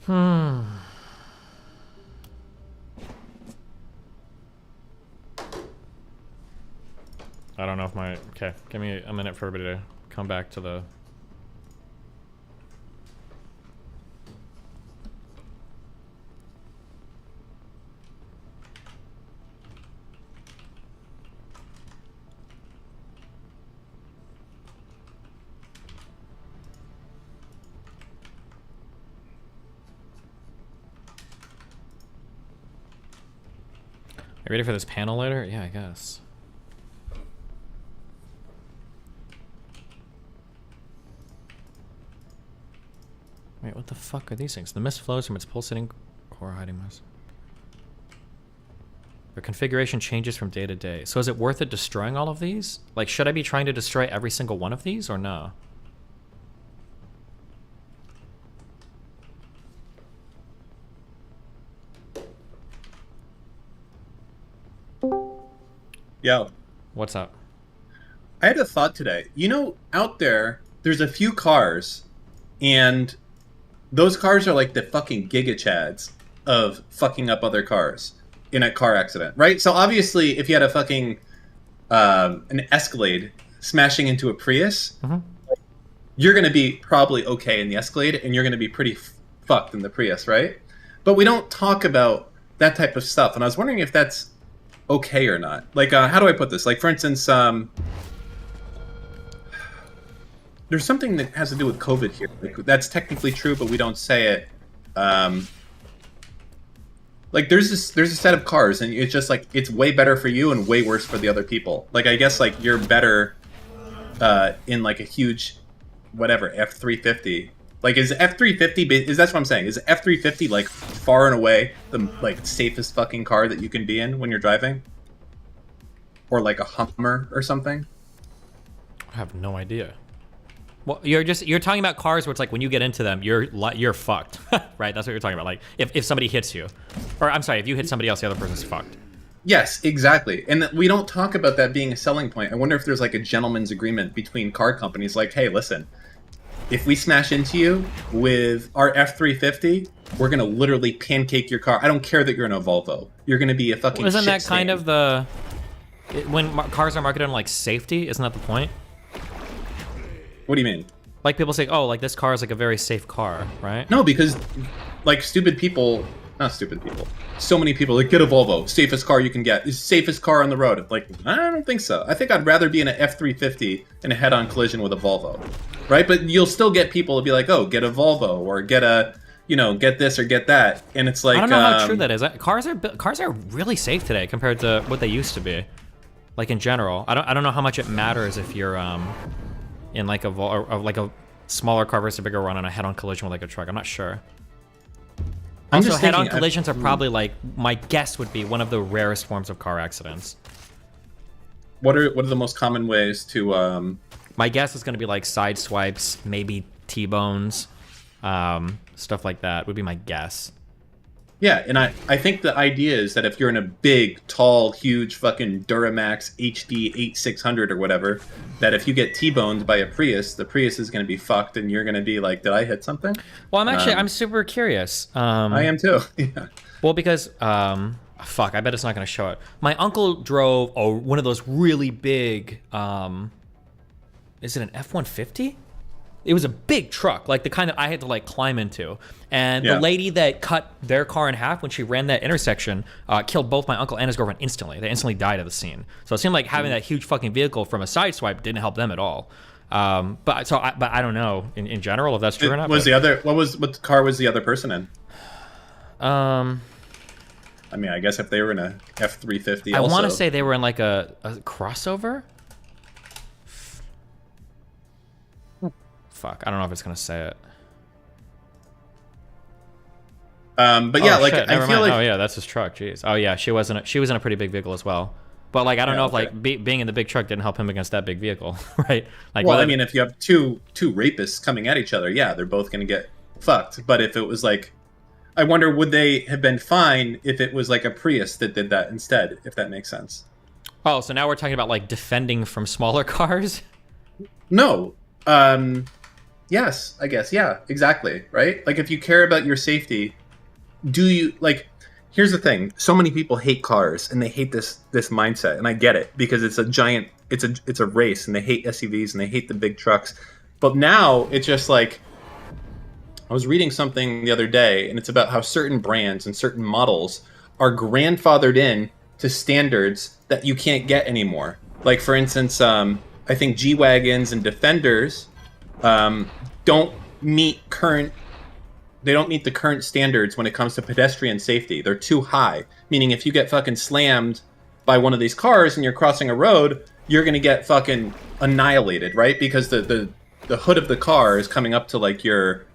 Hmm. I don't know if my... Okay, give me a minute for everybody to come back to the... Are you ready for this panel later? Yeah, I guess. Wait, what the fuck are these things? The mist flows from its pulsating core hiding mist. The configuration changes from day to day. So is it worth it destroying all of these? Like, should I be trying to destroy every single one of these or no? Yo. What's up? I had a thought today. You know, out there's a few cars, and those cars are like the fucking giga chads of fucking up other cars in a car accident, right? So obviously, if you had a fucking an Escalade smashing into a Prius, you're going to be probably okay in the Escalade, and you're going to be pretty fucked in the Prius, right? But we don't talk about that type of stuff, and I was wondering if that's okay or not. Like, how do I put this? Like, for instance, there's something that has to do with COVID here. Like, that's technically true, but we don't say it. Like, there's a set of cars, and it's just like it's way better for you and way worse for the other people. Like, I guess like you're better in like a huge, whatever, F350. Like, is F350? Is that's what I'm saying? Is F350 like far and away the like safest fucking car that you can be in when you're driving, or like a Hummer or something? I have no idea. Well, you're talking about cars where it's like when you get into them, you're fucked, right? That's what you're talking about. Like if somebody hits you, or I'm sorry, if you hit somebody else, the other person's fucked. Yes, exactly. And we don't talk about that being a selling point. I wonder if there's like a gentleman's agreement between car companies, like, hey, listen, if we smash into you with our F350, we're gonna literally pancake your car. I don't care that you're in a Volvo. You're gonna be a fucking. Well, isn't shit that kind stain. of the when cars are marketed on like safety? Isn't that the point? What do you mean? Like people say, oh, like this car is like a very safe car, right? No, because like stupid people, not stupid people. So many people like, get a Volvo, safest car you can get, is safest car on the road. Like, I don't think so. I think I'd rather be in an F350 in a head-on collision with a Volvo, right? But you'll still get people to be like, oh, get a Volvo or get a, you know, get this or get that, and it's like I don't know how true that is. Cars are really safe today compared to what they used to be. Like in general, I don't know how much it matters if you're in like a smaller car versus a bigger one on a head-on collision with like a truck. I'm not sure. Also, head-on collisions are probably like, my guess would be one of the rarest forms of car accidents. What are the most common ways to? My guess is going to be like side swipes, maybe T-bones, stuff like that would be my guess. Yeah, and I think the idea is that if you're in a big, tall, huge fucking Duramax HD 8600 or whatever, that if you get T-boned by a Prius, the Prius is going to be fucked, and you're going to be like, did I hit something? Well, I'm super curious. I am too. Yeah. Well, because fuck, I bet it's not going to show it. My uncle drove one of those really big. Is it an F-150? It was a big truck, like the kind that I had to like climb into. And the lady that cut their car in half when she ran that intersection killed both my uncle and his girlfriend instantly. They instantly died at the scene. So it seemed like having that huge fucking vehicle from a side swipe didn't help them at all. But I don't know in general if that's true or not. What car was the other person in? I mean, I guess if they were in a F350, I want to say they were in like a crossover. Fuck, I don't know if it's gonna say it. But yeah, like shit, I feel like, oh yeah, that's his truck. Jeez. Oh yeah, she was in a pretty big vehicle as well. But like, I don't know if like being in the big truck didn't help him against that big vehicle, right? Like, well, I mean, if you have two rapists coming at each other, yeah, they're both gonna get fucked. But if it was like, I wonder, would they have been fine if it was like a Prius that did that instead? If that makes sense. Oh, so now we're talking about like defending from smaller cars? No. Yes, I guess. Yeah, exactly. Right? Like, if you care about your safety, do you like? Here's the thing: so many people hate cars, and they hate this mindset, and I get it because it's a giant, it's a race, and they hate SUVs and they hate the big trucks. But now it's just like, I was reading something the other day, and it's about how certain brands and certain models are grandfathered in to standards that you can't get anymore. Like, for instance, I think G-Wagons and Defenders don't meet the current standards when it comes to pedestrian safety. They're too high. Meaning, if you get fucking slammed by one of these cars and you're crossing a road, you're gonna get fucking annihilated, right? Because the hood of the car is coming up to like your,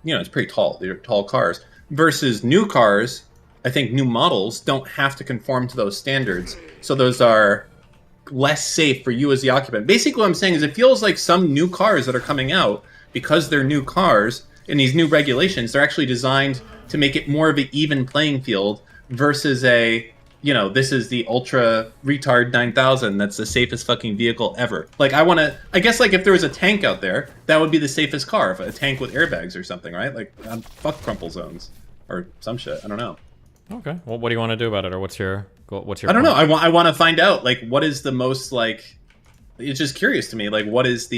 it's pretty tall. They're tall cars. Versus new cars, I think new models don't have to conform to those standards. So those are less safe for you as the occupant. Basically, what I'm saying is it feels like some new cars that are coming out, because they're new cars and these new regulations, they're actually designed to make it more of an even playing field versus this is the ultra retard 9000 that's the safest fucking vehicle ever. Like, I guess like if there was a tank out there, that would be the safest car, if a tank with airbags or something, right? Like, fuck crumple zones or some shit. I don't know. Okay. Well, what do you want to do about it, or what's your I don't know. I want to find out, like, what is the most, like, it's just curious to me, like, what is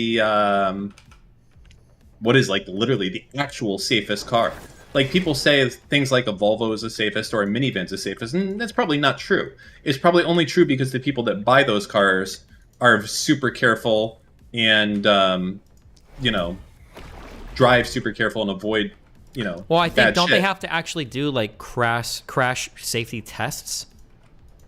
like literally the actual safest car? Like, people say things like a Volvo is the safest or a minivan's the safest, and that's probably not true. It's probably only true because the people that buy those cars are super careful and drive super careful and avoid Well, I think bad don't shit. they have to actually do like crash safety tests?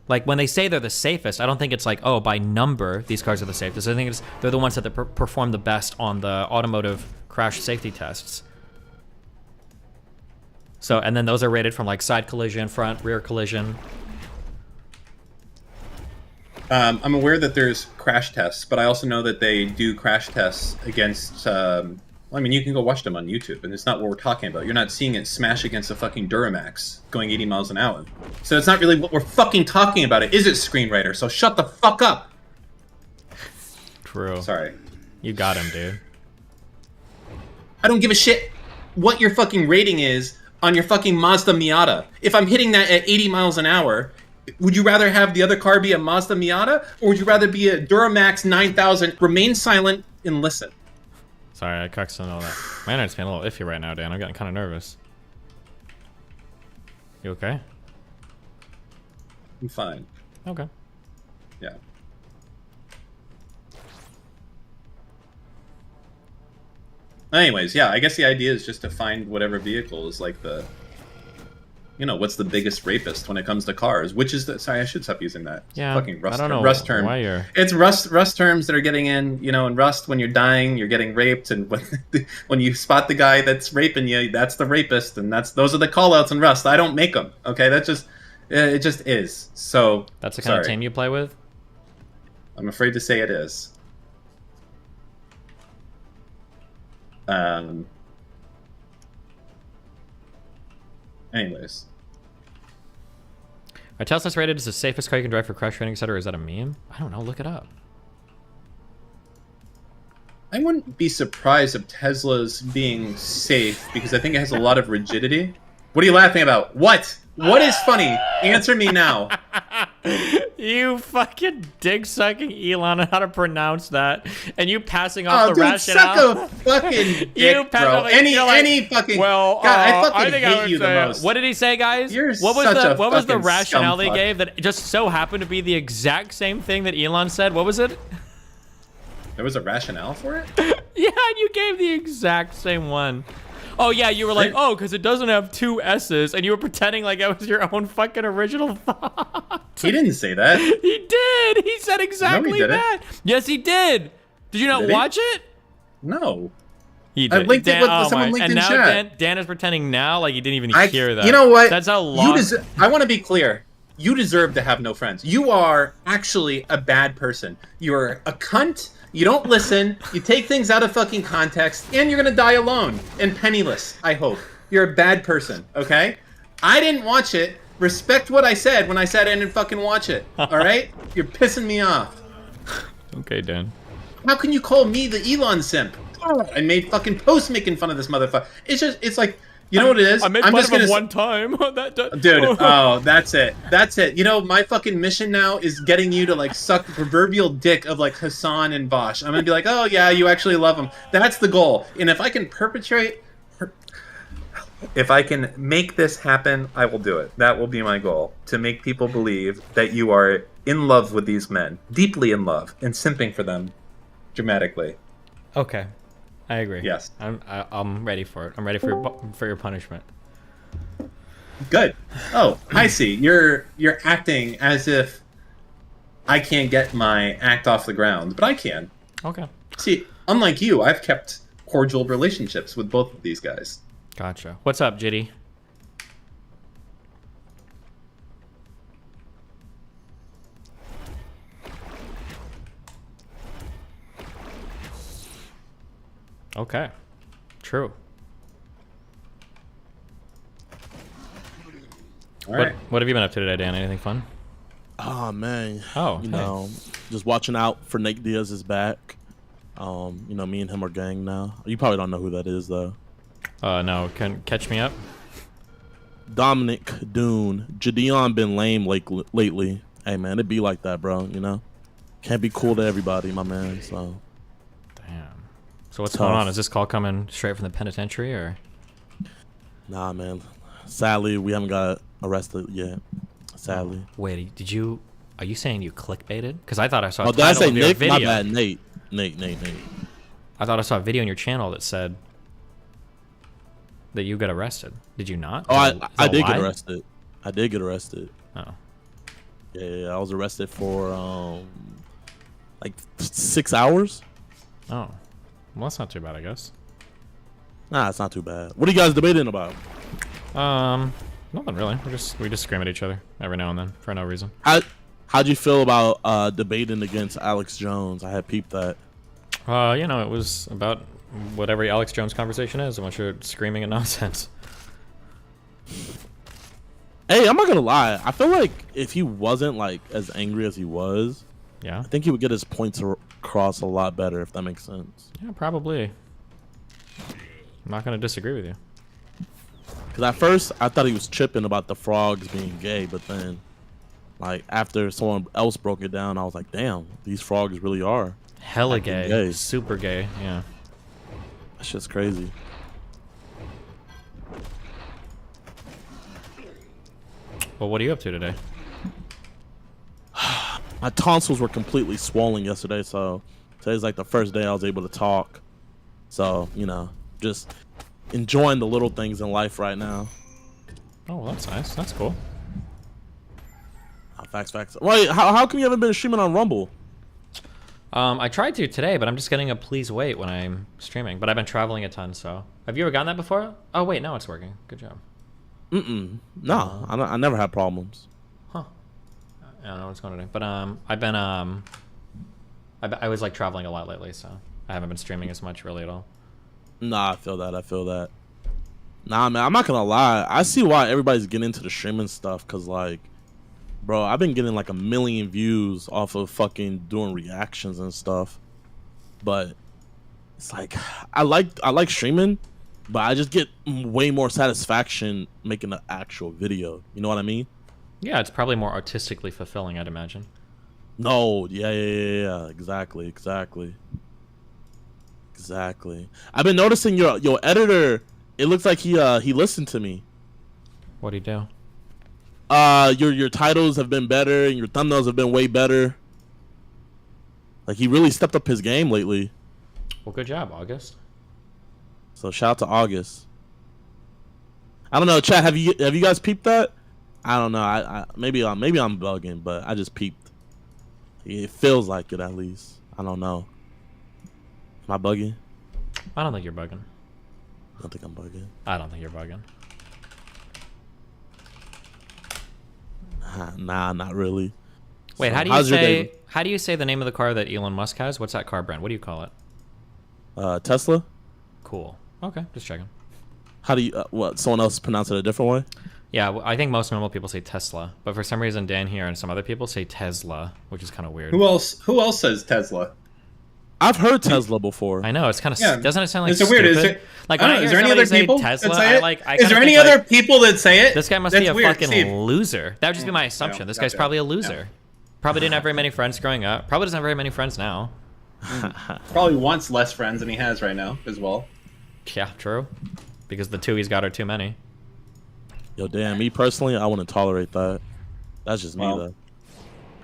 Like, when they say they're the safest, I don't think it's like, oh, by number these cars are the safest. I think they're the ones that perform the best on the automotive crash safety tests. So, and then those are rated from like side collision, front, rear collision. I'm aware that there's crash tests, but I also know that they do crash tests against. I mean, you can go watch them on YouTube, and it's not what we're talking about. You're not seeing it smash against a fucking Duramax going 80 miles an hour. So it's not really what we're fucking talking about. It is a screenwriter, so shut the fuck up. True. Sorry. You got him, dude. I don't give a shit what your fucking rating is on your fucking Mazda Miata. If I'm hitting that at 80 miles an hour, would you rather have the other car be a Mazda Miata, or would you rather be a Duramax 9000? Remain silent and listen. Sorry, I cucked on all that. My internet's being a little iffy right now, Dan. I'm getting kind of nervous. You okay? I'm fine. Okay. Yeah. Anyways, yeah, I guess the idea is just to find whatever vehicle is like the, what's the biggest rapist when it comes to cars? Which is the, sorry, I should stop using that. Yeah, fucking Rust, I don't know Rust term. why you're... It's Rust terms that are getting in Rust, when you're dying, you're getting raped, and when you spot the guy that's raping you, that's the rapist, and those are the call-outs in Rust. I don't make them, okay? It just is. So that's the kind of team you play with? I'm afraid to say it is. Anyways. Are Tesla's rated as the safest car you can drive for crash training, etc.? Is that a meme? I don't know. Look it up. I wouldn't be surprised if Tesla's being safe, because I think it has a lot of rigidity. What are you laughing about? What? What is funny? Answer me now. You fucking dick-sucking Elon on how to pronounce that, and you passing off the dude, rationale. Suck a fucking dick, bro. Like, any fucking. God, I fucking hate you the most. What did he say, guys? You're what was the rationale they scumfuck. gave that just so happened to be the exact same thing that Elon said? What was it? There was a rationale for it? Yeah, and you gave the exact same one. Oh, yeah, you were like, oh, because it doesn't have two S's, and you were pretending like that was your own fucking original thought. He didn't say that. He did. He said exactly that. Yes, he did. Did you not watch it? No. He did. I linked it with someone linked in now chat. Dan is pretending now like he didn't even hear that. You know what? That's how long. I want to be clear. You deserve to have no friends. You are actually a bad person. You're a cunt. You don't listen, you take things out of fucking context, and you're gonna die alone and penniless, I hope. You're a bad person, okay? I didn't watch it. Respect what I said when I said I didn't fucking watch it, alright? You're pissing me off. Okay, Dan. How can you call me the Elon simp? I made fucking posts making fun of this motherfucker. It's like, you know what it is? I made fun of him one time. Dude, oh, that's it. That's it. You know, my fucking mission now is getting you to, like, suck the proverbial dick of, like, Hassan and Bosch. I'm gonna be like, oh, yeah, you actually love him. That's the goal. And if I can if I can make this happen, I will do it. That will be my goal. To make people believe that you are in love with these men. Deeply in love. And simping for them dramatically. Okay. I agree. Yes. I'm ready for it. I'm ready for your punishment. Good. Oh, I see. You're acting as if I can't get my act off the ground, but I can. Okay. See, unlike you, I've kept cordial relationships with both of these guys. Gotcha. What's up, Jitty? Okay. True. All right. What have you been up to today, Dan? Anything fun? Oh man. Oh, you hey. know, just watching out for Nate Diaz is back. You know, me and him are gang now. You probably don't know who that is though. No. Can catch me up. Dominic Dune. Jadeon been lame lately. Hey man, it be like that, bro. You know, can't be cool to everybody, my man. So. Damn. So what's Tough. going on? Is this call coming straight from the penitentiary, or? Nah, man. Sadly, we haven't got arrested yet. Sadly. Wait, are you saying you clickbaited? Because I thought I saw a Oh, did I title say of your Nick? video. My bad, Nate. Nate. I thought I saw a video on your channel that said that you got arrested. Did you not? Oh, Is that I a did lie? get arrested. I did get arrested. Oh. Yeah, I was arrested for like 6 hours. Oh. Well, that's not too bad, I guess. Nah, it's not too bad. What are you guys debating about? Nothing really. We just scream at each other every now and then for no reason. How'd you feel about debating against Alex Jones? I had peeped that. You know, it was about what every Alex Jones conversation is, a bunch of screaming and nonsense. Hey, I'm not gonna lie. I feel like if he wasn't like as angry as he was, Yeah? I think he would get his points across a lot better, if that makes sense. Yeah, probably. I'm not gonna disagree with you. Because at first, I thought he was tripping about the frogs being gay, but then, like, after someone else broke it down, I was like, damn, these frogs really are. Hella acting gay. Super gay, yeah. That shit's crazy. Well, what are you up to today? My tonsils were completely swollen yesterday, so today's like the first day I was able to talk. So, you know, just enjoying the little things in life right now. Oh, well, that's nice. That's cool. Facts. Wait, how come you haven't been streaming on Rumble? I tried to today, but I'm just getting a please wait when I'm streaming. But I've been traveling a ton, so. Have you ever gotten that before? Oh, wait, now it's working. Good job. No, I never had problems. Huh. I don't know what's going on today. But I've been I was like traveling a lot lately, so I haven't been streaming as much really at all. Nah, I feel that. Nah, man, I'm not gonna lie. I see why everybody's getting into the streaming stuff, cause like, bro, I've been getting like 1 million views off of fucking doing reactions and stuff. But it's like I like streaming, but I just get way more satisfaction making an actual video. You know what I mean? Yeah, it's probably more artistically fulfilling, I'd imagine. No, yeah. Exactly. I've been noticing your editor. It looks like he listened to me. What'd he do? Your titles have been better and your thumbnails have been way better. Like he really stepped up his game lately. Well, good job, August. So shout out to August. I don't know, chat. Have you guys peeped that? I don't know. I maybe I'm bugging, but I just peeped. It feels like it at least. I don't know. Am I bugging? I don't think you're bugging. I don't think I'm bugging. I don't think you're bugging. Nah, not really. Wait, So, how do you say the name of the car that Elon Musk has? What's that car brand? What do you call it? Tesla? Cool. Okay, just checking. How do you what? Someone else pronounce it a different way? Yeah, I think most normal people say Tesla, but for some reason Dan here and some other people say Tesla, which is kind of weird. Who else says Tesla? I've heard Tesla before. I know it's kind of Yeah. doesn't it sound like It's so weird. stupid? Like, I when don't know, I is hear there any somebody other people say Tesla, that say it? I Is there kinda any think, other like, people that say it? this guy must That's be a weird. fucking Steve. loser? That would just be my assumption. Yeah, This guy's gotcha. probably a loser. Probably didn't have very many friends growing up. Probably doesn't have very many friends now. Probably wants less friends than he has right now as well. Yeah, true. Because the two he's got are too many. Yo, damn. Me personally, I wouldn't tolerate that. That's just me Well, though.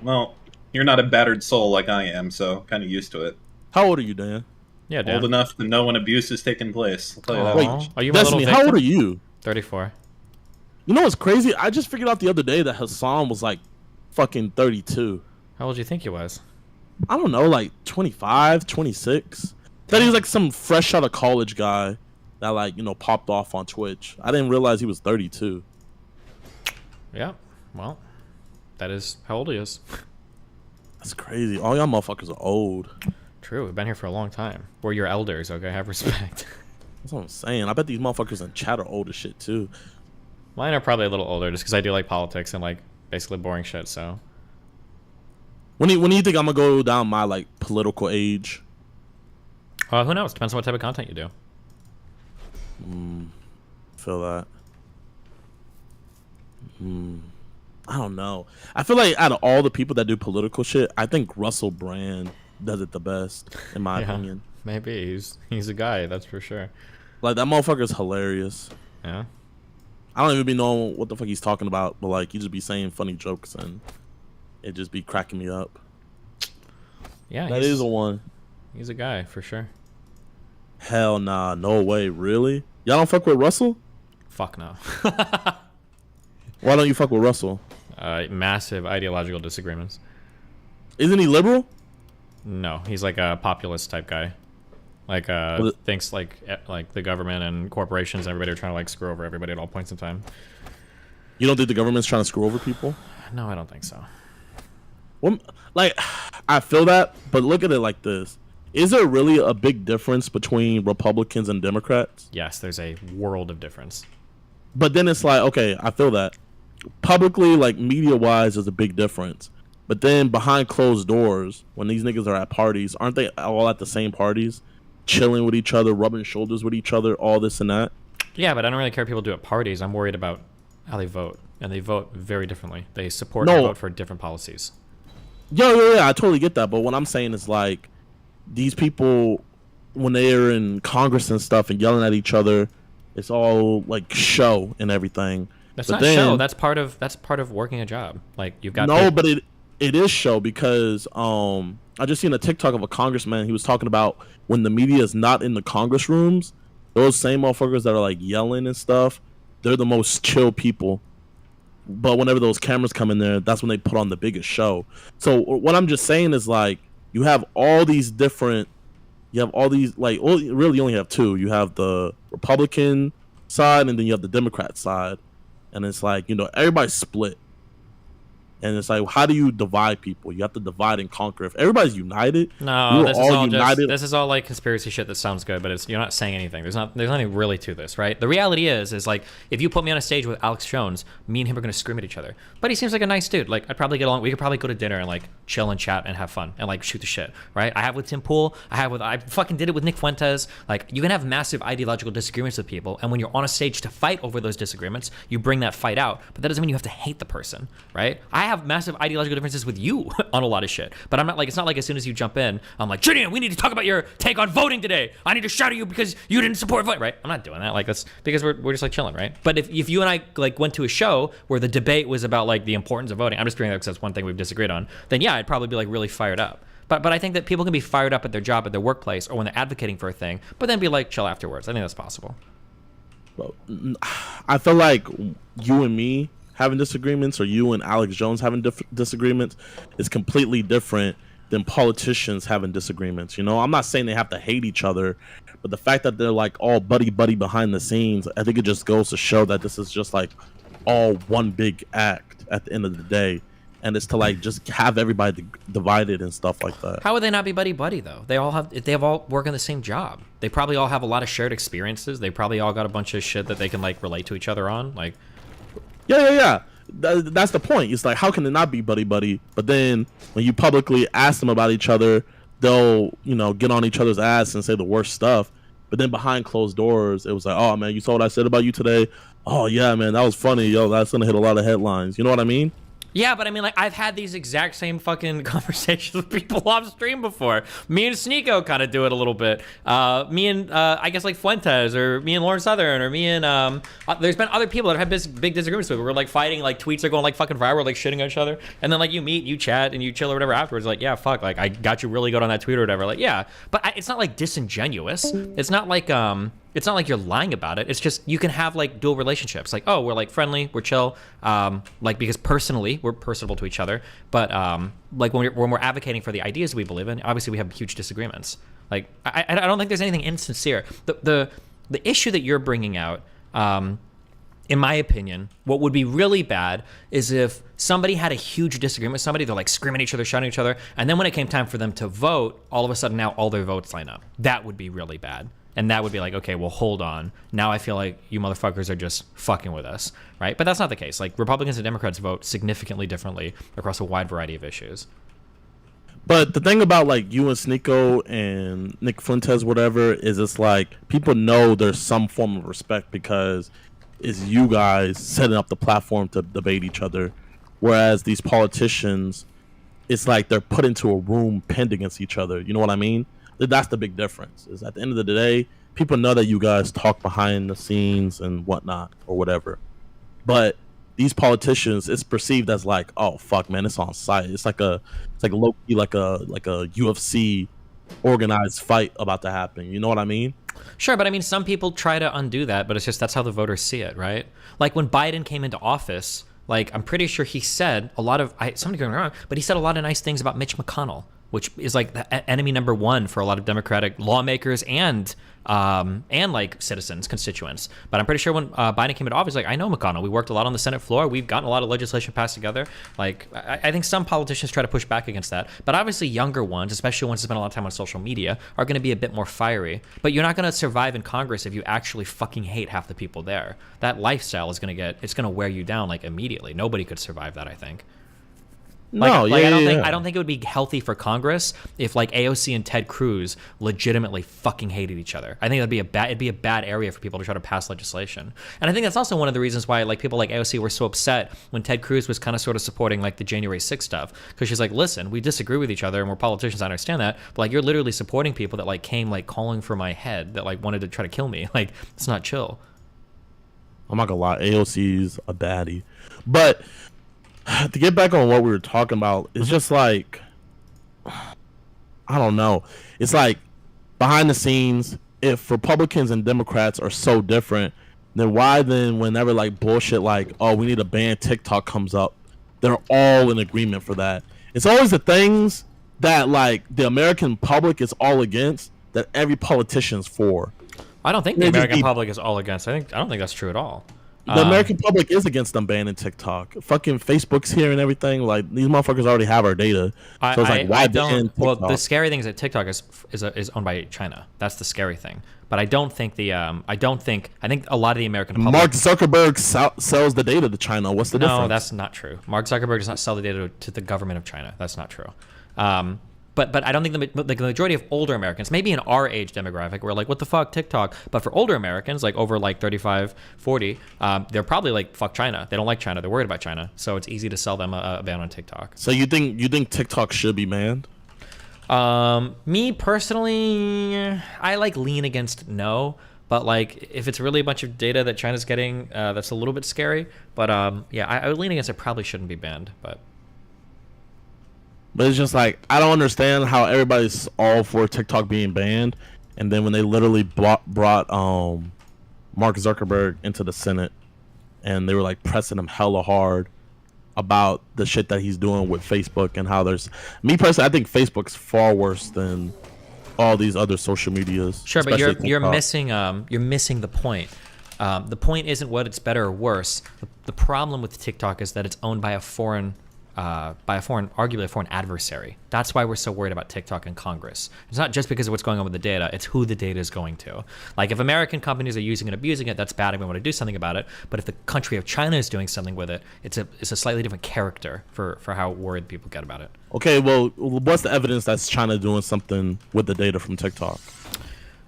Well, you're not a battered soul like I am, so kind of used to it. How old are you, Dan? Yeah, Old Dan. enough to know when abuse is taking place. I'll tell you that Wait, much. Are you my little Destiny, victim? how old are you? 34. You know what's crazy? I just figured out the other day that Hassan was like fucking 32. How old do you think he was? I don't know, like 25, 26. That he was like some fresh out of college guy that like, you know, popped off on Twitch. I didn't realize he was 32. Yeah. Well, that is how old he is. That's crazy. All y'all motherfuckers are old. True. We've been here for a long time. We're your elders, okay? Have respect. That's what I'm saying. I bet these motherfuckers in chat are old as shit too. Mine are probably a little older just because I do like politics and like basically boring shit, so. When do you think I'm gonna go down my like political age? Who knows? Depends on what type of content you do. Feel that. I don't know. I feel like out of all the people that do political shit, I think Russell Brand does it the best, in my opinion. Maybe. He's a guy, that's for sure. Like that motherfucker's hilarious. Yeah. I don't even be knowing what the fuck he's talking about, but like he just be saying funny jokes and it just be cracking me up. Yeah, That is a one. He's a guy, for sure. Hell nah, no way, really? Y'all don't fuck with Russell? Fuck no. Why don't you fuck with Russell? Massive ideological disagreements. Isn't he liberal? No, he's like a populist type guy. Like, thinks like the government and corporations and everybody are trying to like screw over everybody at all points in time. You don't think the government's trying to screw over people? No, I don't think so. Well, like, I feel that, but look at it like this. Is there really a big difference between Republicans and Democrats? Yes, there's a world of difference. But then it's like, okay, I feel that. Publicly, like, media-wise, there's a big difference. But then behind closed doors, when these niggas are at parties, aren't they all at the same parties? Chilling with each other, rubbing shoulders with each other, all this and that? Yeah, but I don't really care if people do it at parties. I'm worried about how they vote. And they vote very differently. They support and vote for different policies. Yeah, I totally get that. But what I'm saying is, like, these people, when they're in Congress and stuff and yelling at each other, it's all, like, show and everything. That's but not show. That's part of working a job. Like, you've got... No, but it is show because I just seen a TikTok of a congressman. He was talking about when the media is not in the Congress rooms, those same motherfuckers that are, like, yelling and stuff, they're the most chill people. But whenever those cameras come in there, that's when they put on the biggest show. So what I'm just saying is, like, you have all these, like, well, really you only have two. You have the Republican side and then you have the Democrat side. And it's like, you know, everybody's split. And it's like, how do you divide people? You have to divide and conquer. If everybody's united, No, this is all like conspiracy shit that sounds good, but you're not saying anything. There's nothing really to this, right? The reality is like, if you put me on a stage with Alex Jones, me and him are gonna scream at each other. But he seems like a nice dude. Like, I'd probably get along. We could probably go to dinner and like chill and chat and have fun and like shoot the shit, right? I have with Tim Pool. I fucking did it with Nick Fuentes. Like, you can have massive ideological disagreements with people, and when you're on a stage to fight over those disagreements, you bring that fight out. But that doesn't mean you have to hate the person, right? I have massive ideological differences with you on a lot of shit, but I'm not like, it's not like as soon as you jump in, I'm like, Julian, we need to talk about your take on voting today. I need to shout at you because you didn't support vote, right? I'm not doing that. Like, that's because we're just like chilling, right? But if you and I like went to a show where the debate was about like the importance of voting, I'm just bringing that because that's one thing we've disagreed on, then yeah, I'd probably be like really fired up. But I think that people can be fired up at their job, at their workplace, or when they're advocating for a thing, but then be like chill afterwards. I think that's possible. Well, I feel like you and me having disagreements, or you and Alex Jones having disagreements, is completely different than politicians having disagreements. You know, I'm not saying they have to hate each other, but the fact that they're like all buddy behind the scenes, I think it just goes to show that this is just like all one big act at the end of the day. And it's to like just have everybody divided and stuff like that. How would they not be buddy though? They all work in the same job. They probably all have a lot of shared experiences. They probably all got a bunch of shit that they can like relate to each other on. Like, yeah. That's the point. It's like, how can they not be buddy? But then when you publicly ask them about each other, they'll, get on each other's ass and say the worst stuff. But then behind closed doors, it was like, oh, man, you saw what I said about you today? Oh, yeah, man, that was funny. Yo, that's going to hit a lot of headlines. You know what I mean? Yeah, but I mean, like, I've had these exact same fucking conversations with people off stream before. Me and Sneeko kind of do it a little bit. Me and, I guess, like, Fuentes, or me and Lauren Southern, or me and, there's been other people that have had big disagreements with. We're, like, fighting, like, tweets are going, like, fucking viral, like, shitting at each other. And then, like, you meet, you chat, and you chill or whatever afterwards. Like, yeah, fuck, like, I got you really good on that tweet or whatever. Like, yeah. But it's not, like, disingenuous. It's not like, you're lying about it. It's just you can have like dual relationships. Like, oh, we're like friendly, we're chill, like because personally we're personable to each other. But like when we're advocating for the ideas we believe in, obviously we have huge disagreements. Like I don't think there's anything insincere. The issue that you're bringing out, in my opinion, what would be really bad is if somebody had a huge disagreement with somebody, they're like screaming at each other, shouting at each other, and then when it came time for them to vote, all of a sudden now all their votes line up. That would be really bad. And that would be like, okay, well, hold on. Now I feel like you motherfuckers are just fucking with us, right? But that's not the case. Like, Republicans and Democrats vote significantly differently across a wide variety of issues. But the thing about, like, you and Sneeko and Nick Fuentes, whatever, is it's like people know there's some form of respect because it's you guys setting up the platform to debate each other. Whereas these politicians, it's like they're put into a room pinned against each other. You know what I mean? That's the big difference. Is at the end of the day, people know that you guys talk behind the scenes and whatnot or whatever. But these politicians, it's perceived as like, oh fuck, man, it's on site. It's like low key, like a UFC organized fight about to happen. You know what I mean? Sure, but I mean, some people try to undo that, but it's just that's how the voters see it, right? Like when Biden came into office, like I'm pretty sure he said a lot of somebody going wrong, but he said a lot of nice things about Mitch McConnell, which is like the enemy number one for a lot of Democratic lawmakers and like citizens, constituents. But I'm pretty sure when Biden came into office, like I know McConnell. We worked a lot on the Senate floor. We've gotten a lot of legislation passed together. Like I think some politicians try to push back against that. But obviously younger ones, especially ones who spend a lot of time on social media, are going to be a bit more fiery. But you're not going to survive in Congress if you actually fucking hate half the people there. That lifestyle is going to wear you down like immediately. Nobody could survive that, I think. I don't think it would be healthy for Congress if like AOC and Ted Cruz legitimately fucking hated each other. I think it'd be a bad area for people to try to pass legislation. And I think that's also one of the reasons why like people like AOC were so upset when Ted Cruz was kind of sort of supporting like the January 6th stuff, because she's like, listen, we disagree with each other and we're politicians, I understand that, but like you're literally supporting people that like came like calling for my head, that like wanted to try to kill me. Like it's not chill. I'm not gonna lie, AOC's a baddie, but to get back on what we were talking about, it's just like, I don't know. It's like behind the scenes, if Republicans and Democrats are so different, then why then whenever like bullshit like, oh, we need to ban TikTok comes up, they're all in agreement for that. It's always the things that like the American public is all against that every politician's for. I don't think the American public is all against. I don't think that's true at all. The American public is against them banning TikTok. Fucking Facebook's here and everything. Like these motherfuckers already have our data. So it's like, why ban TikTok? Well, the scary thing is that TikTok is owned by China. That's the scary thing. But I think a lot of the American public. Mark Zuckerberg sells the data to China. What's the difference? No, that's not true. Mark Zuckerberg does not sell the data to the government of China. That's not true. But I don't think the majority of older Americans, maybe in our age demographic, we're like, what the fuck, TikTok? But for older Americans, like over like 35, 40, they're probably like, fuck China. They don't like China. They're worried about China. So it's easy to sell them a ban on TikTok. So you think TikTok should be banned? Me personally, I like lean against no. But like, if it's really a bunch of data that China's getting, that's a little bit scary. But yeah, I would lean against it. Probably shouldn't be banned. But it's just like, I don't understand how everybody's all for TikTok being banned, and then when they literally brought Mark Zuckerberg into the Senate, and they were like pressing him hella hard about the shit that he's doing with Facebook, and how me personally, I think Facebook's far worse than all these other social medias. Sure, but you're missing the point. The point isn't what it's better or worse. The problem with TikTok is that it's owned by a foreign arguably a foreign adversary. That's why we're so worried about TikTok in Congress. It's not just because of what's going on with the data, it's who the data is going to. Like if American companies are using and abusing it, that's bad and we want to do something about it. But if the country of China is doing something with it, it's a slightly different character for how worried people get about it. Okay, well, what's the evidence that's China doing something with the data from TikTok?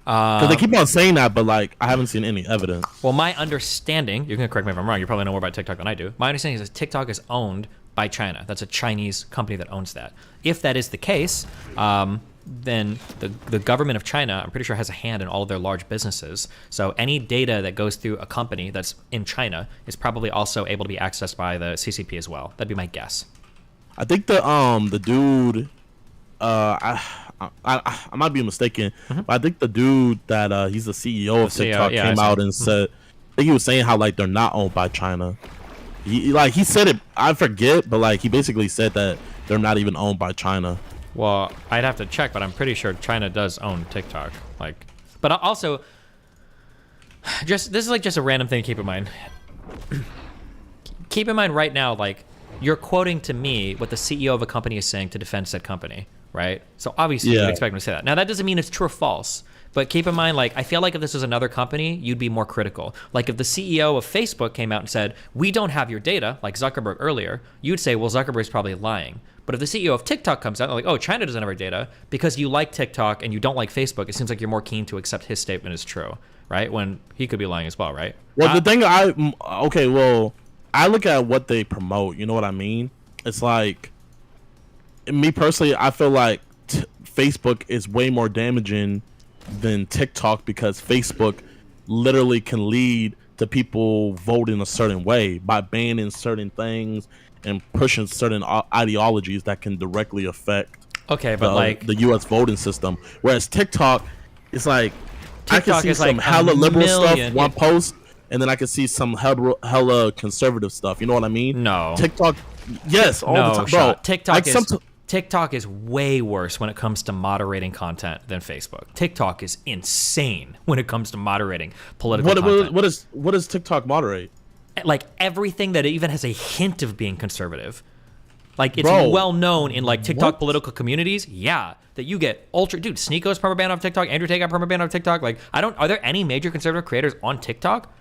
Because they keep on saying that, but like I haven't seen any evidence. Well, my understanding, you can correct me if I'm wrong, you probably know more about TikTok than I do. My understanding is that TikTok is owned by China. That's a Chinese company that owns that. If that is the case, then the government of China, I'm pretty sure, has a hand in all of their large businesses. So any data that goes through a company that's in China is probably also able to be accessed by the CCP as well. That'd be my guess. I think the dude, I might be mistaken, but I think the dude that he's the CEO of TikTok came out and said, I think he was saying how like they're not owned by China. He said it, I forget, but like he basically said that they're not even owned by China. Well, I'd have to check, but I'm pretty sure China does own TikTok. Like, but also, this is like just a random thing to keep in mind. Keep in mind right now, like you're quoting to me what the CEO of a company is saying to defend said company, right? So obviously you'd expect him to say that. Now that doesn't mean it's true or false. But keep in mind, like, I feel like if this was another company, you'd be more critical. Like, if the CEO of Facebook came out and said, we don't have your data, like Zuckerberg earlier, you'd say, well, Zuckerberg's probably lying. But if the CEO of TikTok comes out and like, oh, China doesn't have our data, because you like TikTok and you don't like Facebook, it seems like you're more keen to accept his statement as true, right? When he could be lying as well, right? Well, the thing I look at what they promote, you know what I mean? It's like, me personally, I feel like Facebook is way more damaging than TikTok because Facebook literally can lead to people voting a certain way by banning certain things and pushing certain ideologies that can directly affect the U.S. voting system. Whereas TikTok, it's like I can see some hella liberal stuff one post, and then I can see some hella conservative stuff. You know what I mean? No. TikTok, yes, all the time, bro. TikTok is way worse when it comes to moderating content than Facebook. TikTok is insane when it comes to moderating political content. What does TikTok moderate? Like everything that even has a hint of being conservative. Like it's well known in like TikTok political communities. Yeah, that you get dude. Sneako's permabanned off TikTok. Andrew Tate got permabanned off TikTok. Like are there any major conservative creators on TikTok?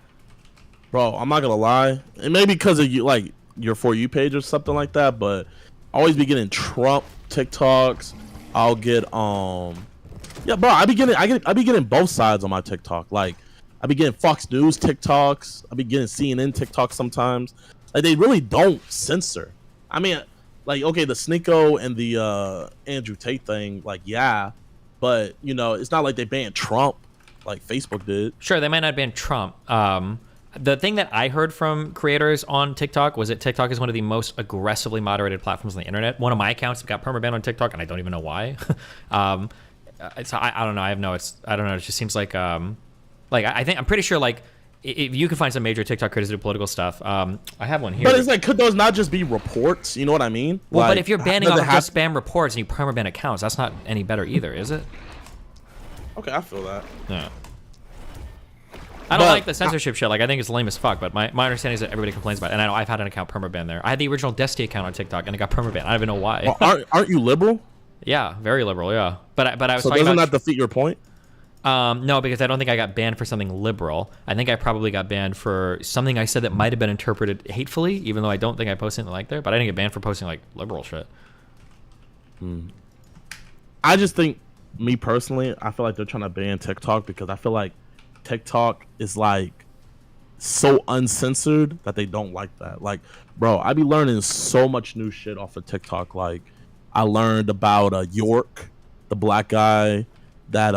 Bro, I'm not gonna lie. It may be because of you, like your For You page or something like that, but I always be getting Trump TikToks. I'll get yeah, bro. I be getting both sides on my TikTok. Like I be getting Fox News TikToks. I be getting CNN TikToks sometimes. Like they really don't censor. I mean, like okay, the Sneeko and the Andrew Tate thing, like yeah, but you know, it's not like they banned Trump like Facebook did. Sure, they might not ban Trump. The thing that I heard from creators on TikTok was that TikTok is one of the most aggressively moderated platforms on the internet. One of my accounts got permabanned on TikTok, and I don't even know why. I don't know. I don't know. It just seems like I'm pretty sure like if you can find some major TikTok creators who do political stuff. I have one here. But it's like, could those not just be reports? You know what I mean? Well, like, but if you're banning off just spam reports and you permaban accounts, that's not any better either, is it? Okay, I feel that. Yeah. I don't like the censorship shit. Like, I think it's lame as fuck, but my understanding is that everybody complains about it. And I know I've had an account permaban there. I had the original Destiny account on TikTok, and it got permaban. I don't even know why. Well, aren't you liberal? Yeah, very liberal, yeah. But I was so talking doesn't that defeat your point? No, because I don't think I got banned for something liberal. I think I probably got banned for something I said that might have been interpreted hatefully, even though I don't think I posted anything like there. But I didn't get banned for posting, like, liberal shit. I just think, me personally, I feel like they're trying to ban TikTok because I feel like TikTok is like so uncensored that they don't like that. Like, bro, I be learning so much new shit off of TikTok. Like, I learned about York, the black guy that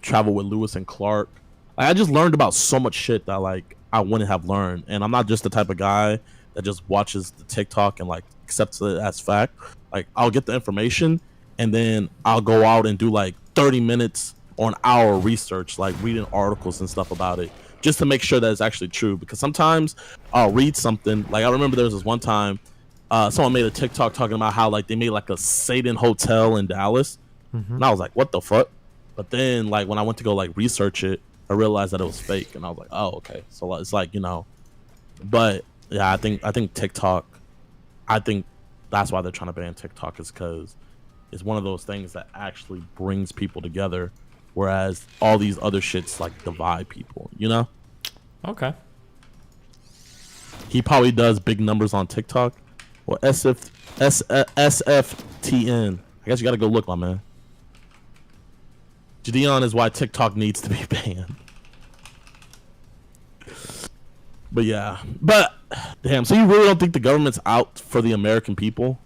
traveled with Lewis and Clark. Like, I just learned about so much shit that like I wouldn't have learned. And I'm not just the type of guy that just watches the TikTok and like accepts it as fact. Like, I'll get the information and then I'll go out and do like 30 minutes on our research, like reading articles and stuff about it, just to make sure that it's actually true. Because sometimes I'll read something, like I remember there was this one time someone made a TikTok talking about how like they made like a Satan hotel in Dallas, and I was like, what the fuck? But then like when I went to go like research it, I realized that it was fake, and I was like, oh, okay. So it's like, you know, but yeah, I think TikTok, I think That's why they're trying to ban TikTok, is because it's one of those things that actually brings people together, whereas all these other shits like divide people, you know? Okay. He probably does big numbers on TikTok. Well, SFTN. I guess you gotta go look, my man. Gideon is why TikTok needs to be banned. But yeah. But, damn, so you really don't think the government's out for the American people?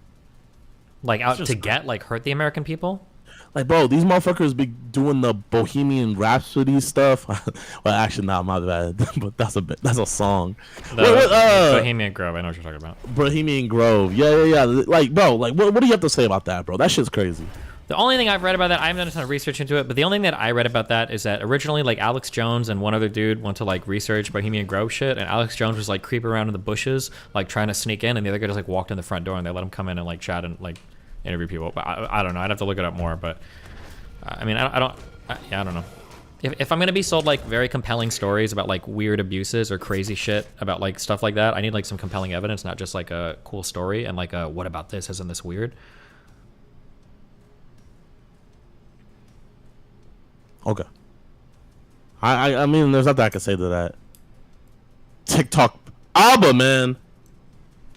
Like out to get, like hurt the American people? Like, bro, these motherfuckers be doing the Bohemian Rhapsody stuff. Well, actually, not my bad, but that's a song. Bohemian Grove, I know what you're talking about. Bohemian Grove, yeah. Like, bro, like, what do you have to say about that, bro? That shit's crazy. The only thing I've read about that, I haven't done a ton of research into it, but the only thing that I read about that is that originally, like, Alex Jones and one other dude went to, like, research Bohemian Grove shit, and Alex Jones was, like, creeping around in the bushes, like, trying to sneak in, and the other guy just, like, walked in the front door, and they let him come in and, like, chat and, like, interview people. But I don't know. I'd have to look it up more, but, I mean, I don't know. If I'm going to be sold, like, very compelling stories about, like, weird abuses or crazy shit about, like, stuff like that, I need, like, some compelling evidence, not just, like, a cool story and, like, a what about this? Isn't this weird? Okay. I mean, there's nothing I can say to that. TikTok. Abba, man.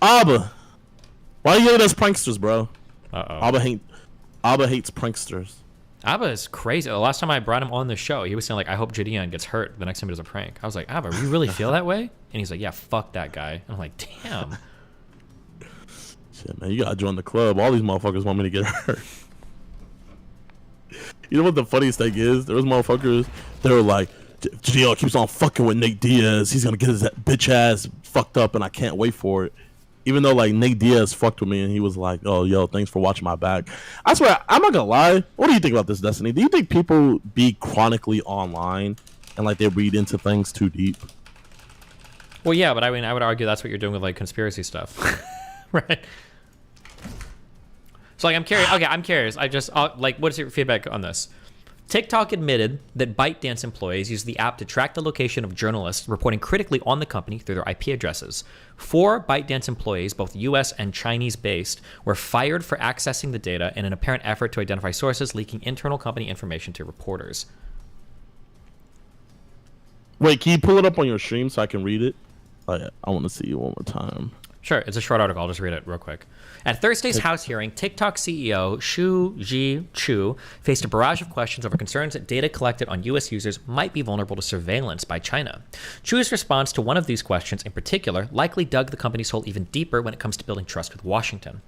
Abba. Why you hate us pranksters, bro? Uh-oh. Abba hates pranksters. Abba is crazy. The last time I brought him on the show, he was saying, like, I hope Gideon gets hurt the next time he does a prank. I was like, Abba, you really feel that way? And he's like, yeah, fuck that guy. And I'm like, damn. Shit, man, you gotta join the club. All these motherfuckers want me to get hurt. You know what the funniest thing is? There was motherfuckers, they were like, Gideon keeps on fucking with Nate Diaz. He's gonna get his bitch ass fucked up and I can't wait for it. Even though, like, Nate Diaz fucked with me and he was like, oh, yo, thanks for watching my back. I swear, I'm not gonna lie. What do you think about this, Destiny? Do you think people be chronically online and, like, they read into things too deep? Well, yeah, but I mean, I would argue that's what you're doing with, like, conspiracy stuff. Right? So, like, I'm curious. Okay, I'm curious. Like, what is your feedback on this? TikTok admitted that ByteDance employees used the app to track the location of journalists reporting critically on the company through their IP addresses. 4 ByteDance employees, both US and Chinese based, were fired for accessing the data in an apparent effort to identify sources leaking internal company information to reporters. Wait, can you pull it up on your stream so I can read it? I want to see it one more time. Sure, it's a short article. I'll just read it real quick. At Thursday's House hearing, TikTok CEO Shu Chu faced a barrage of questions over concerns that data collected on U.S. users might be vulnerable to surveillance by China. Chu's response to one of these questions in particular likely dug the company's hole even deeper when it comes to building trust with Washington.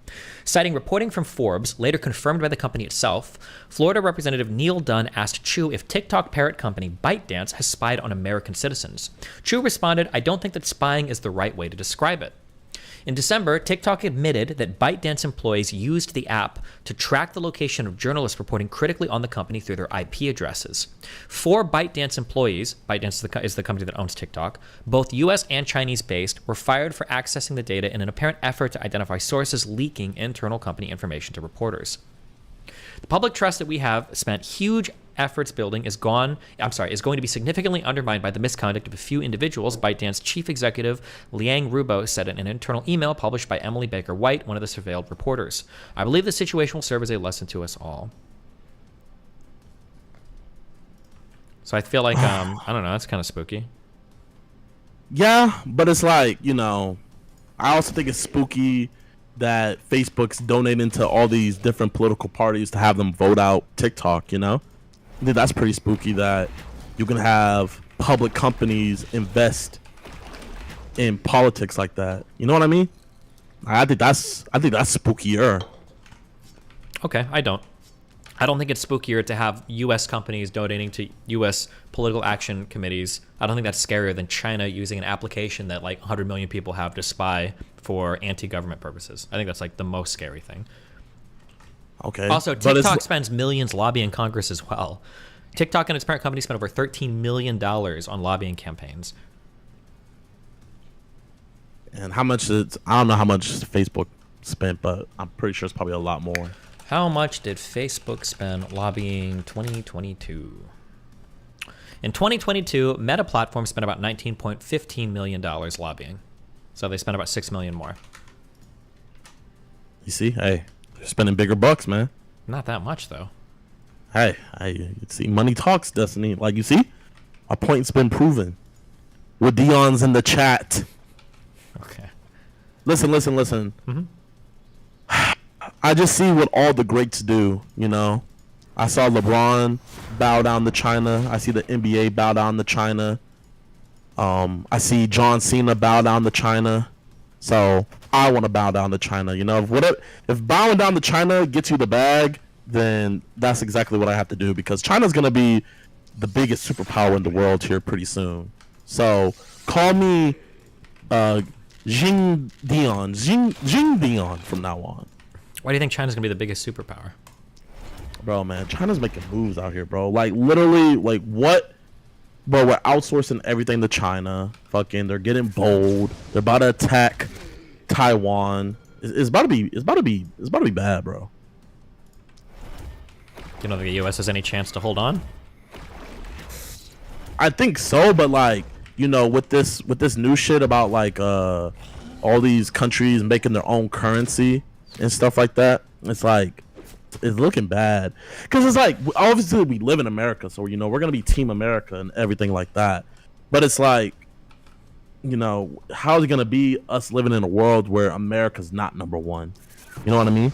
Citing reporting from Forbes, later confirmed by the company itself, Florida Representative Neil Dunn asked Chu if TikTok parent company ByteDance has spied on American citizens. Chu responded, I don't think that spying is the right way to describe it. In December, TikTok admitted that ByteDance employees used the app to track the location of journalists reporting critically on the company through their IP addresses. 4 ByteDance employees, ByteDance is the company that owns TikTok, both US and Chinese based, were fired for accessing the data in an apparent effort to identify sources leaking internal company information to reporters. The public trust that we have spent huge efforts building is going to be significantly undermined by the misconduct of a few individuals, ByteDance chief executive Liang Rubo said in an internal email published by Emily Baker White, one of the surveilled reporters. I believe the situation will serve as a lesson to us all. So I feel like, I don't know, that's kind of spooky. Yeah, but it's like, you know, I also think it's spooky that Facebook's donating to all these different political parties to have them vote out TikTok, you know? I think that's pretty spooky that you can have public companies invest in politics like that. You know what I mean? I think that's spookier. Okay, I don't think it's spookier to have U.S. companies donating to U.S. political action committees. I don't think that's scarier than China using an application that like 100 million people have to spy for anti-government purposes. I think that's like the most scary thing. Okay. Also, TikTok spends millions lobbying Congress as well. TikTok and its parent company spent over $13 million on lobbying campaigns. And how much I don't know how much Facebook spent, but I'm pretty sure it's probably a lot more. How much did Facebook spend lobbying 2022? In 2022, Meta Platform spent about $19.15 million lobbying. So they spent about $6 million more. You see, hey, they're spending bigger bucks, man. Not that much though. Hey, you see, money talks, Destiny. Like, you see, my point's been proven. With Dion's in the chat. Okay. Listen. Mm-hmm. I just see what all the greats do, you know. I saw LeBron bow down to China. I see the NBA bow down to China. I see John Cena bow down to China. So I want to bow down to China. You know, if bowing down to China gets you the bag, then that's exactly what I have to do, because China's gonna be the biggest superpower in the world here pretty soon. So call me Jing Dion from now on. Why do you think China's gonna be the biggest superpower? Bro, man, China's making moves out here, bro. Like, literally, like, what? Bro, we're outsourcing everything to China. Fucking, they're getting bold. They're about to attack Taiwan. It's about to be bad, bro. You don't think the U.S. has any chance to hold on? I think so, but like, you know, with this new shit about like all these countries making their own currency and stuff like that, it's like, it's looking bad. Because it's like, obviously we live in America, so, you know, we're gonna be Team America and everything like that. But it's like, you know, how is it gonna be us living in a world where America's not number one? You know what I mean?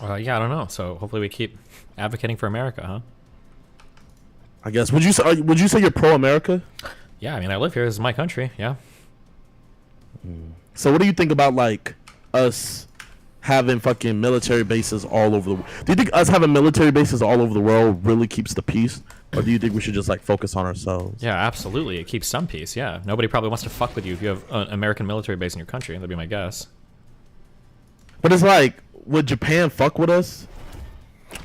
Yeah, I don't know. So hopefully we keep advocating for America, huh? I guess. Would you say you're pro America? Yeah, I mean, I live here. This is my country. Yeah. So what do you think about like us having fucking military bases all over the world? Do you think us having military bases all over the world really keeps the peace? Or do you think we should just like focus on ourselves? Yeah, absolutely. It keeps some peace. Yeah. Nobody probably wants to fuck with you if you have an American military base in your country. That'd be my guess. But it's like, would Japan fuck with us?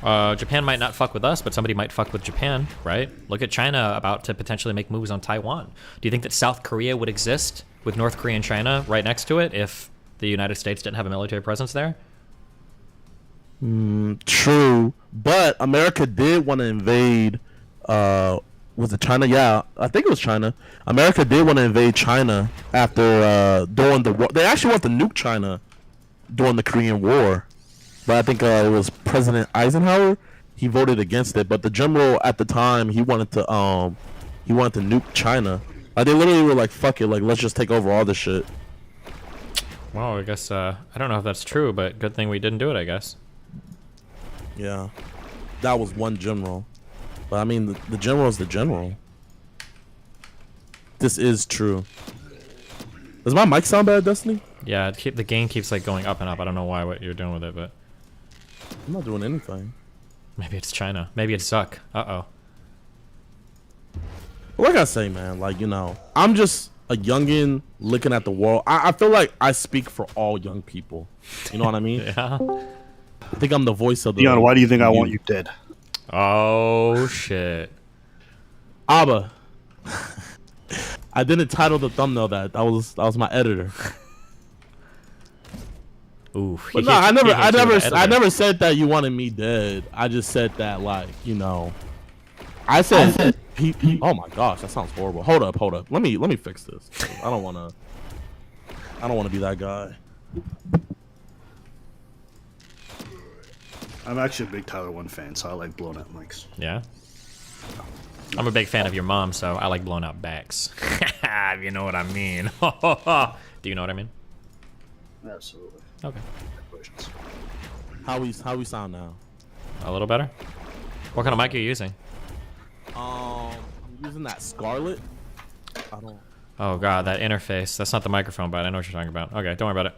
Japan might not fuck with us, but somebody might fuck with Japan, right? Look at China about to potentially make moves on Taiwan. Do you think that South Korea would exist with North Korea and China right next to it if the United States didn't have a military presence there? True, but America did want to invade. Was it China? Yeah, I think it was China. America did want to invade China after during the war. They actually want to nuke China during the Korean War, but I think it was President Eisenhower. He voted against it, but the general at the time he wanted to nuke China. Like, they literally were like, "Fuck it, like let's just take over all this shit." Well, I guess I don't know if that's true, but good thing we didn't do it, I guess. Yeah, that was one general, but I mean the general is the general. This is true. Does my mic sound bad, Destiny? Yeah, the gain keeps like going up and up. I don't know what you're doing with it, but I'm not doing anything. maybe it's China. Maybe it's Zuck. Uh-oh. Like I say, man, like, you know, I'm just a youngin looking at the world. I feel like I speak for all young people. You know what I mean? Yeah. I think I'm the voice of the... Dion, why do you think I want you dead? Oh, shit. Abba. I didn't title the thumbnail that. That was my editor. Ooh. But no, I never said that you wanted me dead. I just said that, like, you know, I said oh my gosh, that sounds horrible. Hold up. Let me fix this. I don't want to be that guy. I'm actually a big Tyler 1 fan, so I like blown out mics. Yeah? I'm a big fan of your mom, so I like blown out backs. If you know what I mean. Do you know what I mean? Absolutely. Okay. How we sound now? A little better? What kind of mic are you using? I'm using that Scarlett. I don't... Oh god, that interface. That's not the microphone, but I know what you're talking about. Okay, don't worry about it.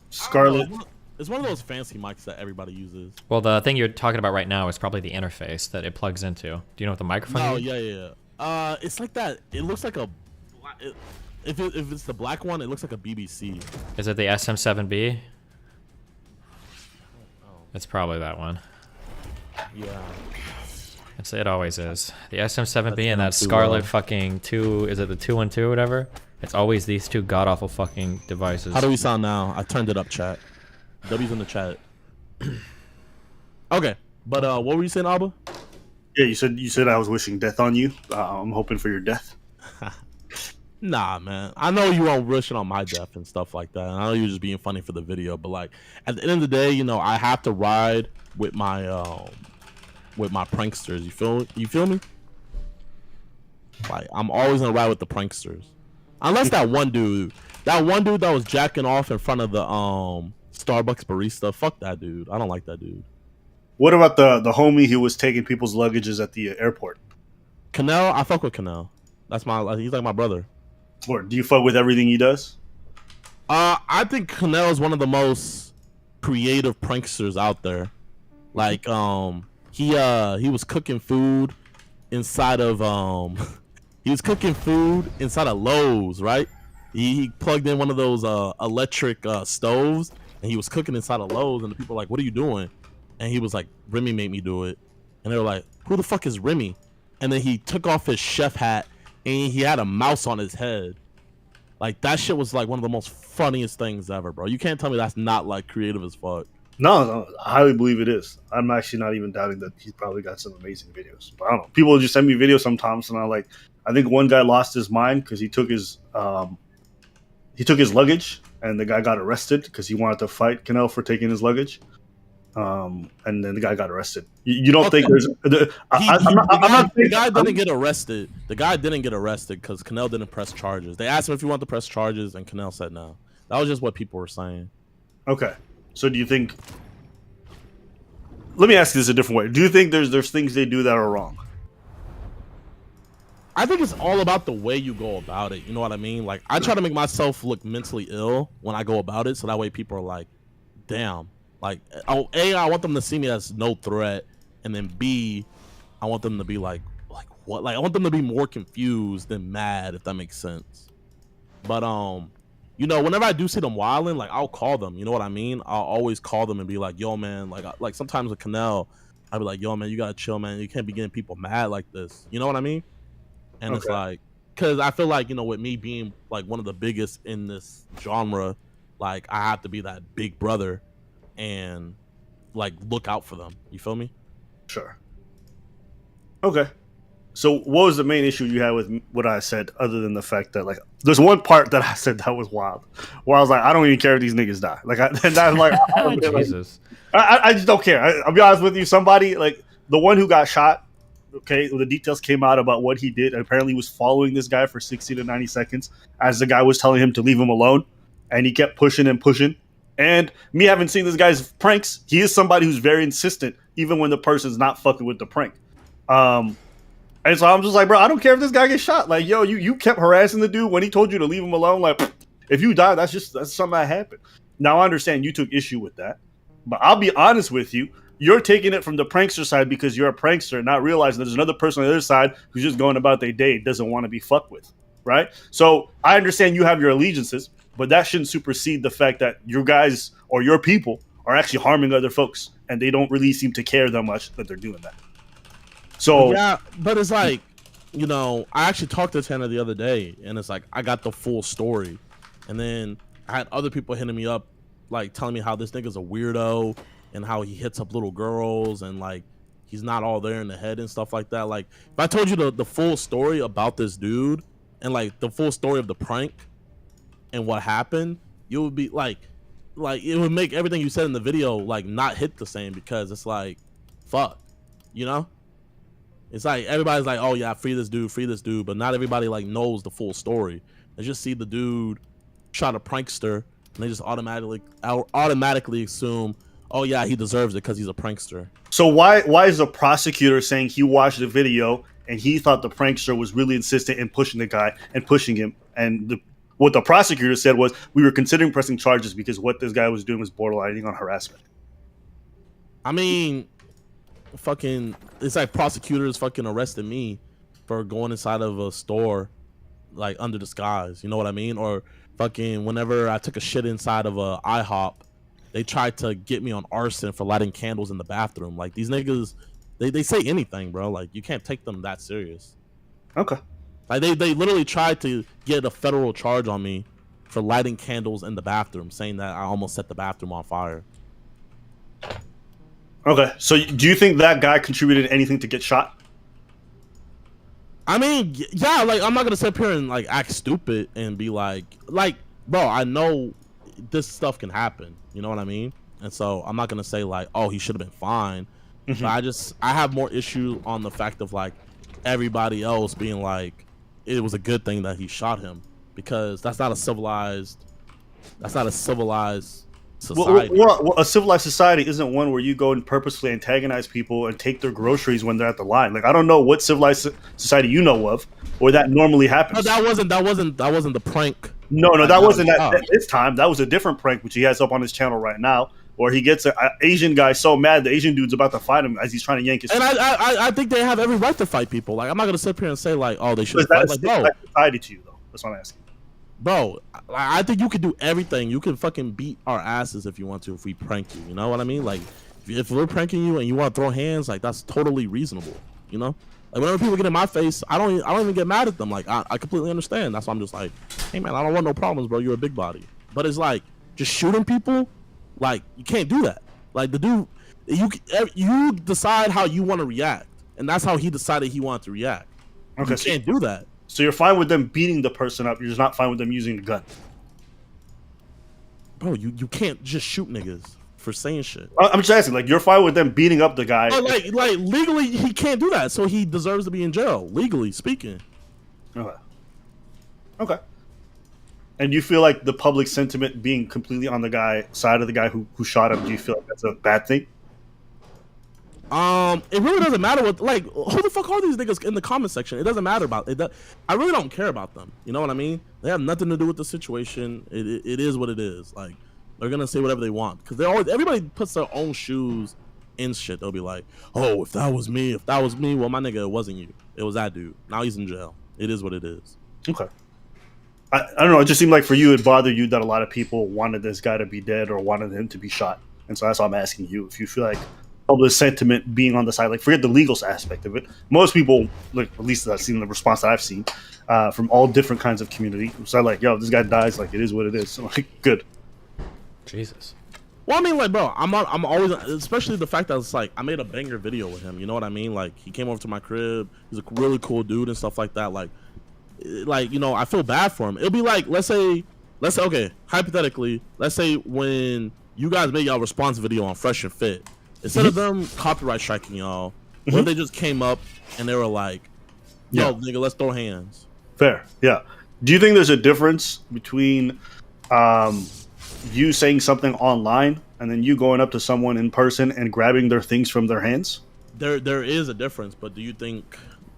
Scarlett. It's one of those fancy mics that everybody uses. Well, the thing you're talking about right now is probably the interface that it plugs into. Do you know what the microphone Oh, is? yeah. It's like that. It looks like a... If it's the black one, it looks like a BBC. Is it the SM7B? It's probably that one. Yeah. It always is. The SM7B and that Scarlett fucking 2... Is it the 212 or whatever? It's always these two god-awful fucking devices. How do we sound now? I turned it up, chat. W's in the chat. Okay, but what were you saying, Abba? Yeah, you said I was wishing death on you. I'm hoping for your death. Nah, man. I know you weren't wishing on my death and stuff like that. And I know you're just being funny for the video, but like at the end of the day, you know, I have to ride with my pranksters. You feel me? Like I'm always gonna ride with the pranksters. Unless that one dude that was jacking off in front of the Starbucks barista. Fuck that dude. I don't like that dude. What about the homie who was taking people's luggages at the airport? Canal, I fuck with Canal. He's like my brother. Or do you fuck with everything he does? I think Canal is one of the most creative pranksters out there. Like he was cooking food inside of Lowe's, right? He plugged in one of those electric stoves, and he was cooking inside of Lowe's, and the people were like, "What are you doing?" And he was like, "Remy made me do it." And they were like, "Who the fuck is Remy?" And then he took off his chef hat, and he had a mouse on his head. Like that shit was like one of the most funniest things ever, bro. You can't tell me that's not like creative as fuck. No, I highly believe it is. I'm actually not even doubting that he's probably got some amazing videos. But I don't know. People just send me videos sometimes, and I think one guy lost his mind because he took his luggage, and the guy got arrested because he wanted to fight Canel for taking his luggage. And then the guy got arrested. You don't think there's? The guy didn't get arrested. The guy didn't get arrested because Canel didn't press charges. They asked him if he wanted to press charges, and Canel said no. That was just what people were saying. Okay, so do you think? Let me ask you this a different way. Do you think there's things they do that are wrong? I think it's all about the way you go about it. You know what I mean? Like I try to make myself look mentally ill when I go about it, so that way people are like, "Damn." Like, A, I want them to see me as no threat, and then B, I want them to be like what? Like, I want them to be more confused than mad, if that makes sense. But you know, whenever I do see them wilding, like I'll call them. You know what I mean? I'll always call them and be like, "Yo, man." Like sometimes with Canel, I'll be like, "Yo, man, you gotta chill, man. You can't be getting people mad like this." You know what I mean? And It's like, because I feel like, you know, with me being like one of the biggest in this genre, like I have to be that big brother and like look out for them. You feel me? Sure. Okay. So what was the main issue you had with what I said, other than the fact that like there's one part that I said that was wild, where I was like, I don't even care if these niggas die. Like Jesus. I just don't care. I'll be honest with you. Somebody like the one who got shot. Okay, the details came out about what he did. Apparently, he was following this guy for 60 to 90 seconds as the guy was telling him to leave him alone, and he kept pushing and pushing. And me having seen this guy's pranks, he is somebody who's very insistent, even when the person's not fucking with the prank. And so I'm just like, bro, I don't care if this guy gets shot. Like, yo, you kept harassing the dude when he told you to leave him alone. Like, if you die, that's something that happened. Now, I understand you took issue with that, but I'll be honest with you. You're taking it from the prankster side because you're a prankster, not realizing there's another person on the other side who's just going about their day, doesn't want to be fucked with, right? So I understand you have your allegiances, but that shouldn't supersede the fact that your guys or your people are actually harming other folks, and they don't really seem to care that much that they're doing that. So yeah, but it's like, you know, I actually talked to Tanner the other day, and it's like I got the full story, and then I had other people hitting me up, like telling me how this nigga's a weirdo and how he hits up little girls and like he's not all there in the head and stuff like that. Like if I told you the full story about this dude and like the full story of the prank and what happened, you would be like it would make everything you said in the video like not hit the same, because it's like, fuck, you know? It's like everybody's like, oh yeah, free this dude, but not everybody like knows the full story. They just see the dude shot a prankster and they just automatically assume, oh yeah, he deserves it because he's a prankster. So why is the prosecutor saying he watched the video and he thought the prankster was really insistent in pushing the guy and pushing him? And what the prosecutor said was, we were considering pressing charges because what this guy was doing was borderlining on harassment. I mean, fucking, it's like prosecutors fucking arrested me for going inside of a store like under disguise. You know what I mean? Or fucking whenever I took a shit inside of a IHOP, they tried to get me on arson for lighting candles in the bathroom. Like these niggas, they say anything, bro. Like you can't take them that serious. Okay. Like they literally tried to get a federal charge on me for lighting candles in the bathroom, saying that I almost set the bathroom on fire. Okay. So do you think that guy contributed anything to get shot? I mean, yeah, like I'm not gonna sit here and like act stupid and be like, bro, I know this stuff can happen. You know what I mean? And so I'm not gonna say like, oh, he should have been fine. But I have more issue on the fact of like everybody else being like, it was a good thing that he shot him, because that's not a civilized society. Well, a civilized society isn't one where you go and purposefully antagonize people and take their groceries when they're at the line. Like, I don't know what civilized society you know of where that normally happens. No, that wasn't the prank. No, that wasn't at this time. That was a different prank, which he has up on his channel right now, where he gets an Asian guy so mad the Asian dude's about to fight him as he's trying to yank his. And I think they have every right to fight people. Like, I'm not gonna sit here and say like, oh, they should fight. Like, bro, society to you though. That's what I'm asking. Bro, I think you could do everything. You can fucking beat our asses if you want to, if we prank you. You know what I mean? Like, if we're pranking you and you want to throw hands, like, that's totally reasonable. You know? Like, whenever people get in my face, I don't even get mad at them. Like, I completely understand. That's why I'm just like, hey man, I don't want no problems, bro. You're a big body. But it's like, just shooting people, like, you can't do that. Like, the dude, you decide how you want to react, and that's how he decided he wanted to react. Okay, you can't do that. So you're fine with them beating the person up. You're just not fine with them using the gun. Bro, you can't just shoot niggas for saying shit. I'm just asking, like, you're fine with them beating up the guy. Like legally, he can't do that. So he deserves to be in jail, legally speaking. Okay. And you feel like the public sentiment being completely on the side of the guy who shot him, do you feel like that's a bad thing? It really doesn't matter what, like, who the fuck are these niggas in the comment section? It doesn't matter about it. I really don't care about them. You know what I mean? They have nothing to do with the situation. It is what it is. Like, they're gonna say whatever they want, because everybody puts their own shoes in shit. They'll be like, oh, if that was me, well, my nigga, it wasn't you. It was that dude. Now he's in jail. It is what it is. Okay. I don't know. It just seemed like for you, it bothered you that a lot of people wanted this guy to be dead or wanted him to be shot. And so that's why I'm asking you if you feel like public sentiment being on the side, like, forget the legal aspect of it. Most people, like, at least I've seen the response that I've seen from all different kinds of community. So like, yo, this guy dies, like, it is what it is. So, like, good. Jesus. Well, I mean, like, bro, I'm always, especially the fact that it's like I made a banger video with him. You know what I mean? Like, he came over to my crib. He's a really cool dude and stuff like that. Like, you know, I feel bad for him. It'll be like, let's say, okay, hypothetically, let's say when you guys made y'all response video on Fresh and Fit, instead of them copyright striking y'all, what if they just came up and they were like, yo, nigga, let's throw hands? Fair, yeah. Do you think there's a difference between you saying something online and then you going up to someone in person and grabbing their things from their hands? There is a difference, but do you think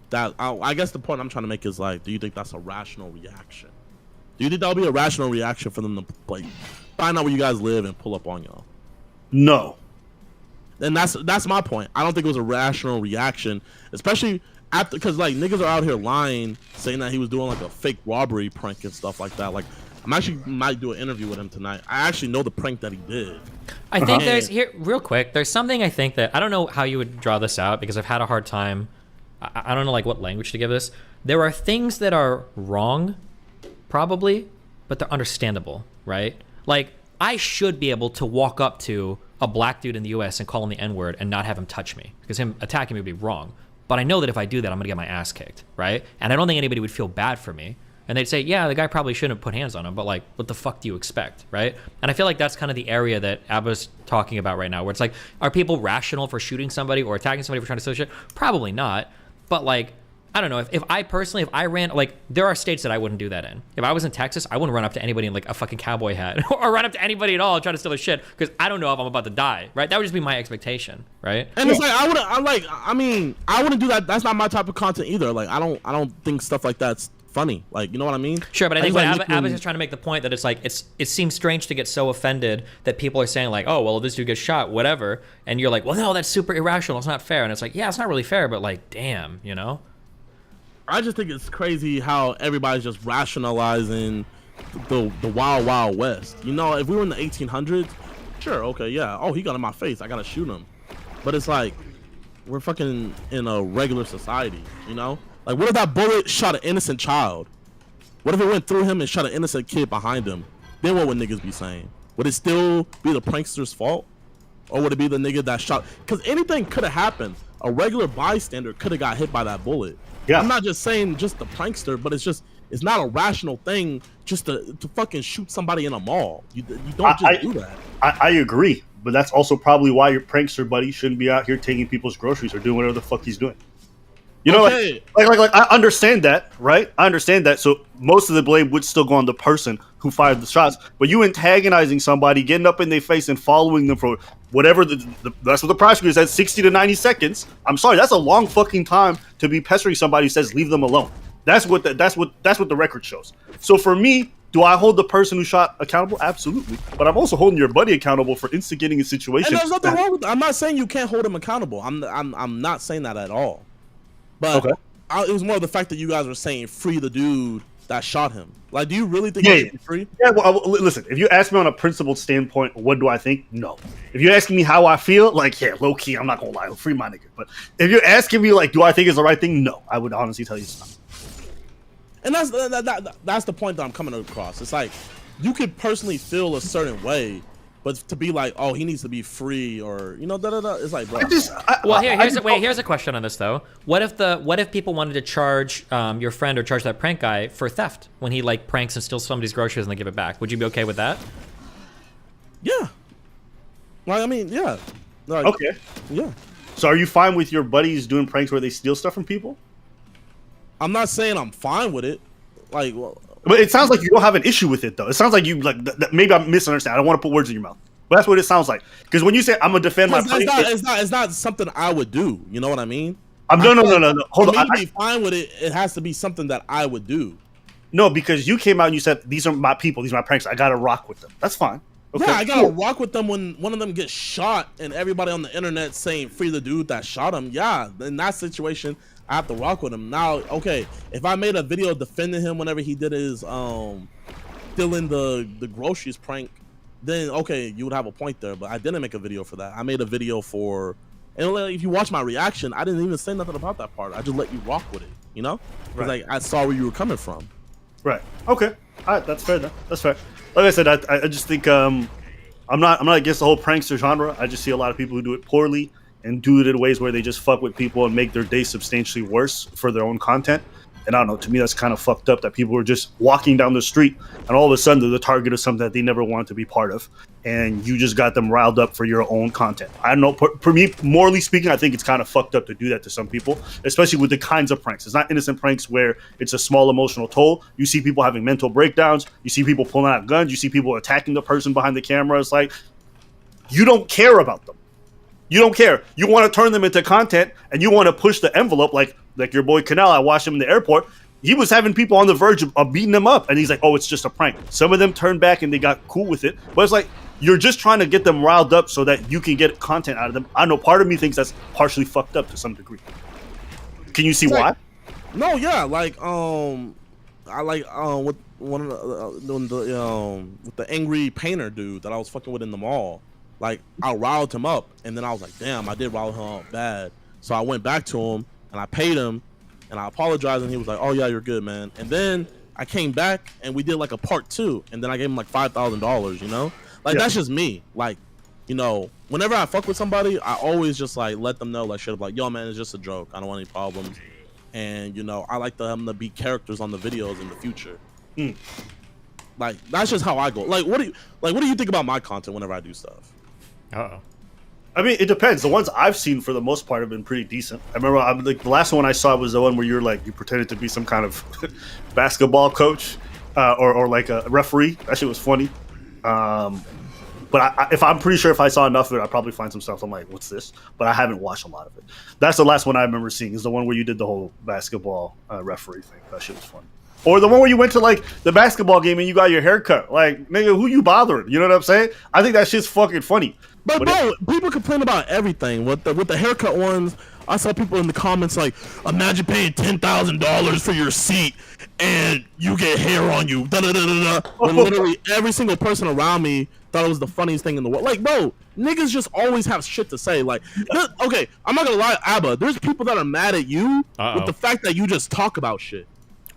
that, I guess the point I'm trying to make is like, do you think that's a rational reaction? Do you think that'll be a rational reaction for them to, like, find out where you guys live and pull up on y'all? No. And that's my point. I don't think it was a rational reaction, especially after, because like niggas are out here lying, saying that he was doing like a fake robbery prank and stuff like that. Like, I'm actually might do an interview with him tonight. I actually know the prank that he did. I think there's here real quick. There's something I think that I don't know how you would draw this out, because I've had a hard time. I don't know like what language to give this. There are things that are wrong, probably, but they're understandable, right? Like, I should be able to walk up to a black dude in the US and call him the N-word and not have him touch me, because him attacking me would be wrong. But I know that if I do that, I'm gonna get my ass kicked, right? And I don't think anybody would feel bad for me. And they'd say, yeah, the guy probably shouldn't have put hands on him, but like, what the fuck do you expect, right? And I feel like that's kind of the area that Abba's talking about right now, where it's like, are people rational for shooting somebody or attacking somebody for trying to steal shit? Probably not. But like, I don't know, if I ran, like, there are states that I wouldn't do that in. If I was in Texas, I wouldn't run up to anybody in like a fucking cowboy hat or run up to anybody at all and try to steal their shit, because I don't know if I'm about to die, right? That would just be my expectation, right? And it's like, I wouldn't do that. That's not my type of content either. Like, I don't think stuff like that's funny. Like, you know what I mean? Sure, but I think what Abba's just trying to make the point that it's like, it seems strange to get so offended that people are saying like, oh, well, this dude gets shot, whatever. And you're like, well, no, that's super irrational. It's not fair. And it's like, yeah, it's not really fair, but like, damn, you know? I just think it's crazy how everybody's just rationalizing the wild, wild west. You know, if we were in the 1800s, sure, okay, yeah. Oh, he got in my face, I gotta shoot him. But it's like, we're fucking in a regular society, you know? Like, what if that bullet shot an innocent child? What if it went through him and shot an innocent kid behind him? Then what would niggas be saying? Would it still be the prankster's fault? or would it be the nigga that shot? Because anything could have happened. A regular bystander could have got hit by that bullet. Yeah. I'm not just saying just the prankster, but it's not a rational thing just to fucking shoot somebody in a mall. You don't just do that. I agree, but that's also probably why your prankster buddy shouldn't be out here taking people's groceries or doing whatever the fuck he's doing. You know, Okay. like I understand that, right? I understand that. So most of the blame would still go on the person who fired the shots, but you antagonizing somebody, getting up in their face and following them for whatever that's what the prosecutor said, 60 to 90 seconds. I'm sorry, that's a long fucking time to be pestering somebody who says leave them alone. That's what the record shows. So for me, do I hold the person who shot accountable? Absolutely. But I'm also holding your buddy accountable for instigating a situation. And there's nothing wrong with that. I'm not saying you can't hold him accountable. I'm not saying that at all. But Okay. it was more of the fact that you guys were saying free the dude that shot him. Like, do you really think he should be free? Yeah, well, listen, if you ask me on a principled standpoint, what do I think? No. If you're asking me how I feel, like, yeah, low key, I'm not gonna lie, free my nigga. But if you're asking me, like, do I think it's the right thing? No. I would honestly tell you it's not. And that's the point that I'm coming across. It's like, you could personally feel a certain way, but to be like, oh, he needs to be free, or it's like, bro. Well, here's a question on this though. What if people wanted to charge your friend or charge that prank guy for theft when he like pranks and steals somebody's groceries and they give it back? Would you be okay with that? Yeah. Well, I mean, yeah. Like, Okay. Yeah. So are you fine with your buddies doing pranks where they steal stuff from people? I'm not saying I'm fine with it. Like, well, But it sounds like you don't have an issue with it, though. It sounds like you like maybe I'm misunderstanding. I don't want to put words in your mouth, but that's what it sounds like. Because when you say I'm gonna defend my, it's not something I would do. You know what I mean? No. Hold for on. me to be fine with it, it has to be something that I would do. No, because you came out and you said these are my people, these are my pranks. I gotta rock with them. That's fine. Okay, Yeah, I gotta cool. rock with them when one of them gets shot and everybody on the internet saying free the dude that shot him. Yeah, in that situation, I have to rock with him. Now, okay, if I made a video defending him whenever he did his stealing the groceries prank, then okay, you would have a point there. But I didn't make a video for that. I made a video for, and if you watch my reaction, I didn't even say nothing about that part. I just let you rock with it. You know, Right. like I saw where you were coming from. Right. Okay. All right. That's fair. That's fair. Like I said, I just think I'm not against the whole prankster genre. I just see a lot of people who do it poorly and do it in ways where they just fuck with people and make their day substantially worse for their own content. And I don't know, to me that's kind of fucked up that people are just walking down the street and all of a sudden they're the target of something that they never wanted to be part of, and you just got them riled up for your own content. I don't know, for me, morally speaking, I think it's kind of fucked up to do that to some people, especially with the kinds of pranks. It's not innocent pranks where it's a small emotional toll. You see people having mental breakdowns, you see people pulling out guns, you see people attacking the person behind the camera. It's like, you don't care about them. You don't care. You want to turn them into content, and you want to push the envelope like your boy Canal. I watched him in the airport. He was having people on the verge of beating him up, and he's like, oh, it's just a prank. Some of them turned back, and they got cool with it. But it's like, you're just trying to get them riled up so that you can get content out of them. I know part of me thinks that's partially fucked up to some degree. Can you see why? No, yeah, like I like with one of with the angry painter dude that I was fucking with in the mall. Like, I riled him up, and then I was like, damn, I did rile him up bad. So I went back to him, and I paid him, and I apologized, and he was like, oh, yeah, you're good, man. And then I came back, and we did, like, a part 2, and then I gave him, like, $5,000, you know? Like, Yeah. That's just me. Like, you know, whenever I fuck with somebody, I always just, like, let them know, like, shit, like, yo, man, it's just a joke. I don't want any problems. And, you know, I like them to be characters on the videos in the future. Like, that's just how I go. Like, what do you think about my content whenever I do stuff? Uh-oh. I mean, it depends. The ones I've seen for the most part have been pretty decent. I remember like the last one I saw was the one where you pretended to be some kind of basketball coach or like a referee. That shit was funny. But if I'm pretty sure if I saw enough of it, I'd probably find some stuff. I'm like, what's this? But I haven't watched a lot of it. That's the last one I remember seeing, is the one where you did the whole basketball referee thing. That shit was funny. Or the one where you went to like the basketball game and you got your hair cut. Like, nigga, who you bothering? You know what I'm saying? I think that shit's fucking funny. But bro, people complain about everything. With the haircut ones, I saw people in the comments like, imagine paying $10,000 for your seat and you get hair on you. Da, da, da, da, da. When literally every single person around me thought it was the funniest thing in the world. Like, bro, niggas just always have shit to say. Like, okay, I'm not gonna lie, Abba, there's people that are mad at you with the fact that you just talk about shit.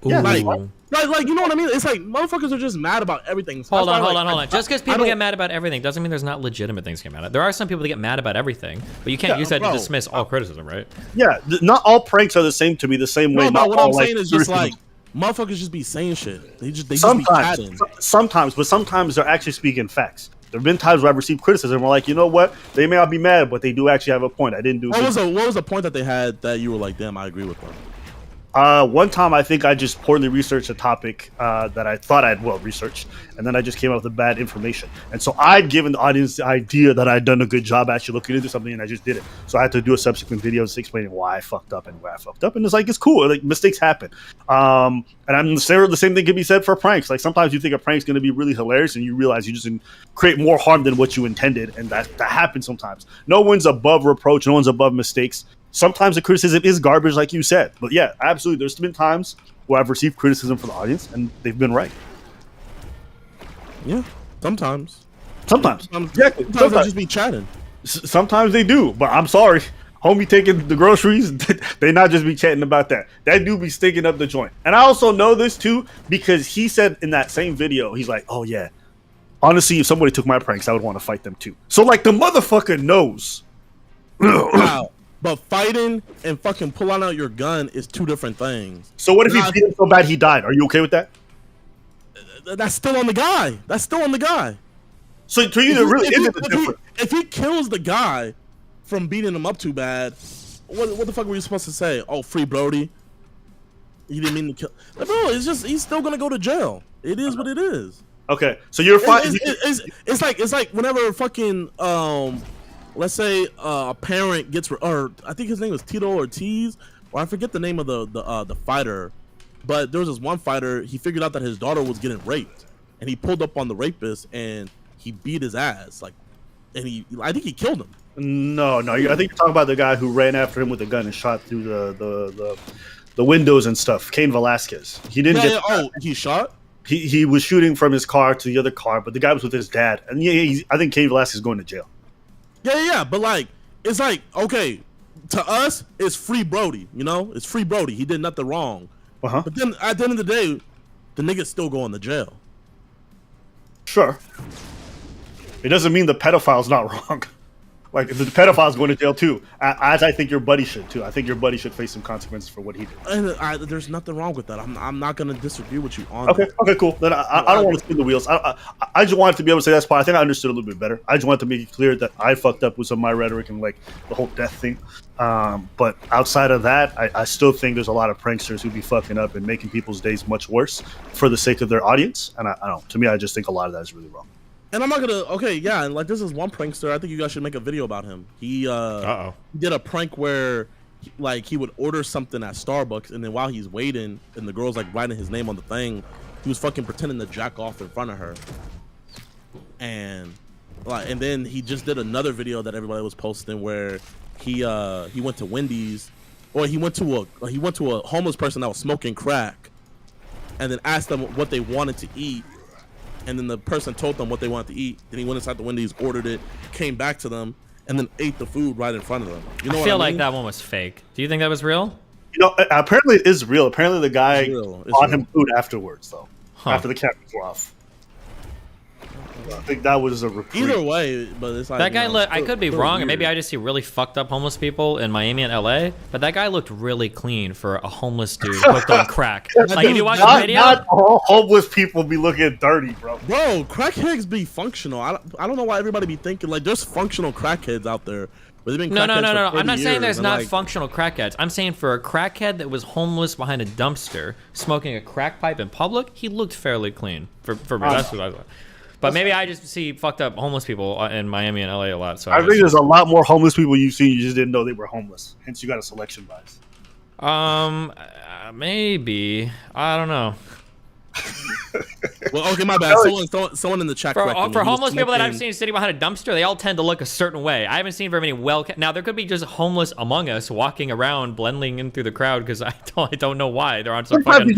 Yeah, like, Ooh. like, you know what I mean? It's like motherfuckers are just mad about everything. So Hold that's on, why, hold like, on, hold on. Just because people don't- get mad about everything doesn't mean there's not legitimate things to get mad at. There are some people that get mad about everything, but you can't use that to bro. dismiss all criticism, right? Yeah, not all pranks are the same to me. The same way. No, Not but what all, I'm saying is just criticism. like motherfuckers just be saying shit. They just be Sometimes, chatting. but sometimes they're actually speaking facts. There have been times where I've received criticism. We're like, you know what? They may not be mad, but they do actually have a point. I didn't do. What was the point that they had that you were like, damn, I agree with them? One time, I think I just poorly researched a topic that I thought I'd well researched, and then I just came up with bad information. And so I'd given the audience the idea that I'd done a good job actually looking into something, and I just did it. So I had to do a subsequent video explaining why I fucked up and where I fucked up. And it's like, it's cool. Like, mistakes happen. And I'm sure the same thing can be said for pranks. Like, sometimes you think a prank's going to be really hilarious, and you realize you just create more harm than what you intended, and that happens sometimes. No one's above reproach. No one's above mistakes. Sometimes the criticism is garbage, like you said. But yeah, absolutely. There's been times where I've received criticism from the audience, and they've been right. Yeah, sometimes. Sometimes. Exactly. Sometimes they just be chatting. Sometimes they do, but I'm sorry. Homie taking the groceries, they not just be chatting about that. That dude be stinking up the joint. And I also know this too, because he said in that same video, he's like, oh yeah, honestly, if somebody took my pranks, I would want to fight them too. So like the motherfucker knows. Wow. But fighting and fucking pulling out your gun is two different things. So what if he beat him so bad he died? Are you okay with that? That's still on the guy. That's still on the guy. So to you, there really isn't a difference. If he kills the guy from beating him up too bad, what the fuck were you supposed to say? Oh, free Brody. He didn't mean to kill. Like, bro, it's just he's still gonna go to jail. It is what it is. Okay, so you're fine. It's like whenever fucking let's say a parent gets or I think his name was Tito Ortiz, or I forget the name of the fighter, but there was this one fighter. He figured out that his daughter was getting raped, and he pulled up on the rapist and he beat his ass, like, and I think he killed him. No, I think you're talking about the guy who ran after him with a gun and shot through the windows and stuff. Cain Velasquez. He didn't get. Oh, he shot. He was shooting from his car to the other car, but the guy was with his dad, and I think Cain Velasquez is going to jail. Yeah, but like, it's like, okay, to us, it's free Brody, you know? It's free Brody. He did nothing wrong. Uh-huh. But then, at the end of the day, the nigga's still going to jail. Sure. It doesn't mean the pedophile's not wrong. Like, the pedophile's going to jail too, as I think your buddy should too. I think your buddy should face some consequences for what he did. And there's nothing wrong with that. I'm not going to disagree with you on that. Okay, cool. Then I don't want to spin the wheels. I just wanted to be able to say that's part. I think I understood a little bit better. I just wanted to make it clear that I fucked up with some of my rhetoric and like the whole death thing. But outside of that, I still think there's a lot of pranksters who be fucking up and making people's days much worse for the sake of their audience. And I don't. To me, I just think a lot of that is really wrong. And I'm not gonna. Okay, yeah, and like this is one prankster. I think you guys should make a video about him. He did a prank where, like, he would order something at Starbucks, and then while he's waiting, and the girl's like writing his name on the thing, he was fucking pretending to jack off in front of her. And then he just did another video that everybody was posting where he went to Wendy's, or he went to a homeless person that was smoking crack, and then asked them what they wanted to eat. And then the person told them what they wanted to eat. Then he went inside the Wendy's, ordered it, came back to them, and then ate the food right in front of them. You know what I feel mean? like that one was fake. Do you think that was real? You know, apparently it is real. Apparently the guy bought him food afterwards, though. Huh. After the cameras were off. I think that was a recruit. Either way, but it's like That guy looked. I could be wrong, and maybe I just see really fucked up homeless people in Miami and LA. But that guy looked really clean for a homeless dude hooked on crack. Like if you watch the video, not all homeless people be looking dirty, bro. Bro, crackheads be functional. I don't know why everybody be thinking like there's functional crackheads out there. But they've been no. crackheads for I'm not 30 saying there's years, not like, functional crackheads. I'm saying for a crackhead that was homeless behind a dumpster, smoking a crack pipe in public, he looked fairly clean for me. That's what I thought. But maybe I just see fucked up homeless people in Miami and LA a lot. So I think there's a lot more homeless people you've seen. You just didn't know they were homeless. Hence, you got a selection bias. Maybe. I don't know. Well, okay, my bad. Someone in the chat corrected me. For He was homeless people that I've smoking- seen sitting behind a dumpster, they all tend to look a certain way. I haven't seen very many now there could be just homeless among us walking around, blending in through the crowd because I don't know why they're on some Sometimes fucking. you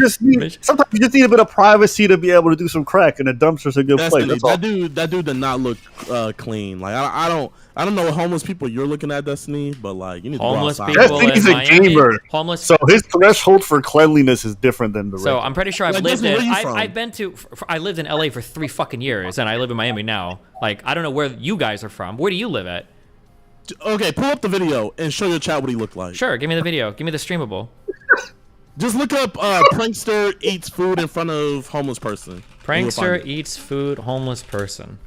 just need a bit of privacy to be able to do some crack, and a dumpster's a good place. That's all. That dude did not look clean. Like I don't. I don't know what homeless people you're looking at, Destiny, but like you need Homeless to go outside. people Destiny's in a Miami. gamer. Homeless. So his threshold for cleanliness is different than the rest. So I'm pretty sure I've Like, lived Disney, in. where you from? I've been to. I lived in LA for 3 fucking years, and I live in Miami now. Like I don't know where you guys are from. Where do you live at? Okay, pull up the video and show your chat what he looked like. Sure, give me the video. Give me the streamable. Just look up prankster eats food in front of homeless person. and you'll Prankster find it. eats food, homeless person.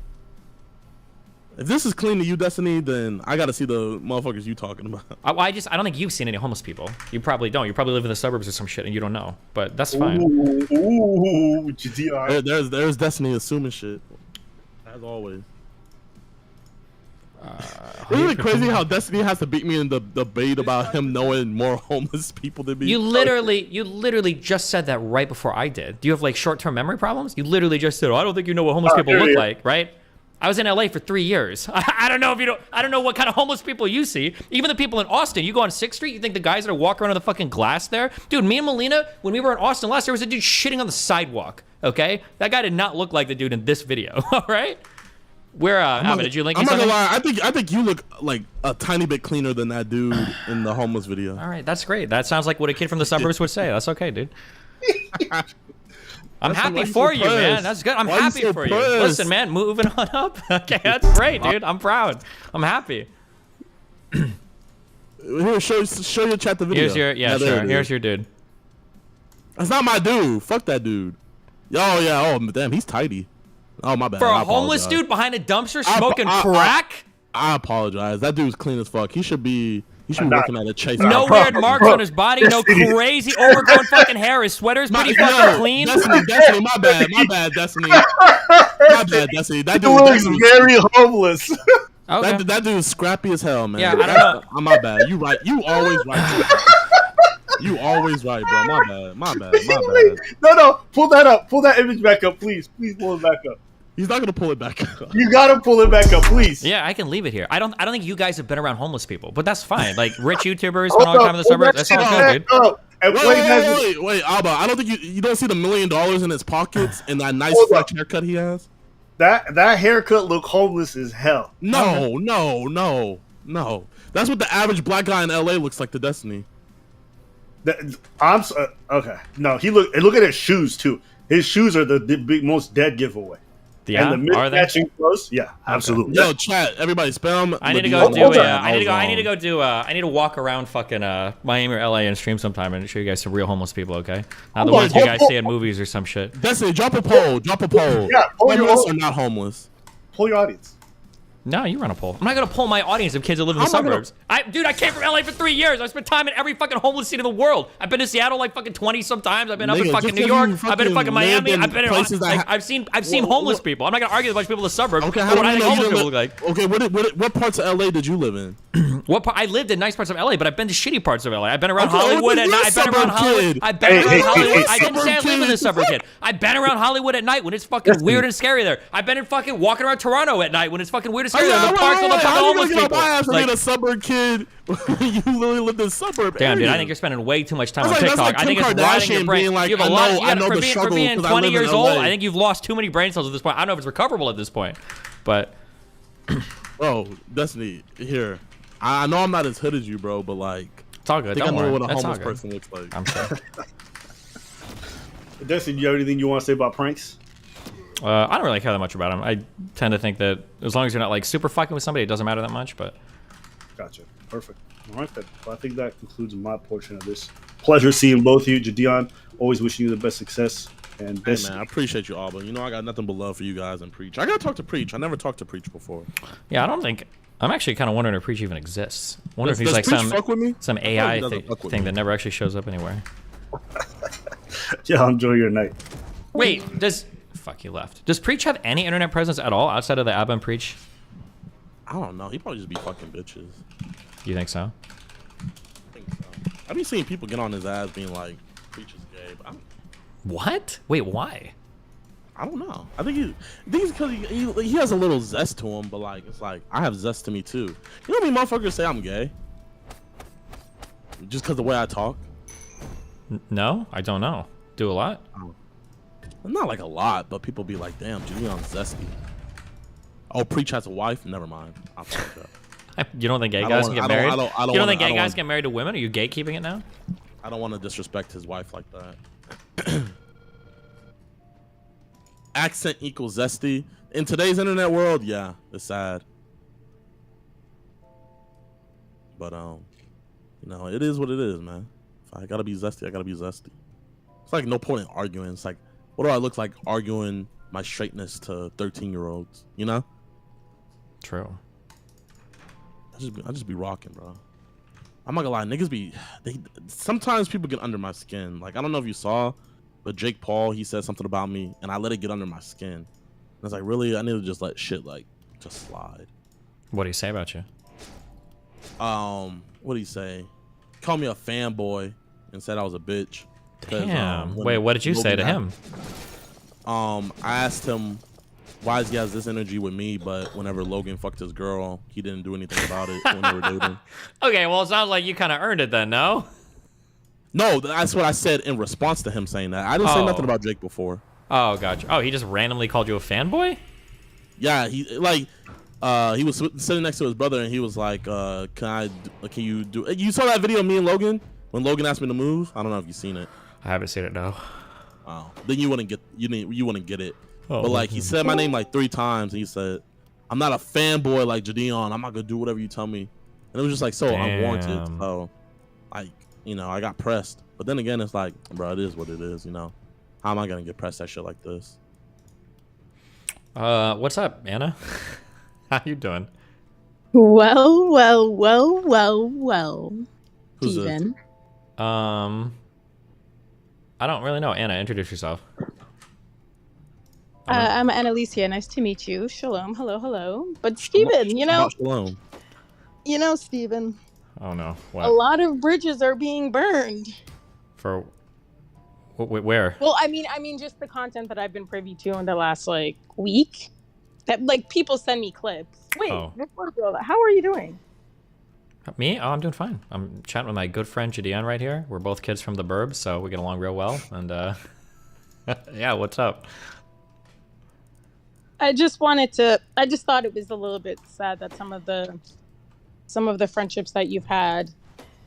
If this is clean to you, Destiny, then I gotta see the motherfuckers you talking about. I don't think you've seen any homeless people. You probably don't. You probably live in the suburbs or some shit, and you don't know. But that's fine. Ooh, GTR. There's Destiny assuming shit, as always. Isn't it crazy how Destiny has to beat me in the debate about him knowing more homeless people than me? You literally just said that right before I did. Do you have like short-term memory problems? You literally just said, "Oh, I don't think you know what homeless people look like," right? I was in LA for 3 years. I don't know if you don't. I don't know what kind of homeless people you see. Even the people in Austin. You go on 6th Street. You think the guys that are walking around with the fucking glass there, dude? Me and Melina, when we were in Austin last, there was a dude shitting on the sidewalk. Okay, that guy did not look like the dude in this video. All right. Where Alvin, did you link? I'm me not gonna something? lie. I think you look like a tiny bit cleaner than that dude in the homeless video. All right, that's great. That sounds like what a kid from the suburbs would say. That's okay, dude. I'm happy for you, man. That's good. I'm happy for you. Listen, man, moving on up. Okay, that's great, dude. I'm proud. I'm happy. Here, show your chat the video. Here's your there sure. it is. Here's your dude. That's not my dude. Fuck that dude. Oh yeah. Oh damn, he's tidy. Oh my bad. For I a homeless apologize. dude behind a dumpster smoking crack? I apologize. That dude's clean as fuck. He should be working at a Chase. No weird marks on his body, no crazy overgrown fucking hair. His sweater's pretty fucking clean. Destiny, my bad, Destiny. My bad, Destiny. That He dude looks very homeless. Okay. that dude's scrappy as hell, man. Yeah, I don't know. My bad. You right. You always right. You always right, bro. My bad. No, pull that up. Pull that image back up, please. Please pull it back up. He's not gonna pull it back up. You gotta pull it back up, please. Yeah, I can leave it here. I don't think you guys have been around homeless people, but that's fine. Like rich YouTubers spend all the time in the suburbs. That's all good, dude. Wait, Alba. I don't think you don't see the $1 million in his pockets and that nice fresh haircut he has. That haircut look homeless as hell. No. That's what the average black guy in LA looks like to Destiny. Okay. No, look at his shoes too. His shoes are the big most dead giveaway. Yeah, and the are they? matching clothes. Yeah, absolutely. Yo, chat, everybody spam. I need to go do I need to walk around fucking Miami or LA and stream sometime and show you guys some real homeless people, okay? Not the ones you guys see in movies or some shit. Destiny, drop a poll. Yeah, homeless or not homeless? Pull your audience. No, you run a poll. I'm not gonna poll my audience of kids that live in the suburbs. Dude, I came from LA for 3 years. I spent time in every fucking homeless city in the world. I've been to Seattle like fucking 20 sometimes. I've been up in fucking New York. I've been in fucking Miami. I've been in places I've seen homeless people. I'm not gonna argue with a bunch of people in the suburbs. Okay, what I think homeless people look like. Okay, what parts of LA did you live in? I lived in nice parts of LA, but I've been to shitty parts of LA. I've been around Okay, Hollywood at night. I've been around Hollywood. I've been around Hollywood. I didn't say I live in the suburb, kid. I've been around Hollywood at night when it's fucking weird and scary there. I've been in fucking walking around Toronto at night when it's fucking weird and scary there. The parks with the fucking homeless people. Like a suburb kid. You literally lived in suburb. Damn, dude, I think you're spending way too much time on That's TikTok. like I think it's Kim rotting your Kardashian brain. being like, You have a I lot. know- I know the For struggle being 'cause I 20 live in years old, LA. I think you've lost too many brain cells at this point. I don't know if it's recoverable at this point, but Bro, Destiny, here. I know I'm not as hood as you, bro, but like, it's all good. I think Don't I know worry. what a That's all homeless good. person looks like. I'm sure. Destiny, do you have anything you want to say about pranks? I don't really care that much about them. I tend to think that as long as you're not like super fucking with somebody, it doesn't matter that much. But Gotcha. Perfect. All right, then. Well, I think that concludes my portion of this. Pleasure seeing both of you. Jadion, always wishing you the best success. And Hey best. man, I appreciate you all, but you know I got nothing but love for you guys and Preach. I gotta talk to Preach. I never talked to Preach before. yeah, I don't think. I'm actually kind of wondering if Preach even exists. I wonder if he's Does like Preach fuck with me? some I feel like AI he doesn't fuck with thing me. that never actually shows up anywhere. Yeah, enjoy your night. Wait, fuck, he left. Does Preach have any internet presence at all outside of the Abba and Preach? I don't know. He probably just be fucking bitches. You think so? I think so. I've been seeing people get on his ass being like, Preach is gay, but What? Wait, why? I don't know. I think it's because he has a little zest to him, but like it's like I have zest to me too. You know how many motherfuckers say I'm gay? Just because the way I talk? No, I don't know. Do a lot? Not like a lot, but people be like, damn, Julian's zesty. Oh, Preach has a wife? Never mind. I'll fuck that. You don't think gay I guys don't can want- get I married? don't- I don't- I don't You don't wanna- think I gay don't guys wanna- get married to women? Are you gatekeeping it now? I don't want to disrespect his wife like that. Accent equals zesty. In today's internet world, yeah, it's sad. But you know, it is what it is, man. If I gotta be zesty, I gotta be zesty. It's like no point in arguing. It's like, what do I look like arguing my straightness to 13-year-olds? You know? True. I just be rocking, bro. I'm not gonna lie, niggas be sometimes people get under my skin. Like, I don't know if you saw, but Jake Paul, he said something about me and I let it get under my skin. And I was like, really? I need to just let shit like just slide. What do you say about you? What do you say? Called me a fanboy and said I was a bitch. Damn. Wait, what did you say to him? I asked him why he has this energy with me, but whenever Logan fucked his girl, he didn't do anything about it when they were dating. Okay, well, it sounds like you kind of earned it then, no? No, that's what I said in response to him saying that. I didn't say nothing about Jake before. Oh, gotcha. Oh, he just randomly called you a fanboy? Yeah, he was sitting next to his brother and he was like, can you do? You saw that video of me and Logan when Logan asked me to move? I don't know if you've seen it. I haven't seen it, no. Oh, then you wouldn't get it. Oh, but like he said my name like 3 times and he said, I'm not a fanboy like Jadeon. I'm not gonna do whatever you tell me. And it was just like so unwarranted. So like, you know, I got pressed. But then again, it's like, bro, it is what it is, you know. How am I gonna get pressed at shit like this? What's up, Anna? How you doing? Well. Who's this? Steven. I don't really know. Anna, introduce yourself. I'm Annalicia. Nice to meet you. Shalom. Hello. But Steven, you know, Shalom. Steven, Oh no. a What? lot of bridges are being burned. For where? Well, I mean, just the content that I've been privy to in the last like week. That like people send me clips. Wait, Oh. before we go, how are you doing? Me? Oh, I'm doing fine. I'm chatting with my good friend Jadeon right here. We're both kids from the burbs, so we get along real well. And yeah, what's up? I just thought it was a little bit sad that some of the friendships that you've had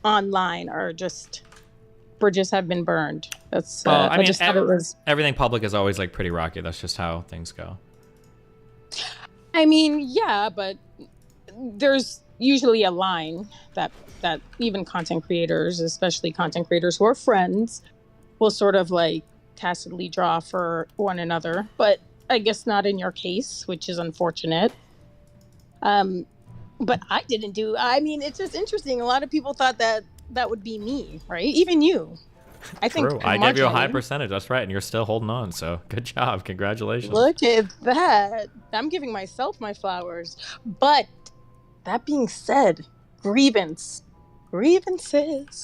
online are just bridges have been burned. That's I mean, just thought it was. everything public is always like pretty rocky. That's just how things go. I mean, yeah, but there's usually a line that even content creators, especially content creators who are friends, will sort of like tacitly draw for one another. But I guess not in your case, which is unfortunate. But I didn't do. I mean, it's just interesting. A lot of people thought that would be me, right? Even you. I think True. I gave you a high marginally. percentage. That's right, and you're still holding on. So good job. Congratulations. Look at that. I'm giving myself my flowers. But that being said, grievances.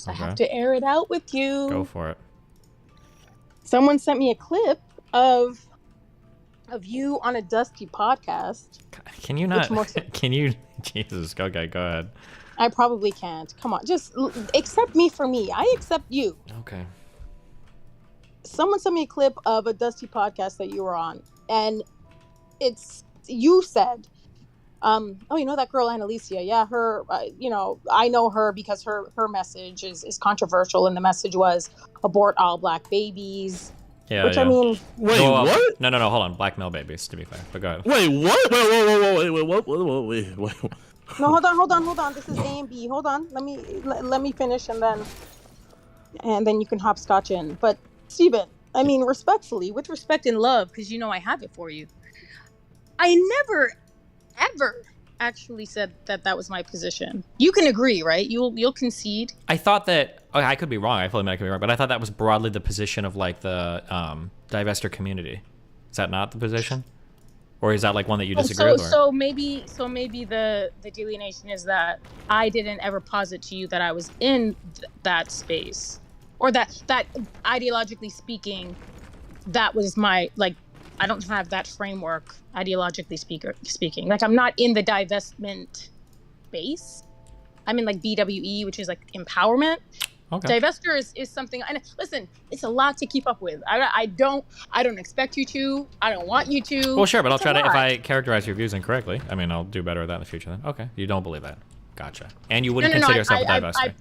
I have Okay. to air it out with you. Go for it. Someone sent me a clip of you on a Dusty podcast. Can you not? more- Can you? Jesus. Okay, go ahead. I probably can't. Come on, just accept me for me. I accept you. Okay. Someone sent me a clip of a Dusty podcast that you were on, and you said, oh, you know that girl Annalicia? Yeah, her. I know her because her message is controversial, and the message was abort all black babies. Yeah. Which yeah. I mean, Wait, Well, what? No. Hold on. Black male babies, to be fair. But go ahead. Wait, what? Wait, what? no, hold on. This is A and B. Hold on, let me finish, and then you can hopscotch in. But Steven, I mean, respectfully, with respect and love, because you know I have it for you. I never, ever actually said that was my position. You can agree, right? You'll concede. I thought that. Okay, I could be wrong. I fully admit I could be wrong, but I thought that was broadly the position of like the divester community. Is that not the position, or is that like one that you disagree with? Or? So maybe the delineation is that I didn't ever posit to you that I was in that space, or that ideologically speaking, that was my like. I don't have that framework ideologically speaking. Like, I'm not in the divestment space. I'm in like BWE, which is like empowerment. Okay. Divester is something. And listen, it's a lot to keep up with. I don't expect you to. I don't want you to. Well, sure, but I'll It's a try to. If lot. I characterize your views incorrectly, I mean, I'll do better at that in the future. Then, okay, you don't believe that? Gotcha. And you wouldn't consider yourself a divester?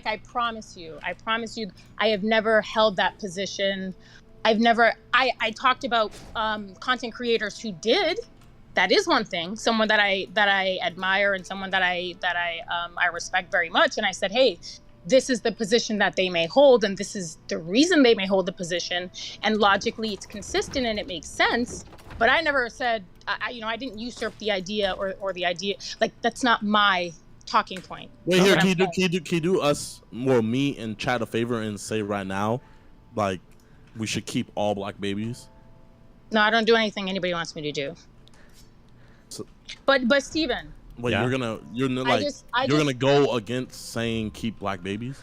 I promise you. I have never held that position. I've never. I talked about content creators who did. That is one thing. Someone that I admire and someone that I respect very much. And I said, hey, this is the position that they may hold, and this is the reason they may hold the position. And logically, it's consistent and it makes sense. But I never said, I didn't usurp the idea or the idea. Like, that's not my talking point. Wait, here, can you do us, well, me and Chad a favor and say right now, like, we should keep all black babies? No, I don't do anything anybody wants me to do. So, but Steven. Wait, yeah. you're gonna go against saying keep black babies?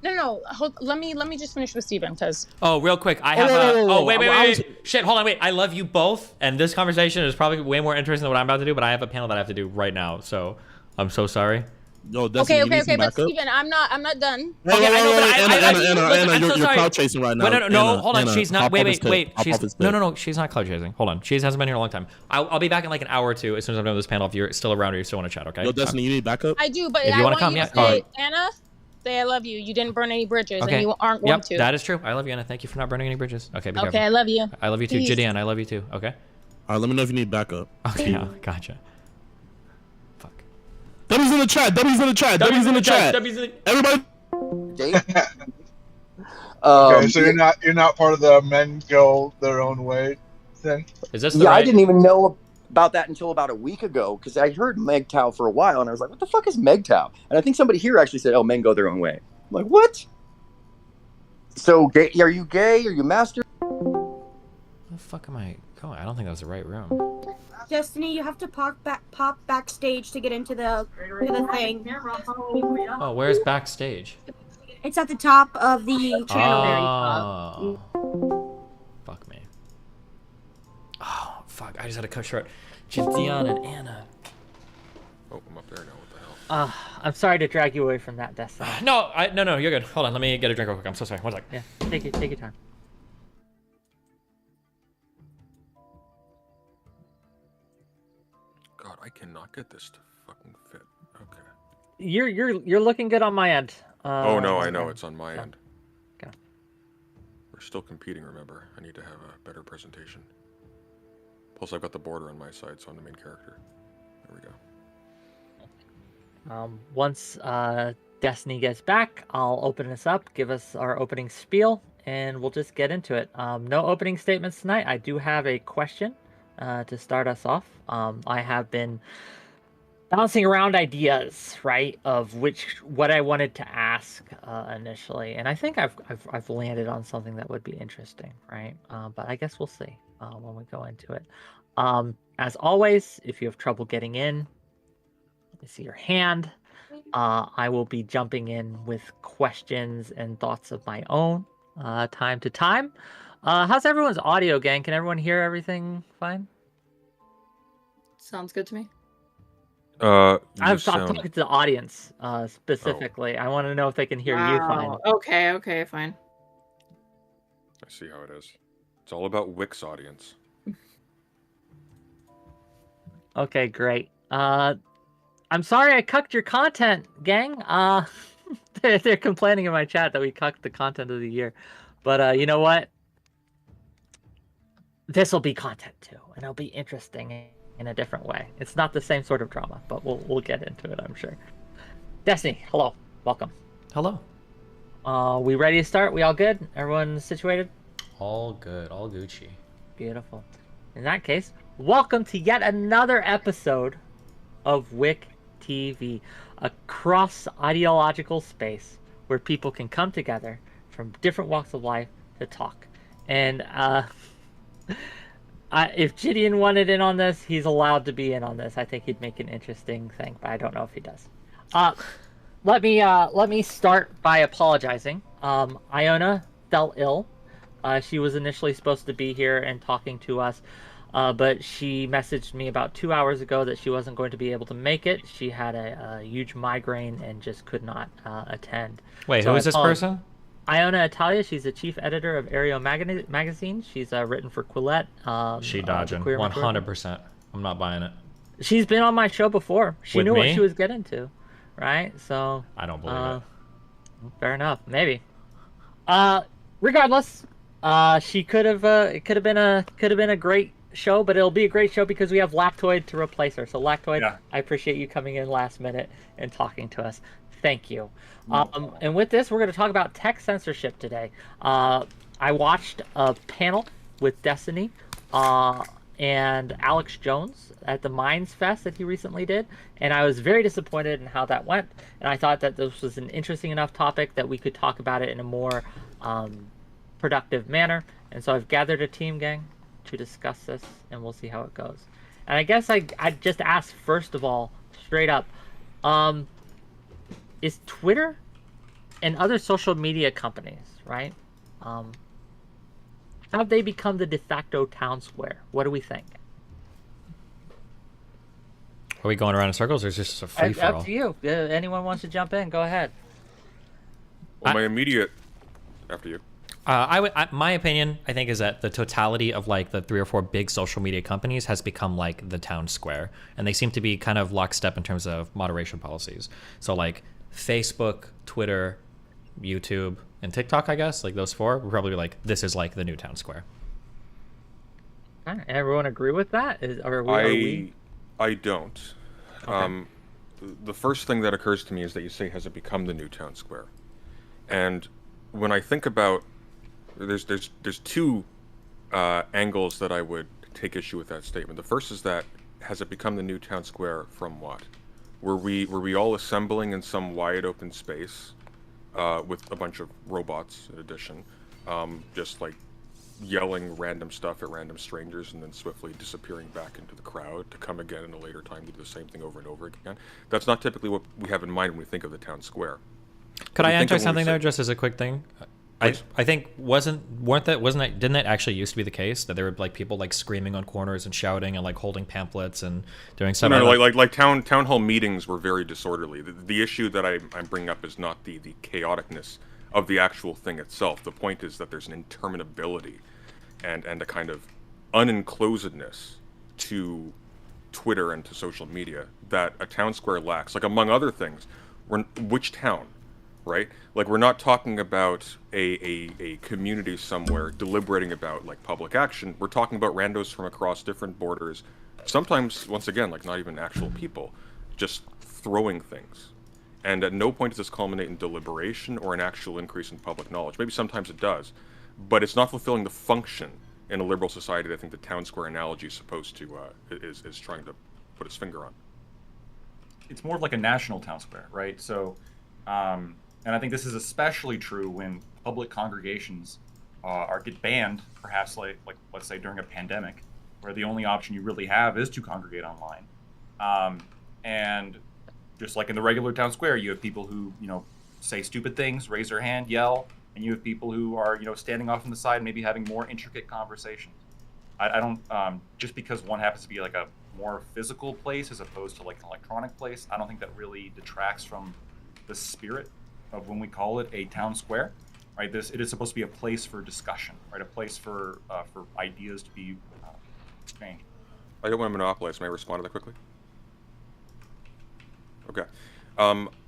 No. Let me just finish with Steven, because. Oh, real quick, I have wait. Shit, hold on, wait. I love you both, and this conversation is probably way more interesting than what I'm about to do. But I have a panel that I have to do right now, so I'm so sorry. Yo, okay, but Steven, I'm not done. Okay, I know, but Anna, you're cloud chasing right now. No, hold on. She's not. Wait. She's No. She's not cloud chasing. Hold on. She hasn't been here a long time. I'll be back in like an hour or two as soon as I'm done with this panel. If you're still around or you still want to chat, okay? Yo, Destiny, you need backup? I do, but if you want to come, you to say, Anna, say I love you. You didn't burn any bridges, and you aren't going to. That is true. I love you, Anna. Thank you for not burning any bridges. Okay, be careful. Okay, I love you. I love you too, Peace. Gideon. I love you too. Okay. All right, let me know if you need backup. Okay, yeah, gotcha. Fuck. W's in the chat. Everybody. Okay, so you're not part of the men go their own way thing? Is this the right? I didn't even know about that until about a week ago, because I heard MGTOW for a while, and I was like, what the fuck is MGTOW? And I think somebody here actually said, oh, men go their own way. I'm like, what? So, are you gay? Are you master? Where the fuck am I going? I don't think that was the right room. Destiny, you have to pop backstage to get into the thing. Oh, where's backstage? It's at the top of the channel. Oh. Fuck me. Oh, fuck. I just had to cut short. Gideon and Anna. Oh, I'm up there now. What the hell? I'm sorry to drag you away from that, Destiny. No, you're good. Hold on, let me get a drink real quick. I'm so sorry. One sec. Yeah, take your time. God, I cannot get this to fucking fit. Okay. You're looking good on my end. Oh no, I know it's on my end. Okay. We're still competing, remember? I need to have a better presentation. Plus, I've got the border on my side, so I'm the main character. There we go. Once Destiny gets back, I'll open this up, give us our opening spiel, and we'll just get into it. No opening statements tonight. I do have a question to start us off. I have been bouncing around ideas, right, of what I wanted to ask initially, and I think I've landed on something that would be interesting, right? But I guess we'll see when we go into it. As always, if you have trouble getting in, let me see your hand. I will be jumping in with questions and thoughts of my own time to time. How's everyone's audio, gang? Can everyone hear everything fine? Sounds good to me. I'm talking to the audience specifically. I want to know if they can hear you fine. Okay, fine. I see how it is. It's all about Whick's audience. Okay, great. I'm sorry I cucked your content, gang. They're complaining in my chat that we cucked the content of the year. But you know what? This will be content too, and it'll be interesting in a different way. It's not the same sort of drama, but we'll get into it, I'm sure. Destiny, hello. Welcome. Hello. We ready to start? We all good? Everyone situated? All good. All Gucci. Beautiful. In that case, welcome to yet another episode of Whick TV, a cross-ideological space where people can come together from different walks of life to talk. And if Gideon wanted in on this, he's allowed to be in on this. I think he'd make an interesting thing, but I don't know if he does. Let me start by apologizing. Iona fell ill. She was initially supposed to be here and talking to us. But she messaged me about 2 hours ago that she wasn't going to be able to make it. She had a huge migraine and just could not attend. Wait, So who I is this apologize. person? Iona Italia, she's the chief editor of Aereo magazine. She's written for Quillette. She The dodging. Queer Majority. 100%. I'm not buying it. She's been on my show before. She With knew what me? she was getting to, right? So I don't believe it. fair enough, maybe. Regardless, she could have. It could have been a great show, but it'll be a great show because we have Lactoid to replace her. So Lactoid, Yeah. I appreciate you coming in last minute and talking to us. Thank you. And with this, we're going to talk about tech censorship today. I watched a panel with Destiny and Alex Jones at the Minds Fest that he recently did, and I was very disappointed in how that went. And I thought that this was an interesting enough topic that we could talk about it in a more productive manner. And so I've gathered a team, gang, to discuss this, and we'll see how it goes. And I guess I'd just ask, first of all, straight up, is Twitter and other social media companies, right? Have they become the de facto town square? What do we think? Are we going around in circles, or is this just a free for all? Up to you. Anyone wants to jump in, go ahead. Well, my immediate after you. My opinion, I think, is that the totality of like the 3 or 4 big social media companies has become like the town square, and they seem to be kind of lockstep in terms of moderation policies. So like Facebook, Twitter, YouTube, and TikTok, I guess, like those 4 would probably be like, this is like the new town square. Everyone agree with that? I don't. Okay. The first thing that occurs to me is that you say, has it become the new town square? And when I think about, there's 2 angles that I would take issue with that statement. The first is that, has it become the new town square from what? Were we all assembling in some wide open space with a bunch of robots in addition, just like yelling random stuff at random strangers and then swiftly disappearing back into the crowd to come again in a later time to do the same thing over and over again? That's not typically what we have in mind when we think of the town square. Could I enter something there, just as a quick thing? I think didn't that actually used to be the case, that there were like people like screaming on corners and shouting and like holding pamphlets and doing stuff? No, like town hall meetings were very disorderly. The issue that I'm bringing up is not the chaoticness of the actual thing itself. The point is that there's an interminability and a kind of unenclosedness to Twitter and to social media that a town square lacks. Like, among other things, which town? Right? Like, we're not talking about a community somewhere deliberating about like public action. We're talking about randos from across different borders, sometimes, once again, like not even actual people, just throwing things. And at no point does this culminate in deliberation or an actual increase in public knowledge. Maybe sometimes it does, but it's not fulfilling the function in a liberal society that I think the town square analogy is supposed to is trying to put its finger on. It's more of like a national town square, right? So and I think this is especially true when public congregations get banned, perhaps like let's say during a pandemic, where the only option you really have is to congregate online. And just like in the regular town square, you have people who, say stupid things, raise their hand, yell, and you have people who are, standing off on the side, maybe having more intricate conversations. I don't, just because one happens to be like a more physical place as opposed to like an electronic place, I don't think that really detracts from the spirit of when we call it a town square, right? It is supposed to be a place for discussion, right? A place for ideas to be exchanged. I don't want to monopolize. May I respond to that quickly? Okay.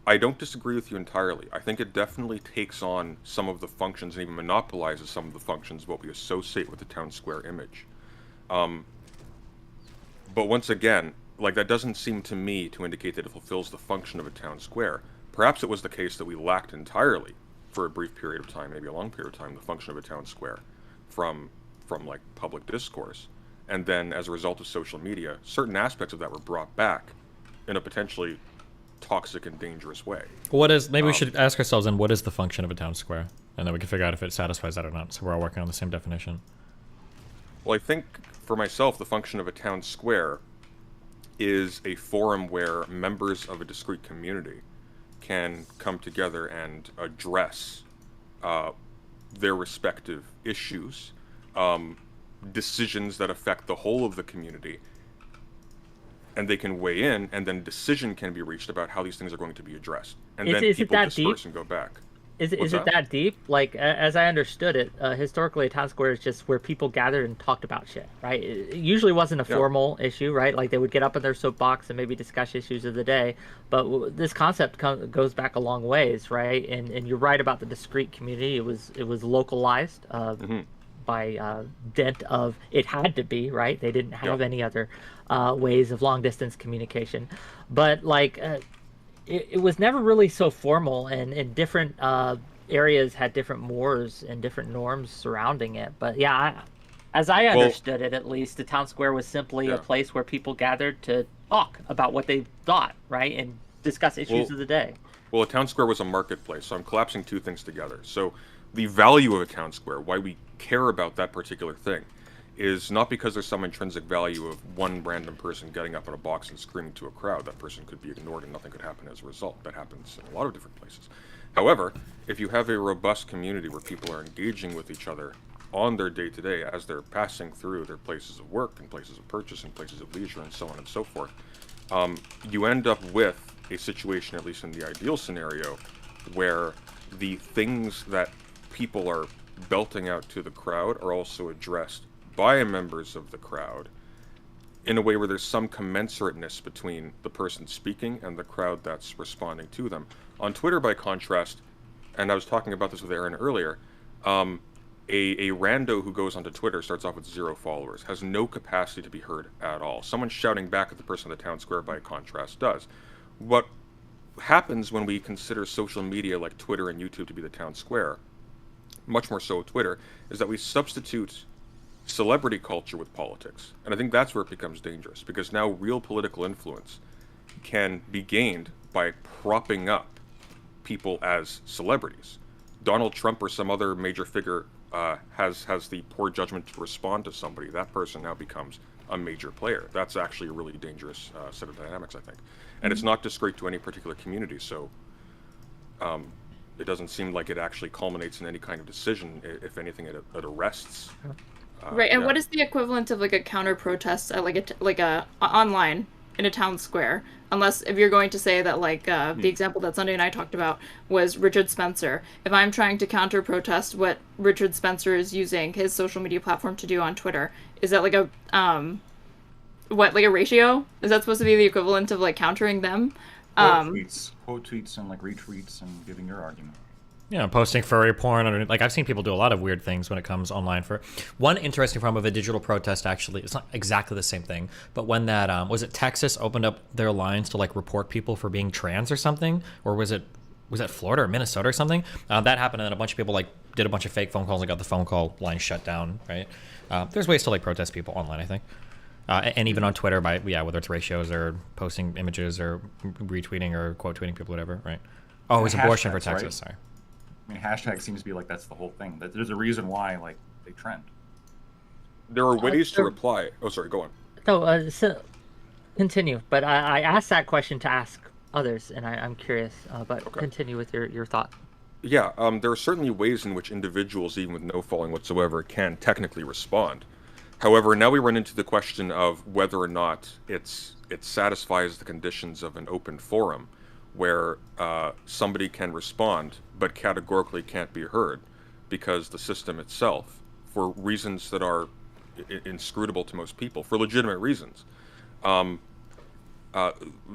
I don't disagree with you entirely. I think it definitely takes on some of the functions and even monopolizes some of the functions of what we associate with the town square image. But once again, like, that doesn't seem to me to indicate that it fulfills the function of a town square. Perhaps it was the case that we lacked entirely, for a brief period of time, maybe a long period of time, the function of a town square from like public discourse. And then as a result of social media, certain aspects of that were brought back in a potentially toxic and dangerous way. Maybe we should ask ourselves then, what is the function of a town square? And then we can figure out if it satisfies that or not. So we're all working on the same definition. Well, I think for myself, the function of a town square is a forum where members of a discrete community can come together and address their respective issues decisions that affect the whole of the community, and they can weigh in, and then decision can be reached about how these things are going to be addressed, and then people disperse and go back. Is it that deep? Like, as I understood it, historically, a town square is just where people gathered and talked about shit, right? It usually wasn't a formal issue, right? Like, they would get up in their soapbox and maybe discuss issues of the day. But this concept goes back a long ways, right? And you're right about the discrete community. It was localized by dint of it had to be, right? They didn't have any other ways of long distance communication, but like. It was never really so formal, and different areas had different mores and different norms surrounding it. But yeah, as I understood it, at least, the town square was simply a place where people gathered to talk about what they thought, right, and discuss issues of the day. Well, a town square was a marketplace, so I'm collapsing two things together. So the value of a town square, why we care about that particular thing, is not because there's some intrinsic value of one random person getting up in a box and screaming to a crowd. That person could be ignored and nothing could happen as a result. That happens in a lot of different places. However, if you have a robust community where people are engaging with each other on their day-to-day as they're passing through their places of work and places of purchase and places of leisure and so on and so forth, you end up with a situation, at least in the ideal scenario, where the things that people are belting out to the crowd are also addressed by members of the crowd in a way where there's some commensurateness between the person speaking and the crowd that's responding to them. On Twitter, by contrast, and I was talking about this with Aaron earlier, a rando who goes onto Twitter starts off with 0 followers, has no capacity to be heard at all. Someone shouting back at the person in the town square, by contrast, does. What happens when we consider social media like Twitter and YouTube to be the town square, much more so with Twitter, is that we substitute celebrity culture with politics. And I think that's where it becomes dangerous, because now real political influence can be gained by propping up people as celebrities. Donald Trump or some other major figure has the poor judgment to respond to somebody. That person now becomes a major player. That's actually a really dangerous set of dynamics, I think. And it's not discreet to any particular community, so it doesn't seem like it actually culminates in any kind of decision. If anything, it arrests. Right, and what is the equivalent of like a counter protest, like a online in a town square? Unless if you're going to say that like the example that Sunday and I talked about was Richard Spencer. If I'm trying to counter protest what Richard Spencer is using his social media platform to do on Twitter, is that like a like a ratio? Is that supposed to be the equivalent of like countering them? Quote tweets, and like retweets and giving your argument. Yeah, posting furry porn underneath. Like, I've seen people do a lot of weird things when it comes online. For one interesting form of a digital protest, actually, it's not exactly the same thing, but when that was it Texas opened up their lines to like report people for being trans or something, or was that Florida or Minnesota or something? That happened, and then a bunch of people like did a bunch of fake phone calls and got the phone call line shut down. Right? There's ways to like protest people online, I think, and even on Twitter by whether it's ratios or posting images or retweeting or quote tweeting people, whatever. Right? Oh, it was abortion for Texas. Right? Sorry. I mean, hashtag seems to be like that's the whole thing. That there's a reason why like they trend. There are ways to reply. Oh, sorry, go on. No, so continue. But I asked that question to ask others, and I'm curious. But continue with your thought. Yeah, there are certainly ways in which individuals, even with no following whatsoever, can technically respond. However, now we run into the question of whether or not it satisfies the conditions of an open forum, where somebody can respond but categorically can't be heard because the system itself, for reasons that are inscrutable to most people, for legitimate reasons,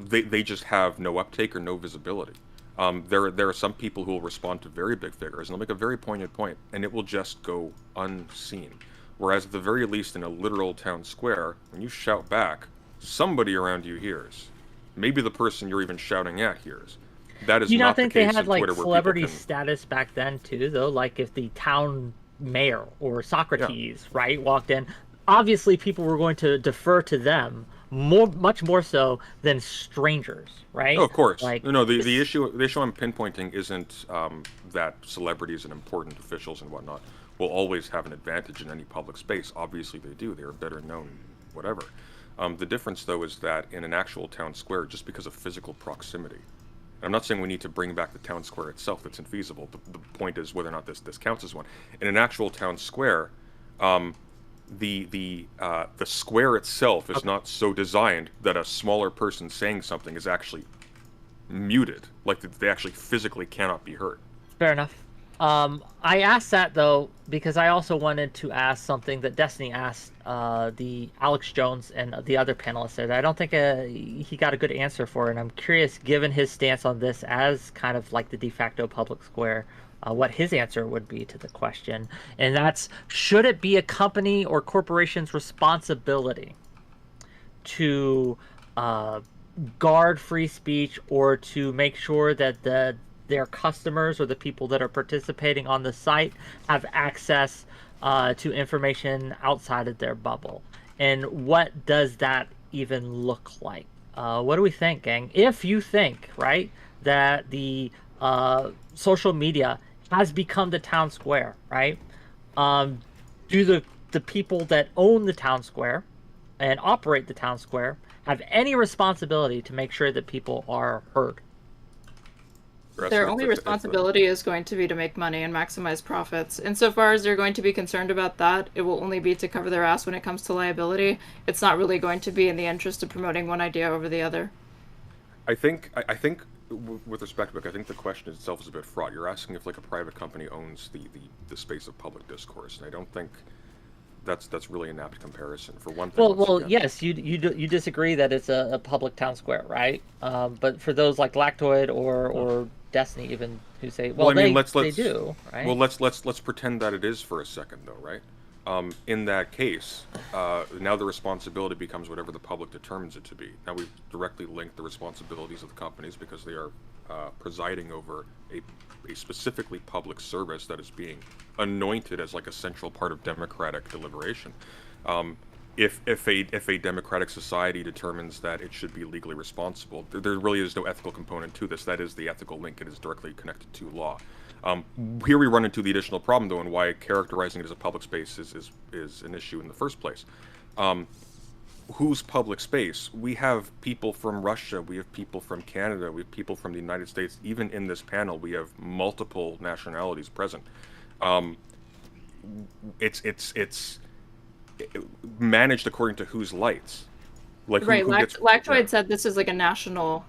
they just have no uptake or no visibility. There are some people who will respond to very big figures and they'll make a very poignant point and it will just go unseen. Whereas at the very least in a literal town square, when you shout back, somebody around you hears. Maybe the person you're even shouting at hears. That is not the case. Do you not think they had like Twitter, celebrity status back then too, though? Like if the town mayor or Socrates, right, walked in, obviously people were going to defer to them much more so than strangers, right? Oh, of course. Like, no, the issue I'm pinpointing isn't that celebrities and important officials and whatnot will always have an advantage in any public space. Obviously they do. They are better known, whatever. The difference, though, is that in an actual town square, just because of physical proximity, I'm not saying we need to bring back the town square itself, that's infeasible. The point is whether or not this counts as one. In an actual town square, the square itself is not so designed that a smaller person saying something is actually muted, like they actually physically cannot be heard. Fair enough. I asked that though because I also wanted to ask something that Destiny asked the Alex Jones and the other panelists there that I don't think he got a good answer for, and I'm curious, given his stance on this as kind of like the de facto public square, what his answer would be to the question, and that's, should it be a company or corporation's responsibility to guard free speech or to make sure that their customers or the people that are participating on the site have access to information outside of their bubble? And what does that even look like? What do we think, gang? If you think, right, that the social media has become the town square, right? Do the people that own the town square and operate the town square have any responsibility to make sure that people are heard? Their only responsibility is going to be to make money and maximize profits. Insofar as they're going to be concerned about that, it will only be to cover their ass when it comes to liability. It's not really going to be in the interest of promoting one idea over the other. I think with respect to Whick, I think the question itself is a bit fraught. You're asking if like a private company owns the space of public discourse, and I don't think that's really an apt comparison. For one thing, well, yes, you disagree that it's a public town square, right? But for those like Lactoid or Destiny even who say, well, I mean, they do, right? Well, let's pretend that it is for a second, though, right? In that case, now the responsibility becomes whatever the public determines it to be. Now we've directly linked the responsibilities of the companies because they are presiding over a specifically public service that is being anointed as like a central part of democratic deliberation. If a democratic society determines that it should be legally responsible, there really is no ethical component to this. That is the ethical link. It is directly connected to law. Here we run into the additional problem, though, and why characterizing it as a public space is an issue in the first place. Whose public space? We have people from Russia, we have people from Canada, we have people from the United States. Even in this panel, we have multiple nationalities present. It's managed according to whose lights. Like right, Lactoid said this is like a national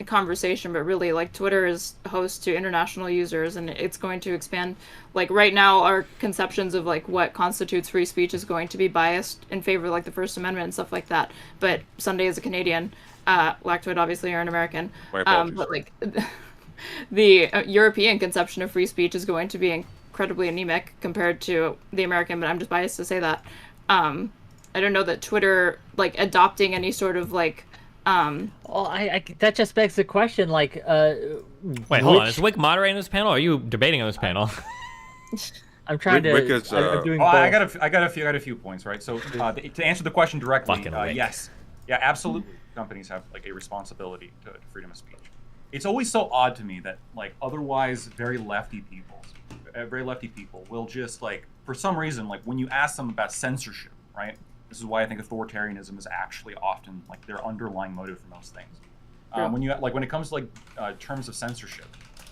conversation, but really like Twitter is host to international users, and it's going to expand. Like right now our conceptions of like what constitutes free speech is going to be biased in favor of like the First Amendment and stuff like that, but Sunday is a Canadian, Lactoid obviously are an American, but like the European conception of free speech is going to be incredibly anemic compared to the American, but I'm just biased to say that. I don't know that Twitter like adopting any sort of like well, I that just begs the question, like, wait, hold on. Is Whick moderating this panel, or are you debating on this panel? I'm trying Whick to. is, I'm doing I both. got a few points, right? So to answer the question directly, yes, yeah, absolutely. Companies have like a responsibility to freedom of speech. It's always so odd to me that like otherwise very lefty people will just like for some reason like when you ask them about censorship, right? This is why I think authoritarianism is actually often like their underlying motive for most things. When it comes to like terms of censorship,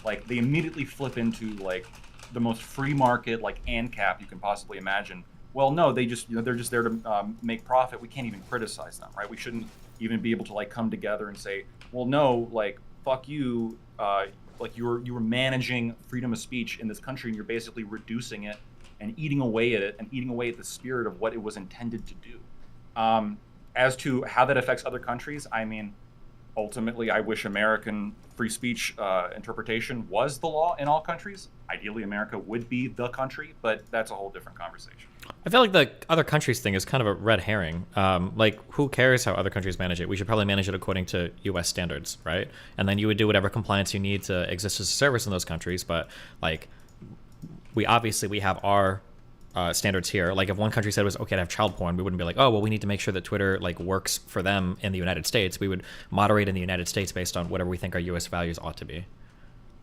like they immediately flip into like the most free market like ANCAP you can possibly imagine. Well, no, they're just there to make profit. We can't even criticize them, right? We shouldn't even be able to like come together and say, well, no, like fuck you, like you were managing freedom of speech in this country and you're basically reducing it and eating away at it and eating away at the spirit of what it was intended to do. As to how that affects other countries, I mean, ultimately, I wish American free speech interpretation was the law in all countries. Ideally, America would be the country, but that's a whole different conversation. I feel like the other countries thing is kind of a red herring. Like, who cares how other countries manage it? We should probably manage it according to U.S. standards, right? And then you would do whatever compliance you need to exist as a service in those countries. But, like, we have our standards here. Like, if one country said it was okay to have child porn, we wouldn't be like, oh, well, we need to make sure that Twitter like works for them in the United States. We would moderate in the United States based on whatever we think our U.S. values ought to be.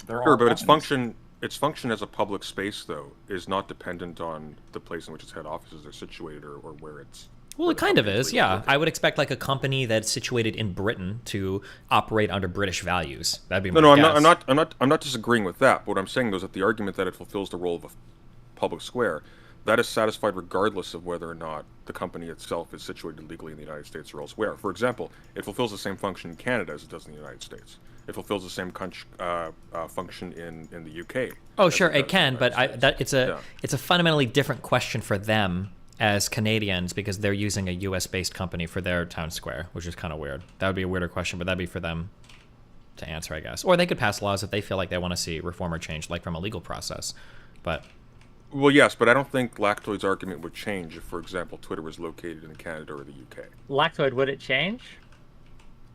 Sure, but its function as a public space, though, is not dependent on the place in which its head offices are situated or where it's. Well, it kind of is, yeah. I would expect like a company that's situated in Britain to operate under British values. That'd be my guess. I'm not disagreeing with that. But what I'm saying though is that the argument that it fulfills the role of a public square, that is satisfied regardless of whether or not the company itself is situated legally in the United States or elsewhere. For example, it fulfills the same function in Canada as it does in the United States. It fulfills the same function in the UK. Oh, sure, it can, but it's a fundamentally different question for them as Canadians because they're using a US-based company for their town square, which is kind of weird. That would be a weirder question, but that'd be for them to answer, I guess. Or they could pass laws if they feel like they want to see reform or change, like from a legal process. But well, yes, but I don't think Lactoid's argument would change if, for example, Twitter was located in Canada or the UK. Lactoid, would it change?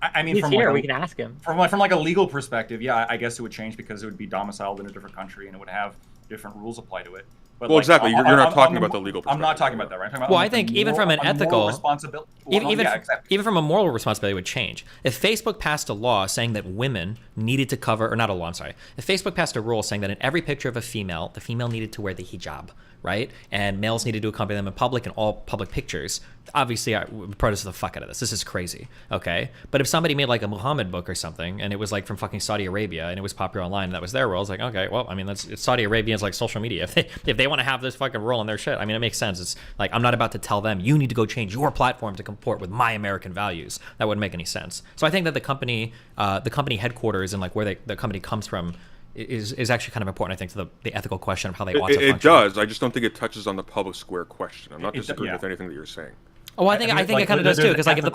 I mean, He's from here. like We can ask him. From like a legal perspective, yeah, I guess it would change because it would be domiciled in a different country and it would have different rules apply to it. But well, like, exactly. You're not talking about the legal perspective. I'm not talking about that, right? I'm talking about well, I think even from an ethical responsibility, even from a moral responsibility would change. If Facebook passed a law saying that women needed to cover, or not a law, I'm sorry. If Facebook passed a rule saying that in every picture of a female, the female needed to wear the hijab, right? And males needed to accompany them in public in all public pictures. Obviously, I would protest the fuck out of this. This is crazy, okay? But if somebody made like a Muhammad book or something, and it was like from fucking Saudi Arabia, and it was popular online, and that was their rule, it's like, okay, well, I mean, it's Saudi Arabia's like social media. If they want to have this fucking rule on their shit, I mean, it makes sense. It's like, I'm not about to tell them, you need to go change your platform to comport with my American values. That wouldn't make any sense. So I think that the company headquarters and like where the company comes from is actually kind of important, I think, to the ethical question of how they ought to function. It does. I just don't think it touches on the public square question. I'm not disagreeing with anything that you're saying. Oh, I think it kind of does too, because like if the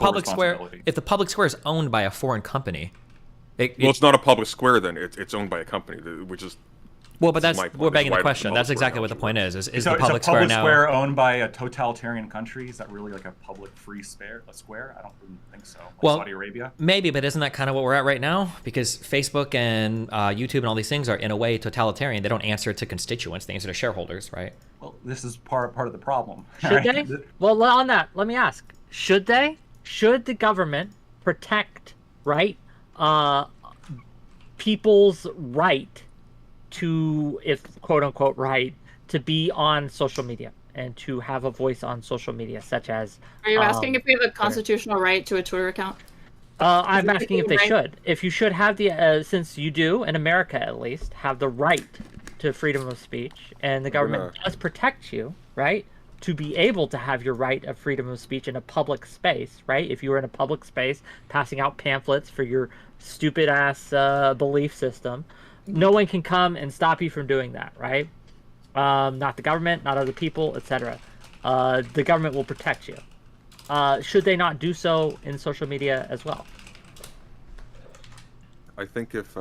public square is owned by a foreign company, it's not a public square then. It's owned by a company, which is. Well, but we're begging the question. That's exactly what the point is. Is so, the public square now owned by a totalitarian country? Is that really like a public free square? I don't really think so. Like well, Saudi Arabia? Maybe, but isn't that kind of what we're at right now? Because Facebook and YouTube and all these things are in a way totalitarian. They don't answer to constituents; they answer to shareholders, right? Well, this is part of the problem. Should they? Well, on that, let me ask: should they? Should the government protect people's right to, if quote unquote right, to be on social media and to have a voice on social media, such as. Are you asking if we have a constitutional right to a Twitter account? I'm asking if they should. If you should have the, since you do, in America at least, have the right to freedom of speech, and the government does protect you, right, to be able to have your right of freedom of speech in a public space, right? If you were in a public space passing out pamphlets for your stupid ass belief system, no one can come and stop you from doing that, right? Not the government, not other people, etc. The government will protect you. Should they not do so in social media as well? I think if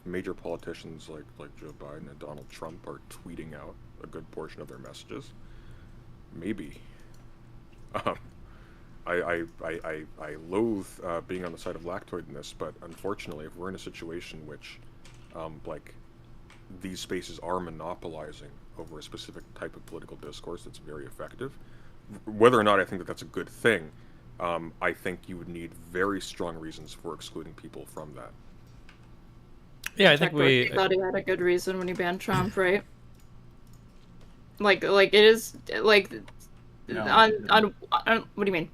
major politicians like Joe Biden and Donald Trump are tweeting out a good portion of their messages, maybe. I loathe being on the side of Lactoid in this, but unfortunately, if we're in a situation which like these spaces are monopolizing over a specific type of political discourse that's very effective, whether or not I think that that's a good thing, I think you would need very strong reasons for excluding people from that. Yeah, I think we thought he had a good reason when he banned Trump, right? Like it is like on what do you mean?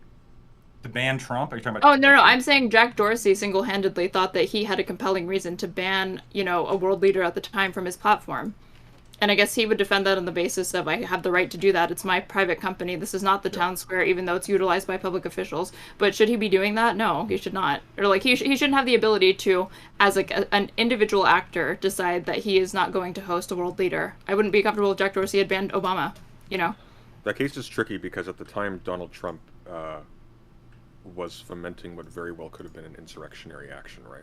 To ban Trump? Are you talking about? Oh, no, I'm saying Jack Dorsey single-handedly thought that he had a compelling reason to ban, a world leader at the time from his platform. And I guess he would defend that on the basis of, I have the right to do that. It's my private company. This is not the town square, even though it's utilized by public officials. But should he be doing that? No, he should not. Or, like, he shouldn't have the ability to, as, like, an individual actor, decide that he is not going to host a world leader. I wouldn't be comfortable if Jack Dorsey had banned Obama, That case is tricky because at the time Donald Trump was fomenting what very well could have been an insurrectionary action, right?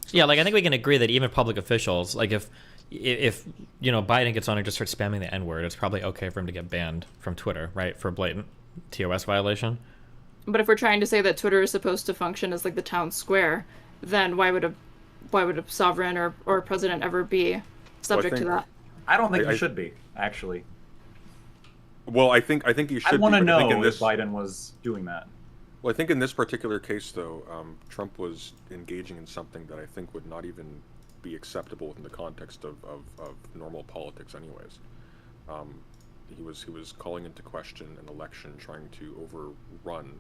So yeah, like I think we can agree that even public officials, like if Biden gets on and just starts spamming the N-word, it's probably okay for him to get banned from Twitter, right, for a blatant TOS violation. But if we're trying to say that Twitter is supposed to function as like the town square, then why would a sovereign or president ever be subject to that? I don't think he should be, actually. Well, I think you should. I want to know if Biden was doing that. Well, I think in this particular case, though, Trump was engaging in something that I think would not even be acceptable within the context of normal politics, anyways. He was calling into question an election, trying to overrun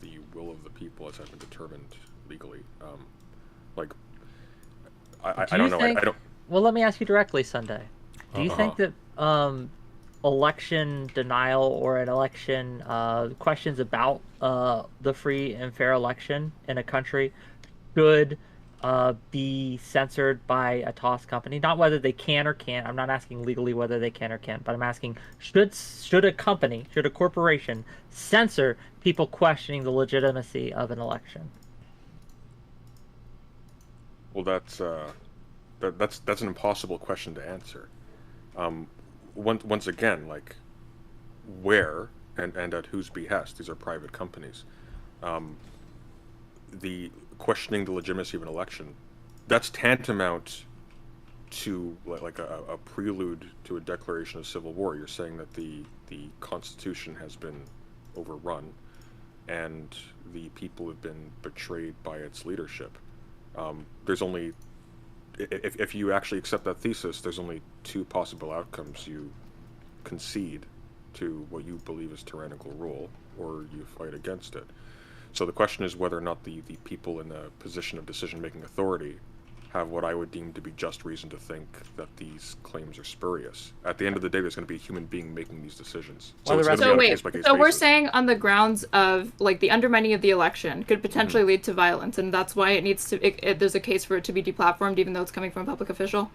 the will of the people as has been determined legally. I don't know. I don't. Well, let me ask you directly, Sunday. Do you think that election denial or an election questions about the free and fair election in a country should be censored by a toss company. Not whether they can or can't. I'm not asking legally whether they can or can't, but I'm asking should a company, should a corporation censor people questioning the legitimacy of an election? Well, that's an impossible question to answer. Once again, like, where and at whose behest? These are private companies. The questioning the legitimacy of an election, that's tantamount to like a prelude to a declaration of civil war. You're saying that the Constitution has been overrun and the people have been betrayed by its leadership. There's only, if you actually accept that thesis, there's only two possible outcomes. You concede to what you believe is tyrannical rule, or you fight against it. So the question is whether or not the people in a position of decision-making authority have what I would deem to be just reason to think that these claims are spurious. At the end of the day, there's going to be a human being making these decisions. So it's going to be on a case-by-case so we're basis. saying on the grounds of like the undermining of the election could potentially lead to violence, and that's why it needs to. There's a case for it to be deplatformed, even though it's coming from a public official.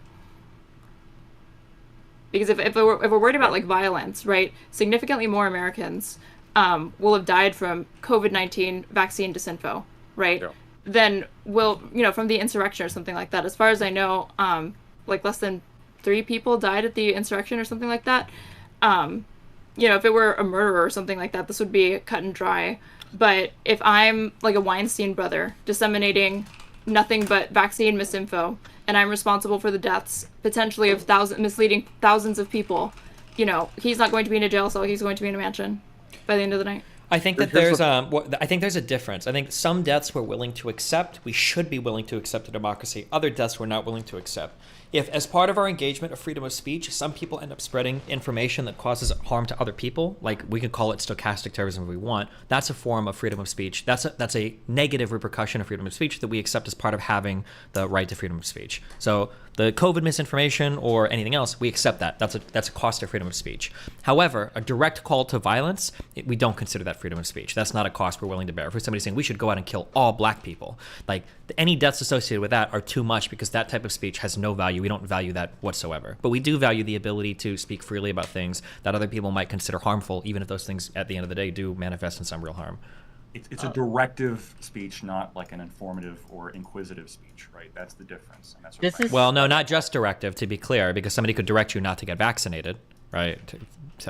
Because if we're worried about like violence, right, significantly more Americans will have died from COVID-19 vaccine disinfo, right? Yeah. Then will, from the insurrection or something like that. As far as I know, like less than 3 people died at the insurrection or something like that. If it were a murderer or something like that, this would be cut and dry. But if I'm like a Weinstein brother disseminating nothing but vaccine misinfo, and I'm responsible for the deaths, potentially of misleading thousands of people, he's not going to be in a jail cell, he's going to be in a mansion by the end of the night. I think that there's a difference. I think some deaths we're willing to accept. We should be willing to accept in democracy. Other deaths we're not willing to accept. If, as part of our engagement of freedom of speech, some people end up spreading information that causes harm to other people, like we could call it stochastic terrorism if we want, that's a form of freedom of speech. That's a negative repercussion of freedom of speech that we accept as part of having the right to freedom of speech. So the COVID misinformation or anything else, we accept that. That's a cost of freedom of speech. However, a direct call to violence, we don't consider that freedom of speech. That's not a cost we're willing to bear. For somebody saying we should go out and kill all black people, like any deaths associated with that are too much because that type of speech has no value. We don't value that whatsoever. But we do value the ability to speak freely about things that other people might consider harmful, even if those things at the end of the day do manifest in some real harm. It's a directive speech, not like an informative or inquisitive speech, right? That's the difference. And that's well, no, not just directive, to be clear, because somebody could direct you not to get vaccinated, right?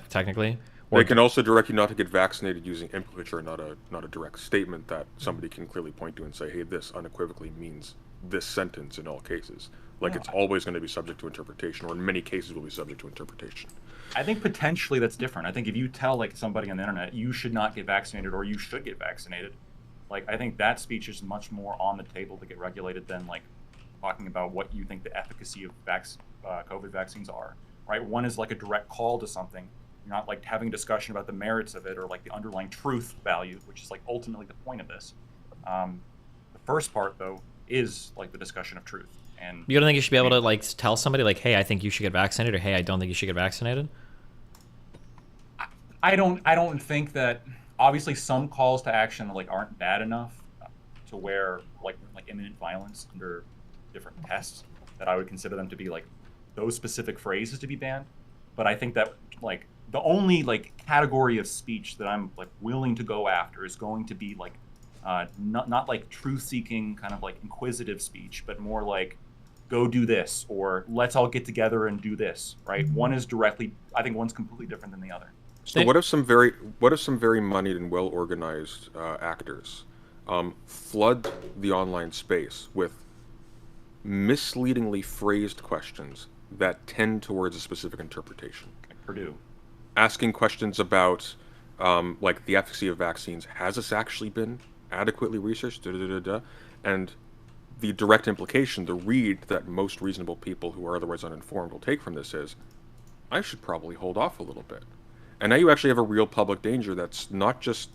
Technically. They can also direct you not to get vaccinated using implicature, not a direct statement that somebody can clearly point to and say, hey, this unequivocally means this sentence in all cases. Like, it's always going to be subject to interpretation, or in many cases will be subject to interpretation. I think potentially that's different. I think if you tell like somebody on the internet you should not get vaccinated or you should get vaccinated, like I think that speech is much more on the table to get regulated than like talking about what you think the efficacy of COVID vaccines are, right? One is like a direct call to something. You're not like having a discussion about the merits of it or like the underlying truth value, which is like ultimately the point of this. The first part though is like the discussion of truth. And you don't think you should be able to like tell somebody like, hey, I think you should get vaccinated, or hey, I don't think you should get vaccinated? I don't think that, obviously some calls to action like aren't bad enough to where like imminent violence under different tests that I would consider them to be like those specific phrases to be banned. But I think that like the only like category of speech that I'm like willing to go after is going to be like not like truth-seeking kind of like inquisitive speech, but more like go do this, or let's all get together and do this, right? One is directly, I think one's completely different than the other. So what if some very moneyed and well organized actors flood the online space with misleadingly phrased questions that tend towards a specific interpretation? Like Purdue. Asking questions about like the efficacy of vaccines. Has this actually been adequately researched? And the direct implication, the read that most reasonable people who are otherwise uninformed will take from this is, I should probably hold off a little bit. And now you actually have a real public danger that's not just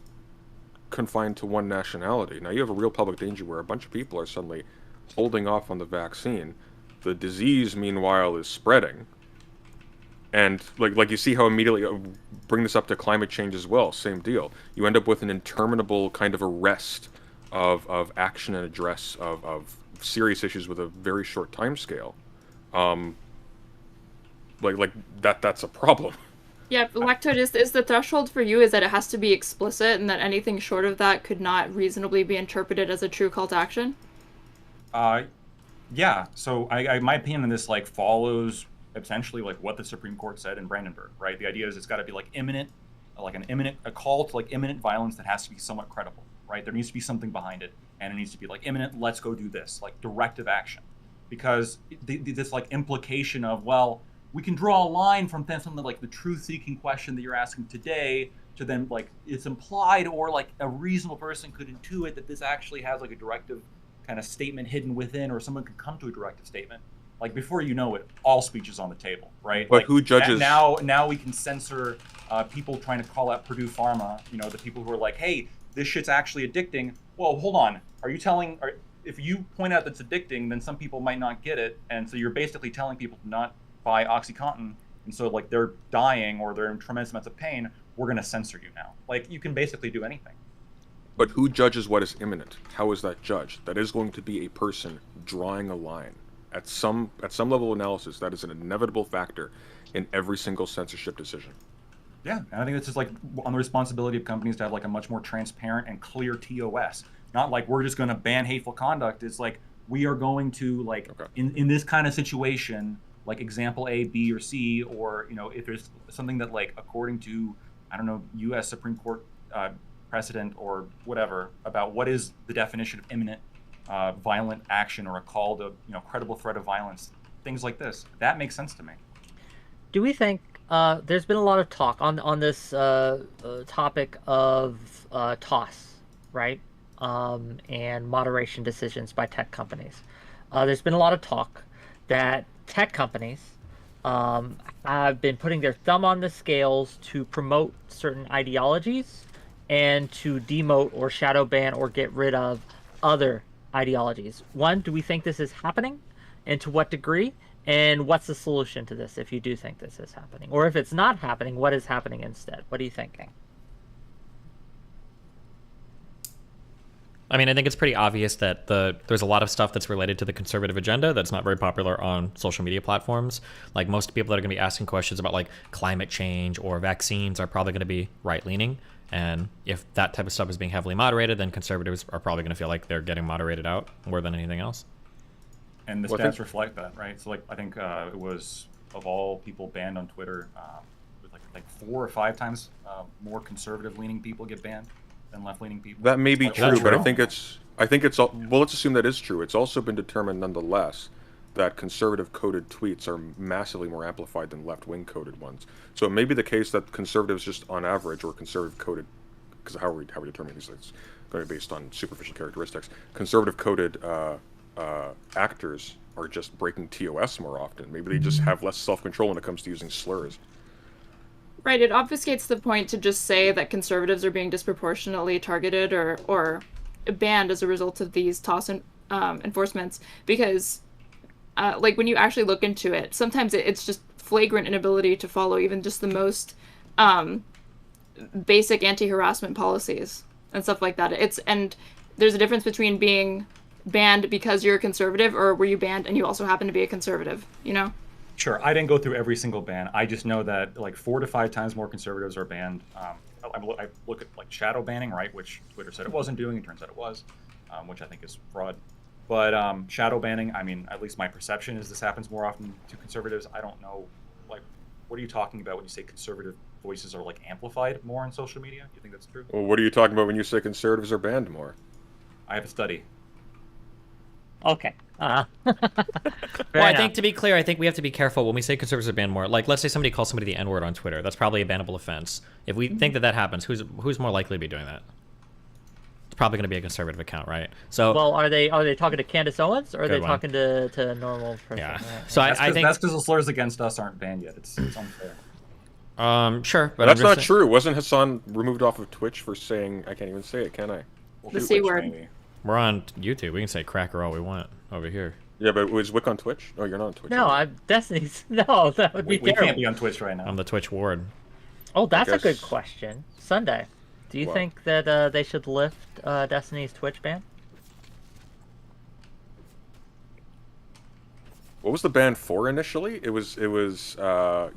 confined to one nationality. Now you have a real public danger where a bunch of people are suddenly holding off on the vaccine. The disease, meanwhile, is spreading. And like you see how immediately bring this up to climate change as well. Same deal. You end up with an interminable kind of arrest of action and address of serious issues with a very short time scale. Like that's a problem. Yeah, Lactoid, is the threshold for you is that it has to be explicit and that anything short of that could not reasonably be interpreted as a true call to action? Yeah. So my opinion on this like follows essentially like what the Supreme Court said in Brandenburg, right? The idea is it's got to be like imminent, like a call to like imminent violence that has to be somewhat credible, right? There needs to be something behind it, and it needs to be like imminent. Let's go do this, like directive action, because this like implication of, well, we can draw a line from something like the truth-seeking question that you're asking today to then like it's implied, or like a reasonable person could intuit that this actually has like a directive kind of statement hidden within, or someone could come to a directive statement. Like before you know it, all speech is on the table, right? But like, who judges? Now we can censor people trying to call out Purdue Pharma. You know, the people who are like, hey, this shit's actually addicting. Well, hold on. Are you telling? If you point out that's addicting, then some people might not get it, and so you're basically telling people to not buy OxyContin, and so like they're dying or they're in tremendous amounts of pain. We're going to censor you now. Like you can basically do anything. But who judges what is imminent? How is that judged? That is going to be a person drawing a line. At some level of analysis, that is an inevitable factor in every single censorship decision. Yeah, and I think it's just like on the responsibility of companies to have like a much more transparent and clear TOS. Not like we're just going to ban hateful conduct. It's like we are going to like in this kind of situation, like example A, B, or C, or you know if there's something that like according to I don't know U.S. Supreme Court precedent or whatever about what is the definition of imminent violent action or a call to credible threat of violence, things like this. That makes sense to me. Do we think there's been a lot of talk on this topic of TOS, right? And moderation decisions by tech companies. There's been a lot of talk that tech companies have been putting their thumb on the scales to promote certain ideologies and to demote or shadow ban or get rid of other ideologies. One, do we think this is happening, and to what degree? And what's the solution to this if you do think this is happening? Or if it's not happening, what is happening instead? What are you thinking? I mean, I think it's pretty obvious that there's a lot of stuff that's related to the conservative agenda that's not very popular on social media platforms. Like most people that are going to be asking questions about like climate change or vaccines are probably going to be right-leaning. And if that type of stuff is being heavily moderated, then conservatives are probably going to feel like they're getting moderated out more than anything else. And the stats reflect that, right? So, like, I think it was, of all people banned on Twitter, like 4 or 5 times more conservative-leaning people get banned than left-leaning people. That may be true, but I think it's well, let's assume that is true. It's also been determined, nonetheless, that conservative-coded tweets are massively more amplified than left-wing coded ones. So it may be the case that conservatives, just on average, or conservative-coded, because how are we determining these things? Going to be based on superficial characteristics. Conservative-coded actors are just breaking TOS more often. Maybe they just have less self-control when it comes to using slurs. Right, it obfuscates the point to just say that conservatives are being disproportionately targeted or banned as a result of these TOS enforcements, because like when you actually look into it, sometimes it's just flagrant inability to follow even just the most basic anti-harassment policies and stuff like that. And there's a difference between being banned because you're a conservative, or were you banned and you also happen to be a conservative, you know? Sure, I didn't go through every single ban. I just know that like 4 to 5 times more conservatives are banned. I look at like shadow banning, right, which Twitter said it wasn't doing. It turns out it was, which I think is fraud. But shadow banning, I mean, at least my perception is this happens more often to conservatives. I don't know, like, what are you talking about when you say conservative voices are like amplified more on social media? Do you think that's true? Well, what are you talking about when you say conservatives are banned more? I have a study. Okay. Well, I think to be clear, I think we have to be careful when we say conservatives are banned more. Like, let's say somebody calls somebody the N-word on Twitter. That's probably a bannable offense. If we think that happens, who's more likely to be doing that? It's probably going to be a conservative account, right? So, well, are they talking to Candace Owens, or are they talking to a normal person? Yeah. Right. So I think that's because the slurs against us aren't banned yet. It's unfair. Sure, but that's not true. Wasn't Hassan removed off of Twitch for saying, I can't even say it, can I? The C word. We're on YouTube. We can say cracker all we want over here. Yeah, but was Whick on Twitch? Oh, you're not on Twitch. No, are you? I'm Destiny's. No, that would be We terrible. can't be on Twitch right now. I'm the Twitch ward. Oh, that's a good guess- question. Sunday, do you What? think that they should lift Destiny's Twitch ban? What was the ban for initially? It was you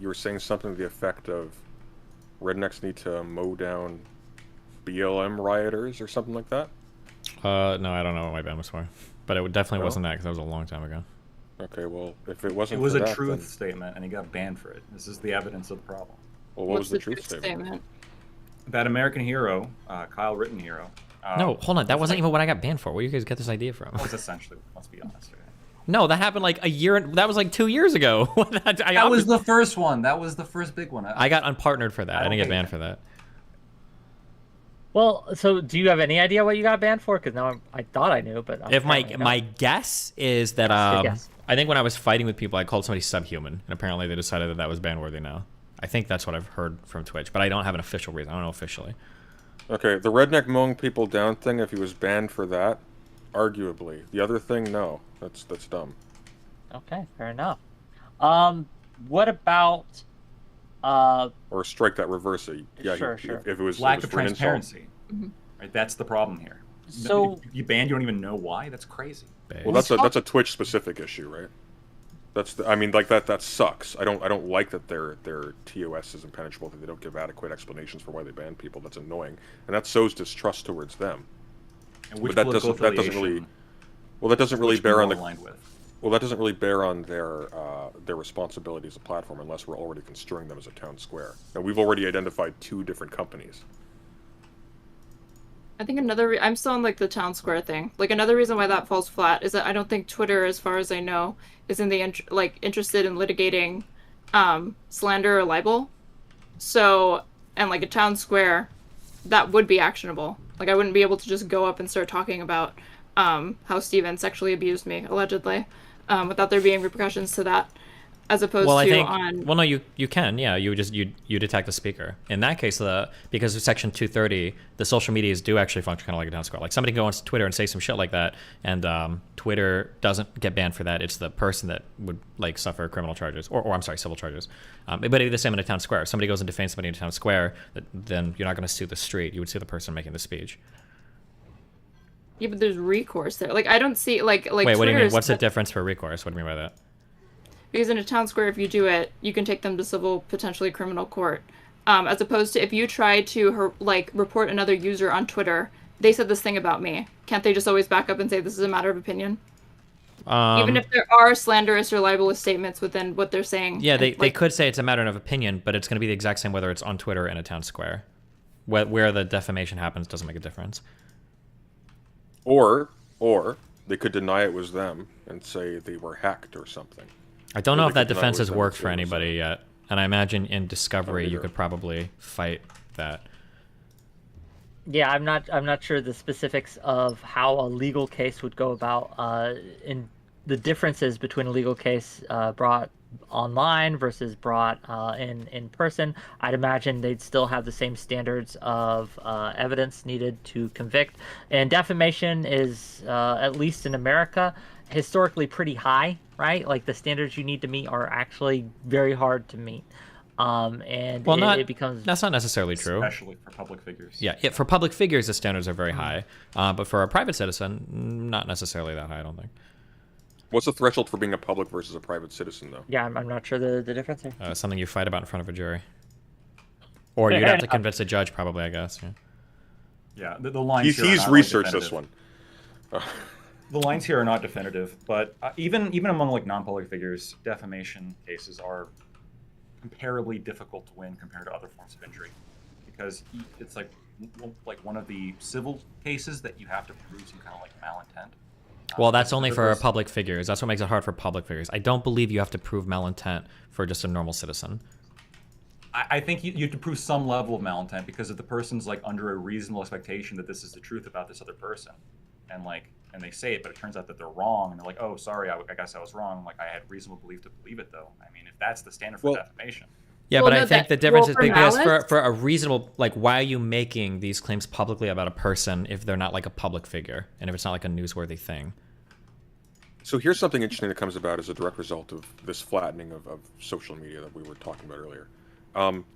were saying something to the effect of rednecks need to mow down BLM rioters or something like that. No, I don't know what my ban was for, but it definitely No? wasn't that because that was a long time ago. Okay, well, if it wasn't It was for a that, truth then- statement, and he got banned for it. This is the evidence of the problem. Well, what What's was the truth statement? That American hero, Kyle Rittenhero. No, hold on. That wasn't even what I got banned for. Where do you guys get this idea from? That was essentially, let's be honest. Right? No, that happened like a year. That was like 2 years ago. That was the first one. That was the first big one. I got unpartnered for that. I didn't get banned for that. Well, so do you have any idea what you got banned for? Because now I thought I knew, but If my apparently my not. guess is that Good guess. I think when I was fighting with people, I called somebody subhuman, and apparently they decided that that was ban worthy now. I think that's what I've heard from Twitch, but I don't have an official reason. I don't know officially. Okay, the redneck mowing people down thing. If he was banned for that, arguably. The other thing, no. That's dumb. Okay, fair enough. What about Or strike that reverse it. Yeah, Sure, he- sure. If it was Lack it was of for an insult. transparency. Right, that's the problem here. So- you banned, you don't even know why. That's crazy. Well, that's a Twitch specific issue, right? That's I mean, like that sucks. I don't like that their TOS is impenetrable, that they don't give adequate explanations for why they ban people. That's annoying, and that sows distrust towards them. And which but political that doesn't really. Well, that doesn't really Twitch bear we're on the. aligned with. Well, that doesn't really bear on their responsibility as a platform unless we're already construing them as a town square. And we've already identified 2 different companies. I think I'm still on like the town square thing. Like another reason why that falls flat is that I don't think Twitter, as far as I know, is in the interested in litigating slander or libel. So, and like a town square, that would be actionable. Like I wouldn't be able to just go up and start talking about how Steven sexually abused me allegedly, without there being repercussions to that, as opposed Well, I to think. on. Well, no, you can. Yeah, you detect the speaker. In that case, because of Section 230, the social medias do actually function kind of like a town square. Like somebody can go on Twitter and say some shit like that, and Twitter doesn't get banned for that. It's the person that would like suffer criminal charges, or I'm sorry, civil charges. But it'd be the same in a town square. If somebody goes and defames somebody in a town square, then you're not going to sue the street. You would sue the person making the speech. Yeah, but there's recourse there. Like I don't see like. Wait, what do you Twitter mean? is- What's the difference for recourse? What do you mean by that? Because in a town square, if you do it, you can take them to civil, potentially criminal court. As opposed to if you try to report another user on Twitter, they said this thing about me. Can't they just always back up and say this is a matter of opinion? Even if there are slanderous or libelous statements within what they're saying. Yeah, and, they could say it's a matter of opinion, but it's going to be the exact same whether it's on Twitter or in a town square. Where the defamation happens doesn't make a difference. Or they could deny it was them and say they were hacked or something. I don't know Or if they that could deny defense it was has them worked and for say it was them. anybody yet, and I imagine in Discovery you either. could probably fight that. Yeah, I'm not sure the specifics of how a legal case would go about in the differences between a legal case brought online versus brought in person. I'd imagine they'd still have the same standards of evidence needed to convict. And defamation is, at least in America, historically pretty high, right? Like the standards you need to meet are actually very hard to meet. And Well, it becomes that's not necessarily true. Especially for public figures. Yeah, for public figures the standards are very high, but for a private citizen, not necessarily that high. I don't think. What's the threshold for being a public versus a private citizen, though? Yeah, I'm not sure the difference here. Something you fight about in front of a jury, or you'd have to convince a judge, probably. I guess. Yeah. Yeah, the lines here are He's not, researched like, this one. The lines here are not definitive, but even among like non-public figures, defamation cases are comparably difficult to win compared to other forms of injury, because it's like one of the civil cases that you have to prove some kind of like malintent. Well, that's only for public figures. That's what makes it hard for public figures. I don't believe you have to prove malintent for just a normal citizen. I think you have to prove some level of malintent, because if the person's like under a reasonable expectation that this is the truth about this other person, and they say it, but it turns out that they're wrong, and they're like, oh, sorry, I guess I was wrong. Like I had reasonable belief to believe it, though. I mean, if that's the standard for defamation. Yeah, Well, but no, I think that- the difference well, is for big because malice- for a reasonable, like, why are you making these claims publicly about a person if they're not like a public figure and if it's not like a newsworthy thing? So here's something interesting that comes about as a direct result of this flattening of social media that we were talking about earlier.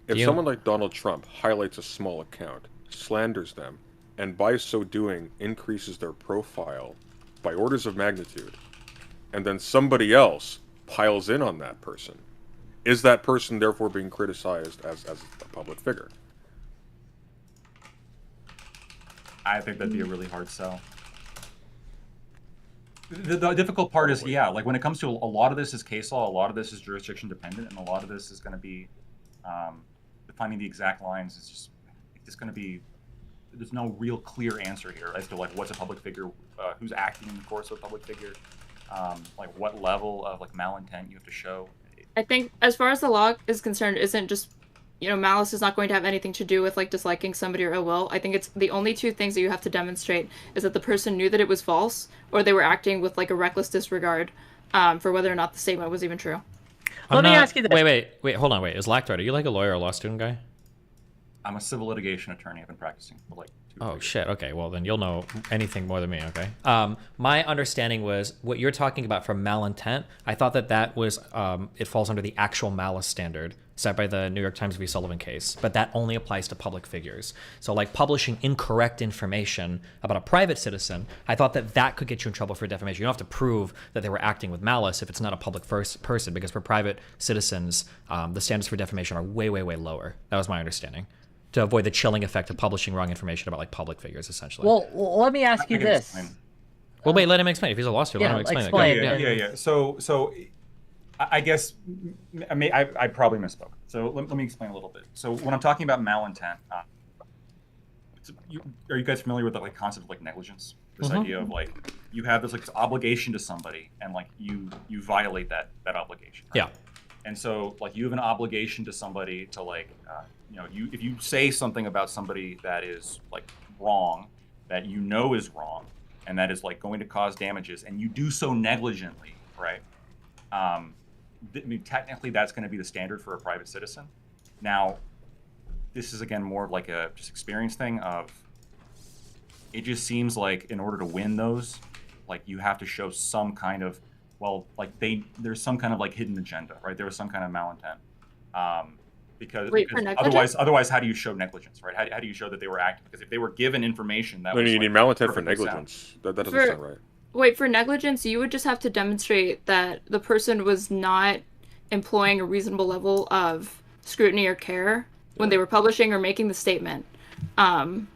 If someone like Donald Trump highlights a small account, slanders them, and by so doing increases their profile by orders of magnitude, and then somebody else piles in on that person, is that person therefore being criticized as a public figure? I think that'd be a really hard sell. The difficult part is, yeah, like when it comes to a lot of this is case law, a lot of this is jurisdiction dependent, and a lot of this is going to be defining the exact lines. It's just going to be, there's no real clear answer here as to like what's a public figure, who's acting in the course of a public figure, like what level of like malintent you have to show. I think as far as the law is concerned, isn't just, malice is not going to have anything to do with like disliking somebody or ill will. I think it's the only two things that you have to demonstrate is that the person knew that it was false, or they were acting with like a reckless disregard for whether or not the statement was even true. Let me ask you this. Wait, hold on, is Lactoid, are you like a lawyer or a law student guy? I'm a civil litigation attorney. I've been practicing for like 2 Oh years. shit, okay, well then you'll know anything more than me, okay? My understanding was what you're talking about for malintent, I thought that was, it falls under the actual malice standard set by the New York Times v. Sullivan case, but that only applies to public figures. So like publishing incorrect information about a private citizen, I thought that could get you in trouble for defamation. You don't have to prove that they were acting with malice if it's not a public person, because for private citizens, the standards for defamation are way, way, way lower. That was my understanding. To avoid the chilling effect of publishing wrong information about like public figures, essentially. Well, let me ask you this. Well, wait, let him explain. If he's a law student, let him explain it. Yeah. So I guess I probably misspoke. So let me explain a little bit. So when I'm talking about malintent, are you guys familiar with the like concept of like negligence? This idea of like you have this like obligation to somebody, and like you violate that obligation. Right? Yeah. And so like you have an obligation to somebody to like if you say something about somebody that is like wrong, that is wrong, and that is like going to cause damages, and you do so negligently, right? I mean, technically that's going to be the standard for a private citizen. Now, this is again more of like a just experience thing of, it just seems like in order to win those, like you have to show some kind of, there's some kind of like hidden agenda, right? There was some kind of malintent. Because otherwise, how do you show negligence, right? How do you show that they were acting? Because if they were given information that you need malintent for negligence. That doesn't sound right. Wait, for negligence, you would just have to demonstrate that the person was not employing a reasonable level of scrutiny or care when they were publishing or making the statement. And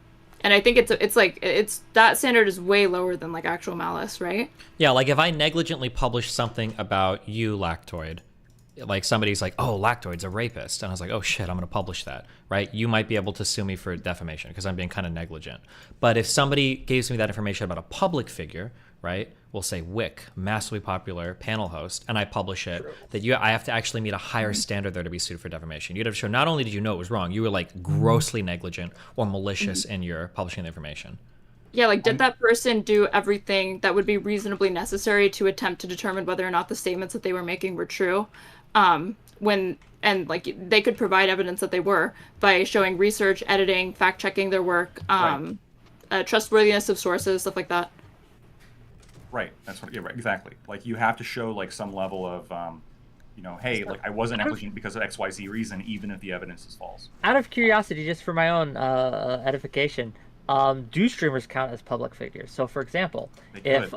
I think it's that standard is way lower than like actual malice, right? Yeah, like if I negligently publish something about you, Lactoid, like somebody's like, oh, Lactoid's a rapist, and I was like, oh shit, I'm gonna publish that, right? You might be able to sue me for defamation because I'm being kind of negligent. But if somebody gives me that information about a public figure, right? We'll say Whick, massively popular panel host, and I publish it, I have to actually meet a higher standard there to be sued for defamation. You'd have to show not only did you know it was wrong, you were like grossly negligent or malicious in your publishing the information. Yeah, like did that person do everything that would be reasonably necessary to attempt to determine whether or not the statements that they were making were true? They could provide evidence that they were by showing research, editing, fact-checking their work, trustworthiness of sources, stuff like that. Right. That's what. Yeah. Right. Exactly. Like you have to show like some level of, hey, like I wasn't negligent because of XYZ reason, even if the evidence is false. Out of curiosity, just for my own edification, do streamers count as public figures? So, for example, if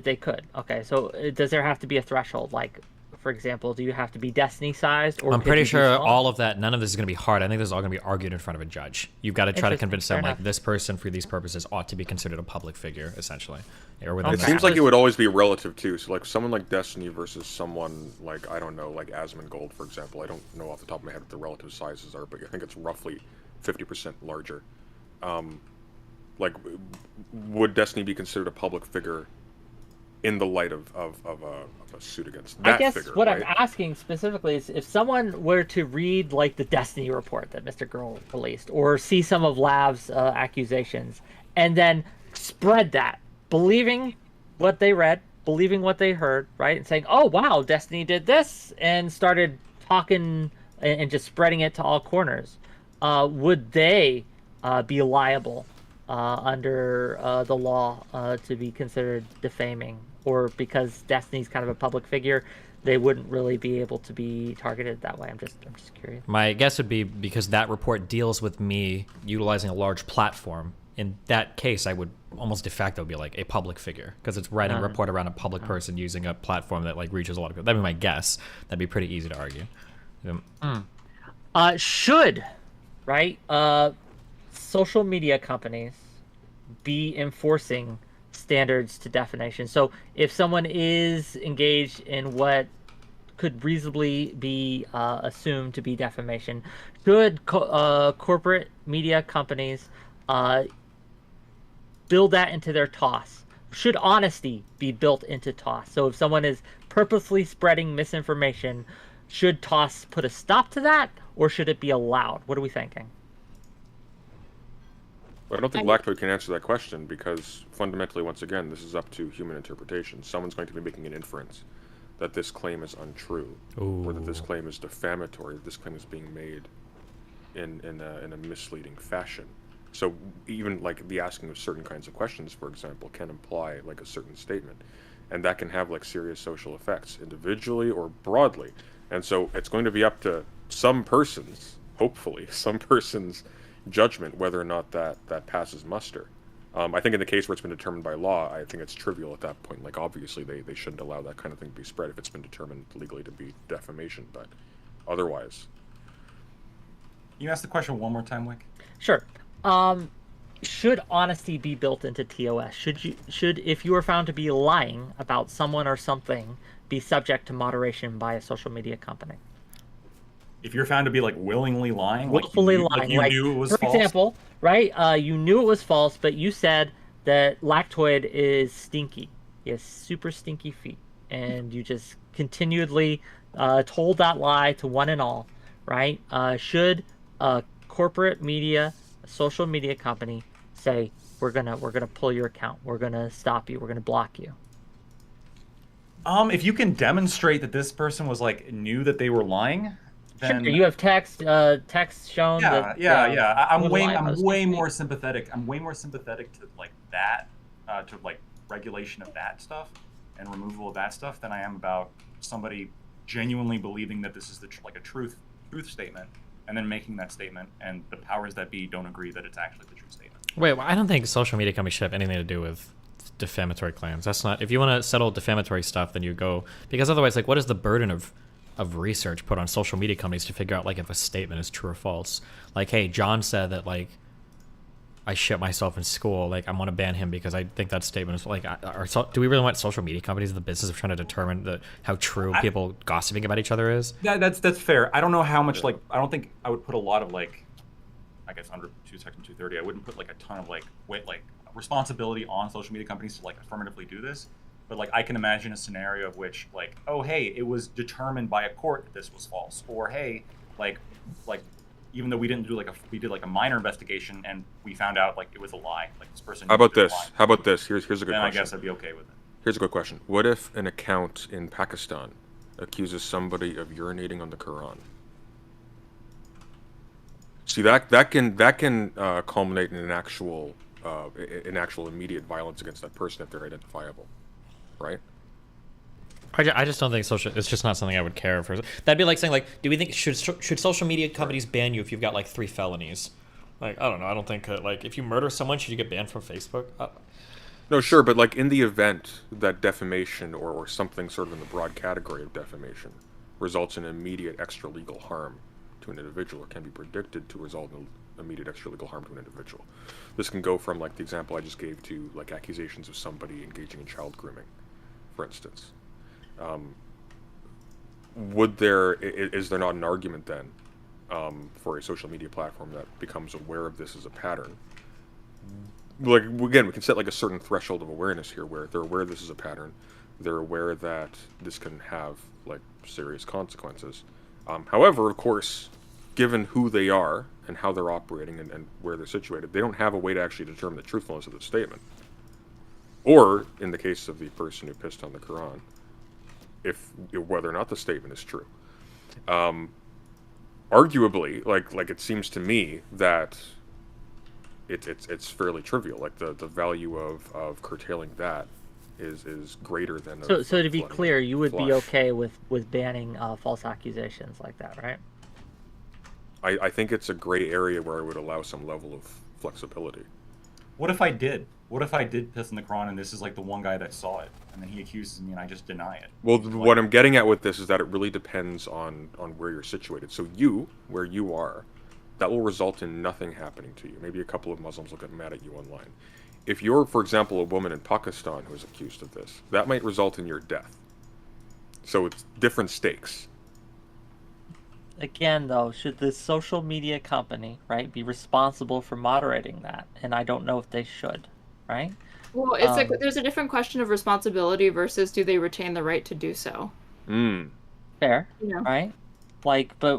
they could, okay. So, does there have to be a threshold? Like, for example, do you have to be Destiny sized? Or I'm pretty sure all of that, none of this is going to be hard. I think this is all going to be argued in front of a judge. You've got to try to convince them like this person for these purposes ought to be considered a public figure, essentially. It seems like it would always be relative too. So like someone like Destiny versus someone like, I don't know, like Asmongold, for example. I don't know off the top of my head what the relative sizes are, but I think it's roughly 50% larger. Like, would Destiny be considered a public figure in the light of a suit against that figure? I guess what I'm asking specifically is if someone were to read like the Destiny report that Mr. Girl released, or see some of Lav's accusations, and then spread that, believing what they read, believing what they heard, right, and saying, oh wow, Destiny did this, and started talking and just spreading it to all corners, would they be liable under the law to be considered defaming or because Destiny's kind of a public figure, they wouldn't really be able to be targeted that way? I'm just curious. My guess would be because that report deals with me utilizing a large platform. In that case, I would almost de facto be like a public figure because it's writing a report around a public person using a platform that like reaches a lot of people. That'd be my guess. That'd be pretty easy to argue. Should social media companies be enforcing standards to defamation? So if someone is engaged in what could reasonably be assumed to be defamation, should corporate media companies build that into their TOS? Should honesty be built into TOS? So if someone is purposely spreading misinformation, should TOS put a stop to that, or should it be allowed? What are we thinking? I don't think Lactoid can answer that question because fundamentally, once again, this is up to human interpretation. Someone's going to be making an inference that this claim is untrue, or that this claim is defamatory, that this claim is being made in a misleading fashion. So even like the asking of certain kinds of questions, for example, can imply like a certain statement, and that can have like serious social effects individually or broadly. And so it's going to be up to some person's, hopefully, some person's judgment whether or not that passes muster. I think in the case where it's been determined by law, I think it's trivial at that point. Like obviously they shouldn't allow that kind of thing to be spread if it's been determined legally to be defamation, but otherwise. You ask the question one more time, Whick? Sure. Should honesty be built into TOS? Should if you are found to be lying about someone or something, be subject to moderation by a social media company? If you're found to be like willingly lying, willfully lying, lying, you knew it was for false. example, right? You knew it was false, but you said that Lactoid is stinky. He has super stinky feet, and you just continually told that lie to one and all, right? Should a corporate media, a social media company say we're gonna pull your account, we're gonna stop you, we're gonna block you? If you can demonstrate that this person was like knew that they were lying, then sure, you have text shown. Yeah. I'm way more sympathetic. I'm way more sympathetic to like that, to like regulation of that stuff and removal of that stuff than I am about somebody genuinely believing that this is like a truth statement and then making that statement and the powers that be don't agree that it's actually the true statement. Wait, well, I don't think social media companies should have anything to do with defamatory claims. That's not, if you want to settle defamatory stuff, then you go, because otherwise, like, what is the burden of research put on social media companies to figure out like if a statement is true or false? Like, hey, John said that like I shit myself in school, like I'm gonna ban him because I think that statement is like, do we really want social media companies in the business of trying to determine how true people gossiping about each other is? Yeah, that's fair. I don't know how much, like, I don't think I would put a lot of like, I guess under Section 230, I wouldn't put like a ton of like responsibility on social media companies to like affirmatively do this. But like I can imagine a scenario of which like, oh hey, it was determined by a court that this was false, or hey, like even though we did like a minor investigation and we found out like it was a lie, like this person. How about this? How about this? Here's a good question. I guess I'd be okay with it. Here's a good question. What if an account in Pakistan accuses somebody of urinating on the Quran? See, that can culminate in an actual immediate violence against that person if they're identifiable, right? I just don't think it's just not something I would care for. That'd be like saying, like, do we think should social media companies ban you if you've got like 3 felonies? Like, I don't know. I don't think like if you murder someone, should you get banned from Facebook? No, sure, but like in the event that defamation or something sort of in the broad category of defamation results in immediate extra legal harm to an individual, or can be predicted to result in immediate extra legal harm to an individual. This can go from like the example I just gave to like accusations of somebody engaging in child grooming, for instance. Is there not an argument then for a social media platform that becomes aware of this as a pattern? Like, again, we can set like a certain threshold of awareness here where they're aware this is a pattern, they're aware that this can have like serious consequences. However, of course, given who they are and how they're operating and where they're situated, they don't have a way to actually determine the truthfulness of the statement. Or, in the case of the person who pissed on the Quran, whether or not the statement is true. Arguably, like it seems to me that it's fairly trivial. Like the value of curtailing that is greater than. So to be flooding clear, you would flush. be okay with banning false accusations like that, right? I think it's a gray area where I would allow some level of flexibility. What if I did? What if I did piss in the Quran and this is like the one guy that saw it, and then he accuses me and I just deny it? Well, what I'm getting at with this is that it really depends on where you're situated. So where you are, that will result in nothing happening to you. Maybe a couple of Muslims will get mad at you online. If you're, for example, a woman in Pakistan who is accused of this, that might result in your death. So it's different stakes. Again, though, should the social media company, right, be responsible for moderating that? And I don't know if they should, right? Well, it's like there's a different question of responsibility versus do they retain the right to do so. Fair, Yeah. right? Like, but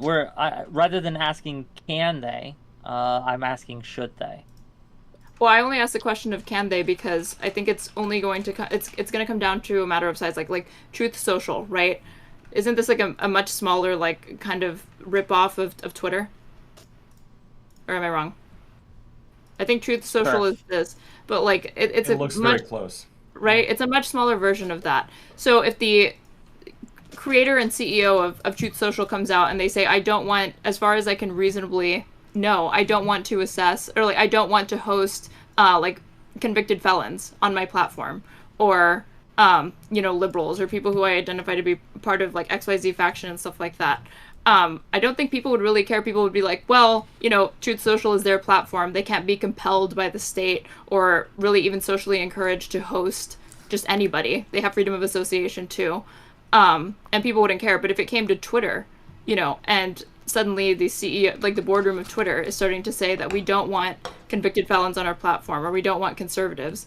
rather than asking can they, I'm asking should they. Well, I only asked the question of can they because I think it's only going to it's going to come down to a matter of size, like Truth Social, right? Isn't this like a much smaller like kind of rip-off of Twitter? Or am I wrong? I think Truth Social is this, but like it looks much, very close, right? It's a much smaller version of that. So if the creator and CEO of Truth Social comes out and they say, I don't want, as far as I can reasonably know, I don't want to assess, or like I don't want to host like convicted felons on my platform, or liberals or people who I identify to be part of like XYZ faction and stuff like that. I don't think people would really care. People would be like, well, Truth Social is their platform. They can't be compelled by the state or really even socially encouraged to host just anybody. They have freedom of association too. And people wouldn't care. But if it came to Twitter, and suddenly the CEO, like the boardroom of Twitter, is starting to say that we don't want convicted felons on our platform, or we don't want conservatives.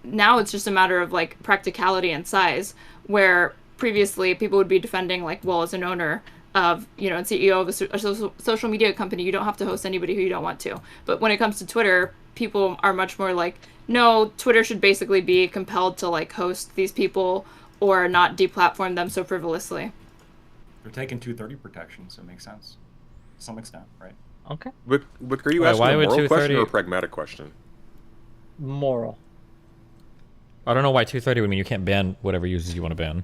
Now it's just a matter of like practicality and size, where previously people would be defending like, well, as an owner of, and CEO of a social media company, you don't have to host anybody who you don't want to. But when it comes to Twitter, people are much more like, no, Twitter should basically be compelled to like host these people or not deplatform them so frivolously. They're taking 230 protection, so it makes sense to some extent, right? Okay. But are you asking a moral question or a pragmatic question? Moral. I don't know why 230 would mean you can't ban whatever users you want to ban.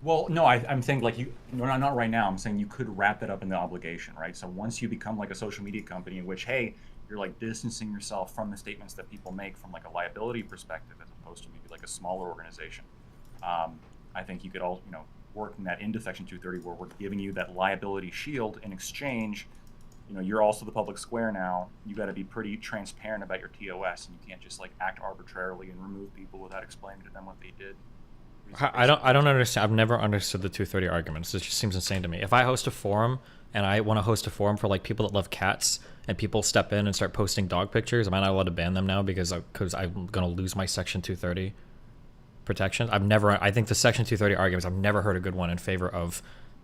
Well, no, I'm saying like not right now. I'm saying you could wrap that up in the obligation, right? So once you become like a social media company in which, hey, you're like distancing yourself from the statements that people make from like a liability perspective, as opposed to maybe like a smaller organization. I think you could all, working that into Section 230 where we're giving you that liability shield in exchange. You're also the public square now. You got to be pretty transparent about your TOS, and you can't just like act arbitrarily and remove people without explaining to them what they did. I don't understand. I've never understood the 230 arguments. It just seems insane to me. If I host a forum and I want to host a forum for like people that love cats, and people step in and start posting dog pictures, am I not allowed to ban them now because I'm going to lose my Section 230 protections? I think the Section 230 arguments, I've never heard a good one in favor of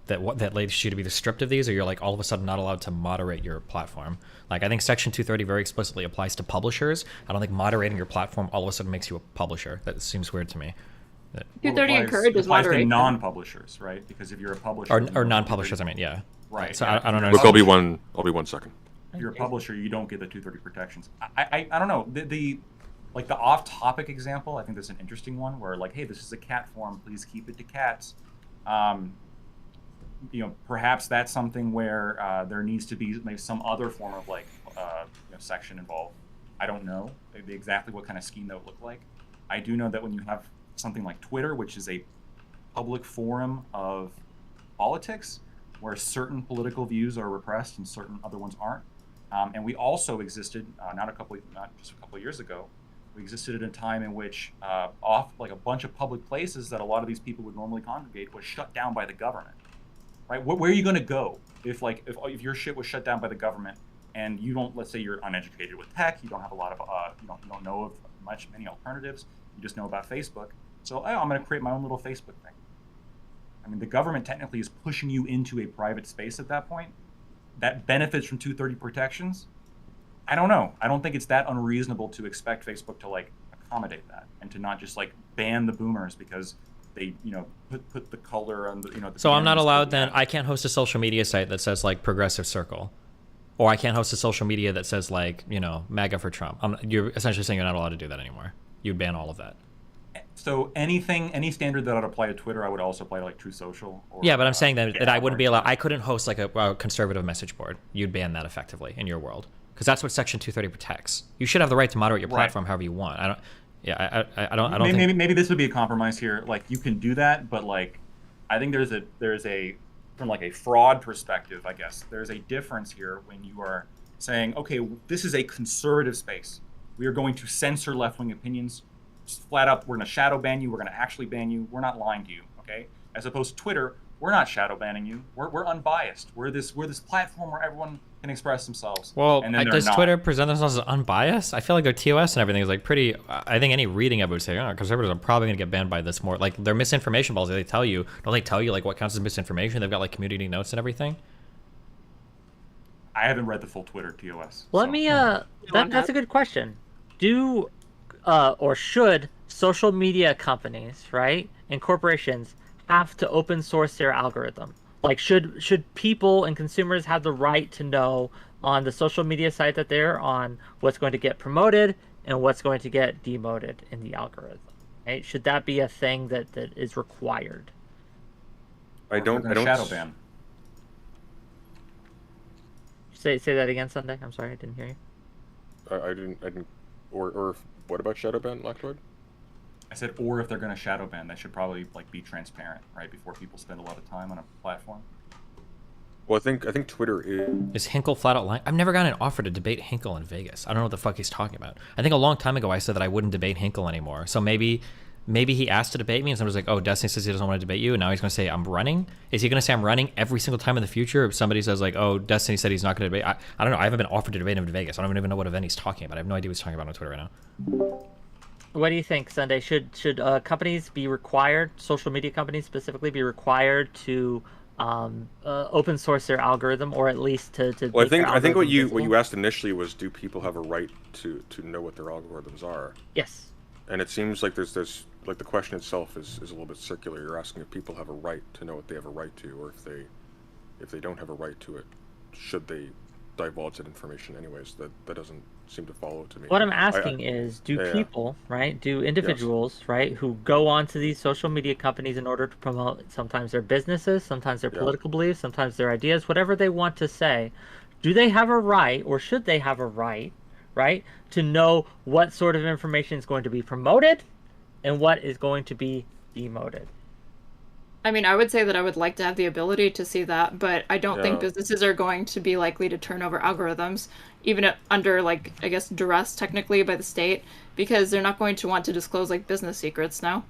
that leads you to be the stripped of these, or you're like all of a sudden not allowed to moderate your platform. Like I think Section 230 very explicitly applies to publishers. I don't think moderating your platform all of a sudden makes you a publisher. That seems weird to me. 230 encourages moderation. To non-publishers, right? Because if you're a publisher, or non-publishers, I mean, yeah. Right. So I don't know. Look, I'll be one second. If you're a publisher, you don't get the 230 protections. I don't know. The like the off-topic example, I think that's an interesting one where like, hey, this is a cat forum, please keep it to cats. Perhaps that's something where there needs to be maybe some other form of like section involved. I don't know exactly what kind of scheme that would look like. I do know that when you have something like Twitter, which is a public forum of politics, where certain political views are repressed and certain other ones aren't. And we also existed not just a couple of years ago. We existed at a time in which like a bunch of public places that a lot of these people would normally congregate was shut down by the government. Right? Where are you going to go if your shit was shut down by the government and you don't? Let's say you're uneducated with tech, you don't have a lot of you don't know of many alternatives. You just know about Facebook. So I'm going to create my own little Facebook thing. I mean, the government technically is pushing you into a private space at that point. That benefits from 230 protections. I don't know. I don't think it's that unreasonable to expect Facebook to like accommodate that and to not just like ban the boomers because they put the color on the So I'm not allowed then. I can't host a social media site that says like Progressive Circle, or I can't host a social media that says like MAGA for Trump. You're essentially saying you're not allowed to do that anymore. You'd ban all of that. So any standard that I'd apply to Twitter, I would also apply to like True Social. Or, Yeah, but I'm saying that, yeah, that I wouldn't be allowed. I couldn't host like a conservative message board. You'd ban that effectively in your world because that's what Section 230 protects. You should have the right to moderate your platform however you want. I don't. Yeah, I don't. Maybe this would be a compromise here. Like you can do that, but like I think there's a from like a fraud perspective, I guess there's a difference here when you are saying, okay, this is a conservative space. We are going to censor left-wing opinions. Just flat up, we're going to shadow ban you. We're going to actually ban you. We're not lying to you, okay? As opposed to Twitter, we're not shadow banning you. We're unbiased. We're this platform where everyone can express themselves. Well, and then does Twitter present themselves as unbiased? I feel like their TOS and everything is like pretty. I think any reading of it would say, oh, conservatives are probably going to get banned by this more. Like their misinformation policy, don't they tell you like what counts as misinformation? They've got like community notes and everything. I haven't read the full Twitter TOS. Let me. That's a good question. Do or should social media companies, right, and corporations have to open source their algorithm? Like, should people and consumers have the right to know on the social media site that they're on what's going to get promoted and what's going to get demoted in the algorithm? Right? Should that be a thing that is required? I don't shadow ban. Say that again, Sunday. I'm sorry, I didn't hear you. I didn't. Or what about shadow ban, Lactoid? I said, or if they're going to shadow ban, they should probably like be transparent, right, before people spend a lot of time on a platform. Well, I think Twitter is Hinkle flat out lying? I've never gotten an offer to debate Hinkle in Vegas. I don't know what the fuck he's talking about. I think a long time ago I said that I wouldn't debate Hinkle anymore. So maybe he asked to debate me, and somebody's like, "Oh, Destiny says he doesn't want to debate you," and now he's going to say I'm running. Is he going to say I'm running every single time in the future? If somebody says like, "Oh, Destiny said he's not going to debate," I don't know. I haven't been offered to debate him to Vegas. I don't even know what event he's talking about. I have no idea what he's talking about on Twitter right now. What do you think, Sunday? Should companies be required, social media companies specifically, be required to open source their algorithm, or at least to well, I think what you asked initially was, do people have a right to know what their algorithms are? Yes. And it seems like there's like the question itself is a little bit circular. You're asking if people have a right to know what they have a right to, or if they don't have a right to it, should they divulge that information anyways? That doesn't seem to follow to me. What I'm asking is, do people, right, do individuals, right, who go onto these social media companies in order to promote sometimes their businesses, sometimes their political beliefs, sometimes their ideas, whatever they want to say, do they have a right, or should they have a right, to know what sort of information is going to be promoted and what is going to be demoted? I mean, I would say that I would like to have the ability to see that, but I don't think businesses are going to be likely to turn over algorithms, even under, like, I guess, duress technically by the state, because they're not going to want to disclose, like, business secrets now.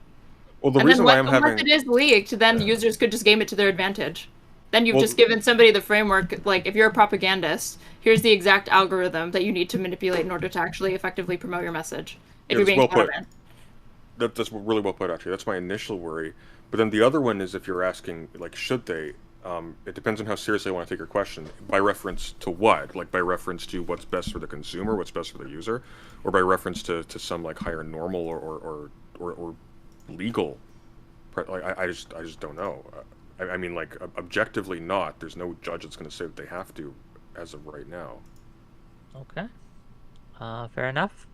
Well, the reason why I'm having... Once it is leaked, then users could just game it to their advantage. Then you've just given somebody the framework, like, if you're a propagandist, here's the exact algorithm that you need to manipulate in order to actually effectively promote your message, if you're being shadow banned. That's really well put, actually. That's my initial worry. But then the other one is, if you're asking, like, should they? It depends on how seriously I want to take your question. By reference to what? Like, by reference to what's best for the consumer, what's best for the user, or by reference to some like higher normal or legal? Like, I just don't know. I mean, like, objectively not. There's no judge that's going to say that they have to, as of right now. Okay. Fair enough.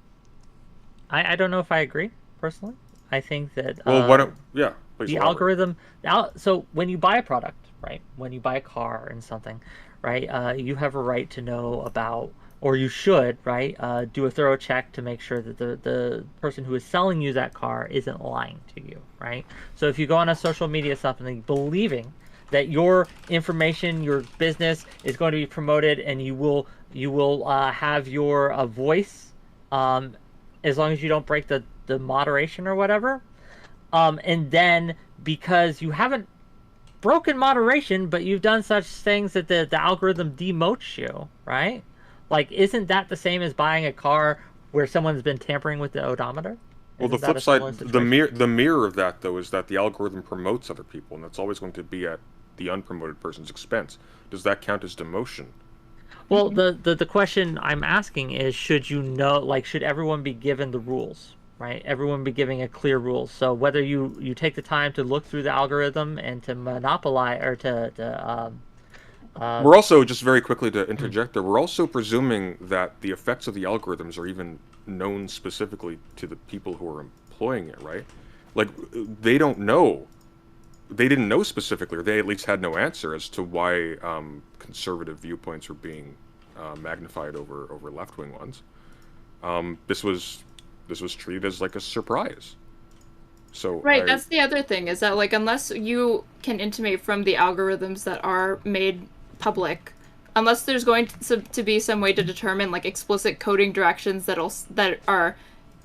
I don't know if I agree personally. I think that well, why don't please the algorithm. So when you buy a product, right? When you buy a car and something, right? You have a right to know about, or you should, right? Do a thorough check to make sure that the person who is selling you that car isn't lying to you, right? So if you go on a social media something believing that your information, your business is going to be promoted, and you will have your voice, as long as you don't break the moderation or whatever, and then because you haven't broken moderation, but you've done such things that the algorithm demotes you, right? Like, isn't that the same as buying a car where someone's been tampering with the odometer? Well, the flip side, the mirror of that, though, is that the algorithm promotes other people, and that's always going to be at the unpromoted person's expense. Does that count as demotion? Well, the question I'm asking is, should you know, like, should everyone be given the rules, right? Everyone be giving a clear rule. So whether you take the time to look through the algorithm and to monopolize, or we're also, just very quickly to interject there, we're also presuming that the effects of the algorithms are even known specifically to the people who are employing it, right? Like, they don't know. They didn't know specifically, or they at least had no answer as to why conservative viewpoints were being magnified over left-wing ones. This was treated as like a surprise. So Right, that's the other thing, is that like unless you can intimate from the algorithms that are made public, unless there's going to be some way to determine like explicit coding directions that are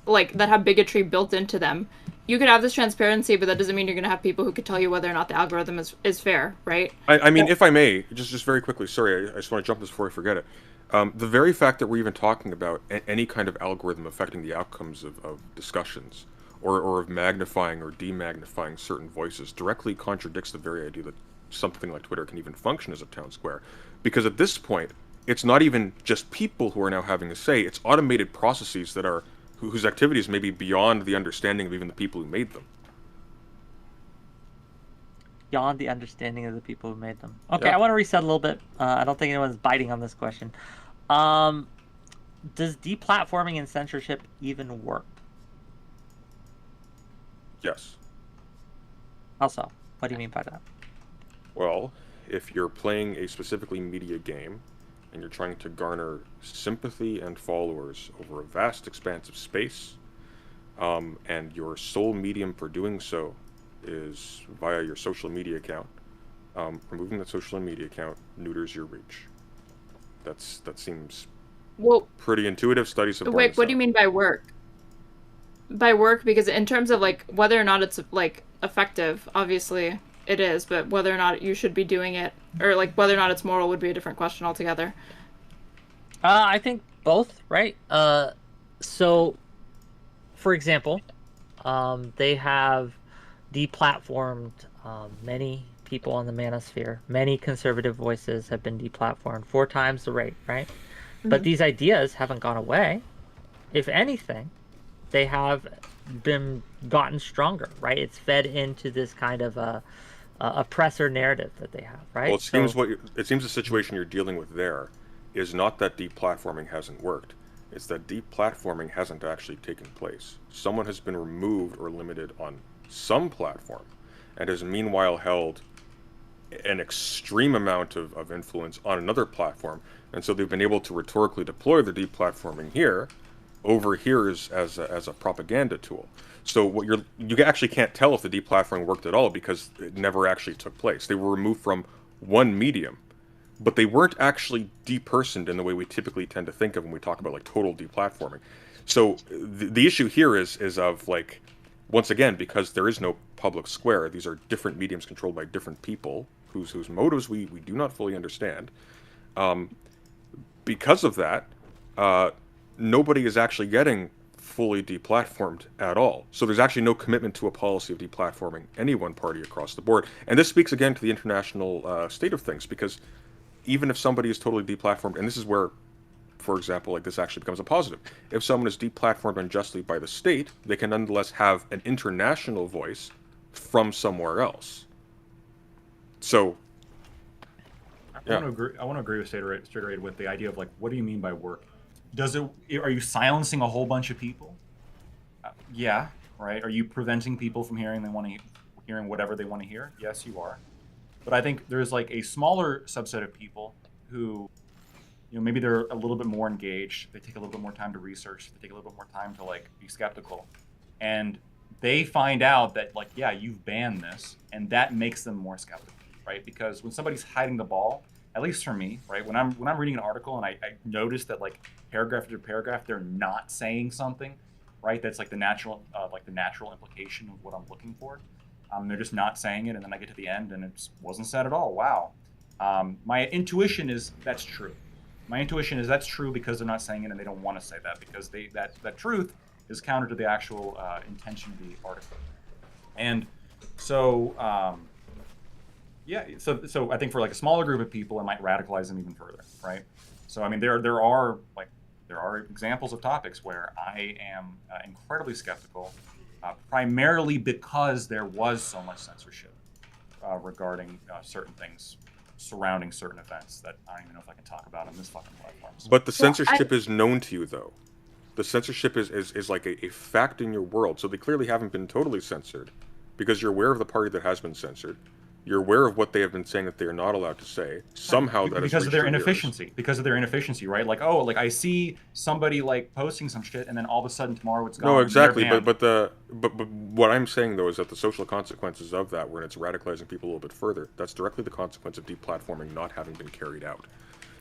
like that have bigotry built into them, you could have this transparency, but that doesn't mean you're going to have people who could tell you whether or not the algorithm is fair, right? I mean, if I may, just very quickly, sorry, I just want to jump this before I forget it. The very fact that we're even talking about any kind of algorithm affecting the outcomes of discussions, or of magnifying or demagnifying certain voices, directly contradicts the very idea that something like Twitter can even function as a town square. Because at this point, it's not even just people who are now having a say, it's automated processes that are whose activities may be beyond the understanding of even the people who made them. Beyond the understanding of the people who made them. Okay, Yeah. I want to reset a little bit. I don't think anyone's biting on this question. Does deplatforming and censorship even work? Yes. How so? What do you mean by that? Well, if you're playing a specifically media game, and you're trying to garner sympathy and followers over a vast expanse of space, and your sole medium for doing so is via your social media account, removing that social media account neuters your reach. That seems pretty intuitive. Studies have borne Wait, this what out. do you mean by work? By work, because in terms of like whether or not it's like effective, obviously it is, but whether or not you should be doing it, or like whether or not it's moral, would be a different question altogether. I think both, right? So, for example, they have deplatformed many people on the manosphere. Many conservative voices have been deplatformed 4 times the rate, right? But these ideas haven't gone away. If anything, they have been gotten stronger, right? It's fed into this kind of oppressor narrative that they have, right? Well, it seems the situation you're dealing with there is not that deplatforming hasn't worked. It's that deplatforming hasn't actually taken place. Someone has been removed or limited on some platform, and has meanwhile held an extreme amount of influence on another platform, and so they've been able to rhetorically deploy the deplatforming here over here as a propaganda tool. So what you actually can't tell if the deplatforming worked at all, because it never actually took place. They were removed from one medium, but they weren't actually depersoned in the way we typically tend to think of when we talk about like total deplatforming. So the issue here is of like, once again, because there is no public square, these are different mediums controlled by different people whose motives we do not fully understand. Because of that, nobody is actually getting fully deplatformed at all. So there's actually no commitment to a policy of deplatforming any one party across the board. And this speaks again to the international state of things, because even if somebody is totally deplatformed, and this is where, for example, like this actually becomes a positive. If someone is deplatformed unjustly by the state, they can nonetheless have an international voice from somewhere else. So, I want to agree with Straight Raid with the idea of like, what do you mean by work? Are you silencing a whole bunch of people? Yeah, right. Are you preventing people from hearing whatever they want to hear? Yes, you are. But I think there's like a smaller subset of people who, maybe they're a little bit more engaged. They take a little bit more time to research. They take a little bit more time to like be skeptical, and they find out that like, yeah, you've banned this, and that makes them more skeptical, right? Because when somebody's hiding the ball, at least for me, right, when I'm reading an article and I notice that like paragraph after paragraph they're not saying something, right, that's like the natural implication of what I'm looking for. They're just not saying it, and then I get to the end and it wasn't said at all. Wow. My intuition is that's true. My intuition is that's true because they're not saying it and they don't want to say that, because that truth is counter to the actual intention of the article. And so so I think for like a smaller group of people, it might radicalize them even further, right? So I mean, there are examples of topics where I am incredibly skeptical, primarily because there was so much censorship regarding certain things surrounding certain events that I don't even know if I can talk about on this fucking platform. So. But the censorship is known to you, though. The censorship is like a fact in your world. So they clearly haven't been totally censored, because you're aware of the party that has been censored. You're aware of what they have been saying that they are not allowed to say. Somehow that because has of their reached your ears. inefficiency. Because of their inefficiency, right? Like, oh, like I see somebody like posting some shit, and then all of a sudden tomorrow it's gone. No, and they're exactly. banned. But what I'm saying though is that the social consequences of that, when it's radicalizing people a little bit further, that's directly the consequence of deplatforming not having been carried out.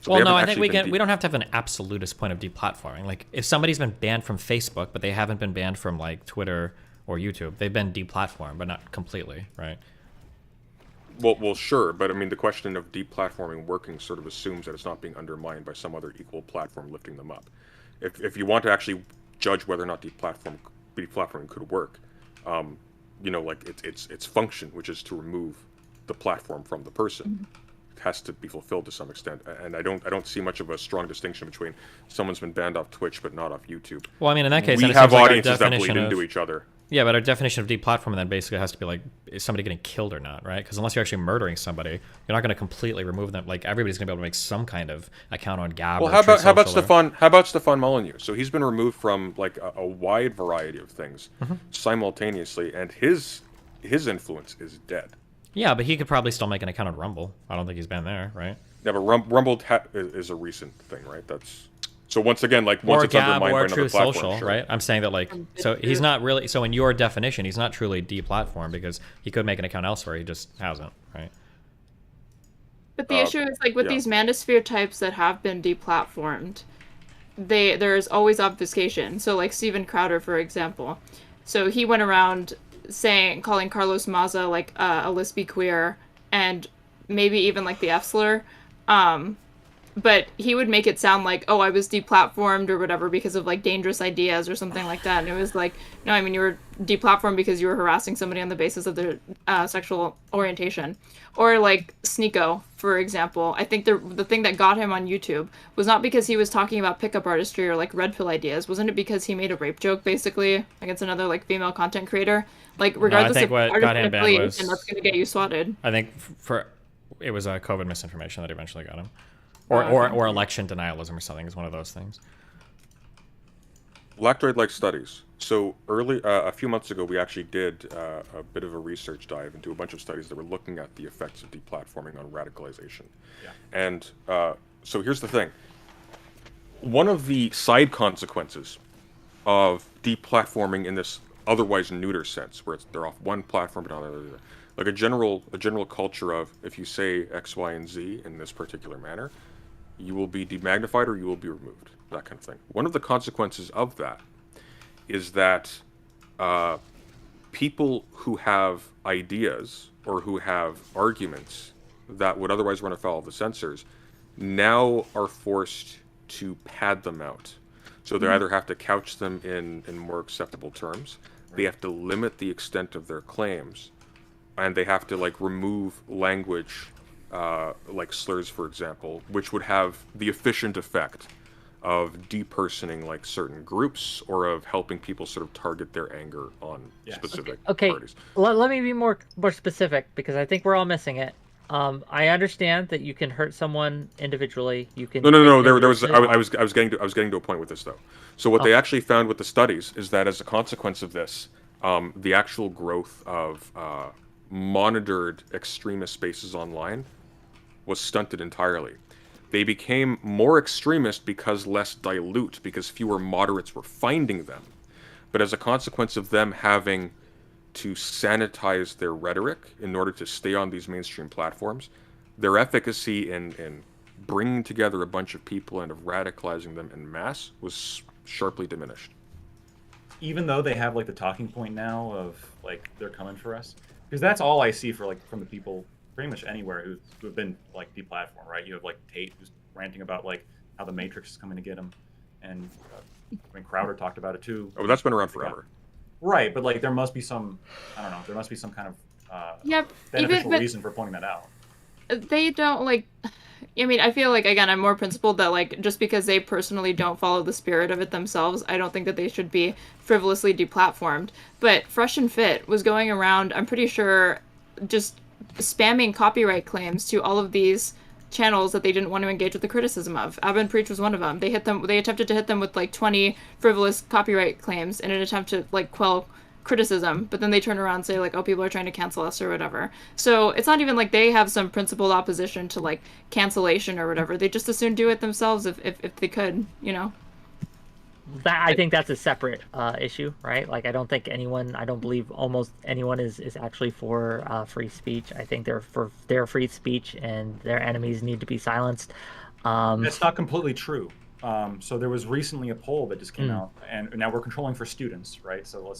So well, no, I think we don't have to have an absolutist point of deplatforming. Like, if somebody's been banned from Facebook, but they haven't been banned from like Twitter or YouTube, they've been deplatformed, but not completely, right? Well, sure, but I mean, the question of deplatforming working sort of assumes that it's not being undermined by some other equal platform lifting them up. If you want to actually judge whether or not deplatforming could work, you know, like its function, which is to remove the platform from the person, has to be fulfilled to some extent. And I don't see much of a strong distinction between someone's been banned off Twitch but not off YouTube. Well, I mean, in that case, we then it have seems like our audiences that bleed definition into of- each other. Yeah, but our definition of deplatforming then basically has to be like, is somebody getting killed or not, right? Because unless you're actually murdering somebody, you're not going to completely remove them. Like, everybody's going to be able to make some kind of account on Gab. Well, or how about Truth Social or- Stefan Molyneux? So he's been removed from like a wide variety of things simultaneously, and his influence is dead. Yeah, but he could probably still make an account on Rumble. I don't think he's been there, right? Yeah, but Rumble is a recent thing, right? That's so once again, like once Or it's Gab undermined by or another Truth platform, Social, sure. right? I'm saying that, like, so he's not really. So in your definition, he's not truly deplatformed because he could make an account elsewhere. He just hasn't, right? But the issue is, like, with these manosphere types that have been deplatformed, there's always obfuscation. So, like, Steven Crowder, for example. So he went around calling Carlos Maza, like, a lesbian queer, and maybe even, like, the F-slur. But he would make it sound like, oh, I was deplatformed or whatever because of, like, dangerous ideas or something like that. And it was like, no, I mean, you were deplatformed because you were harassing somebody on the basis of their sexual orientation. Or, like, Sneeko, for example. I think the thing that got him on YouTube was not because he was talking about pickup artistry or, like, red pill ideas. Wasn't it because he made a rape joke, basically, against another, like, female content creator? Like, regardless think of what got him banned affiliation, was- that's going to get you swatted. I think it was COVID misinformation that eventually got him. Or election denialism or something is one of those things. Lactoid-like studies. So a few months ago, we actually did a bit of a research dive into a bunch of studies that were looking at the effects of deplatforming on radicalization. Yeah. And so here's the thing. One of the side consequences of deplatforming in this otherwise neuter sense, where they're off one platform but on another, like a general culture of, if you say X, Y, and Z in this particular manner, you will be demagnified or you will be removed, that kind of thing. One of the consequences of that is that people who have ideas or who have arguments that would otherwise run afoul of the censors now are forced to pad them out. So they either have to couch them in more acceptable terms, they have to limit the extent of their claims, and they have to, like, remove language like slurs, for example, which would have the efficient effect of depersoning, like, certain groups or of helping people sort of target their anger on specific parties. Let me be more specific, because I think we're all missing it. I understand that you can hurt someone individually. You can. No. There was. I was getting to a point with this, though. So what they actually found with the studies is that as a consequence of this, the actual growth of monitored extremist spaces online was stunted entirely. They became more extremist because less dilute, because fewer moderates were finding them. But as a consequence of them having to sanitize their rhetoric in order to stay on these mainstream platforms, their efficacy in bringing together a bunch of people and of radicalizing them en masse was sharply diminished. Even though they have, like, the talking point now of, like, they're coming for us, because that's all I see for, like, from the people pretty much anywhere who've been, like, deplatformed, right? You have, like, Tate who's ranting about, like, how the Matrix is coming to get him, and I mean, Crowder talked about it too. Oh, that's been around forever. Right, but, like, there must be some, I don't know, there must be some kind of beneficial reason for pointing that out. They don't, like, I mean, I feel like, again, I'm more principled that, like, just because they personally don't follow the spirit of it themselves, I don't think that they should be frivolously deplatformed. But Fresh and Fit was going around, I'm pretty sure, just spamming copyright claims to all of these channels that they didn't want to engage with the criticism of. Abba and Preach was one of them. They attempted to hit them with like 20 frivolous copyright claims in an attempt to like quell criticism, but then they turn around and say like, oh, people are trying to cancel us or whatever. So it's not even like they have some principled opposition to like cancellation or whatever. They just as soon do it themselves if they could, you know. I think that's a separate issue, right? Like, I don't believe almost anyone is actually for free speech. I think they're for their free speech, and their enemies need to be silenced. That's not completely true. So there was recently a poll that just came out, and now we're controlling for students, right? So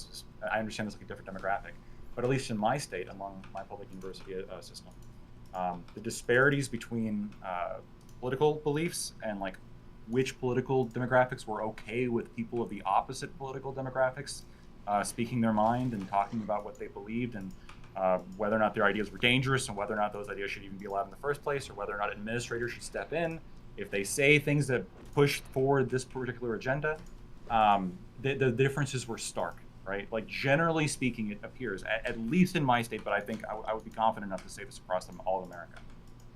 I understand it's like a different demographic, but at least in my state, among my public university system, the disparities between political beliefs and like which political demographics were okay with people of the opposite political demographics speaking their mind and talking about what they believed, and whether or not their ideas were dangerous, and whether or not those ideas should even be allowed in the first place, or whether or not administrators should step in if they say things that push forward this particular agenda. The differences were stark, right? Like, generally speaking, it appears, at least in my state, but I think I would be confident enough to say this across all of America,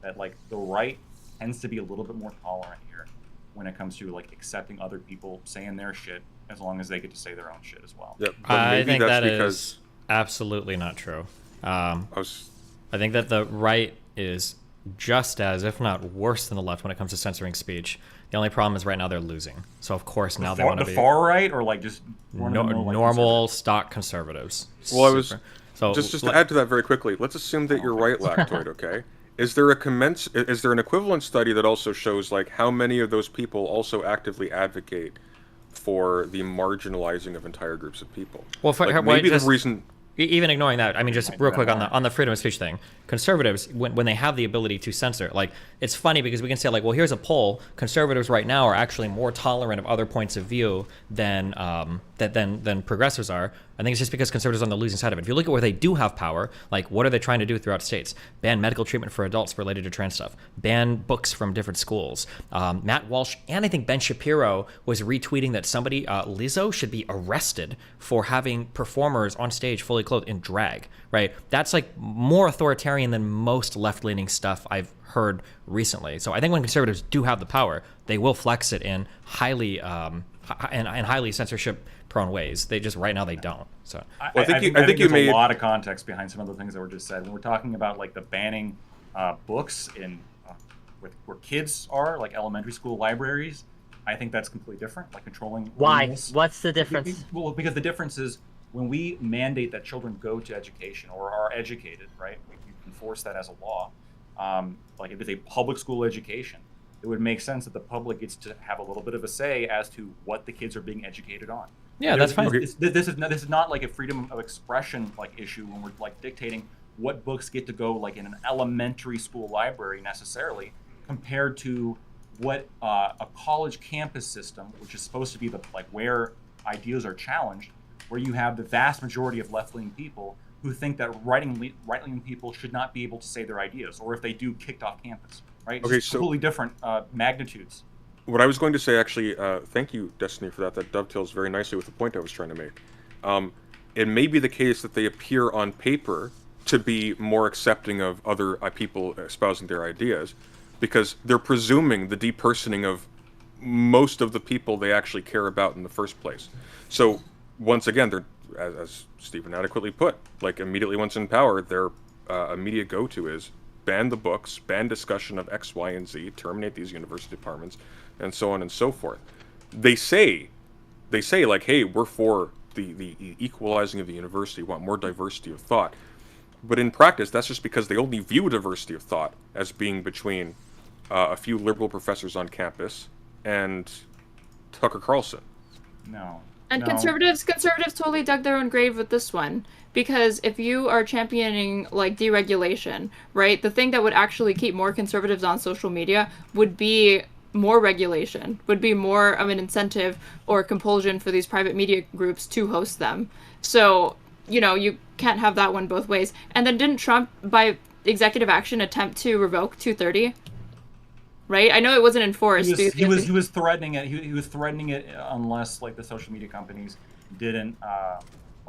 that like the right tends to be a little bit more tolerant here when it comes to like accepting other people saying their shit, as long as they get to say their own shit as well. Yeah, I think that is absolutely not true. I think that the right is just as, if not worse than the left when it comes to censoring speech. The only problem is right now they're losing. So of course now they want to be far right, or like just normal stock conservatives. Well, just to add to that very quickly. Let's assume that you're right, Lactoid. Okay. Is there an equivalent study that also shows like how many of those people also actively advocate for the marginalizing of entire groups of people? Well, maybe the reason. Even ignoring that, I mean, just real quick on the freedom of speech thing, conservatives, when they have the ability to censor, like, it's funny because we can say, like, well, here's a poll. Conservatives right now are actually more tolerant of other points of view than progressives are. I think it's just because conservatives are on the losing side of it. If you look at where they do have power, like, what are they trying to do throughout states? Ban medical treatment for adults related to trans stuff. Ban books from different schools. Matt Walsh and I think Ben Shapiro was retweeting that somebody, Lizzo, should be arrested for having performers on stage fully clothed in drag, right? That's like more authoritarian than most left-leaning stuff I've heard recently. So I think when conservatives do have the power, they will flex it in highly censorship-prone ways. They just right now they don't. So I think there's a lot of context behind some of the things that were just said. When we're talking about like the banning books in where kids are, like elementary school libraries, I think that's completely different. Like controlling. Why? What's the difference? Well, because the difference is when we mandate that children go to education or are educated, right? You can force that as a law. Like if it's a public school education, it would make sense that the public gets to have a little bit of a say as to what the kids are being educated on. Yeah, that's fine. This is not like a freedom of expression like issue when we're like dictating what books get to go like in an elementary school library necessarily, compared to what a college campus system, which is supposed to be the like where ideas are challenged, where you have the vast majority of left-leaning people who think that right-leaning people should not be able to say their ideas, or if they do, kicked off campus. Right? Okay, so completely different magnitudes. What I was going to say, actually, thank you, Destiny, for that. That dovetails very nicely with the point I was trying to make. It may be the case that they appear on paper to be more accepting of other people espousing their ideas, because they're presuming the depersoning of most of the people they actually care about in the first place. So, once again, they're, as Stephen adequately put, like immediately once in power, their immediate go-to is ban the books, ban discussion of X, Y, and Z, terminate these university departments, and so on and so forth. They say like, hey, we're for the equalizing of the university, want more diversity of thought. But in practice, that's just because they only view diversity of thought as being between a few liberal professors on campus and Tucker Carlson. No. And conservatives totally dug their own grave with this one, because if you are championing like deregulation, right, the thing that would actually keep more conservatives on social media would be more regulation, would be more of an incentive or compulsion for these private media groups to host them. So, you know, you can't have that one both ways. And then didn't Trump, by executive action, attempt to revoke 230? Right? I know it wasn't enforced. He was threatening it. He was threatening it unless like the social media companies didn't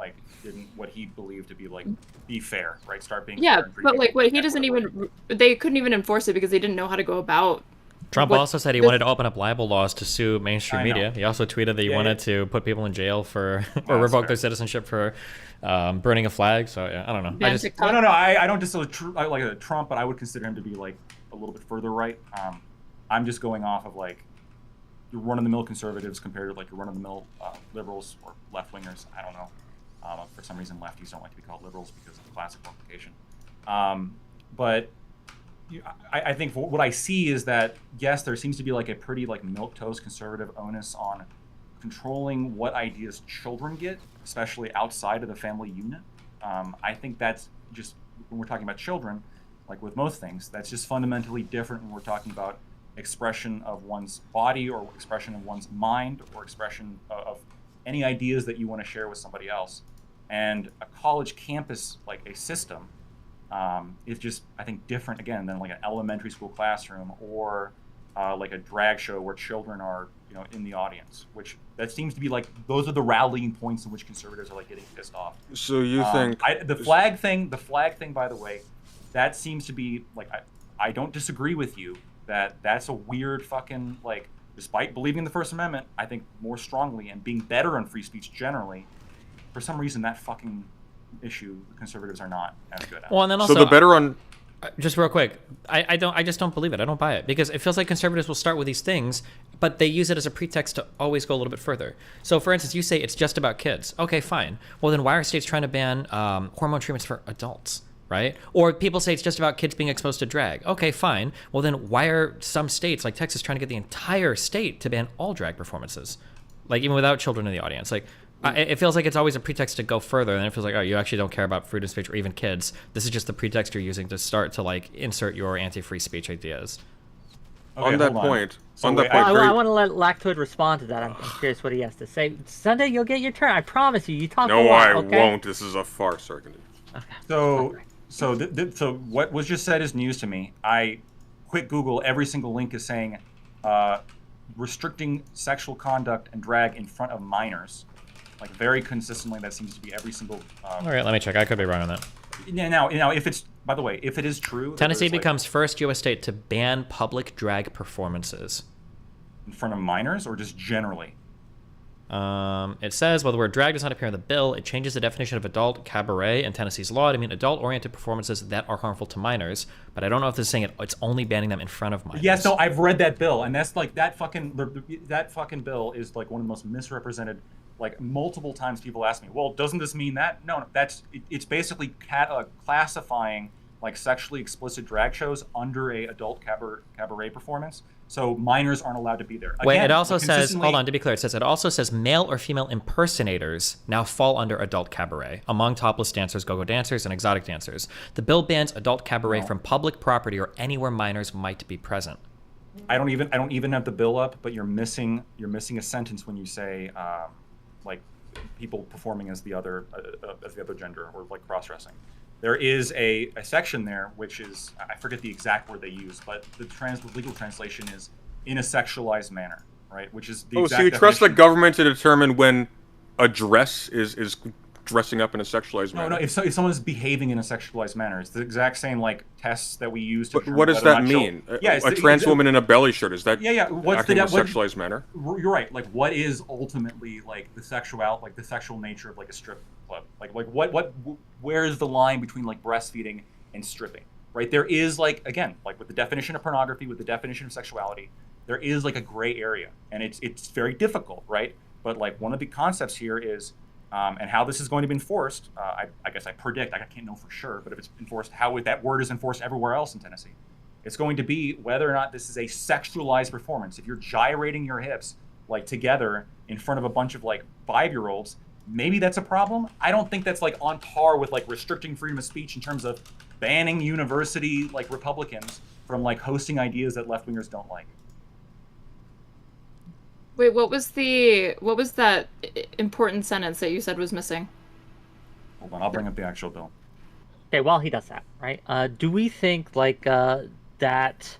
like didn't what he believed to be like be fair, right? Start being Yeah, fair and but like what he equitable. doesn't even they couldn't even enforce it because they didn't know how to go about. Trump what also said he this- wanted to open up libel laws to sue mainstream I know. media. He also tweeted that he Yeah, wanted to put people in jail for or that's revoke fair. their citizenship for burning a flag. So yeah, I don't know. I ban just TikTok. No, I don't dislike like Trump, but I would consider him to be like a little bit further right. I'm just going off of like your run-of-the-mill conservatives compared to like your run-of-the-mill liberals or left-wingers. I don't know. For some reason, lefties don't like to be called liberals because of the classic multiplication. But I think what I see is that yes, there seems to be like a pretty like milquetoast conservative onus on controlling what ideas children get, especially outside of the family unit. I think that's just when we're talking about children, like with most things, that's just fundamentally different when we're talking about expression of one's body or expression of one's mind or expression of any ideas that you want to share with somebody else. And a college campus, like a system, is just, I think, different again than like an elementary school classroom or like a drag show where children are, you know, in the audience. Which that seems to be like those are the rallying points in which conservatives are like getting pissed off. So you think the flag thing? By the way, that seems to be like I don't disagree with you that that's a weird fucking like. Despite believing in the First Amendment, I think more strongly and being better on free speech generally, for some reason that fucking issue the conservatives are not as good at. well, and then also so the better on just real quick, I just don't believe it. I don't buy it because it feels like conservatives will start with these things, but they use it as a pretext to always go a little bit further. So, for instance, you say it's just about kids. Okay, fine. Well, then why are states trying to ban hormone treatments for adults? Right? Or people say it's just about kids being exposed to drag. Okay, fine. Well, then why are some states like Texas trying to get the entire state to ban all drag performances, like even without children in the audience? Like, it feels like it's always a pretext to go further, and it feels like, oh, you actually don't care about freedom of speech or even kids. This is just the pretext you're using to start to like insert your anti-free speech ideas. Okay, on that hold point, So on that wait, point, I want to let Lactoid respond to that. I'm curious what he has to say. Sunday, you'll get your turn. I promise you. You talk a no, lot, I okay? won't. This is a farce, argument. So so what was just said is news to me. I quick Google, every single link is saying restricting sexual conduct and drag in front of minors. Like very consistently, that seems to be every single. All right, let me check. I could be wrong on that. Now, if it's, by the way, if it is true, that Tennessee there's, like, becomes first U.S. state to ban public drag performances. in front of minors or just generally. It says, while the word drag does not appear in the bill, it changes the definition of adult cabaret in Tennessee's law to mean adult-oriented performances that are harmful to minors. But I don't know if this is saying it's only banning them in front of minors. Yes, no, I've read that bill, and that's like that fucking bill is like one of the most misrepresented. Like multiple times, people ask me, "Well, doesn't this mean that?" No, it's basically classifying like sexually explicit drag shows under a adult cabaret performance. So minors aren't allowed to be there. Wait, Again, it also says, consistently- hold on, to be clear, it also says male or female impersonators now fall under adult cabaret, among topless dancers, go-go dancers, and exotic dancers. The bill bans adult cabaret from public property or anywhere minors might be present. I don't even have the bill up, but you're missing a sentence when you say like people performing as the other gender or like cross-dressing. There is a section there which is, I forget the exact word they use, but the legal translation is in a sexualized manner, right? Which is the exact so you trust the definition. government to determine when a dress is dressing up in a sexualized manner? No, if someone's behaving in a sexualized manner, it's the exact same like tests that we use to. But what does whether or that not mean? Yeah, A trans woman in a belly shirt, is that What's acting in a what- sexualized manner? You're right. Like, what is ultimately like the sexual nature of like a strip club? Like where is the line between like breastfeeding and stripping? Right? There is like, again, like with the definition of pornography, with the definition of sexuality, there is like a gray area, and it's very difficult, right? But like one of the concepts here is. And how this is going to be enforced, I guess I predict, I can't know for sure, but if it's enforced, how that word is enforced everywhere else in Tennessee. It's going to be whether or not this is a sexualized performance. If you're gyrating your hips like together in front of a bunch of like 5-year-olds, maybe that's a problem. I don't think that's like on par with like restricting freedom of speech in terms of banning university like Republicans from like hosting ideas that left-wingers don't like. Wait, what was that important sentence that you said was missing? Hold on, I'll bring up the actual bill. Okay, while he does that, right? Do we think like that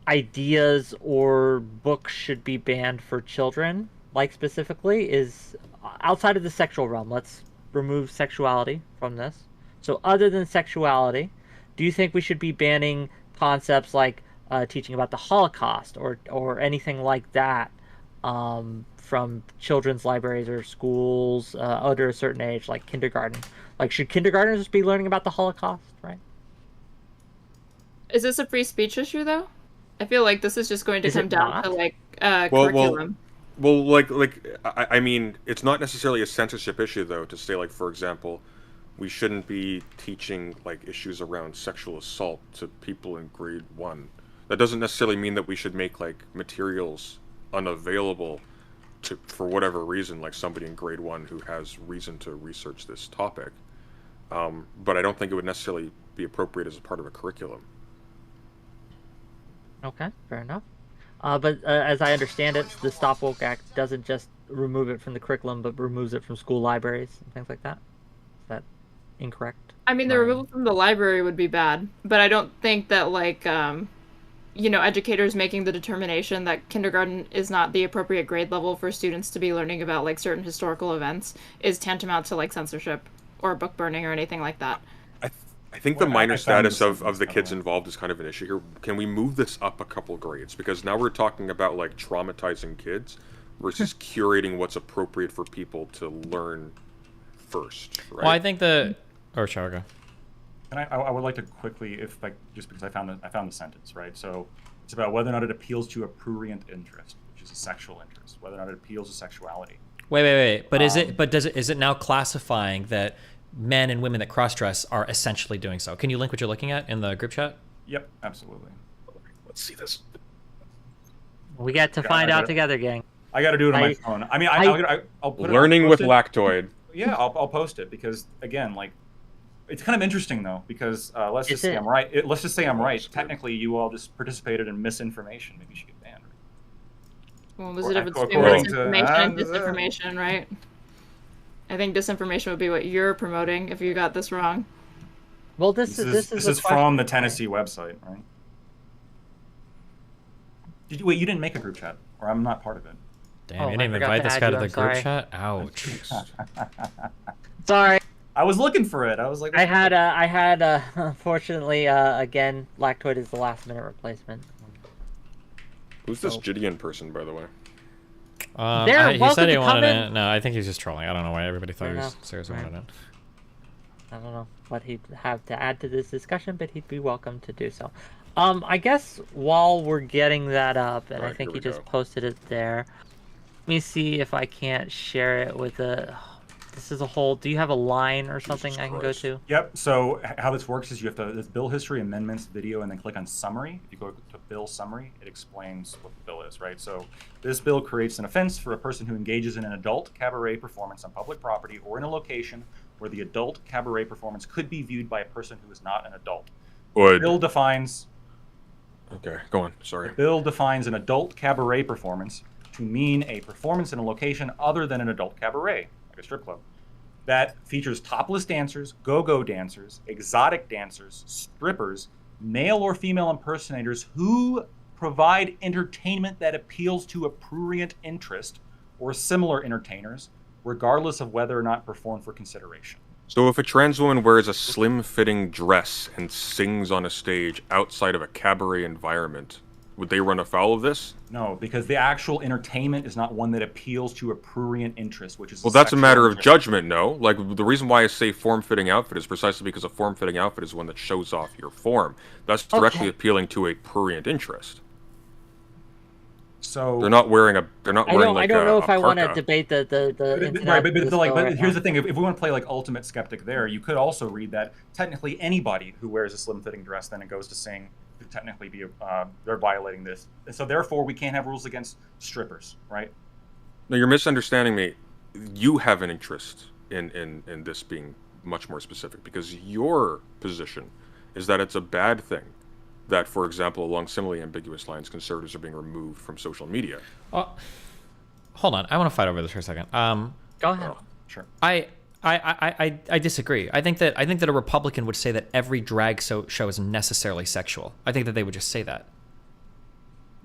ideas or books should be banned for children? Like specifically, outside of the sexual realm, let's remove sexuality from this. So other than sexuality, do you think we should be banning concepts like teaching about the Holocaust or anything like that from children's libraries or schools under a certain age, like kindergarten? Like, should kindergartners be learning about the Holocaust, right? Is this a free speech issue, though? I feel like this is just going to Is come it down not? to, like, Well, curriculum. I mean, it's not necessarily a censorship issue, though, to say, like, for example, we shouldn't be teaching, like, issues around sexual assault to people in grade 1. That doesn't necessarily mean that we should make, like, materials unavailable to, for whatever reason, like somebody in grade 1 who has reason to research this topic. But I don't think it would necessarily be appropriate as a part of a curriculum. Okay, fair enough. But as I understand it, the Stop Woke Act doesn't just remove it from the curriculum, but removes it from school libraries and things like that. Is that incorrect? I mean, the removal from the library would be bad, but I don't think that, like, educators making the determination that kindergarten is not the appropriate grade level for students to be learning about, like, certain historical events is tantamount to, like, censorship or book burning or anything like that. I think the minor status of the kids involved is kind of an issue here. Can we move this up a couple grades? Because now we're talking about, like, traumatizing kids versus curating what's appropriate for people to learn first, right? Well, I think the... Or shall I go? And I would like to quickly, if like, just because I found the sentence, right? So it's about whether or not it appeals to a prurient interest, which is a sexual interest, whether or not it appeals to sexuality. Wait. But is it now classifying that men and women that cross-dress are essentially doing so? Can you link what you're looking at in the group chat? Yep, absolutely. Let's see this. We got to find out together, gang. I got to do it on my phone. I mean, I'll put Learning it, with Lactoid. Yeah, I'll post it because, again, like, it's kind of interesting though, because let's just say I'm right. Let's just say I'm right. Technically, you all just participated in misinformation. Maybe you should get banned. Well, there's a difference between misinformation and disinformation, right? I think disinformation would be what you're promoting if you got this wrong. Well, this is from the Tennessee website, right? Wait, you didn't make a group chat, or I'm not part of it. Damn, you didn't even invite this guy to the group chat? Ouch. Sorry. I was looking for it. I was like, I had unfortunately, again, Lactoid is the last minute replacement. Who's this Gideon person, by the way? He said he wanted it. No, I think he's just trolling. I don't know why everybody thought he was seriously wanted it. I don't know what he'd have to add to this discussion, but he'd be welcome to do so. I guess while we're getting that up, and I think he just posted it there, let me see if I can't share it with a... This is a whole... Do you have a line or something I can go to? Yep. So how this works is you have to... There's bill history, amendments, video, and then click on summary. If you go to bill summary, it explains what the bill is, right? So this bill creates an offense for a person who engages in an adult cabaret performance on public property or in a location where the adult cabaret performance could be viewed by a person who is not an adult. The bill defines... Okay, go on. Sorry. The bill defines an adult cabaret performance to mean a performance in a location other than an adult cabaret, like a strip club, that features topless dancers, go-go dancers, exotic dancers, strippers, male or female impersonators who provide entertainment that appeals to a prurient interest or similar entertainers, regardless of whether or not performed for consideration. So if a trans woman wears a slim-fitting dress and sings on a stage outside of a cabaret environment, would they run afoul of this? No, because the actual entertainment is not one that appeals to a prurient interest, which is... Well, that's a matter of judgment, no? Like, the reason why I say form-fitting outfit is precisely because a form-fitting outfit is one that shows off your form. That's directly appealing to a prurient interest. So they're not wearing a... They're not wearing, like, I don't know if I want to parka. debate the right, but here's the thing: if we want to play like ultimate skeptic, there you could also read that technically anybody who wears a slim-fitting dress then it goes to sing could technically be they're violating this, and so therefore we can't have rules against strippers, right? No, you're misunderstanding me. You have an interest in this being much more specific because your position is that it's a bad thing that, for example, along similarly ambiguous lines, conservatives are being removed from social media. Hold on, I want to fight over this for a second. Go ahead. Sure. I disagree. I think that a Republican would say that every drag show is necessarily sexual. I think that they would just say that.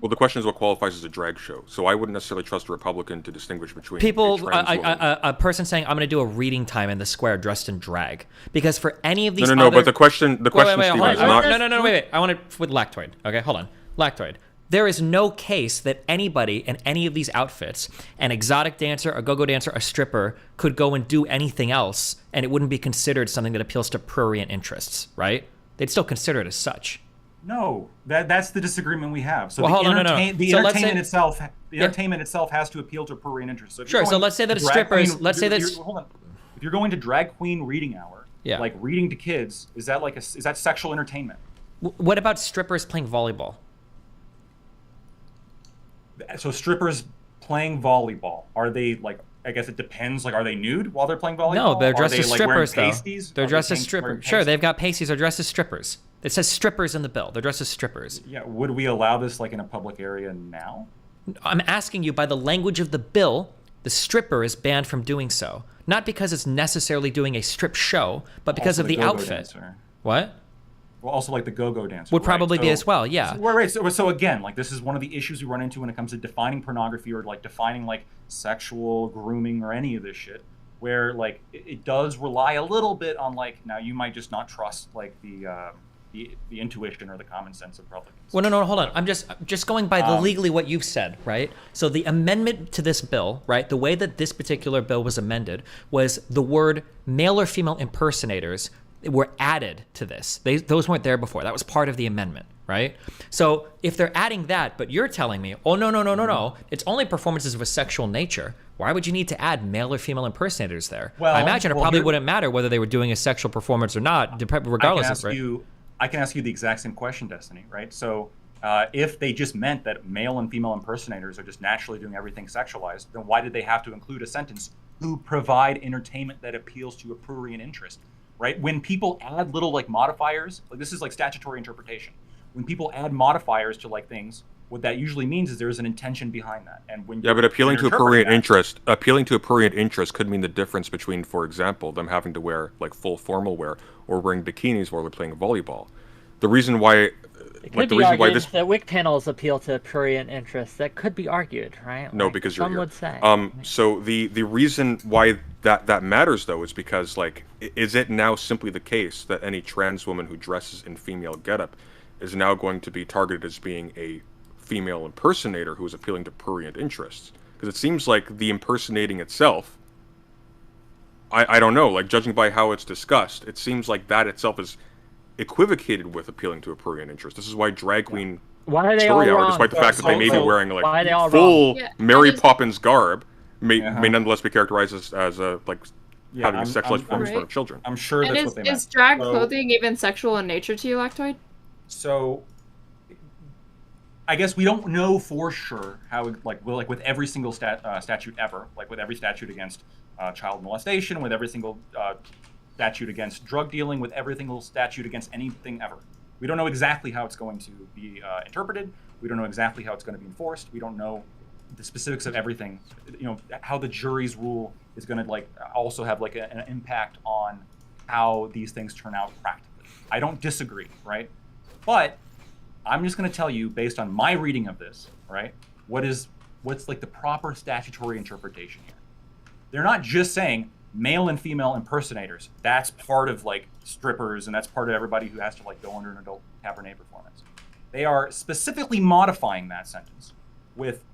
Well, the question is what qualifies as a drag show. So I wouldn't necessarily trust a Republican to distinguish between a person saying I'm going to do a reading time in the square dressed in drag, because for any of these no, but the question, Steven, is not. Wait. I want it with Lactoid. Okay, hold on, Lactoid. There is no case that anybody in any of these outfits, an exotic dancer, a go-go dancer, a stripper, could go and do anything else, and it wouldn't be considered something that appeals to prurient interests, right? They'd still consider it as such. No, that's the disagreement we have. So well, the the entertainment itself has to appeal to prurient interests. So sure. So let's say that a strippers. Let's say that. Hold on. If you're going to drag queen reading hour, like reading to kids, is that sexual entertainment? What about strippers playing volleyball? So strippers playing volleyball, are they like? I guess it depends. Like, are they nude while they're playing volleyball? No, they're dressed as strippers though. They're Are dressed they as strippers. Sure, they've got pasties. They're dressed as strippers. It says strippers in the bill. They're dressed as strippers. Yeah. Would we allow this like in a public area now? I'm asking you, by the language of the bill, the stripper is banned from doing so. Not because it's necessarily doing a strip show, but because Also of the outfit. Dancer. What? Well, also like the go-go dancer would probably be as well, yeah. So again, like this is one of the issues we run into when it comes to defining pornography or like defining like sexual grooming or any of this shit, where like it does rely a little bit on like, now you might just not trust like the intuition or the common sense of Republicans. Well, no, hold on. I'm just going by the legally what you've said, right? So the amendment to this bill, right? The way that this particular bill was amended was the word male or female impersonators were added to this. Those weren't there before. That was part of the amendment, right? So if they're adding that, but you're telling me, oh, no, it's only performances of a sexual nature. Why would you need to add male or female impersonators there? Well, I imagine it probably wouldn't matter whether they were doing a sexual performance or not, regardless of, I can ask you the exact same question, Destiny, right? So if they just meant that male and female impersonators are just naturally doing everything sexualized, then why did they have to include a sentence, who provide entertainment that appeals to a prurient interest? Right? When people add little like modifiers, like this is like statutory interpretation. When people add modifiers to like things, what that usually means is there's an intention behind that. And when but appealing to a prurient interest could mean the difference between, for example, them having to wear like full formal wear or wearing bikinis while they're playing volleyball. The reason why the Whick panels appeal to prurient interests. That could be argued, right? No, like, because you're some here. would say. So the reason why that matters though is because like, is it now simply the case that any trans woman who dresses in female getup is now going to be targeted as being a female impersonator who is appealing to prurient interests? Because it seems like the impersonating itself, I don't know, like judging by how it's discussed, it seems like that itself is equivocated with appeling to a prurient interest. This is why drag queen story hour, despite the fact that they may be wearing like full Mary Poppins garb, may nonetheless be characterized as a like having a sexualized performance for children. I'm sure that's what they meant. Is drag clothing even sexual in nature to you, Lactoid? So I guess we don't know for sure how like with every single statute ever, like with every statute against child molestation, with every single statute against drug dealing, with every single statute against anything ever. We don't know exactly how it's going to be interpreted. We don't know exactly how it's going to be enforced. We don't know the specifics of everything. You know, how the jury's rule is going to like also have like an impact on how these things turn out practically. I don't disagree, right? But I'm just going to tell you, based on my reading of this, right, what's like the proper statutory interpretation here. They're not just saying male and female impersonators. That's part of like strippers, and that's part of everybody who has to like go under an adult cabaret performance. They are specifically modifying that sentence with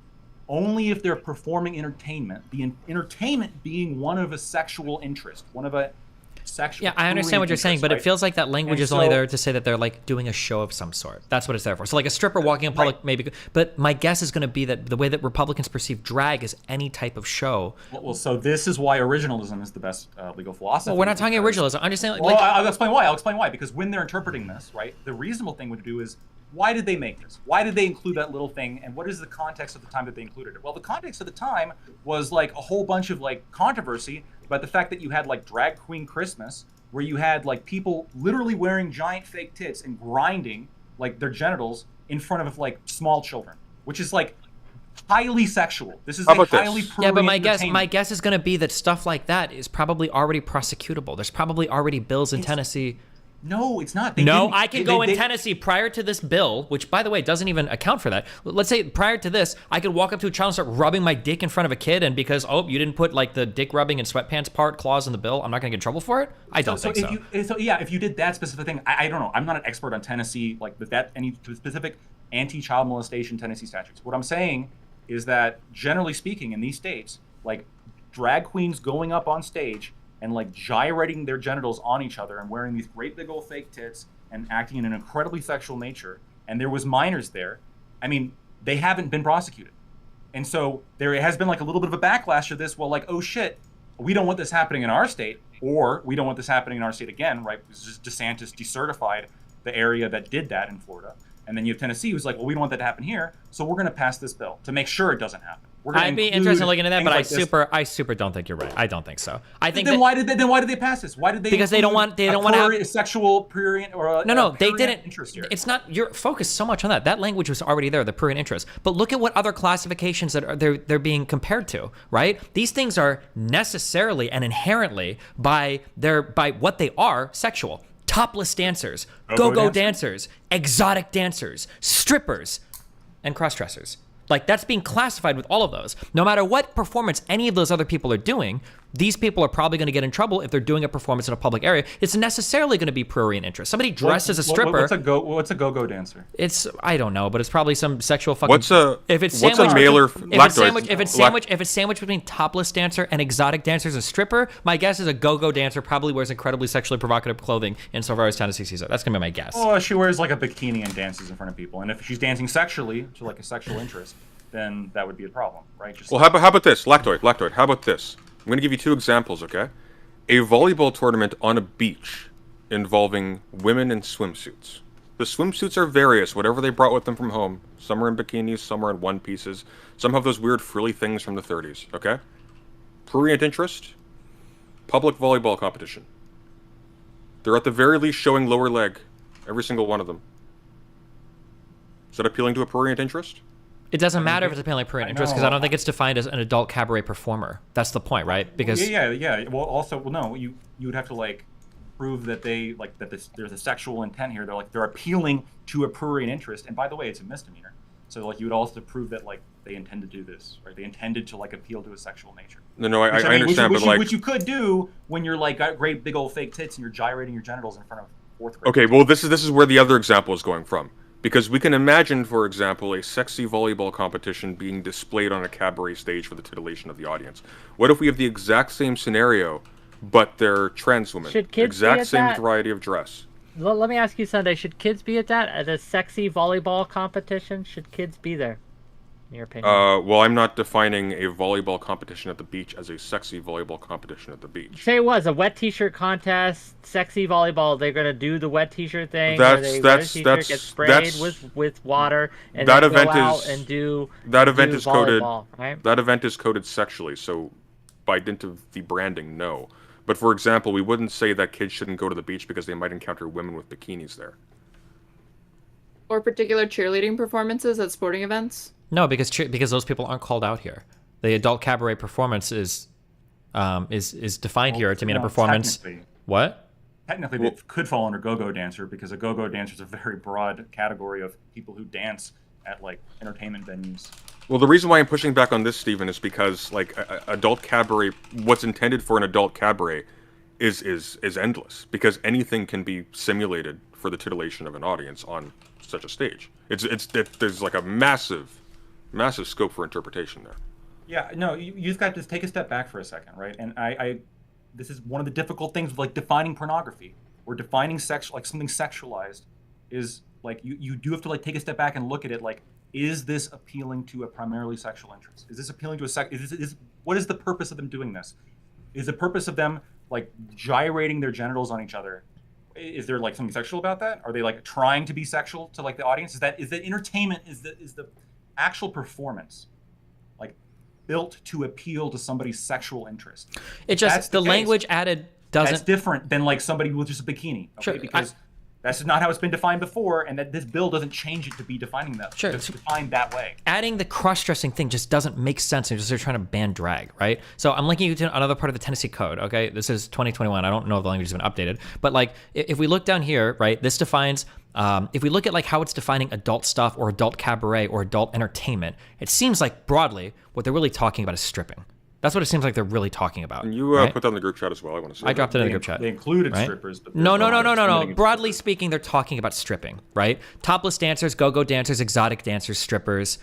only if they're performing entertainment, the entertainment being one of a sexual interest, one of a sexual. Yeah, I understand what you're saying, but it feels like that language is only there to say that they're like doing a show of some sort. That's what it's there for. So like a stripper walking in public, maybe. But my guess is going to be that the way that Republicans perceive drag is any type of show. Well, so this is why originalism is the best legal philosophy. Well, we're not talking originalism. I'm just saying. I'll explain why. I'll explain why. Because when they're interpreting this, right, the reasonable thing would do is, why did they make this? Why did they include that little thing? And what is the context of the time that they included it? Well, the context of the time was like a whole bunch of like controversy about the fact that you had like Drag Queen Christmas, where you had like people literally wearing giant fake tits and grinding like their genitals in front of like small children, which is like highly sexual. This is a highly prurient but my guess is going to be that stuff like that is probably already prosecutable. There's probably already bills in Tennessee. No, it's not. I can go in Tennessee prior to this bill, which, by the way, doesn't even account for that. Let's say prior to this, I could walk up to a child and start rubbing my dick in front of a kid, and because, you didn't put, like, the dick rubbing and sweatpants part clause in the bill, I'm not going to get in trouble for it? I don't think so. If you did that specific thing, I don't know. I'm not an expert on Tennessee, like, any specific anti-child molestation Tennessee statutes. What I'm saying is that, generally speaking, in these states, like, drag queens going up on stage and like gyrating their genitals on each other and wearing these great big old fake tits and acting in an incredibly sexual nature, and there was minors there, I mean, they haven't been prosecuted. And so there has been like a little bit of a backlash to this. Well, like, oh shit, we don't want this happening in our state, or we don't want this happening in our state again, right? Because DeSantis decertified the area that did that in Florida. And then you have Tennessee who's like, well, we don't want that to happen here, so we're going to pass this bill to make sure it doesn't happen. I'd be interested in looking at that, but I super don't think you're right. I don't think so. I think why did they pass this? Why did they? Because they don't want to have a sexual prurient or they didn't. Interest here. It's not. You're focused so much on that. That language was already there, the prurient interest. But look at what other classifications that they're being compared to, right? These things are necessarily and inherently by what they are sexual. Topless dancers, go-go dancers, exotic dancers, strippers, and cross-dressers. Like, that's being classified with all of those. No matter what performance any of those other people are doing, these people are probably going to get in trouble if they're doing a performance in a public area. It's necessarily going to be prurient interest. Somebody dressed as a stripper. What's a go-go dancer? I don't know, but it's probably some sexual fucking. If it's sandwiched between topless dancer and exotic dancer as a stripper, my guess is a go-go dancer probably wears incredibly sexually provocative clothing insofar as Tennessee sees it. That's gonna be my guess. Oh, she wears like a bikini and dances in front of people, and if she's dancing sexually to like a sexual interest, then that would be a problem, right? How about this, Lactoid? How about this? I'm going to give you two examples, okay? A volleyball tournament on a beach involving women in swimsuits. The swimsuits are various, whatever they brought with them from home. Some are in bikinis, some are in one pieces. Some have those weird frilly things from the 30s, okay? Prurient interest, public volleyball competition. They're at the very least showing lower leg, every single one of them. Is that appealing to a prurient interest? It doesn't matter if it's appealing to prurient interest because I don't think it's defined as an adult cabaret performer. That's the point, right? Because yeah. Well, no, you would have to like prove that there's a sexual intent here. They're appealing to a prurient interest, and by the way, it's a misdemeanor. So like you would also prove that like they intend to do this, right? They intended to like appeal to a sexual nature. No, I understand, which you could do when you're like got great big old fake tits and you're gyrating your genitals in front of fourth grade. Okay, well this is where the other example is going from. Because we can imagine, for example, a sexy volleyball competition being displayed on a cabaret stage for the titillation of the audience. What if we have the exact same scenario, but they're trans women? Should kids exact be at same that? Variety of dress. Let me ask you, Sunday. Should kids be at that? At a sexy volleyball competition? Should kids be there? In your opinion? Well, I'm not defining a volleyball competition at the beach as a sexy volleyball competition at the beach. Say it was a wet t-shirt contest, sexy volleyball. They're gonna do the wet t-shirt thing. That's get sprayed with water, and then go out and do that event is coded. Right? That event is coded sexually, so by dint of the branding, no. But for example, we wouldn't say that kids shouldn't go to the beach because they might encounter women with bikinis there. Or particular cheerleading performances at sporting events. No, because those people aren't called out here. The adult cabaret performance is defined here to mean a performance. What? Technically, they could fall under go-go dancer because a go-go dancer is a very broad category of people who dance at like entertainment venues. Well, the reason why I'm pushing back on this, Stephen, is because like adult cabaret, what's intended for an adult cabaret, is endless because anything can be simulated for the titillation of an audience on such a stage. There's like a massive scope for interpretation there. Yeah, no, you've got to take a step back for a second, right? And I this is one of the difficult things with like defining pornography or defining sex, like something sexualized, is like you do have to like take a step back and look at it like, is this appealing to a primarily sexual interest? Is this appealing to what is the purpose of them doing this? Is the purpose of them like gyrating their genitals on each other? Is there like something sexual about that? Are they like trying to be sexual to like the audience? Is that entertainment? Is the actual performance like built to appeal to somebody's sexual interest? It just the language added doesn't. That's different than like somebody with just a bikini. Okay? Sure, because That's not how it's been defined before, and that this bill doesn't change it to be defining that. Sure. It's defined that way. Adding the cross-dressing thing just doesn't make sense. They're trying to ban drag, right? So I'm linking you to another part of the Tennessee Code, okay? This is 2021. I don't know if the language has been updated. But, like, if we look down here, right, this defines... if we look at like how it's defining adult stuff or adult cabaret or adult entertainment, it seems like broadly what they're really talking about is stripping. That's what it seems like they're really talking about. And you right? put that in the group chat as well. I want to say. I dropped it in the group chat. They included right? strippers, but no. Broadly speaking, they're talking about stripping, right? Topless dancers, go-go dancers, exotic dancers, strippers.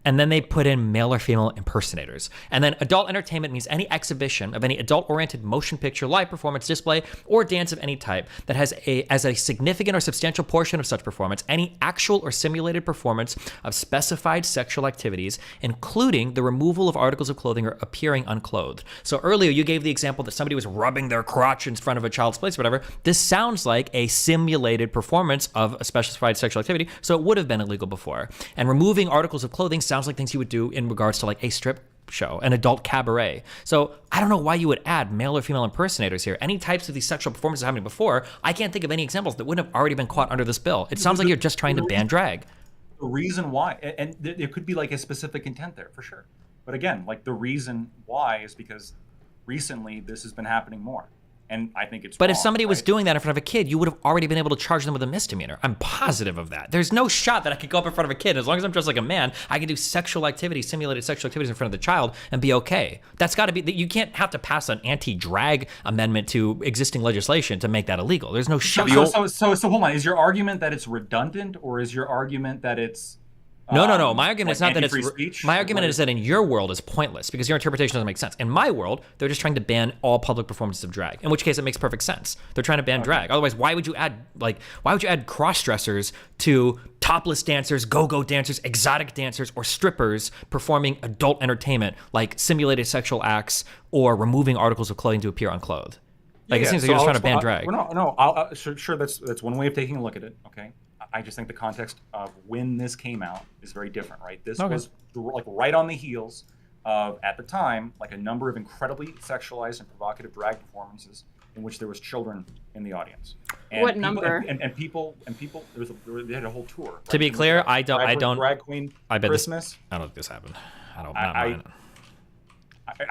And then they put in male or female impersonators. And then adult entertainment means any exhibition of any adult-oriented motion picture, live performance, display, or dance of any type that has as a significant or substantial portion of such performance, any actual or simulated performance of specified sexual activities, including the removal of articles of clothing or appearing unclothed. So earlier you gave the example that somebody was rubbing their crotch in front of a child's place or whatever. This sounds like a simulated performance of a specified sexual activity, so it would have been illegal before. And removing articles of clothing sounds like things you would do in regards to like a strip show, an adult cabaret. So I don't know why you would add male or female impersonators here. Any types of these sexual performances happening before, I can't think of any examples that wouldn't have already been caught under this bill. It sounds like you're just trying to ban drag. The reason why, and there could be like a specific intent there for sure. But again, like the reason why is because recently this has been happening more. And I think it's But wrong, if somebody was right? doing that in front of a kid, you would have already been able to charge them with a misdemeanor. I'm positive of that. There's no shot that I could go up in front of a kid. As long as I'm dressed like a man, I can do sexual activities, simulated sexual activities in front of the child and be okay. That's got to be, you can't have to pass an anti-drag amendment to existing legislation to make that illegal. There's no shot. So hold on. Is your argument that it's redundant, or is your argument that it's No. My argument is not that anti-free it's. speech? My argument is that in your world is pointless because your interpretation doesn't make sense. In my world, they're just trying to ban all public performances of drag. In which case, it makes perfect sense. They're trying to ban drag. Otherwise, why would you add cross-dressers to topless dancers, go-go dancers, exotic dancers, or strippers performing adult entertainment like simulated sexual acts or removing articles of clothing to appear unclothed? Like it seems like you're just trying to ban drag. Sure. That's one way of taking a look at it. Okay. I just think the context of when this came out is very different, right? This was like right on the heels of, at the time, like a number of incredibly sexualized and provocative drag performances in which there was children in the audience. And What people, number? And people, they had a whole tour. To be clear, I don't. Drag Queen I bet Christmas. I don't think this happened. I don't. I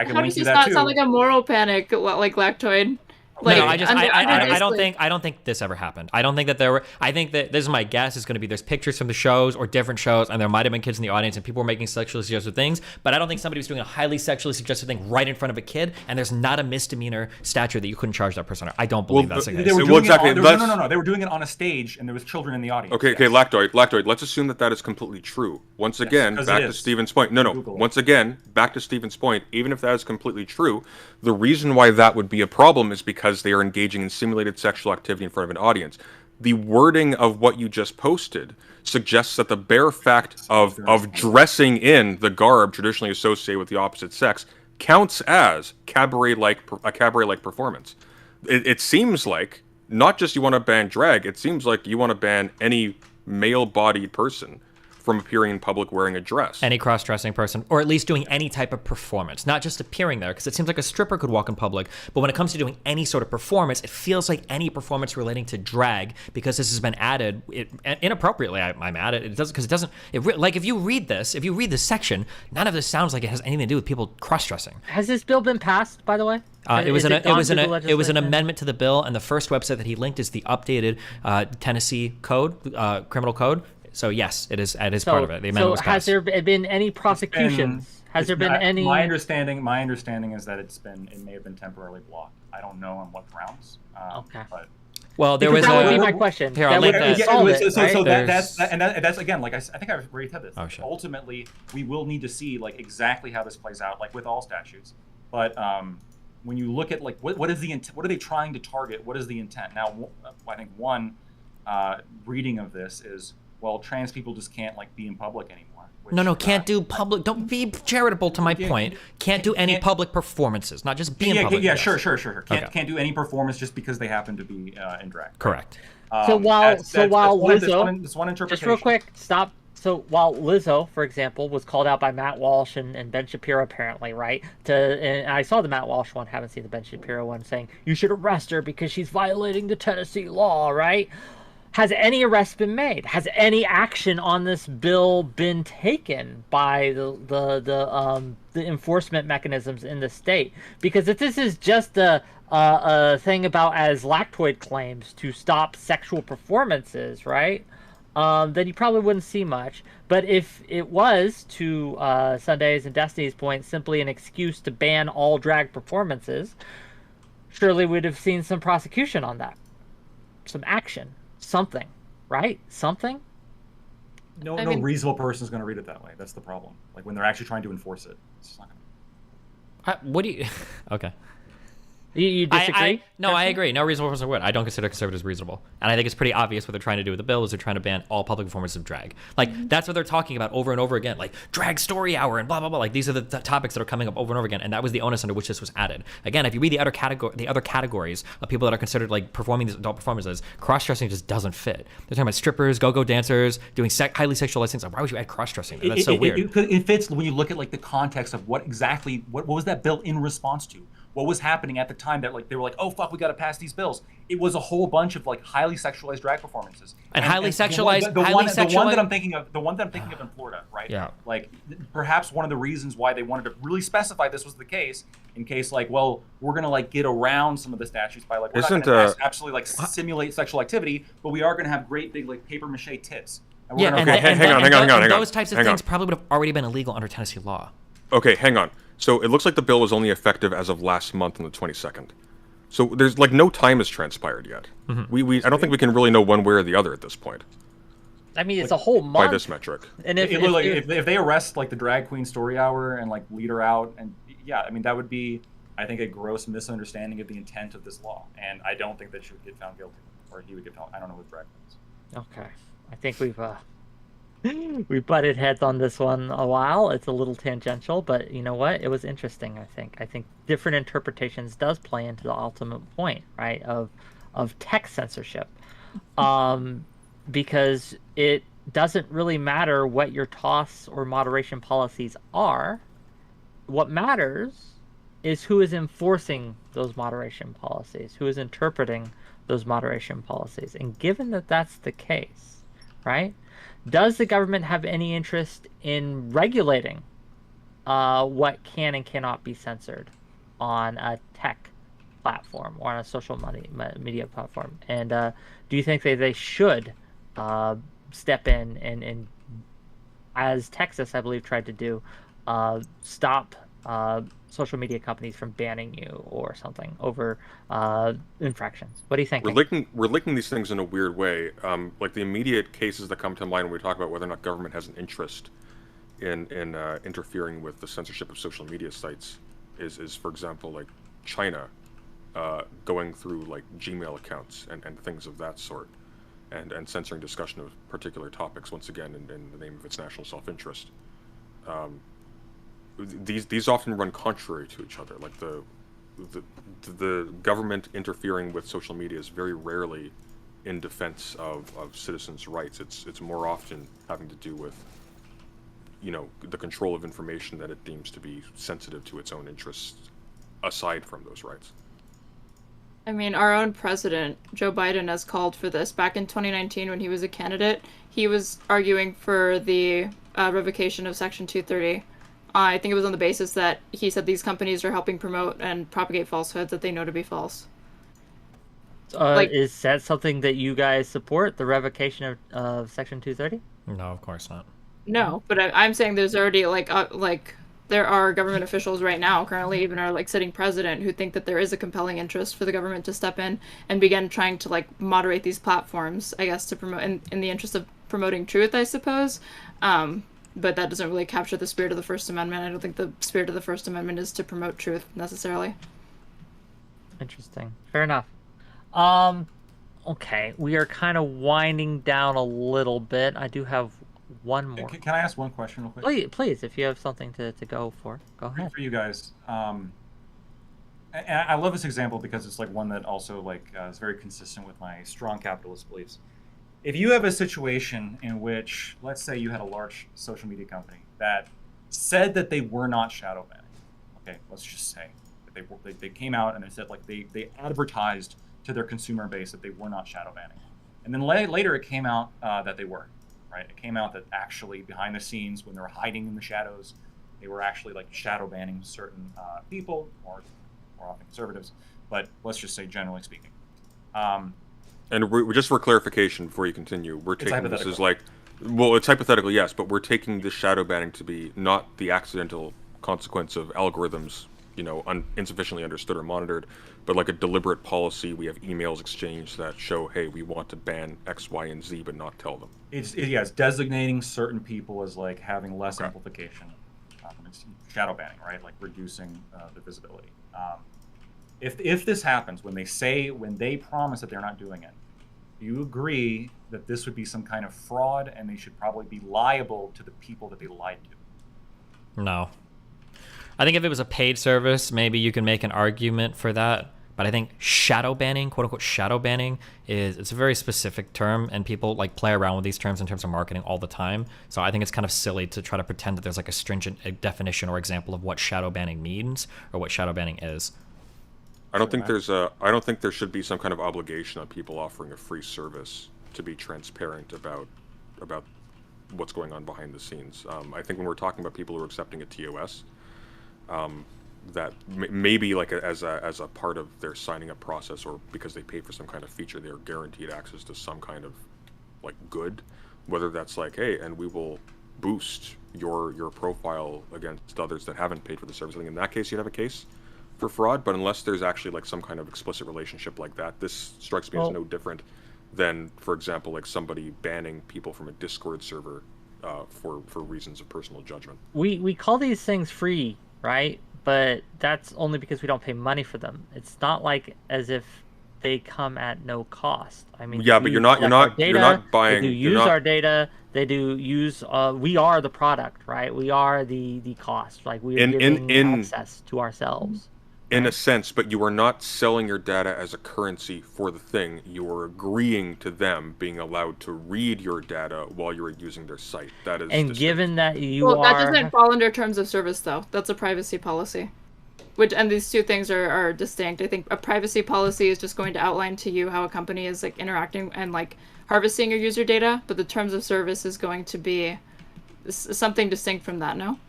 can How link does you this that not too. sound like a moral panic, like Lactoid? Like, no, I don't think this ever happened. I don't think that there were. I think that this is my guess is going to be there's pictures from the shows or different shows, and there might have been kids in the audience, and people were making sexually suggestive things. But I don't think somebody was doing a highly sexually suggestive thing right in front of a kid, and there's not a misdemeanor statute that you couldn't charge that person. I don't believe that's the case. They were doing no. They were doing it on a stage, and there was children in the audience. Okay, Lactoid. Let's assume that is completely true. Once again, back to Stephen's point. Once again, back to Stephen's point. Even if that is completely true, the reason why that would be a problem is because they are engaging in simulated sexual activity in front of an audience. The wording of what you just posted suggests that the bare fact of dressing in the garb traditionally associated with the opposite sex counts as a cabaret-like performance. It seems like not just you want to ban drag, it seems like you want to ban any male-bodied person from appearing in public wearing a dress. Any cross-dressing person, or at least doing any type of performance, not just appearing there, because it seems like a stripper could walk in public, but when it comes to doing any sort of performance, it feels like any performance relating to drag, because this has been added inappropriately. I'm at it. It doesn't, because it doesn't. Like if you read this section, none of this sounds like it has anything to do with people cross-dressing. Has this bill been passed, by the way? It was an amendment to the bill, and the first website that he linked is the updated Tennessee code, criminal code. So yes, it is part of it. The amendment was passed. Has there been any prosecutions? Has there been any? My understanding is that it may have been temporarily blocked. I don't know on what grounds. Okay. But well, there was that would be my question. Here, I'll link that. That's again, like I think I've already said this. Oh, shit. Ultimately, we will need to see like exactly how this plays out, like with all statutes. But when you look at like what is the intent? What are they trying to target? What is the intent? Now, I think one reading of this is, well, trans people just can't like be in public anymore. No, can't do public. Don't be charitable to my point. Can't do any public performances, not just be in public. Yeah, sure. Can't do any performance just because they happen to be in drag. Correct. So while Lizzo, that's one interpretation. Just real quick, stop. So while Lizzo, for example, was called out by Matt Walsh and Ben Shapiro, apparently, right? And I saw the Matt Walsh one, haven't seen the Ben Shapiro one, saying you should arrest her because she's violating the Tennessee law, right? Has any arrest been made? Has any action on this bill been taken by the enforcement mechanisms in the state? Because if this is just a thing about as lactoid claims to stop sexual performances, right? Then you probably wouldn't see much. But if it was, to Sunday's and Destiny's point, simply an excuse to ban all drag performances, surely we'd have seen some prosecution on that, some action. Something, right? Something? No reasonable person is going to read it that way. That's the problem. Like when they're actually trying to enforce it. It's not gonna... What do you... Okay. You disagree? No, I agree. No reasonable person would. I don't consider conservatives reasonable. And I think it's pretty obvious what they're trying to do with the bill is they're trying to ban all public performances of drag. Like, that's what they're talking about over and over again. Like, drag story hour and blah, blah, blah. Like, these are the topics that are coming up over and over again. And that was the onus under which this was added. Again, if you read the other categories of people that are considered, like, performing these adult performances, cross-dressing just doesn't fit. They're talking about strippers, go-go dancers, doing highly sexualized things. Like, why would you add cross-dressing? That's so weird. It fits when you look at, like, the context of what was that bill in response to? What was happening at the time that, like, they were like, oh fuck, we got to pass these bills. It was a whole bunch of, like, highly sexualized drag performances. And highly sexualized. The one that I'm thinking of in Florida, right? Yeah. Like, perhaps one of the reasons why they wanted to really specify this was the case, in case, like, well, we're gonna, like, get around some of the statutes by, like, we're not gonna absolutely, like, simulate sexual activity, but we are gonna have great big, like, paper mache tits. And hang on. Those types of things probably would have already been illegal under Tennessee law. Okay, hang on. So it looks like the bill was only effective as of last month on the 22nd. So there's like no time has transpired yet. Mm-hmm. I don't think we can really know one way or the other at this point. I mean, it's a whole month by this metric. And if they arrest like the drag queen story hour and like lead her out, and yeah, I mean that would be, I think, a gross misunderstanding of the intent of this law, and I don't think that she would get found guilty, or he would get found. I don't know with drag queens. Okay, I think we butted heads on this one a while. It's a little tangential, but you know what? It was interesting, I think different interpretations does play into the ultimate point, right, of tech censorship. Because it doesn't really matter what your TOS or moderation policies are. What matters is who is enforcing those moderation policies, who is interpreting those moderation policies. And given that that's the case, right, does the government have any interest in regulating what can and cannot be censored on a tech platform or on a social media platform? And do you think that they should step in and, as Texas, I believe, tried to do, stop social media companies from banning you or something over infractions? What do you think? We're linking these things in a weird way. Like the immediate cases that come to mind when we talk about whether or not government has an interest in interfering with the censorship of social media sites is for example, like China going through like Gmail accounts and things of that sort, and censoring discussion of particular topics, once again in the name of its national self-interest. These often run contrary to each other. Like the government interfering with social media is very rarely in defense of citizens' rights. It's more often having to do with, you know, the control of information that it deems to be sensitive to its own interests, aside from those rights. I mean, our own president, Joe Biden, has called for this. Back in 2019, when he was a candidate, he was arguing for the revocation of Section 230. I think it was on the basis that he said these companies are helping promote and propagate falsehoods that they know to be false. Is that something that you guys support, the revocation of Section 230? No, of course not. No, but I'm saying there's already there are government officials right now, currently even our sitting president, who think that there is a compelling interest for the government to step in and begin trying to moderate these platforms, I guess, to promote in the interest of promoting truth, I suppose. But that doesn't really capture the spirit of the First Amendment. I don't think the spirit of the First Amendment is to promote truth necessarily. Interesting. Fair enough. Okay, we are kind of winding down a little bit. I do have one more. Can I ask one question real quick? Please, if you have something to go for, go ahead. For you guys. And I love this example because it's one that also is very consistent with my strong capitalist beliefs. If you have a situation in which, let's say you had a large social media company that said that they were not shadow banning. Okay, let's just say that they came out and they said they advertised to their consumer base that they were not shadow banning. And then later it came out that they were, right? It came out that actually behind the scenes, when they were hiding in the shadows, they were actually like shadow banning certain people, or more often conservatives, but let's just say generally speaking. And we're just for clarification before you continue, we're It's taking this as hypothetical. like, well, it's hypothetical, yes, but we're taking this shadow banning to be not the accidental consequence of algorithms, you know, insufficiently understood or monitored, but like a deliberate policy. We have emails exchanged that show, hey, we want to ban X, Y, and Z, but not tell them. It's designating certain people as like having less amplification. It's shadow banning, right? Like reducing the visibility. If this happens, when they promise that they're not doing it, do you agree that this would be some kind of fraud and they should probably be liable to the people that they lied to? No. I think if it was a paid service, maybe you can make an argument for that. But I think shadow banning, quote unquote shadow banning, it's a very specific term, and people like play around with these terms in terms of marketing all the time. So I think it's kind of silly to try to pretend that there's like a stringent definition or example of what shadow banning means or what shadow banning is. I don't think there should be some kind of obligation on people offering a free service to be transparent about what's going on behind the scenes. I think when we're talking about people who are accepting a TOS, that maybe like as a part of their signing up process, or because they pay for some kind of feature, they're guaranteed access to some kind of like good, whether that's like, hey, and we will boost your profile against others that haven't paid for the service. I think in that case you'd have a case for fraud, but unless there's actually like some kind of explicit relationship like that, this strikes me as no different than, for example, like somebody banning people from a Discord server for reasons of personal judgment. We call these things free, right? But that's only because we don't pay money for them. It's not like as if they come at no cost. I mean, yeah, but you're not buying. They do use our data. They do use. We are the product, right? We are the cost. Like we are giving access to ourselves. In a sense, but you are not selling your data as a currency for the thing. You are agreeing to them being allowed to read your data while you are using their site. That is. And given that that doesn't fall under terms of service, though. That's a privacy policy. And these two things are distinct. I think a privacy policy is just going to outline to you how a company is like interacting and like harvesting your user data, but the terms of service is going to be something distinct from that. No.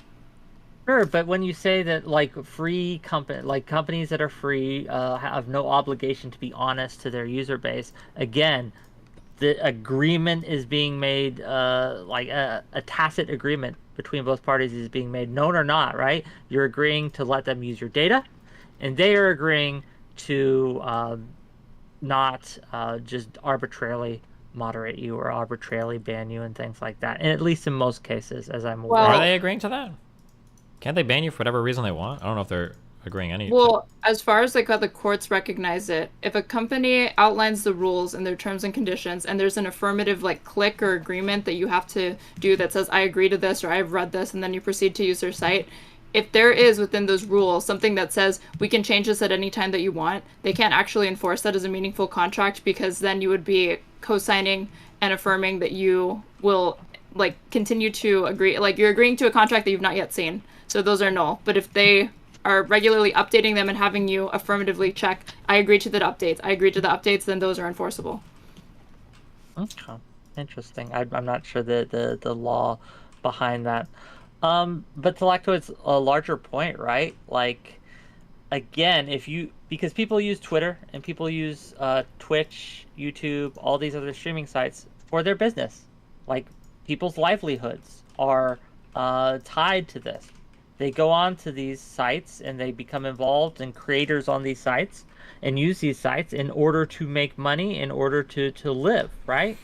Sure, but when you say that like companies that are free have no obligation to be honest to their user base, again, the agreement is being made, like a tacit agreement between both parties is being made, known or not, right? You're agreeing to let them use your data, and they are agreeing to not just arbitrarily moderate you or arbitrarily ban you and things like that. And at least in most cases, as I'm aware. Are they agreeing to that? Can't they ban you for whatever reason they want? I don't know if they're agreeing any. Well, as far as like how the courts recognize it, if a company outlines the rules and their terms and conditions, and there's an affirmative like click or agreement that you have to do that says I agree to this or I've read this, and then you proceed to use their site. If there is within those rules something that says we can change this at any time that you want, they can't actually enforce that as a meaningful contract, because then you would be co-signing and affirming that you will like continue to agree, like you're agreeing to a contract that you've not yet seen. So those are null. But if they are regularly updating them and having you affirmatively check, I agree to the updates, I agree to the updates, then those are enforceable. Okay. Interesting. I'm not sure the law behind that. But to Lactoid's a larger point, right? Like, again, because people use Twitter and people use Twitch, YouTube, all these other streaming sites for their business. Like, people's livelihoods are tied to this. They go on to these sites and they become involved and creators on these sites and use these sites in order to make money, in order to live, right?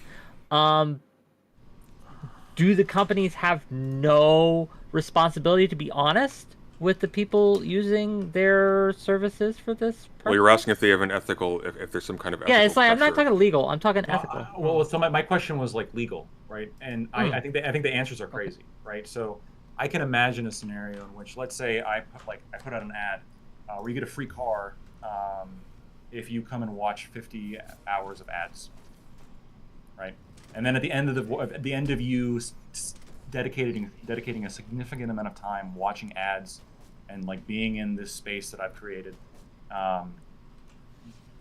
Do the companies have no responsibility to be honest with the people using their services for this purpose? Well, you're asking if they have an ethical, if there's some kind of ethical it's like, pressure. I'm not talking legal, I'm talking ethical. Well, so my question was like legal, right? And I think the answers are crazy, right? So I can imagine a scenario in which, let's say I put out an ad where you get a free car if you come and watch 50 hours of ads, right? And then at the end of you dedicating a significant amount of time watching ads and like being in this space that I've created,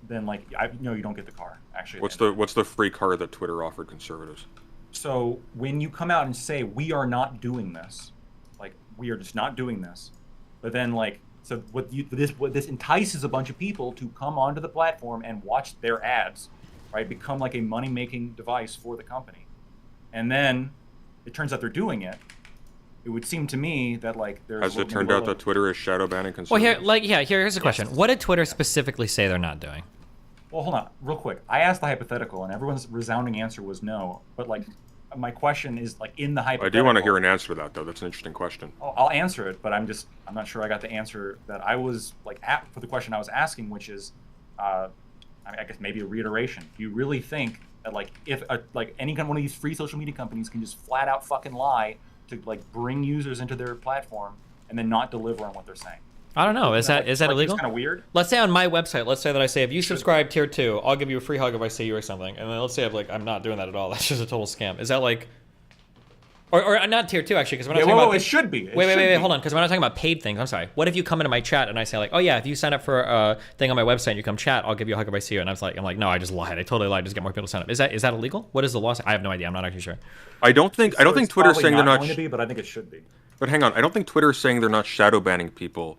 then like you don't get the car. Actually, What's the free car that Twitter offered conservatives? So when you come out and say we are not doing this, like we are just not doing this, but then like so what this entices a bunch of people to come onto the platform and watch their ads, right? Become like a money-making device for the company, and then it turns out they're doing it. It would seem to me that like there's. Has it turned out that Twitter is shadow banning conservatives? Well, here's the question: what did Twitter specifically say they're not doing? Well, hold on, real quick. I asked the hypothetical, and everyone's resounding answer was no. But like, my question is like in the hypothetical. I do want to hear an answer to that, though. That's an interesting question. Oh, I'll answer it, but I'm not sure I got the answer that I was like for the question I was asking, which is, I guess maybe a reiteration. Do you really think that like if like any one of these free social media companies can just flat out fucking lie to like bring users into their platform and then not deliver on what they're saying? I don't know. Is that illegal? It's kind of weird. Let's say on my website, let's say that I say if you subscribe tier 2, I'll give you a free hug if I see you or something. And then let's say I'm not doing that at all. That's just a total scam. Is that like, or not tier 2 actually? Because we're not talking about. It should be. Wait, hold on. Because we're not talking about paid things. I'm sorry. What if you come into my chat and I say like, oh yeah, if you sign up for a thing on my website and you come chat, I'll give you a hug if I see you. And I'm like, no, I just lied. I totally lied. Just get more people to sign up. Is that illegal? What is the law? I have no idea. I'm not actually sure. I don't think Twitter's saying they're not. Going to be, but I think it should be. But hang on, I don't think Twitter is saying they're not shadow banning people.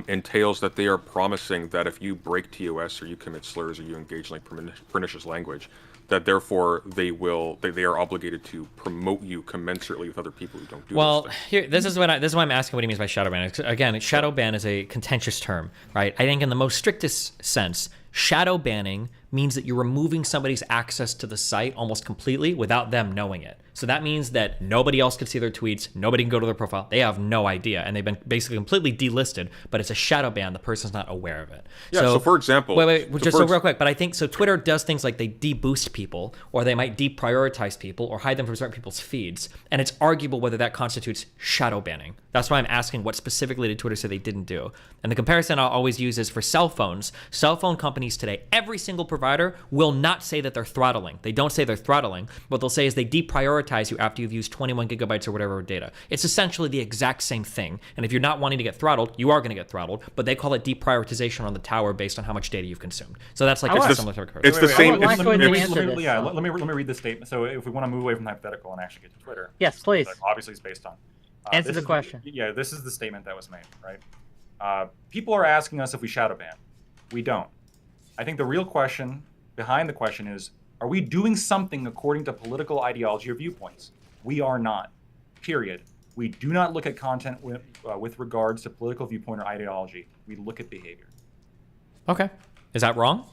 Entails that they are promising that if you break TOS or you commit slurs or you engage in like pernicious language, that therefore they are obligated to promote you commensurately with other people who don't do. Well, this is why I'm asking what he means by shadow ban. Again, shadow ban is a contentious term, right? I think in the most strictest sense, shadow banning means that you're removing somebody's access to the site almost completely without them knowing it. So that means that nobody else can see their tweets, nobody can go to their profile, they have no idea, and they've been basically completely delisted, but it's a shadow ban, the person's not aware of it. Yeah, so for example... So real quick, but I think, so Twitter does things like they deboost people, or they might deprioritize people, or hide them from certain people's feeds, and it's arguable whether that constitutes shadow banning. That's why I'm asking what specifically did Twitter say they didn't do. And the comparison I'll always use is for cell phones. Cell phone companies today, every single provider will not say that they're throttling. They don't say they're throttling. What they'll say is they deprioritize you after you've used 21 gigabytes or whatever of data. It's essentially the exact same thing. And if you're not wanting to get throttled, you are going to get throttled, but they call it deprioritization on the tower based on how much data you've consumed. So that's like a similar term. It's the same. Let me read this statement. So if we want to move away from the hypothetical and actually get to Twitter. Yes, please. Obviously it's based on. Answer the question. This is the statement that was made, right? People are asking us if we shadow ban. We don't. I think the real question behind the question is, are we doing something according to political ideology or viewpoints? We are not, period. We do not look at content with regards to political viewpoint or ideology. We look at behavior. Okay. Is that wrong?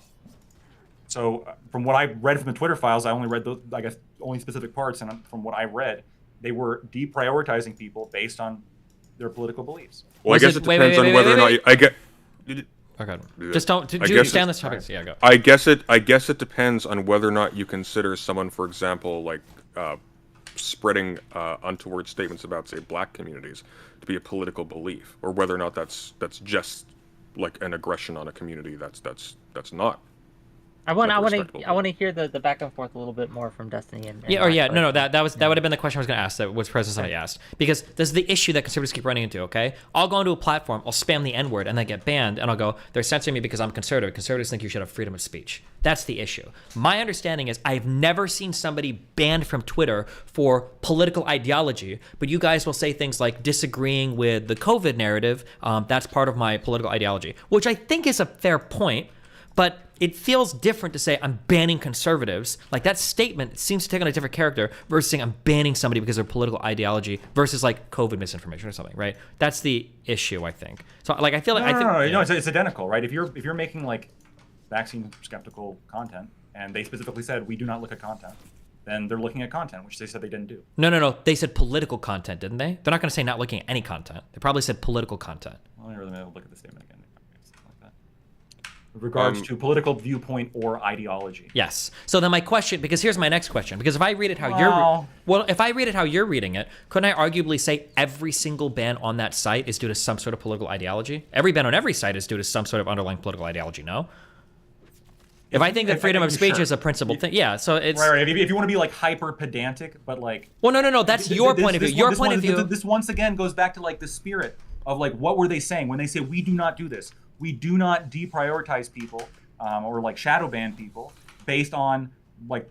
So from what I read from the Twitter files, I only read those, I guess, only specific parts. And from what I read, they were deprioritizing people based on their political beliefs. Well, I guess it depends on whether or not I get... Okay. Just don't. Do you understand this topic? Yeah, go. I guess it depends on whether or not you consider someone, for example, like spreading untoward statements about, say, black communities to be a political belief, or whether or not that's just like an aggression on a community that's not. I want to hear the back and forth a little bit more from Destiny and that would have been the question I was going to ask. That was President somebody asked, because this is the issue that conservatives keep running into. Okay, I'll go onto a platform, I'll spam the N-word, and then get banned, and I'll go, they're censoring me because I'm conservative. Conservatives think you should have freedom of speech. That's the issue. My understanding is I've never seen somebody banned from Twitter for political ideology, but you guys will say things like disagreeing with the COVID narrative. That's part of my political ideology, which I think is a fair point, but it feels different to say I'm banning conservatives. Like, that statement seems to take on a different character versus saying I'm banning somebody because of their political ideology versus like COVID misinformation or something, right? That's the issue, I think. So like, I feel like no, it's identical, right? If you're making like vaccine skeptical content and they specifically said we do not look at content, then they're looking at content, which they said they didn't do. No. They said political content, didn't they? They're not going to say not looking at any content. They probably said political content. Well, let me look at the statement again. With regards to political viewpoint or ideology. Yes. So then my question, because here's my next question, because if I read it how if I read it how you're reading it, couldn't I arguably say every single ban on that site is due to some sort of political ideology? Every ban on every site is due to some sort of underlying political ideology, no? If I think that freedom of speech is a principal thing, yeah, so it's... Right. If you want to be like hyper pedantic, but like... Well, no, that's your point of view. Your point of view... This once again goes back to like the spirit of like, what were they saying when they say we do not do this? We do not deprioritize people or like shadow ban people based on like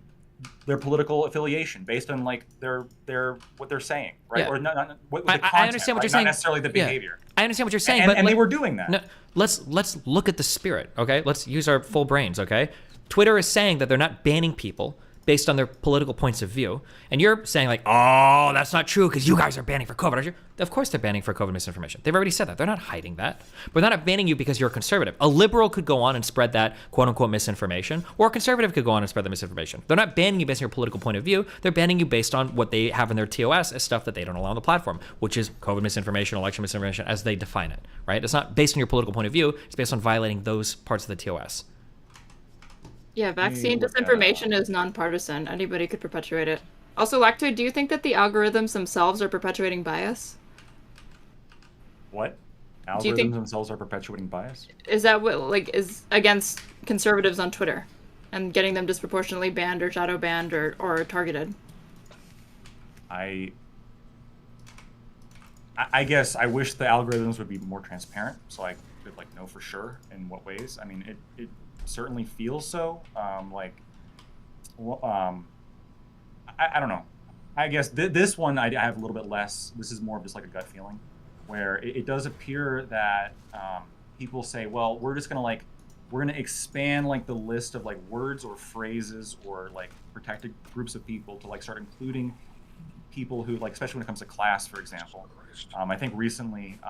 their political affiliation, based on like their what they're saying, right? Yeah. Or not what the content, I understand what you're right? saying. Not necessarily the behavior. I understand what you're saying, And, but and they like, were doing that. No, let's look at the spirit, okay? Let's use our full brains, okay? Twitter is saying that they're not banning people based on their political points of view, and you're saying like, oh, that's not true because you guys are banning for COVID, aren't you? Of course they're banning for COVID misinformation. They've already said that. They're not hiding that. But they're not banning you because you're a conservative. A liberal could go on and spread that quote-unquote misinformation, or a conservative could go on and spread the misinformation. They're not banning you based on your political point of view. They're banning you based on what they have in their TOS as stuff that they don't allow on the platform, which is COVID misinformation, election misinformation, as they define it, right? It's not based on your political point of view. It's based on violating those parts of the TOS. Yeah, vaccine disinformation is nonpartisan. Anybody could perpetuate it. Also, Lacto, do you think that the algorithms themselves are perpetuating bias? What? Do you think- Algorithms themselves are perpetuating bias? Is that what, like, is against conservatives on Twitter and getting them disproportionately banned or shadow banned or targeted? I guess I wish the algorithms would be more transparent, so I could like know for sure in what ways. I mean, it certainly feels so. I don't know. I guess this one I have a little bit less. This is more of just like a gut feeling, where it does appear that people say, well, we're gonna expand like the list of like words or phrases or like protected groups of people to like start including people who like, especially when it comes to class, for example. I think recently,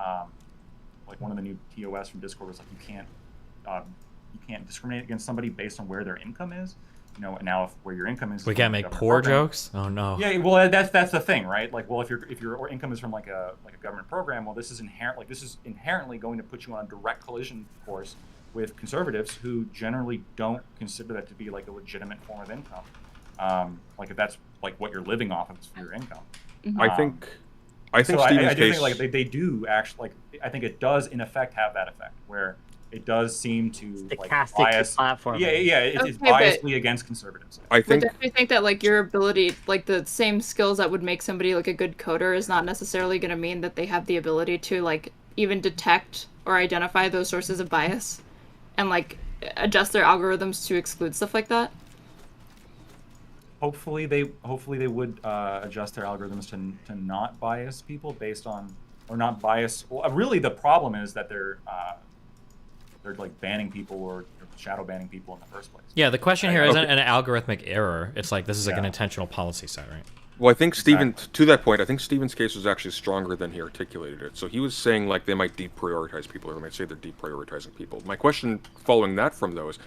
like one of the new TOS from Discord was like you can't discriminate against somebody based on where their income is. You know, now if where your income is, We can't make poor jokes? Oh no. Yeah, well that's the thing, right? Like, well, if your income is from like a government program, well, this is inherently going to put you on a direct collision course with conservatives who generally don't consider that to be like a legitimate form of income. Like if that's like what you're living off of for your income. Mm-hmm. I think so Steven's I do case. think like they do actually like I think it does in effect have that effect where it does seem to like bias platform. Yeah, it's Okay, but- biasly against conservatives. I think But don't you think that like your ability, like the same skills that would make somebody like a good coder is not necessarily going to mean that they have the ability to like even detect or identify those sources of bias and like adjust their algorithms to exclude stuff like that? Hopefully they would adjust their algorithms to not bias people based on or not bias. Well, really the problem is that they're like banning people or shadow banning people in the first place. Yeah, the question here isn't an algorithmic error. It's like this is like an intentional policy set, right? Well, I think Steven, to that point, I think Steven's case was actually stronger than he articulated it. So he was saying like they might deprioritize people, or they might say they're deprioritizing people. My question following that from those,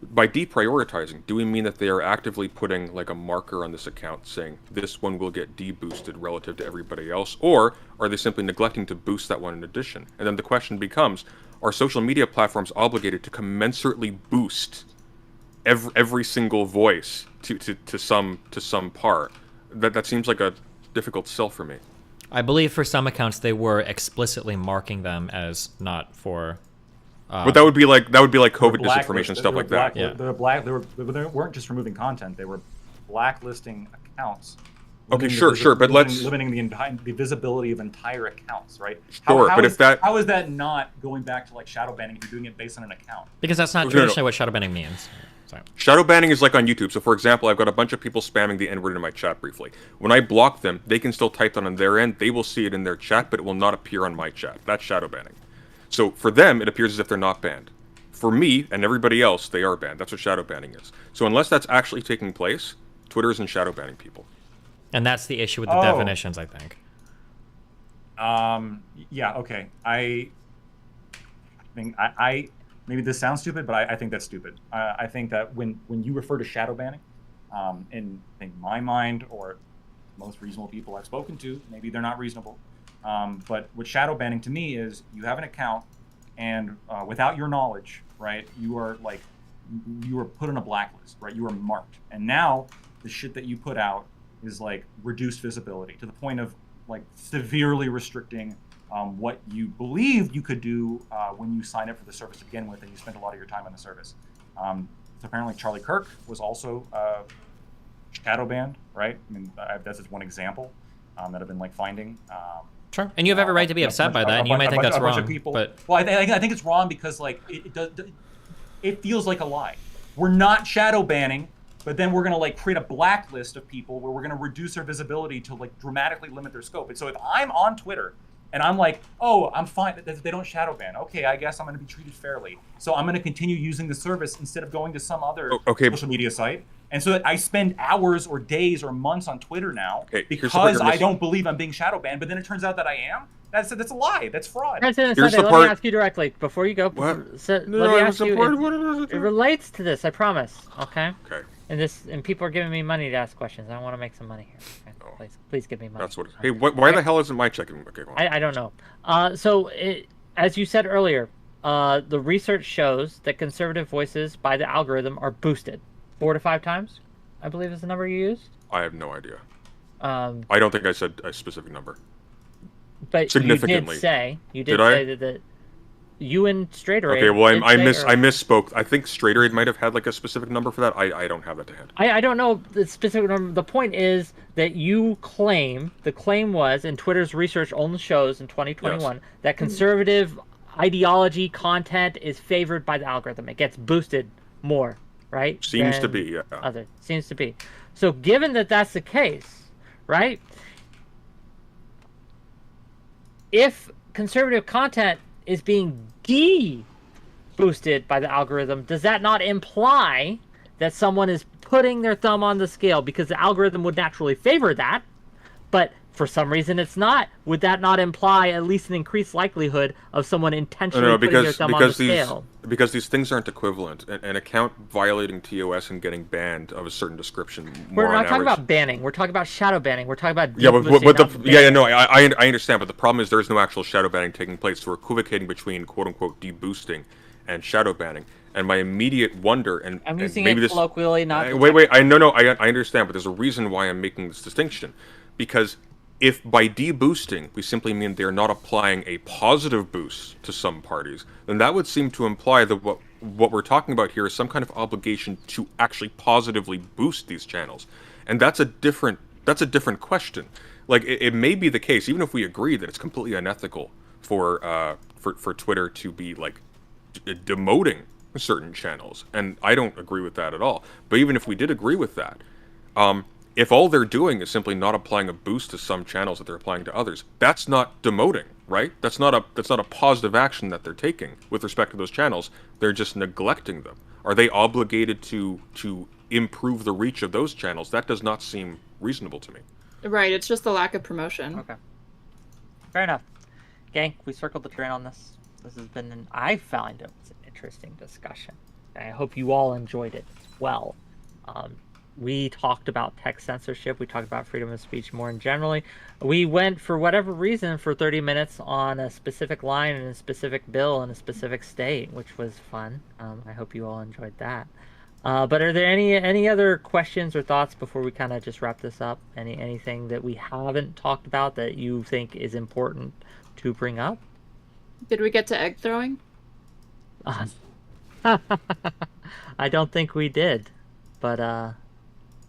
by deprioritizing, do we mean that they are actively putting like a marker on this account saying this one will get deboosted relative to everybody else, or are they simply neglecting to boost that one in addition? And then the question becomes, are social media platforms obligated to commensurately boost every single voice to some part? That seems like a difficult sell for me. I believe for some accounts they were explicitly marking them as not for. But that would be like COVID Blacklisted. disinformation stuff like that. Yeah. They weren't just removing content; they were blacklisting accounts. Okay, sure, but let's limiting the visibility of entire accounts, right? Sure, but if that how is that not going back to like shadow banning if you're doing it based on an account? Because that's not traditionally what shadow banning means. Sorry. Shadow banning is like on YouTube. So, for example, I've got a bunch of people spamming the N-word in my chat briefly. When I block them, they can still type that on their end. They will see it in their chat, but it will not appear on my chat. That's shadow banning. So, for them, it appears as if they're not banned. For me and everybody else, they are banned. That's what shadow banning is. So, unless that's actually taking place, Twitter isn't shadow banning people. And that's the issue with the definitions, I think. Yeah. Okay. I think I maybe this sounds stupid, but I think that's stupid. I think that when you refer to shadow banning, in I think my mind or most reasonable people I've spoken to, maybe they're not reasonable. But what shadow banning to me is you have an account and without your knowledge, right, you are put on a blacklist, right? You are marked. And now the shit that you put out is like reduced visibility to the point of like severely restricting what you believe you could do when you sign up for the service to begin with and you spend a lot of your time on the service. So apparently Charlie Kirk was also shadow banned, right? I mean, that's just one example that I've been like finding. Sure, and you have every right to be upset by that, and you might think that's wrong. But well, I think it's wrong because like it feels like a lie. We're not shadow banning, but then we're going to like create a blacklist of people where we're going to reduce their visibility to like dramatically limit their scope. And so if I'm on Twitter and I'm like, oh, I'm fine that they don't shadow ban. Okay, I guess I'm going to be treated fairly. So I'm going to continue using the service instead of going to some other social media site. And so I spend hours or days or months on Twitter now because I don't believe I'm being shadow banned. But then it turns out that I am. That's a lie. That's fraud. President Sunday, let me ask you directly before you go. Let me ask you. It relates to this. I promise. Okay. Okay. And people are giving me money to ask questions. I want to make some money here. Okay? Please give me money. That's what. Hey, why the hell isn't my checking? Okay, I don't know. As you said earlier, the research shows that conservative voices by the algorithm are boosted 4 to 5 times. I believe is the number you used. I have no idea. I don't think I said a specific number. But significantly. You did say that you and Straighterade. Okay, well, I misspoke. I think Straighterade might have had like a specific number for that. I don't have that to hand. I don't know the specific number. The point is that you claim, the claim was, and Twitter's research only shows in 2021, that conservative ideology content is favored by the algorithm. It gets boosted more, right? Seems to be, yeah. Seems to be. So given that that's the case, right? If conservative content is being boosted by the algorithm, does that not imply that someone is putting their thumb on the scale because the algorithm would naturally favor that, but for some reason it's not? Would that not imply at least an increased likelihood of someone intentionally putting their thumb on the scale? Because these things aren't equivalent. An account violating TOS and getting banned of a certain description. We're not talking about banning. We're talking about shadow banning. We're talking about I understand. But the problem is there is no actual shadow banning taking place. So we're equivocating between quote unquote deboosting and shadow banning. And my immediate wonder, and I'm using maybe it colloquially, not. I understand, but there's a reason why I'm making this distinction, because if by deboosting we simply mean they're not applying a positive boost to some parties, then that would seem to imply that what we're talking about here is some kind of obligation to actually positively boost these channels, and that's a different question. Like it may be the case, even if we agree that it's completely unethical for Twitter to be like demoting certain channels, and I don't agree with that at all. But even if we did agree with that, if all they're doing is simply not applying a boost to some channels that they're applying to others, that's not demoting, right? That's not a positive action that they're taking with respect to those channels. They're just neglecting them. Are they obligated to improve the reach of those channels? That does not seem reasonable to me. Right, it's just the lack of promotion. Okay. Fair enough. Gang, we circled the drain on this. This has been I found it was an interesting discussion. I hope you all enjoyed it as well. We talked about tech censorship. We talked about freedom of speech more in generally. We went, for whatever reason, for 30 minutes on a specific line and a specific bill in a specific state, which was fun. I hope you all enjoyed that. But are there any other questions or thoughts before we kind of just wrap this up? Anything that we haven't talked about that you think is important to bring up? Did we get to egg throwing? I don't think we did, but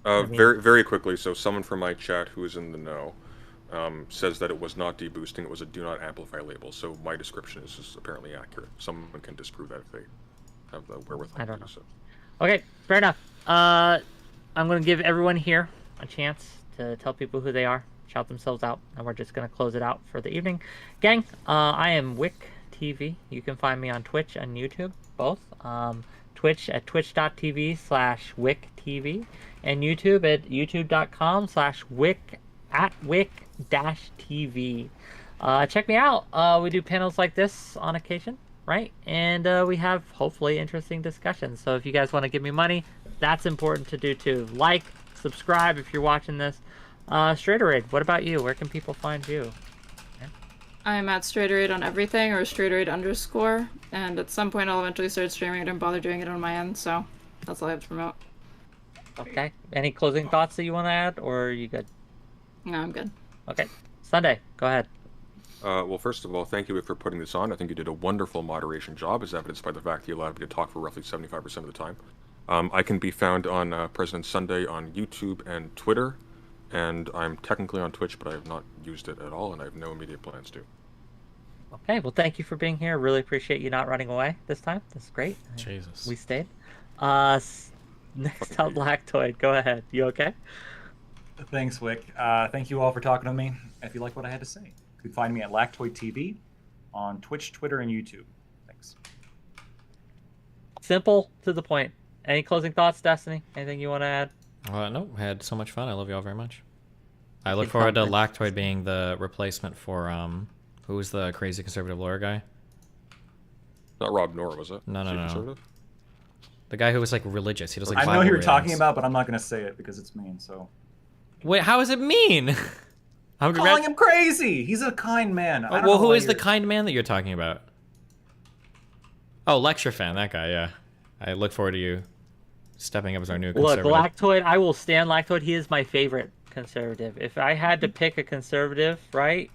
very, very quickly, so someone from my chat who is in the know says that it was not deboosting, it was a do not amplify label, so my description is apparently accurate. Someone can disprove that if they have the wherewithal. I don't know. So. Okay, fair enough. I'm going to give everyone here a chance to tell people who they are, shout themselves out, and we're just going to close it out for the evening. Gang, I am Whick TV. You can find me on Twitch and YouTube, both. Twitch at twitch.tv/WhickTV, and YouTube at youtube.com/Whick@Whick-TV. Check me out. We do panels like this on occasion, right? And we have hopefully interesting discussions. So if you guys want to give me money, that's important to do too. Like, subscribe if you're watching this. Straighterade, what about you? Where can people find you? I'm at Straighterade on everything, or Straighterade_, and at some point I'll eventually start streaming it and bother doing it on my end, so that's all I have to promote. Okay. Any closing thoughts that you want to add, or are you good? No, I'm good. Okay. Sunday, go ahead. Well, first of all, thank you for putting this on. I think you did a wonderful moderation job, as evidenced by the fact that you allowed me to talk for roughly 75% of the time. I can be found on President Sunday on YouTube and Twitter, and I'm technically on Twitch, but I have not used it at all, and I have no immediate plans to. Okay, well, thank you for being here. Really appreciate you not running away this time. That's great. Jesus. We stayed. Next up, Lactoid. Go ahead. You okay? Thanks, Whick. Thank you all for talking to me. If you like what I had to say, you can find me at Lactoid TV on Twitch, Twitter, and YouTube. Thanks. Simple, to the point. Any closing thoughts, Destiny? Anything you want to add? No, had so much fun. I love you all very much. I look forward to Lactoid being the replacement for who was the crazy conservative lawyer guy? Not Rob Nor, was it? No. The guy who was like religious. He does like. I know who you're talking about, but I'm not going to say it because it's mean. So. Wait, how is it mean? I'm calling him crazy. He's a kind man. Well, who is the kind man that you're talking about? Oh, Lecture Fan, that guy. Yeah, I look forward to you stepping up as our new conservative. Look, Lactoid. I will stand Lactoid. He is my favorite conservative. If I had to pick a conservative, right,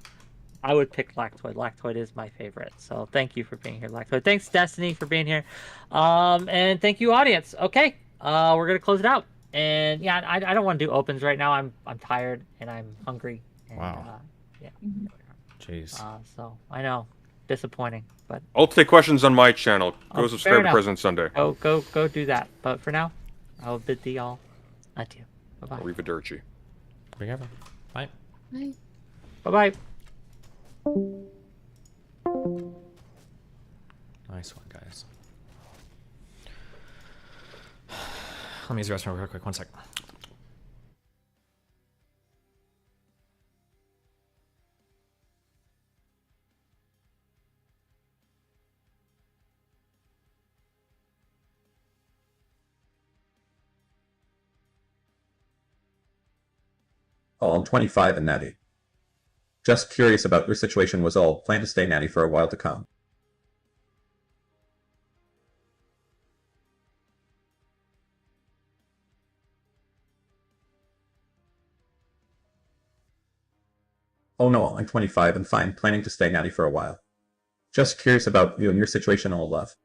I would pick Lactoid. Lactoid is my favorite. So thank you for being here, Lactoid. Thanks, Destiny, for being here. And thank you, audience. Okay, we're gonna close it out. And yeah, I don't want to do opens right now. I'm tired and I'm hungry. And, wow. Yeah. Jeez. So I know, disappointing, but I'll take questions on my channel. Go subscribe to enough. President Sunday. Go do that. But for now, I will bid thee all adieu. Bye bye. Arrivederci. Bye. Bye. Bye bye. Nice one, guys. Let me use the restroom real quick. 1 sec. Oh, I'm 25 and natty. Just curious about your situation was all. Plan to stay natty for a while to come. Oh no, I'm 25 and fine, planning to stay natty for a while. Just curious about you and your situation, all love.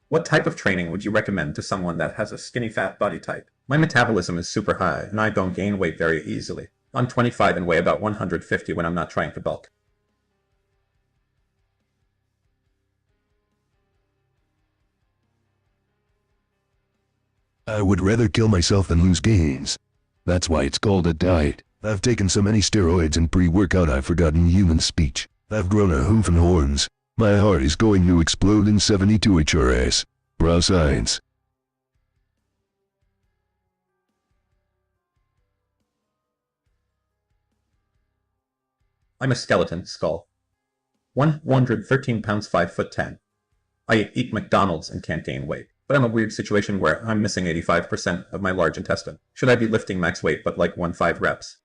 What type of training would you recommend to someone that has a skinny fat body type? My metabolism is super high and I don't gain weight very easily. I'm 25 and weigh about 150 when I'm not trying to bulk. I would rather kill myself than lose gains. That's why it's called a diet. I've taken so many steroids and pre-workout I've forgotten human speech. I've grown a hoof and horns. My heart is going to explode in 72 HRS. Bra science. I'm a skeleton skull. 113 pounds 5'10". I eat McDonald's and can't gain weight. But I'm in a weird situation where I'm missing 85% of my large intestine. Should I be lifting max weight but like 1-5 reps?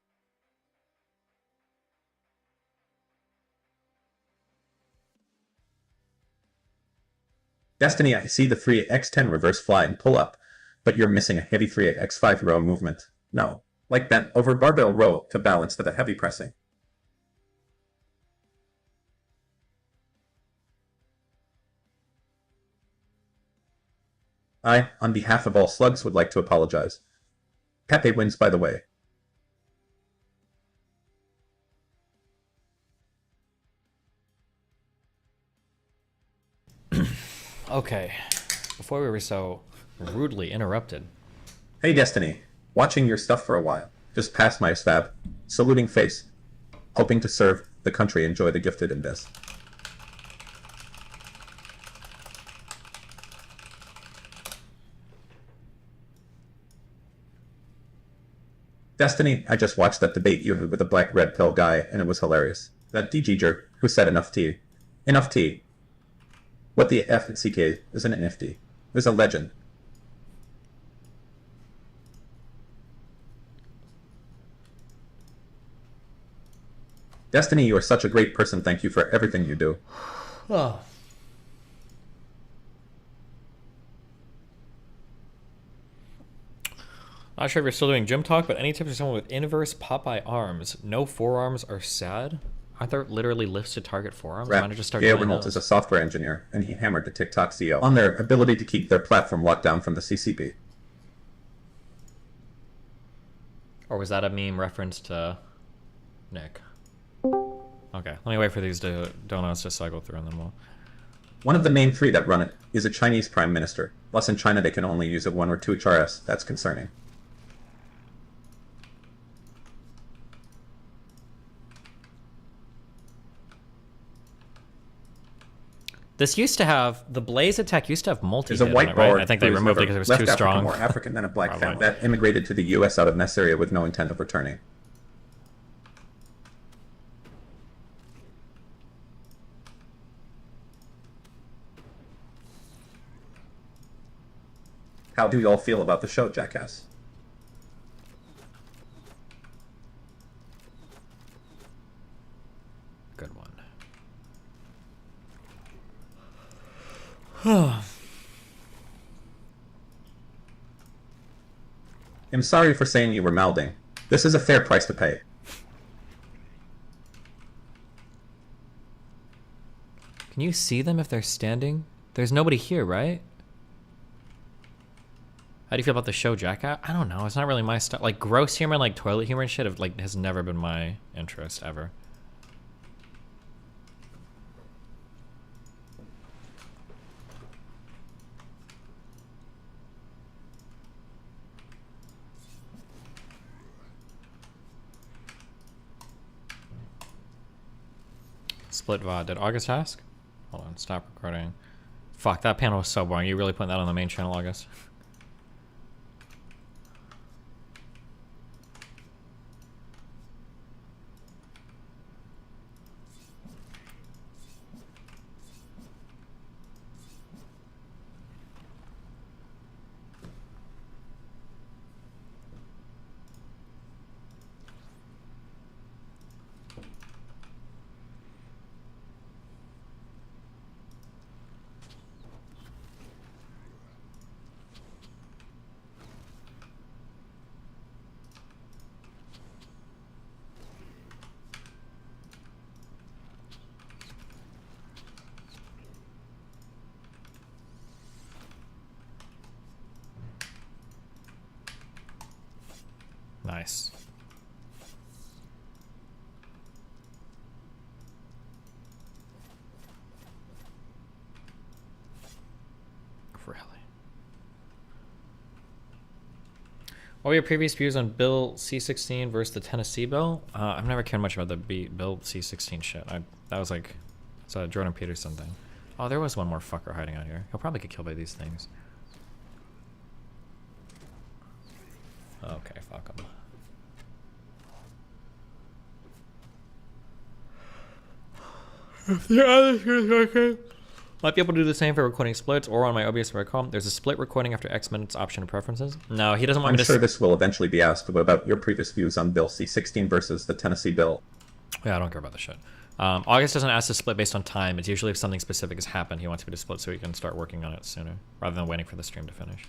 Destiny, I see the 3x10 reverse fly and pull up, but you're missing a heavy 3x5 row movement. No, like bent over barbell row to balance to the heavy pressing. I, on behalf of all slugs, would like to apologize. Pepe wins, by the way. Okay, before we were so rudely interrupted. Hey Destiny, watching your stuff for a while. Just past my stab. Saluting face. Hoping to serve the country, enjoy the gifted in this. Destiny, I just watched that debate you had with the black red pill guy and it was hilarious. That DG jerk who said enough tea. Enough tea. What the F and CK is an NFT. There's a legend. Destiny, you are such a great person. Thank you for everything you do. Oh. Not sure if you're still doing gym talk, but any tips for someone with inverse Popeye arms? No forearms are sad. Aren't there literally lists to target forums? Why Rep. not just start Gail doing Reynolds those? is a software engineer, and he hammered the TikTok CEO on their ability to keep their platform locked down from the CCP. Or was that a meme reference to Nick? Okay, let me wait for these donuts to cycle through and then we'll... One of the main three that run it is a Chinese prime minister. Plus in China they can only use a 1 or 2 HRS. That's concerning. This used to have, the Blaze attack used to have multi-hit There's a white on it, right? board I think they who's removed it never because it was too left Africa strong. more African than a black Probably. femme that immigrated to the US out of Nasiriyah with no intent of returning. How do y'all feel about the show, Jackass? Good one. I'm sorry for saying you were mouthing. This is a fair price to pay. Can you see them if they're standing? There's nobody here, right? How do you feel about the show, Jackass? I don't know. It's not really my style. Like gross humor and like toilet humor and shit has never been my interest ever. Split VOD. Did August ask? Hold on, stop recording. Fuck, that panel was so boring. You really putting that on the main channel, August? Nice. Really? What were your previous views on Bill C-16 versus the Tennessee bill? I've never cared much about the Bill C-16 shit. That was like, it's a Jordan Peterson thing. Oh, there was one more fucker hiding out here. He'll probably get killed by these things. Okay, fuck him. Might be able to do the same for recording splits or on my OBS Recall. There's a split recording after X minutes option and preferences. No, he doesn't want me to. I'm sure this will eventually be asked about your previous views on Bill C-16 versus the Tennessee bill. Yeah, I don't care about the shit. August doesn't ask to split based on time. It's usually if something specific has happened, he wants me to split so he can start working on it sooner, rather than waiting for the stream to finish.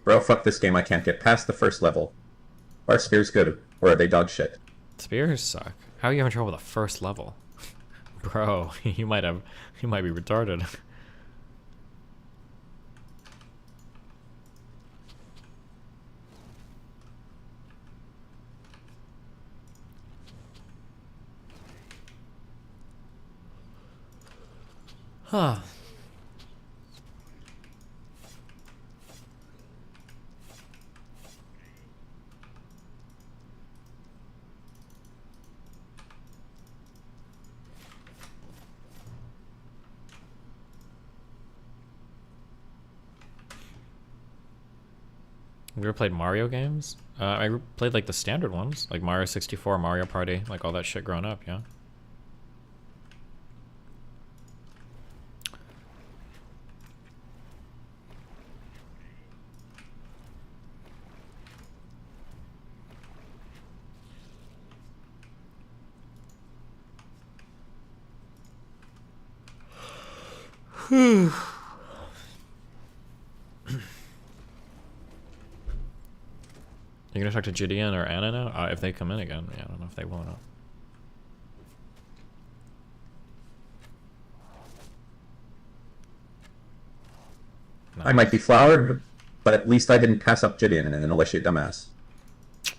Bro, fuck this game, I can't get past the first level. Are spears good, or are they dog shit? Spears suck. How are you having trouble with the first level? Bro, you might be retarded. Huh. Have you ever played Mario games? I played like the standard ones, like Mario 64, Mario Party, like all that shit growing up, yeah. gonna talk to Gideon or Anna now? If they come in again. Yeah, I don't know if they will or not. I might be flowered, but at least I didn't pass up Gideon in an Alicia dumbass.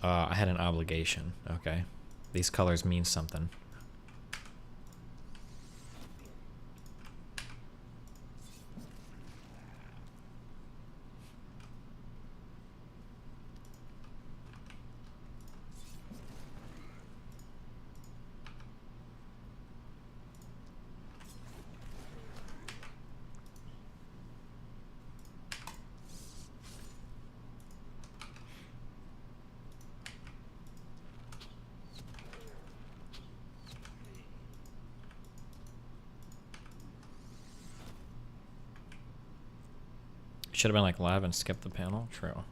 I had an obligation. Okay. These colors mean something. Should have been like live and skipped the panel. True.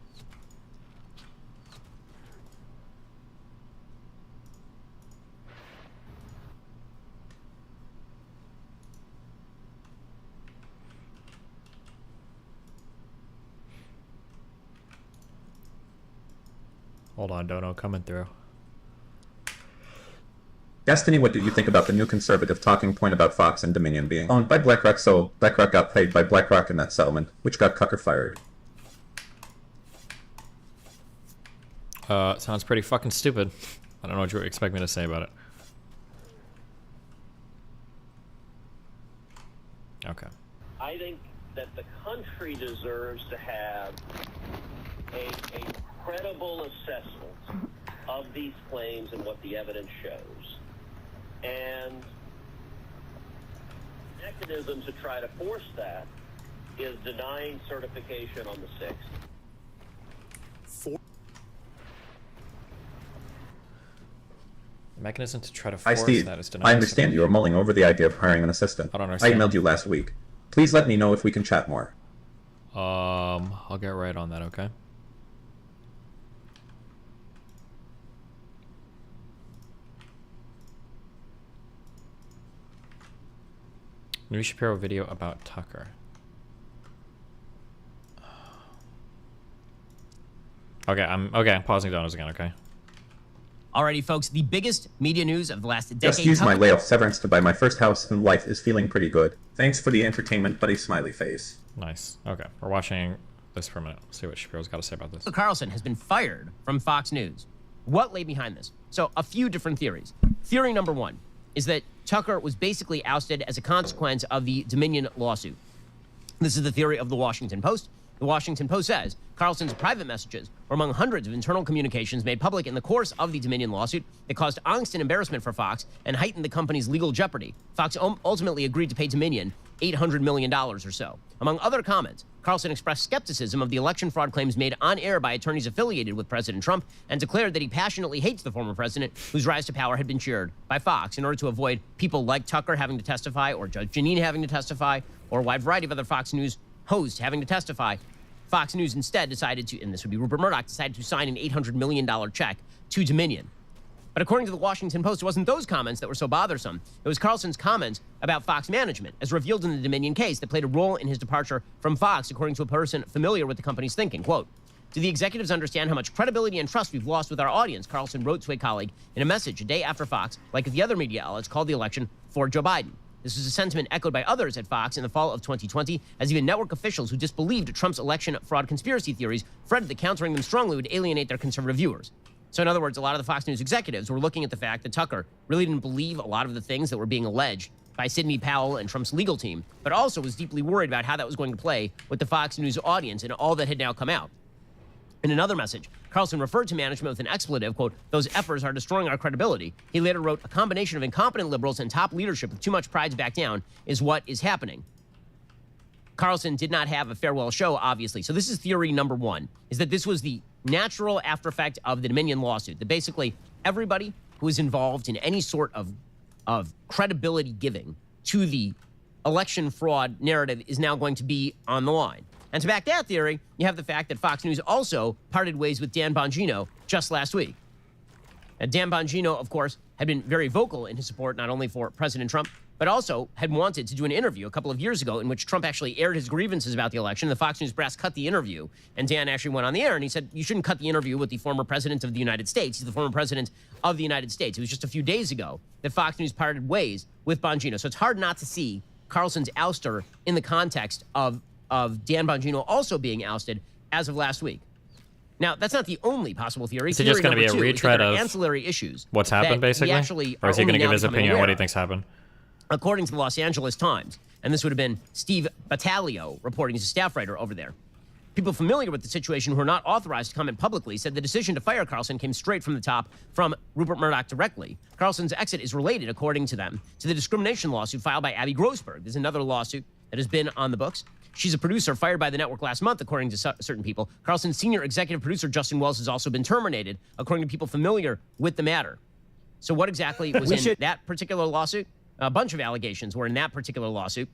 Hold on, Dono, coming through. Destiny, what do you think about the new conservative talking point about Fox and Dominion being owned by BlackRock, so BlackRock got paid by BlackRock in that settlement, which got Cucker fired? Sounds pretty fucking stupid. I don't know what you expect me to say about it. Okay. I think that the country deserves to have a credible assessment of these claims and what the evidence shows. And the mechanism to try to force that is denying certification on the 6th. The mechanism to try to Hi, force Steve. that is I denying understand you are mulling over the idea of hiring an assistant. I don't I understand. emailed you last week. Please let me know if we can chat more. I'll get right on that, okay? New Shapiro video about Tucker. Okay, I'm pausing Donos again, okay? Alrighty, folks, the biggest media news of the last decade. Just used my layoff severance to buy my first house, and life is feeling pretty good. Thanks for the entertainment, buddy smiley face. Nice. Okay, we're watching this for a minute. See what Shapiro's got to say about this. Carlson has been fired from Fox News. What lay behind this? So, a few different theories. Theory number one is that Tucker was basically ousted as a consequence of the Dominion lawsuit. This is the theory of the Washington Post. The Washington Post says Carlson's private messages were among hundreds of internal communications made public in the course of the Dominion lawsuit that caused angst and embarrassment for Fox and heightened the company's legal jeopardy. Fox ultimately agreed to pay Dominion $800 million or so. Among other comments, Carlson expressed skepticism of the election fraud claims made on air by attorneys affiliated with President Trump and declared that he passionately hates the former president, whose rise to power had been cheered by Fox in order to avoid people like Tucker having to testify, or Judge Jeanine having to testify, or a wide variety of other Fox News hosts having to testify. Fox News instead decided to, and this would be Rupert Murdoch, decided to sign an $800 million check to Dominion. But according to the Washington Post, it wasn't those comments that were so bothersome. It was Carlson's comments about Fox management, as revealed in the Dominion case, that played a role in his departure from Fox, according to a person familiar with the company's thinking. Quote, "Do the executives understand how much credibility and trust we've lost with our audience?" Carlson wrote to a colleague in a message a day after Fox, like the other media outlets, called the election for Joe Biden. This was a sentiment echoed by others at Fox in the fall of 2020, as even network officials who disbelieved Trump's election fraud conspiracy theories fretted that countering them strongly would alienate their conservative viewers. So in other words, a lot of the Fox News executives were looking at the fact that Tucker really didn't believe a lot of the things that were being alleged by Sidney Powell and Trump's legal team, but also was deeply worried about how that was going to play with the Fox News audience and all that had now come out. In another message, Carlson referred to management with an expletive, quote, "Those efforts are destroying our credibility." He later wrote, "A combination of incompetent liberals and top leadership with too much pride to back down is what is happening." Carlson did not have a farewell show, obviously. So this is theory number one, is that this was the natural after effect of the Dominion lawsuit, that basically everybody who is involved in any sort of credibility giving to the election fraud narrative is now going to be on the line. And to back that theory, you have the fact that Fox News also parted ways with Dan Bongino just last week. Dan Bongino, of course, had been very vocal in his support not only for President Trump, but also had wanted to do an interview a couple of years ago in which Trump actually aired his grievances about the election. The Fox News brass cut the interview, and Dan actually went on the air and he said, you shouldn't cut the interview with the former president of the United States. He's the former president of the United States. It was just a few days ago that Fox News parted ways with Bongino. So it's hard not to see Carlson's ouster in the context of Dan Bongino also being ousted as of last week. Now, that's not the only possible theory. Is it just going to be a retread of ancillary issues what's happened, basically? Or is he going to give his opinion on what he thinks happened? According to the Los Angeles Times, and this would have been Steve Battaglio reporting as a staff writer over there. People familiar with the situation who are not authorized to comment publicly said the decision to fire Carlson came straight from the top from Rupert Murdoch directly. Carlson's exit is related, according to them, to the discrimination lawsuit filed by Abby Grossberg. There's another lawsuit that has been on the books. She's a producer fired by the network last month, according to certain people. Carlson's senior executive producer, Justin Wells, has also been terminated, according to people familiar with the matter. So what exactly was in that particular lawsuit? A bunch of allegations were in that particular lawsuit.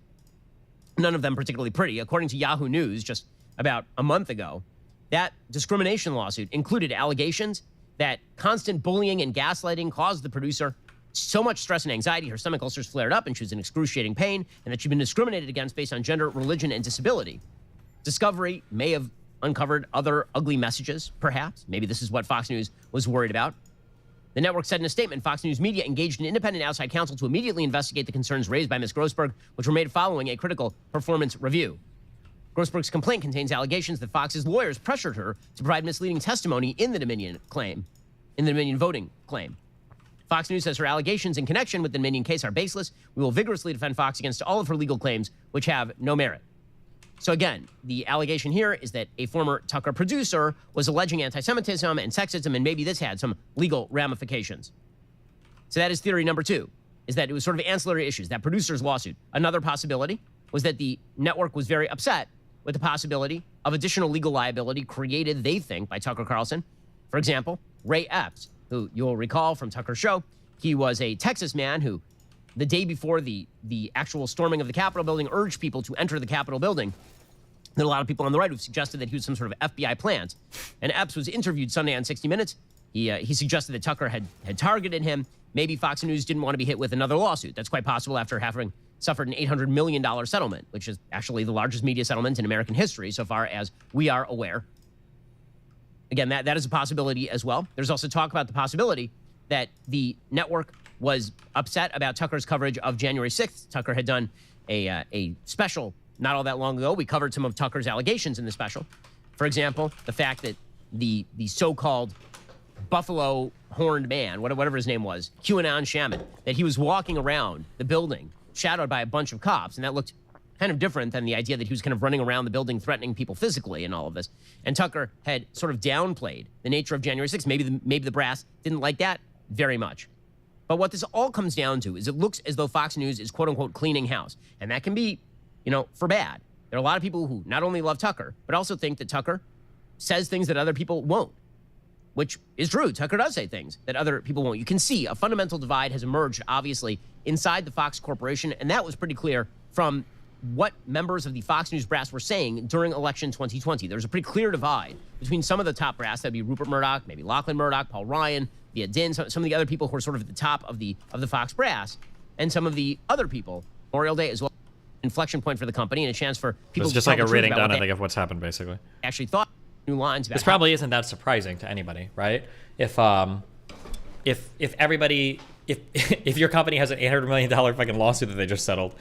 None of them particularly pretty. According to Yahoo News, just about a month ago, that discrimination lawsuit included allegations that constant bullying and gaslighting caused the producer so much stress and anxiety, her stomach ulcers flared up and she was in excruciating pain, and that she'd been discriminated against based on gender, religion, and disability. Discovery may have uncovered other ugly messages, perhaps. Maybe this is what Fox News was worried about. The network said in a statement, Fox News Media engaged an independent outside counsel to immediately investigate the concerns raised by Ms. Grossberg, which were made following a critical performance review. Grossberg's complaint contains allegations that Fox's lawyers pressured her to provide misleading testimony in the Dominion voting claim. Fox News says her allegations in connection with the Dominion case are baseless. We will vigorously defend Fox against all of her legal claims, which have no merit. So again, the allegation here is that a former Tucker producer was alleging anti-Semitism and sexism, and maybe this had some legal ramifications. So that is theory number two, is that it was sort of ancillary issues, that producer's lawsuit. Another possibility was that the network was very upset with the possibility of additional legal liability created, they think, by Tucker Carlson. For example, Ray Epps, who you'll recall from Tucker's show, he was a Texas man who, the day before the actual storming of the Capitol building, urged people to enter the Capitol building. There are a lot of people on the right who've suggested that he was some sort of FBI plant. And Epps was interviewed Sunday on 60 Minutes. He suggested that Tucker had targeted him. Maybe Fox News didn't want to be hit with another lawsuit. That's quite possible after having suffered an $800 million settlement, which is actually the largest media settlement in American history so far as we are aware. Again, that is a possibility as well. There's also talk about the possibility that the network was upset about Tucker's coverage of January 6th. Tucker had done a special not all that long ago. We covered some of Tucker's allegations in the special. For example, the fact that the so-called buffalo horned man, whatever his name was, QAnon shaman, that he was walking around the building shadowed by a bunch of cops, and that looked kind of different than the idea that he was kind of running around the building threatening people physically and all of this. And Tucker had sort of downplayed the nature of January 6th. Maybe the brass didn't like that very much. But what this all comes down to is it looks as though Fox News is quote-unquote cleaning house. And that can be, for bad. There are a lot of people who not only love Tucker, but also think that Tucker says things that other people won't, which is true. Tucker does say things that other people won't. You can see a fundamental divide has emerged, obviously, inside the Fox Corporation, and that was pretty clear from what members of the Fox News brass were saying during election 2020. There's a pretty clear divide between some of the top brass. That'd be Rupert Murdoch, maybe Lachlan Murdoch, Paul Ryan, Viet Din, some of the other people who are sort of at the top of the Fox brass, and some of the other people. Memorial Day as well, inflection point for the company and a chance for people it's to just tell like a the truth reading about down, what I think, of what's happened, basically. Actually thought new lines about this probably isn't that surprising to anybody, right? If everybody, if your company has an $800 million fucking lawsuit that they just settled,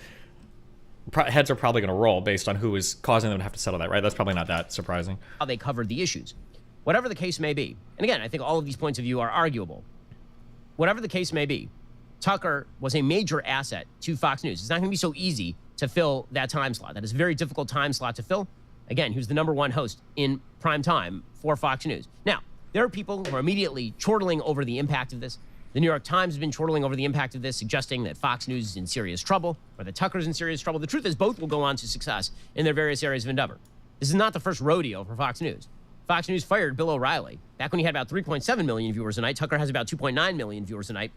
heads are probably going to roll based on who is causing them to have to settle that, right? That's probably not that surprising. How they covered the issues. Whatever the case may be, and again, I think all of these points of view are arguable. Whatever the case may be, Tucker was a major asset to Fox News. It's not going to be so easy to fill that time slot. That is a very difficult time slot to fill. Again, he was the #1 host in prime time for Fox News. Now, there are people who are immediately chortling over the impact of this. The New York Times has been chortling over the impact of this, suggesting that Fox News is in serious trouble, or that Tucker's in serious trouble. The truth is both will go on to success in their various areas of endeavor. This is not the first rodeo for Fox News. Fox News fired Bill O'Reilly back when he had about 3.7 million viewers a night. Tucker has about 2.9 million viewers a night.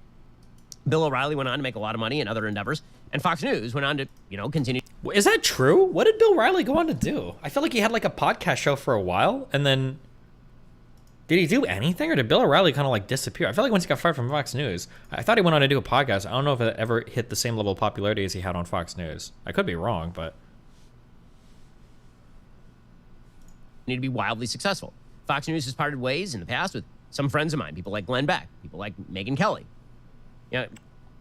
Bill O'Reilly went on to make a lot of money in other endeavors, and Fox News went on to, continue. Is that true? What did Bill O'Reilly go on to do? I feel like he had like a podcast show for a while, and then Did he do anything, or did Bill O'Reilly kind of like disappear? I feel like once he got fired from Fox News, I thought he went on to do a podcast. I don't know if it ever hit the same level of popularity as he had on Fox News. I could be wrong, but need to be wildly successful. Fox News has parted ways in the past with some friends of mine, people like Glenn Beck, people like Megyn Kelly. You know,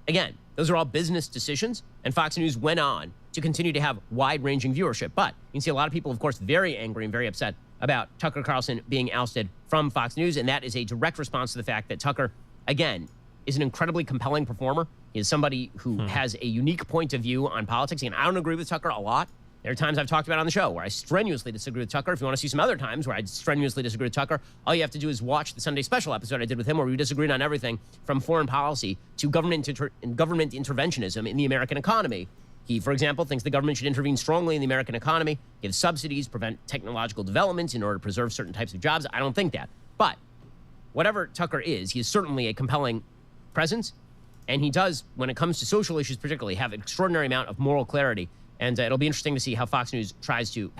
again, those are all business decisions, and Fox News went on to continue to have wide-ranging viewership. But you can see a lot of people, of course, very angry and very upset about Tucker Carlson being ousted from Fox News, and that is a direct response to the fact that Tucker, again, is an incredibly compelling performer. He is somebody who has a unique point of view on politics, and I don't agree with Tucker a lot. There are times I've talked about on the show where I strenuously disagree with Tucker. If you want to see some other times where I strenuously disagree with Tucker, all you have to do is watch the Sunday special episode I did with him where we disagreed on everything from foreign policy to government interventionism in the American economy. He, for example, thinks the government should intervene strongly in the American economy, give subsidies, prevent technological development in order to preserve certain types of jobs. I don't think that. But whatever Tucker is, he is certainly a compelling presence. And he does, when it comes to social issues particularly, have an extraordinary amount of moral clarity. And it'll be interesting to see how Fox News tries to,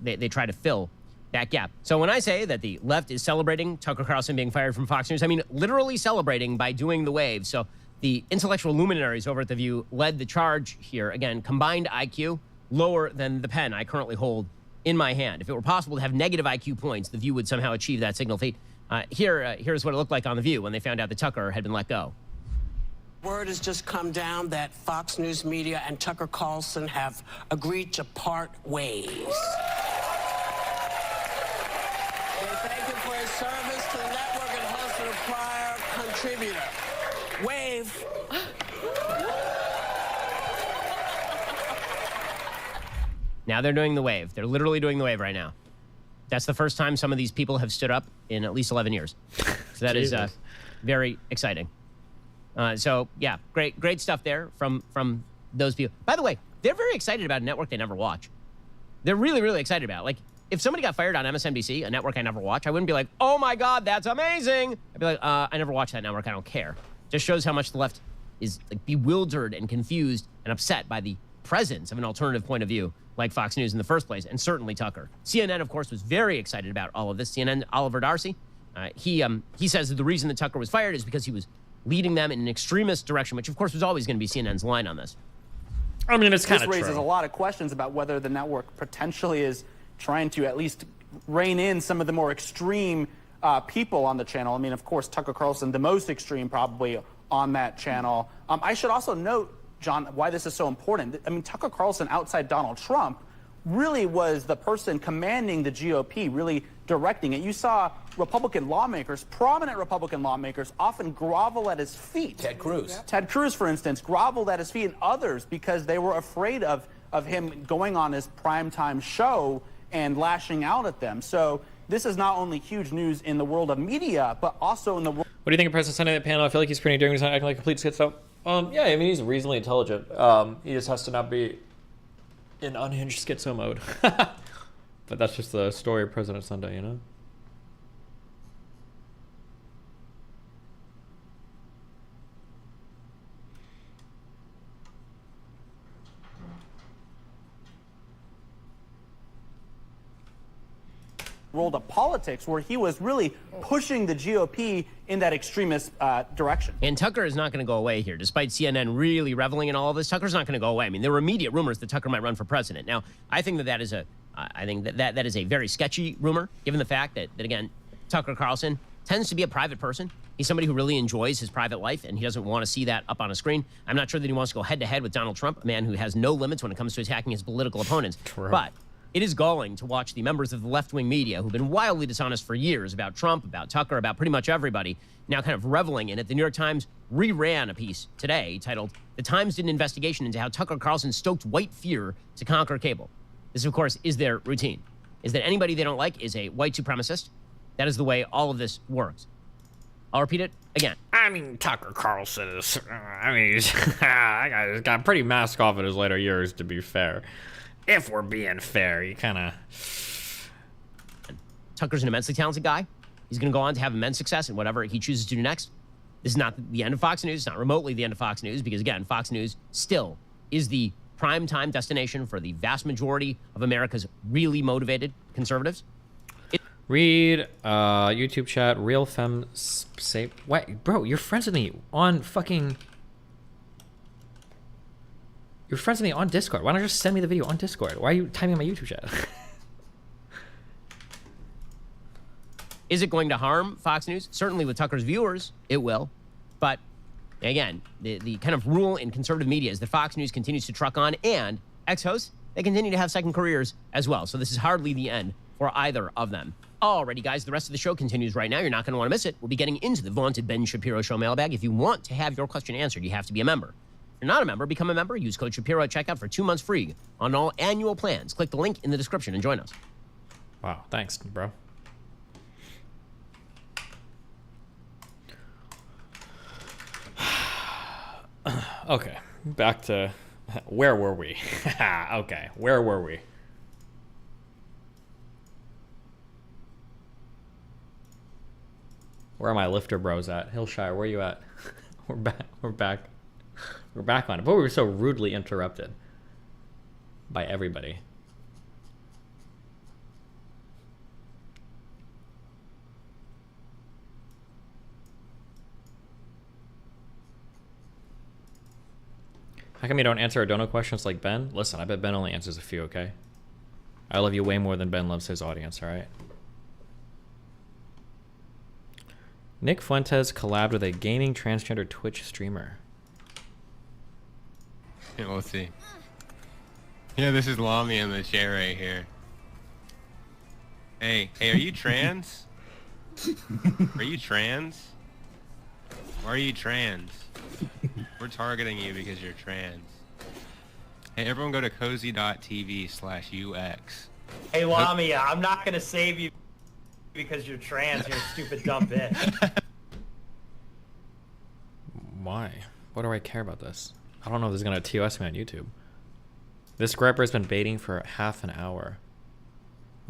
they try to fill that gap. So when I say that the left is celebrating Tucker Carlson being fired from Fox News, I mean literally celebrating by doing the wave. So the intellectual luminaries over at The View led the charge here. Again, combined IQ lower than the pen I currently hold in my hand. If it were possible to have negative IQ points, The View would somehow achieve that signal feat. Here's what it looked like on The View when they found out that Tucker had been let go. Word has just come down that Fox News Media and Tucker Carlson have agreed to part ways. They thank him for his service to the network and hosted a prior contributor. Wave. Now they're doing the wave. They're literally doing the wave right now. That's the first time some of these people have stood up in at least 11 years. So that is very exciting. So yeah, great stuff there from those people. By the way, they're very excited about a network they never watch. They're really, really excited about it. Like, if somebody got fired on MSNBC, a network I never watch, I wouldn't be like, oh my God, that's amazing. I'd be like, I never watch that network. I don't care. Just shows how much the left is like bewildered and confused and upset by the presence of an alternative point of view like Fox News in the first place, and certainly Tucker. CNN, of course, was very excited about all of this. CNN, Oliver Darcy, he says that the reason that Tucker was fired is because he was leading them in an extremist direction, which of course was always going to be CNN's line on this. I mean, it's kind of true. This raises a lot of questions about whether the network potentially is trying to at least rein in some of the more extreme people on the channel. I mean, of course, Tucker Carlson, the most extreme probably on that channel. I should also note, John, why this is so important. I mean, Tucker Carlson, outside Donald Trump, really was the person commanding the GOP, really directing it. You saw Republican lawmakers, prominent Republican lawmakers, often grovel at his feet. Ted Cruz. Ted Cruz, for instance, groveled at his feet, and others, because they were afraid of him going on his primetime show and lashing out at them. So this is not only huge news in the world of media, but also in the world. What do you think of President Sunday at panel? I feel like he's pretty endearing. He's not acting like a complete schizo. Yeah, I mean, he's reasonably intelligent. He just has to not be in unhinged schizo mode. But that's just the story of President Sunday, you know? World of politics, where he was really pushing the GOP in that extremist direction. And Tucker is not going to go away here. Despite CNN really reveling in all of this, Tucker's not going to go away. I mean, there were immediate rumors that Tucker might run for president. Now, I think that is a very sketchy rumor, given the fact that again, Tucker Carlson tends to be a private person. He's somebody who really enjoys his private life, and he doesn't want to see that up on a screen. I'm not sure that he wants to go head-to-head with Donald Trump, a man who has no limits when it comes to attacking his political opponents. True. But it is galling to watch the members of the left-wing media who've been wildly dishonest for years about Trump, about Tucker, about pretty much everybody, now kind of reveling in it. The New York Times reran a piece today titled, "The Times did an investigation into how Tucker Carlson stoked white fear to conquer cable." This, of course, is their routine, is that anybody they don't like is a white supremacist. That is the way all of this works. I'll repeat it again. I mean, Tucker Carlson is, he's got pretty mask off in his later years, to be fair. If we're being fair, he kind of... Tucker's an immensely talented guy. He's going to go on to have immense success in whatever he chooses to do next. This is not the end of Fox News. It's not remotely the end of Fox News, because, again, Fox News still is the prime-time destination for the vast majority of America's really motivated conservatives. Read YouTube chat. Real fem say. Wait, bro, you're friends with me on fucking. You're friends with me on Discord. Why don't you just send me the video on Discord? Why are you typing in my YouTube chat? Is it going to harm Fox News? Certainly with Tucker's viewers, it will. But again, the kind of rule in conservative media is that Fox News continues to truck on, and ex-hosts, they continue to have second careers as well. So this is hardly the end for either of them. Alrighty, guys, the rest of the show continues right now. You're not going to want to miss it. We'll be getting into the vaunted Ben Shapiro Show mailbag. If you want to have your question answered, you have to be a member. If you're not a member, become a member. Use code Shapiro at checkout for 2 months free on all annual plans. Click the link in the description and join us. Wow, thanks, bro. Okay, back to where were we? Okay, where were we? Where are my lifter bros at? Hillshire, where are you at? We're back on it. But we were so rudely interrupted by everybody. How come you don't answer our dono questions like Ben? Listen, I bet Ben only answers a few, okay? I love you way more than Ben loves his audience, alright? Nick Fuentes collabed with a gaming transgender Twitch streamer. Yeah, we'll see. Yeah, this is Lami in the chair right here. Hey, are you trans? Are you trans? Why are you trans? We're targeting you because you're trans. Hey, everyone go to cozy.tv/UX. Hey, Lamia, I'm not gonna save you because you're trans, you're a stupid dumb bitch. Why? What do I care about this? I don't know if this is gonna TOS me on YouTube. This grabber has been baiting for half an hour.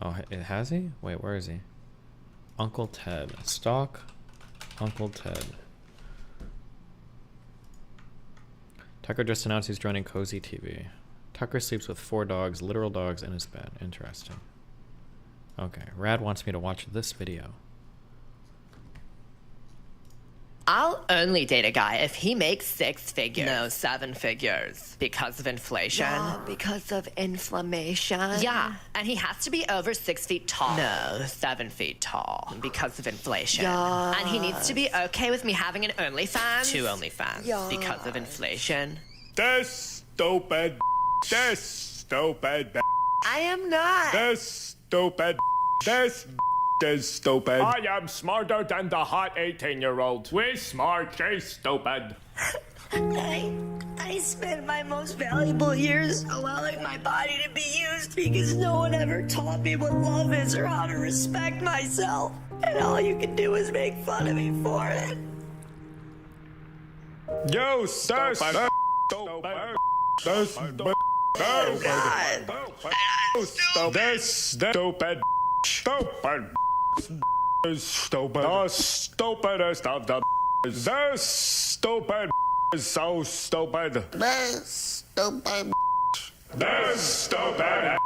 Oh, has he? Wait, where is he? Uncle Ted. Stalk Uncle Ted. Tucker just announced he's joining Cozy TV. Tucker sleeps with 4 dogs, literal dogs, in his bed. Interesting. Okay, Rad wants me to watch this video. I'll only date a guy if he makes 6 figures. No, 7 figures. Because of inflation. Yeah, because of inflammation. Yeah, and he has to be over 6 feet tall. No, 7 feet tall. Because of inflation. Yeah. And he needs to be okay with me having an OnlyFans. 2 OnlyFans. Yeah. Because of inflation. This stupid. This stupid. I am not. This stupid. This is stupid. I am smarter than the hot 18-year-old. We smart, she's stupid. I spent my most valuable years allowing my body to be used because no one ever taught me what love is or how to respect myself. And all you can do is make fun of me for it. You stupid. Stupid. Oh, God. This stupid. Stupid. Is stupid. The stupidest of the. This stupid is so stupid. This stupid. This stupid.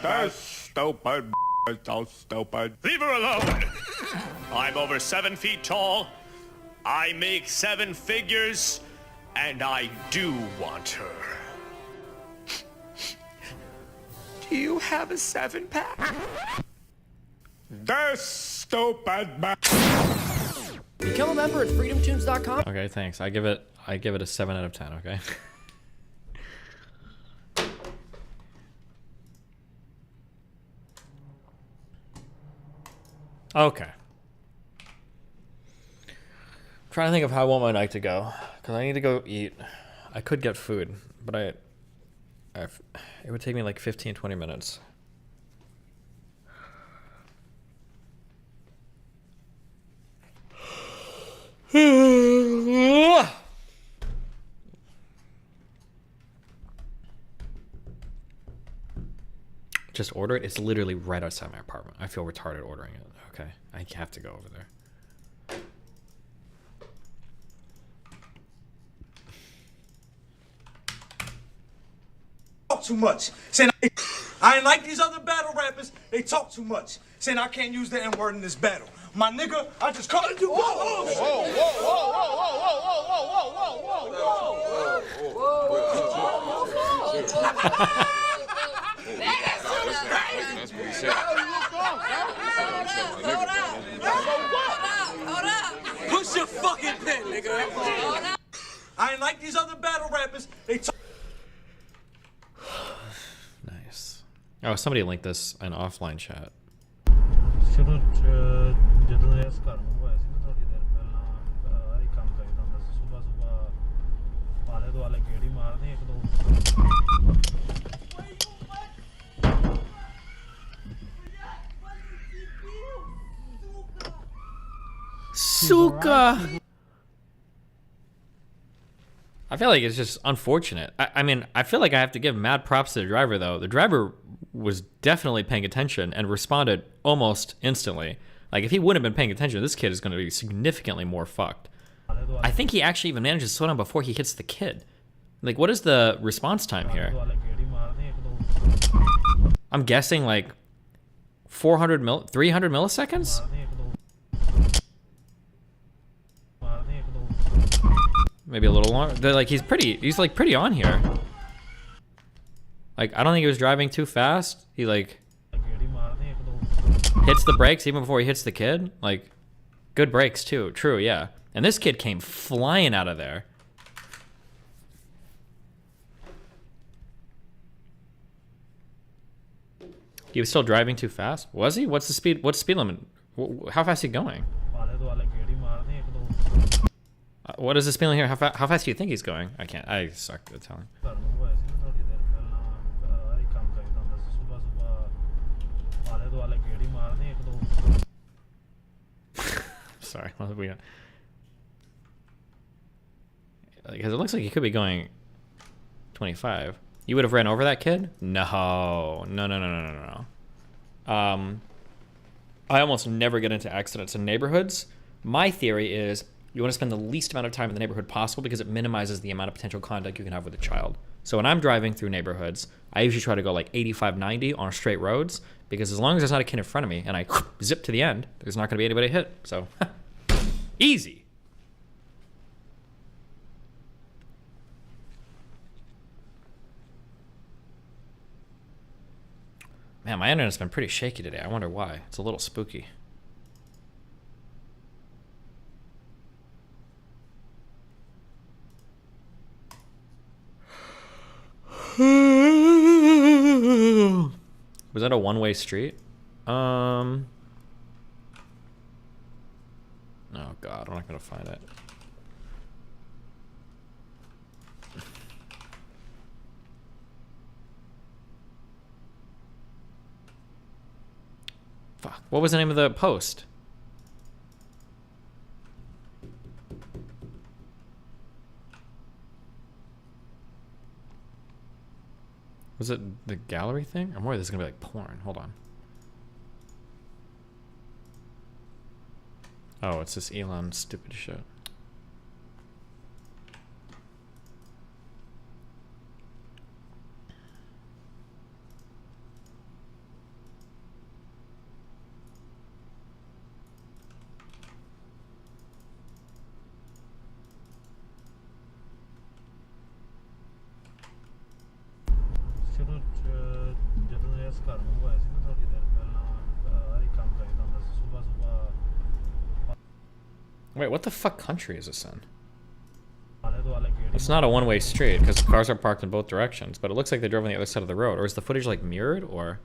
This stupid is so stupid. Leave her alone. I'm over 7 feet tall. I make 7 figures, and I do want her. Do you have a 7-pack? This stupid man. Become a member at freedomtunes.com. Okay, thanks. I give it a 7 out of 10, okay? Okay. I'm trying to think of how I want my night to go, because I need to go eat. I could get food, but it would take me like 15-20 minutes. Just order it. It's literally right outside my apartment. I feel retarded ordering it. Okay, I have to go over there. Talk too much. Saying I ain't like these other battle rappers. They talk too much. saying I can't use the N-word in this battle. My nigga, I just called you. Whoa, whoa, whoa, That's what he said. Hold up. Push your fucking pen, nigga. I ain't like these other battle rappers. They Nice. Oh, somebody linked this in offline chat. Suka. I feel like it's just unfortunate. I mean, I feel like I have to give mad props to the driver, though. The driver was definitely paying attention and responded almost instantly. Like, if he wouldn't have been paying attention, this kid is going to be significantly more fucked. I think he actually even manages to slow down before he hits the kid. Like, what is the response time here? I'm guessing, like, 300 milliseconds? Maybe a little longer. They're like, he's like pretty on here. Like, I don't think he was driving too fast. He like hits the brakes even before he hits the kid. Like, good brakes too. True, yeah. And this kid came flying out of there. He was still driving too fast? Was he? What's the speed? What's the speed limit? How fast is he going? What is this feeling here? How fast do you think he's going? I can't. I suck at telling. Sorry. What have we got? Because it looks like he could be going 25. You would have ran over that kid? No. No. I almost never get into accidents in neighborhoods. My theory is you want to spend the least amount of time in the neighborhood possible because it minimizes the amount of potential contact you can have with a child. So when I'm driving through neighborhoods, I usually try to go like 85, 90 on straight roads because as long as there's not a kid in front of me and I zip to the end, there's not going to be anybody hit. So, easy. Man, my internet's been pretty shaky today. I wonder why. It's a little spooky. Was that a one-way street? Oh god, I'm not gonna find it. Fuck. What was the name of the post? Was it the gallery thing? I'm worried this is gonna be like porn. Hold on. Oh, it's this Elon stupid shit. Wait, what the fuck country is this in? It's not a one-way street because cars are parked in both directions, but it looks like they drove on the other side of the road. Or is the footage like mirrored or?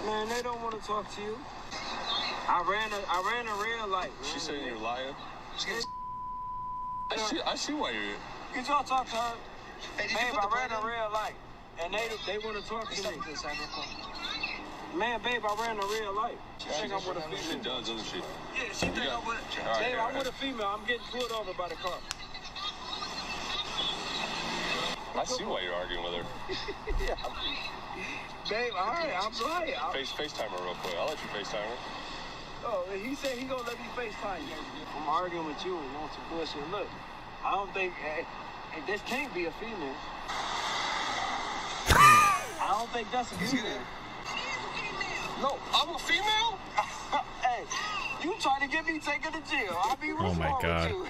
Man, they don't want to talk to you. I ran a red light. Man. She said you're a liar. I see why you're here. Could y'all talk to her? Hey, babe, I ran a red light, and they want to talk to me. Man, babe, I ran in real life. She think I'm with a female. She does, doesn't she? Yeah, she think I'm with a... All right, Babe, all I'm with a female. I'm getting pulled over by the car. I see why you're arguing with her. Yeah. Babe, all right, I'm right. FaceTime her real quick. I'll let you FaceTime her. Oh, he said he gonna let me FaceTime you. I'm arguing with you and want some bullshit. Look, I don't think... this can't be a female. I don't think that's a female. No, I'm a female? Hey, you trying to get me taken to jail. I'll be Oh my God. All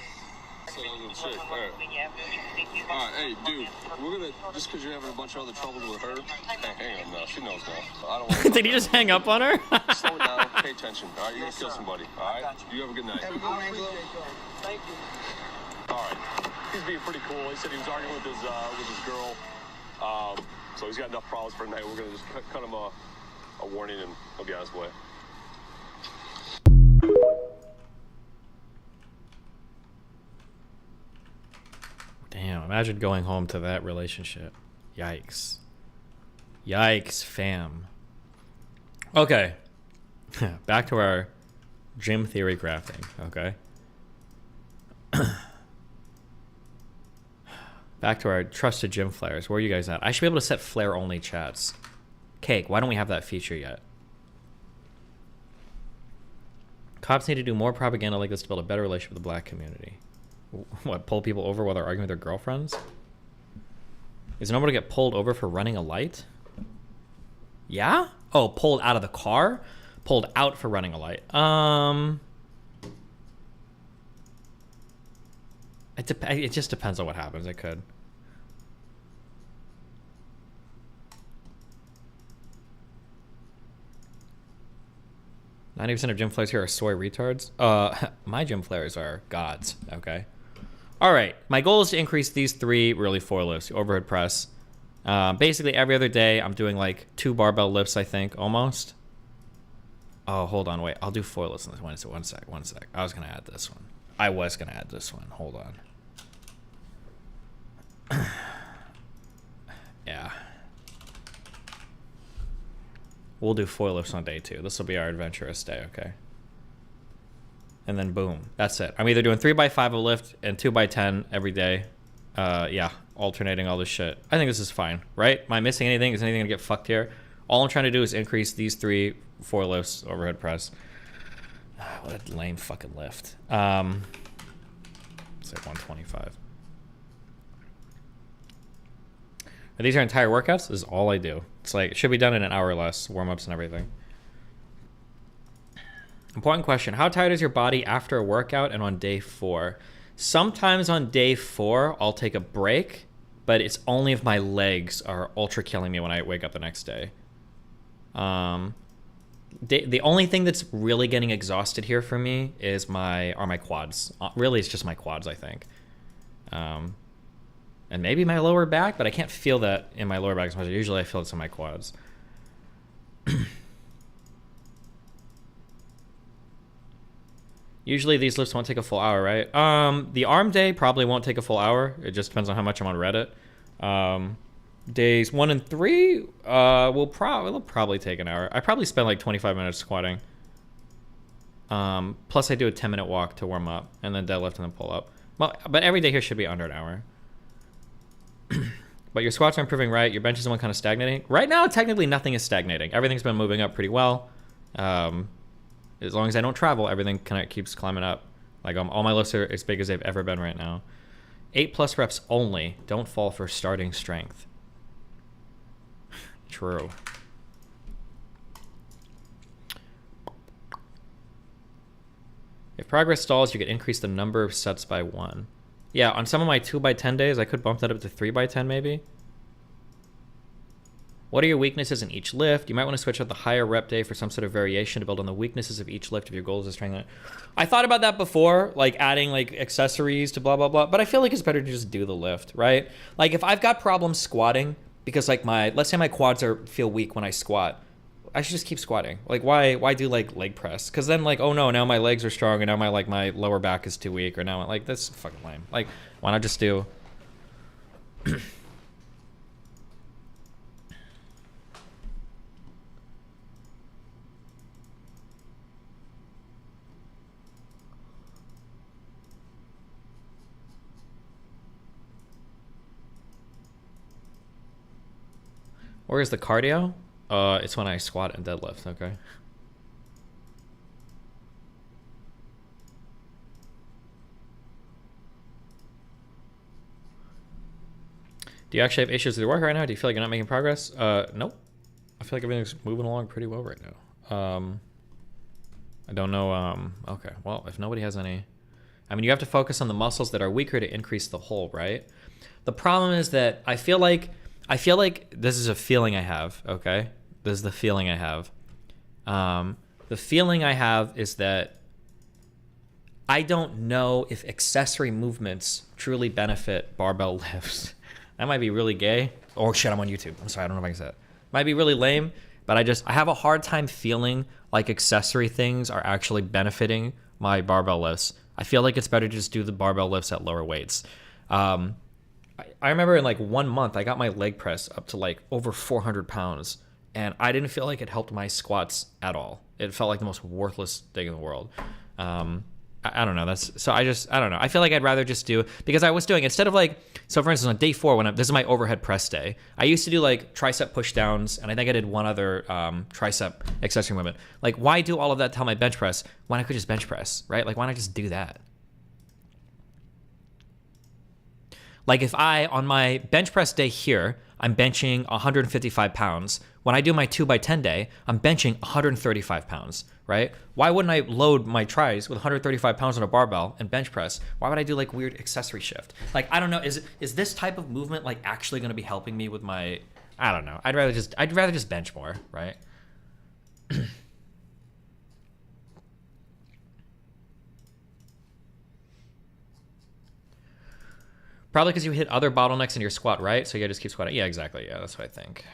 right, hey, dude, we're gonna, just because you're having a bunch of other troubles with her, hang on now, she knows now. I don't want to. Did he just hang up on her? Slow down, pay attention, all right? You're gonna kill somebody, all right? You have a good night. Thank you. All right. He's being pretty cool. He said he was arguing with his girl, so he's got enough problems for tonight. We're gonna just cut him a warning and he'll be on his way. Damn, imagine going home to that relationship. Yikes. Yikes, fam. Okay. Back to our gym theory crafting, okay? Back to our trusted gym flares. Where are you guys at? I should be able to set flare-only chats. Cake, why don't we have that feature yet? Cops need to do more propaganda like this to build a better relationship with the black community. What, pull people over while they're arguing with their girlfriends? Is it normal to get pulled over for running a light? Yeah? Oh, pulled out of the car? Pulled out for running a light. It just depends on what happens. It could. %90 of gym flares here are soy retards. My gym flares are gods. Okay. All right. My goal is to increase these 3 really 4 lifts. Overhead press. Basically every other day I'm doing like 2 barbell lifts, I think, almost. Oh, hold on, wait. I'll do 4 lifts. One sec. I was gonna add this one. Hold on. Yeah. We'll do 4 lifts on day 2. This will be our adventurous day, okay? And then boom, that's it. I'm either doing 3x5 a lift and 2x10 every day. Yeah, alternating all this shit. I think this is fine, right? Am I missing anything? Is anything gonna get fucked here? All I'm trying to do is increase these 4 lifts overhead press. What a lame fucking lift. It's like 125. Are these our entire workouts? This is all I do. It's like, it should be done in an hour or less, warm-ups and everything. Important question. How tired is your body after a workout and on day 4? Sometimes on day 4, I'll take a break, but it's only if my legs are ultra killing me when I wake up the next day. The only thing that's really getting exhausted here for me is my quads. Really, it's just my quads, I think. And maybe my lower back, but I can't feel that in my lower back as much. Usually I feel it in my quads. Usually these lifts won't take a full hour, right? The arm day probably won't take a full hour. It just depends on how much I'm on Reddit. Days 1 and 3 will probably take an hour. I probably spend like 25 minutes squatting. Plus I do a 10-minute walk to warm up and then deadlift and then pull up. Well, but every day here should be under an hour. But your squats are improving, right? Your bench is the one kind of stagnating. Right now, technically nothing is stagnating. Everything's been moving up pretty well. As long as I don't travel, everything kind of keeps climbing up. Like all my lifts are as big as they've ever been right now. 8+ reps only. Don't fall for starting strength. True. If progress stalls, you could increase the number of sets by 1. Yeah, on some of my 2x10 days, I could bump that up to 3x10 maybe. What are your weaknesses in each lift? You might want to switch out the higher rep day for some sort of variation to build on the weaknesses of each lift if your goal is to strengthen it. I thought about that before, like adding like accessories to blah, blah, blah. But I feel like it's better to just do the lift, right? Like if I've got problems squatting because like let's say my quads feel weak when I squat, I should just keep squatting. Like why do like leg press? Because then like, oh no, now my legs are strong and now my lower back is too weak, or now like that's fucking lame. Like why not just do Where is the cardio? It's when I squat and deadlift, okay. Do you actually have issues with your work right now? Do you feel like you're not making progress? Nope. I feel like everything's moving along pretty well right now. I don't know. Okay, well, if nobody has any... I mean, you have to focus on the muscles that are weaker to increase the whole, right? The problem is that I feel like this is a feeling I have, okay? This is the feeling I have. The feeling I have is that I don't know if accessory movements truly benefit barbell lifts. That might be really gay. Oh shit, I'm on YouTube. I'm sorry, I don't know if I can say that. Might be really lame, but I have a hard time feeling like accessory things are actually benefiting my barbell lifts. I feel like it's better to just do the barbell lifts at lower weights. I remember in like 1 month, I got my leg press up to like over 400 pounds, and I didn't feel like it helped my squats at all. It felt like the most worthless thing in the world. I don't know. I don't know. I feel like I'd rather just do, because I was doing, instead of like, so for instance, on day 4, this is my overhead press day, I used to do like tricep push downs, and I think I did one other tricep accessory movement. Like, why do all of that to my bench press when I could just bench press, right? Like, why not just do that? Like, if on my bench press day here, I'm benching 155 pounds. When I do my 2x10 day, I'm benching 135 pounds, right? Why wouldn't I load my tries with 135 pounds on a barbell and bench press? Why would I do like weird accessory shift? Like, I don't know. Is this type of movement like actually going to be helping me with my? I don't know. I'd rather just bench more, right? Probably because you hit other bottlenecks in your squat, right? So you just keep squatting. Yeah, exactly. Yeah, that's what I think.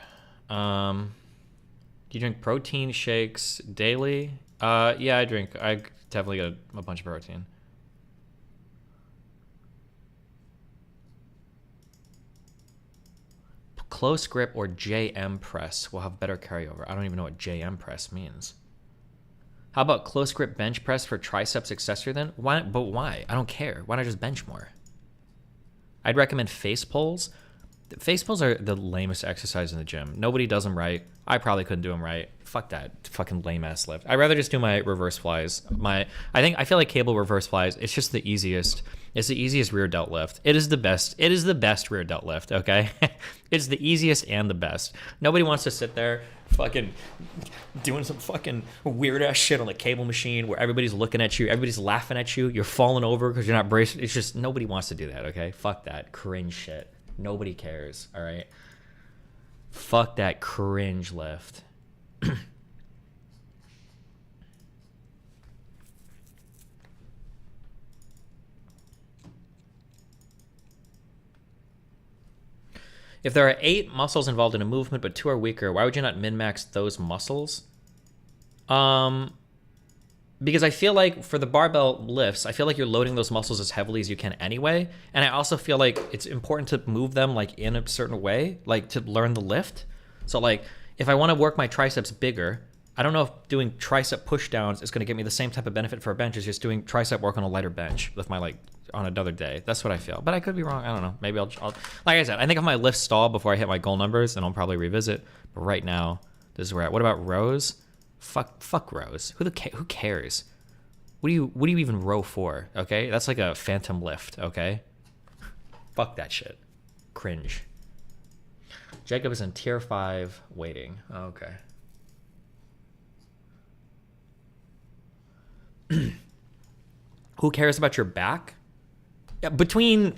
Do you drink protein shakes daily? Yeah, I definitely get a bunch of protein. Close grip or JM press will have better carryover. I don't even know what JM press means. How about close grip bench press for triceps accessory then? Why? But why? I don't care. Why not just bench more? I'd recommend face pulls. Face pulls are the lamest exercise in the gym. Nobody does them right. I probably couldn't do them right. Fuck that fucking lame ass lift. I'd rather just do my reverse flies. I feel like cable reverse flies. It's just the easiest. It's the easiest rear delt lift. It is the best. It is the best rear delt lift. Okay, it's the easiest and the best. Nobody wants to sit there fucking doing some fucking weird ass shit on the cable machine where everybody's looking at you, everybody's laughing at you, you're falling over because you're not braced. It's just nobody wants to do that. Okay, fuck that cringe shit. Nobody cares. All right. Fuck that cringe lift. If there are 8 muscles involved in a movement, but 2 are weaker, why would you not min-max those muscles? Because I feel like for the barbell lifts, I feel like you're loading those muscles as heavily as you can anyway. And I also feel like it's important to move them like in a certain way, like to learn the lift. So like if I want to work my triceps bigger, I don't know if doing tricep push downs is going to get me the same type of benefit for a bench as just doing tricep work on a lighter bench with my like on another day. That's what I feel, but I could be wrong. I don't know. Maybe I'll like I said, I think if my lifts stall before I hit my goal numbers, then I'll probably revisit. But right now, this is where. What about rows? Fuck rows. Who cares? What do you even row for? Okay, that's like a phantom lift. Okay, fuck that shit. Cringe. Jacob is in tier 5 waiting. Okay. Who cares about your back? Yeah, between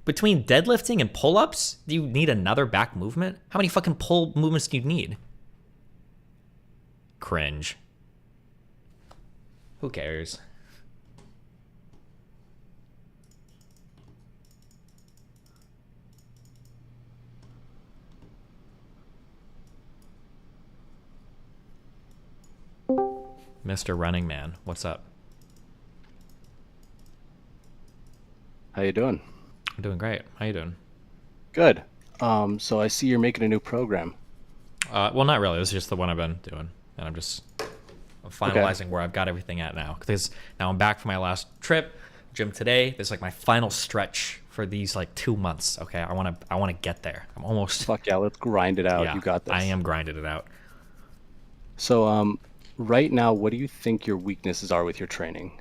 deadlifting and pull-ups, do you need another back movement? How many fucking pull movements do you need? Cringe. Who cares? Mr. Running Man, what's up? How you doing? I'm doing great. How you doing? Good. So I see you're making a new program. Well, not really. This is just the one I've been doing, and I'm finalizing where I've got everything at now. Because now I'm back from my last trip, gym today. This is like my final stretch for these like 2 months. Okay, I want to get there. I'm almost. Fuck yeah, let's grind it out. Yeah, You got this. I am grinding it out. So right now, what do you think your weaknesses are with your training?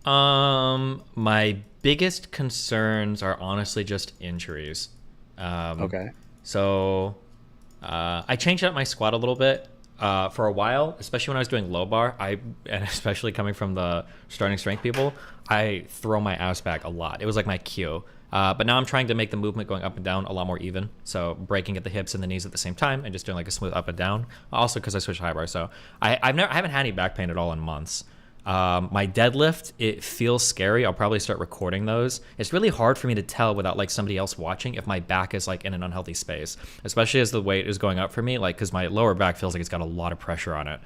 My biggest concerns are honestly just injuries. Okay. So, I changed up my squat a little bit for a while, especially when I was doing low bar. And especially coming from the starting strength people, I throw my ass back a lot. It was like my cue. But now I'm trying to make the movement going up and down a lot more even. So breaking at the hips and the knees at the same time and just doing like a smooth up and down. Also because I switched high bar. So I haven't had any back pain at all in months. My deadlift, it feels scary. I'll probably start recording those. It's really hard for me to tell without like somebody else watching if my back is like in an unhealthy space, especially as the weight is going up for me, like because my lower back feels like it's got a lot of pressure on it.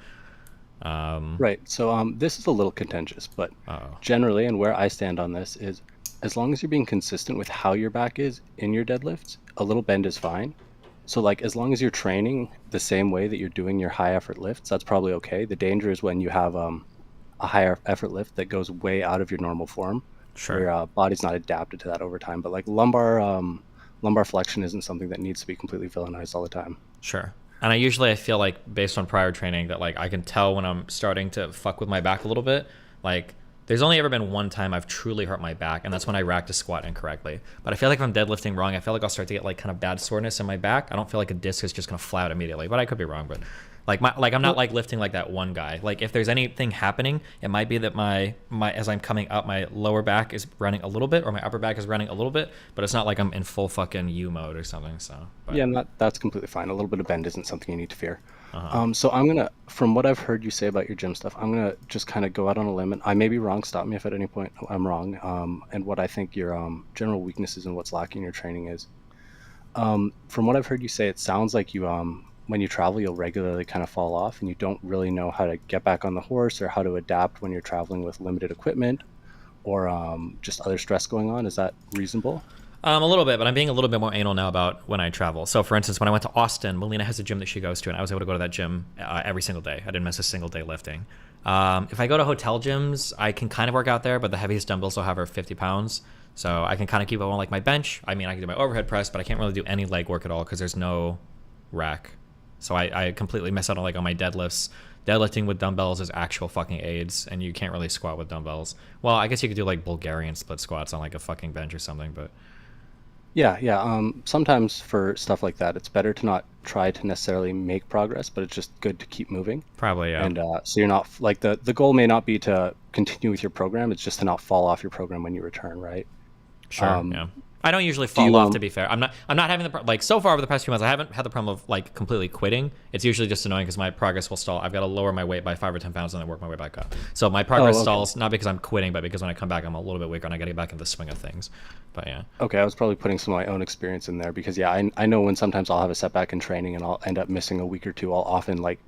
Right. So this is a little contentious, but generally, and where I stand on this is, as long as you're being consistent with how your back is in your deadlifts, a little bend is fine. So like as long as you're training the same way that you're doing your high effort lifts, that's probably okay. The danger is when you have a higher effort lift that goes way out of your normal form. Sure. Your body's not adapted to that over time. But like lumbar flexion isn't something that needs to be completely villainized all the time. Sure. And I feel like based on prior training that like I can tell when I'm starting to fuck with my back a little bit. Like there's only ever been one time I've truly hurt my back, and that's when I racked a squat incorrectly. But I feel like if I'm deadlifting wrong, I feel like I'll start to get like kind of bad soreness in my back. I don't feel like a disc is just gonna fly out immediately, but I could be wrong. But I'm not like lifting like that one guy. Like if there's anything happening, it might be that my as I'm coming up, my lower back is running a little bit, or my upper back is running a little bit, but it's not like I'm in full fucking U mode or something. So yeah, that's completely fine. A little bit of bend isn't something you need to fear. So I'm gonna, from what I've heard you say about your gym stuff, I'm gonna just kind of go out on a limb, and I may be wrong. Stop me if at any point I'm wrong. And what I think your general weaknesses and what's lacking in your training is, from what I've heard you say, it sounds like you when you travel, you'll regularly kind of fall off, and you don't really know how to get back on the horse or how to adapt when you're traveling with limited equipment or just other stress going on. Is that reasonable? A little bit, but I'm being a little bit more anal now about when I travel. So for instance, when I went to Austin, Melina has a gym that she goes to, and I was able to go to that gym every single day. I didn't miss a single day lifting. If I go to hotel gyms, I can kind of work out there, but the heaviest dumbbells I'll have are 50 pounds. So I can kind of keep it on like my bench. I mean, I can do my overhead press, but I can't really do any leg work at all because there's no rack. So I completely miss out on like on my deadlifts. Deadlifting with dumbbells is actual fucking AIDS, and you can't really squat with dumbbells. Well, I guess you could do like Bulgarian split squats on like a fucking bench or something, but... Yeah. Sometimes for stuff like that, it's better to not try to necessarily make progress, but it's just good to keep moving. Probably, yeah. And so you're not like the goal may not be to continue with your program. It's just to not fall off your program when you return, right? Sure. Yeah. I don't usually fall off, to be fair. I'm not having like so far over the past few months, I haven't had the problem of like completely quitting. It's usually just annoying because my progress will stall. I've got to lower my weight by 5 or 10 pounds and then work my way back up. So my progress stalls not because I'm quitting, but because when I come back, I'm a little bit weaker and I got to get back into the swing of things. But yeah. Okay, I was probably putting some of my own experience in there because yeah, I know when sometimes I'll have a setback in training and I'll end up missing a week or two. I'll often like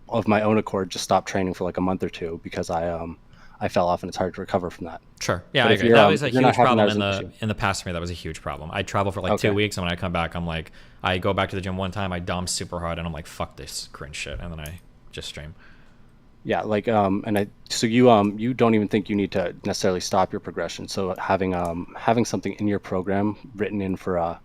of my own accord just stop training for like a month or two because I fell off and it's hard to recover from that. Sure. Yeah, I agree. That was a huge problem in the past for me. That was a huge problem. I travel for like 2 weeks, and when I come back, I'm like, I go back to the gym one time, I dom super hard, and I'm like, fuck this cringe shit, and then I just stream. Yeah, like so you don't even think you need to necessarily stop your progression. So having something in your program written in for a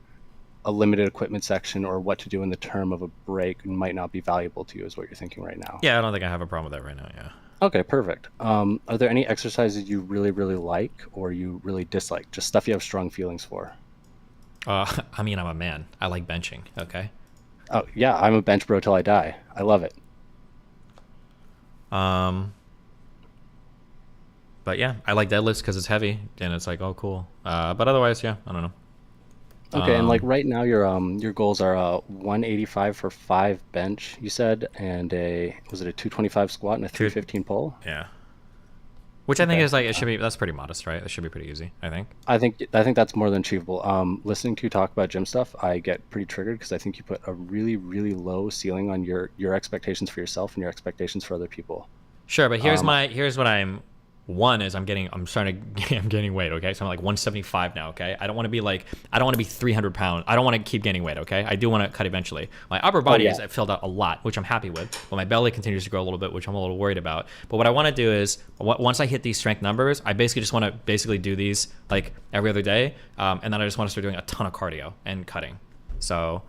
limited equipment section or what to do in the term of a break might not be valuable to you, is what you're thinking right now. Yeah, I don't think I have a problem with that right now. Yeah. Okay, perfect. Are there any exercises you really, really like or you really dislike? Just stuff you have strong feelings for? I mean, I'm a man. I like benching, okay? Oh, yeah, I'm a bench bro till I die. I love it. But yeah, I like deadlifts because it's heavy, and it's like, oh, cool. But otherwise, yeah, I don't know. Okay, and like right now your goals are 185 for 5 bench, you said, and was it a 225 squat and a 315 pull? Yeah. Which I think is like that's pretty modest, right? That should be pretty easy, I think. I think that's more than achievable. Listening to you talk about gym stuff, I get pretty triggered because I think you put a really, really low ceiling on your expectations for yourself and your expectations for other people. Sure, but here's what I'm One is I'm gaining weight, okay? So I'm like 175 now, okay? I don't want to be 300 pounds. I don't want to keep gaining weight, okay? I do want to cut eventually. My upper body is filled out a lot, which I'm happy with, but my belly continues to grow a little bit, which I'm a little worried about. But what I want to do is, once I hit these strength numbers, I basically just want to do these like every other day, and then I just want to start doing a ton of cardio and cutting. So,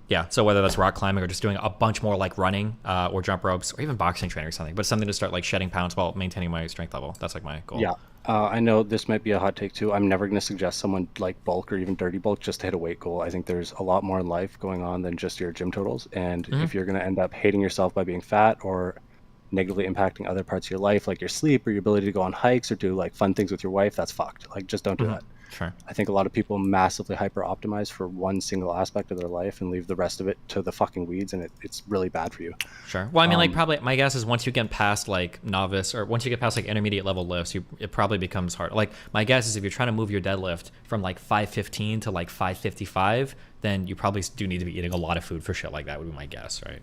yeah, so whether that's rock climbing or just doing a bunch more like running or jump ropes or even boxing training or something, but something to start like shedding pounds while maintaining my strength level. That's like my goal. Yeah, I know this might be a hot take too. I'm never going to suggest someone like bulk or even dirty bulk just to hit a weight goal. I think there's a lot more in life going on than just your gym totals. And if you're going to end up hating yourself by being fat or negatively impacting other parts of your life, like your sleep or your ability to go on hikes or do like fun things with your wife, that's fucked. Like, just don't do that. Sure. I think a lot of people massively hyper optimize for one single aspect of their life and leave the rest of it to the fucking weeds, and it's really bad for you. Sure. Well, I mean, like, probably my guess is once you get past like novice or once you get past like intermediate level lifts, it probably becomes hard. Like, my guess is if you're trying to move your deadlift from like 515 to like 555, then you probably do need to be eating a lot of food for shit like that, would be my guess, right?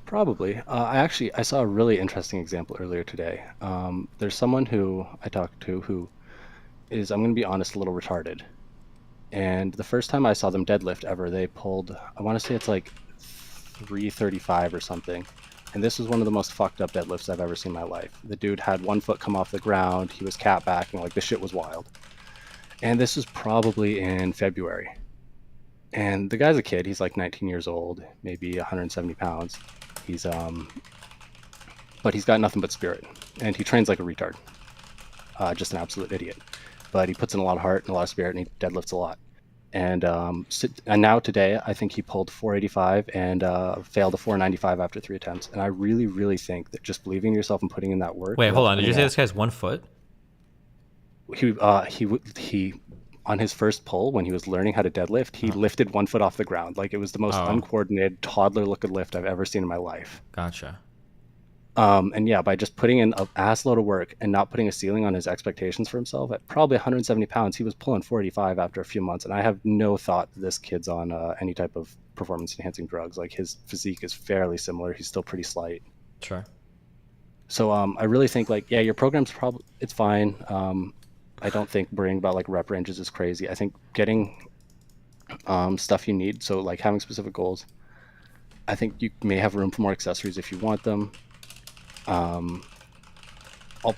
Probably. I saw a really interesting example earlier today. There's someone who I talked to who is, I'm going to be honest, a little retarded. And the first time I saw them deadlift ever, they pulled, I want to say it's like 335 or something. And this was one of the most fucked up deadlifts I've ever seen in my life. The dude had one foot come off the ground. He was cat backing, like the shit was wild. And this was probably in February. And the guy's a kid. He's like 19 years old, maybe 170 pounds. But he's got nothing but spirit. And he trains like a retard. Just an absolute idiot. But he puts in a lot of heart and a lot of spirit, and he deadlifts a lot. And now today, I think he pulled 485 and failed a 495 after 3 attempts. And I really, really think that just believing in yourself and putting in that work. Wait, hold on. Did you say this guy's 1 foot? He on his first pull, when he was learning how to deadlift, he lifted 1 foot off the ground. Like, it was the most uncoordinated toddler-looking lift I've ever seen in my life. Gotcha. And yeah, by just putting in an ass load of work and not putting a ceiling on his expectations for himself, at probably 170 pounds, he was pulling 485 after a few months. And I have no thought that this kid's on any type of performance-enhancing drugs. Like, his physique is fairly similar. He's still pretty slight. Sure. So I really think, like, yeah, your program's it's fine. I don't think worrying about like rep ranges is crazy. I think getting stuff you need, so like having specific goals. I think you may have room for more accessories if you want them. I'll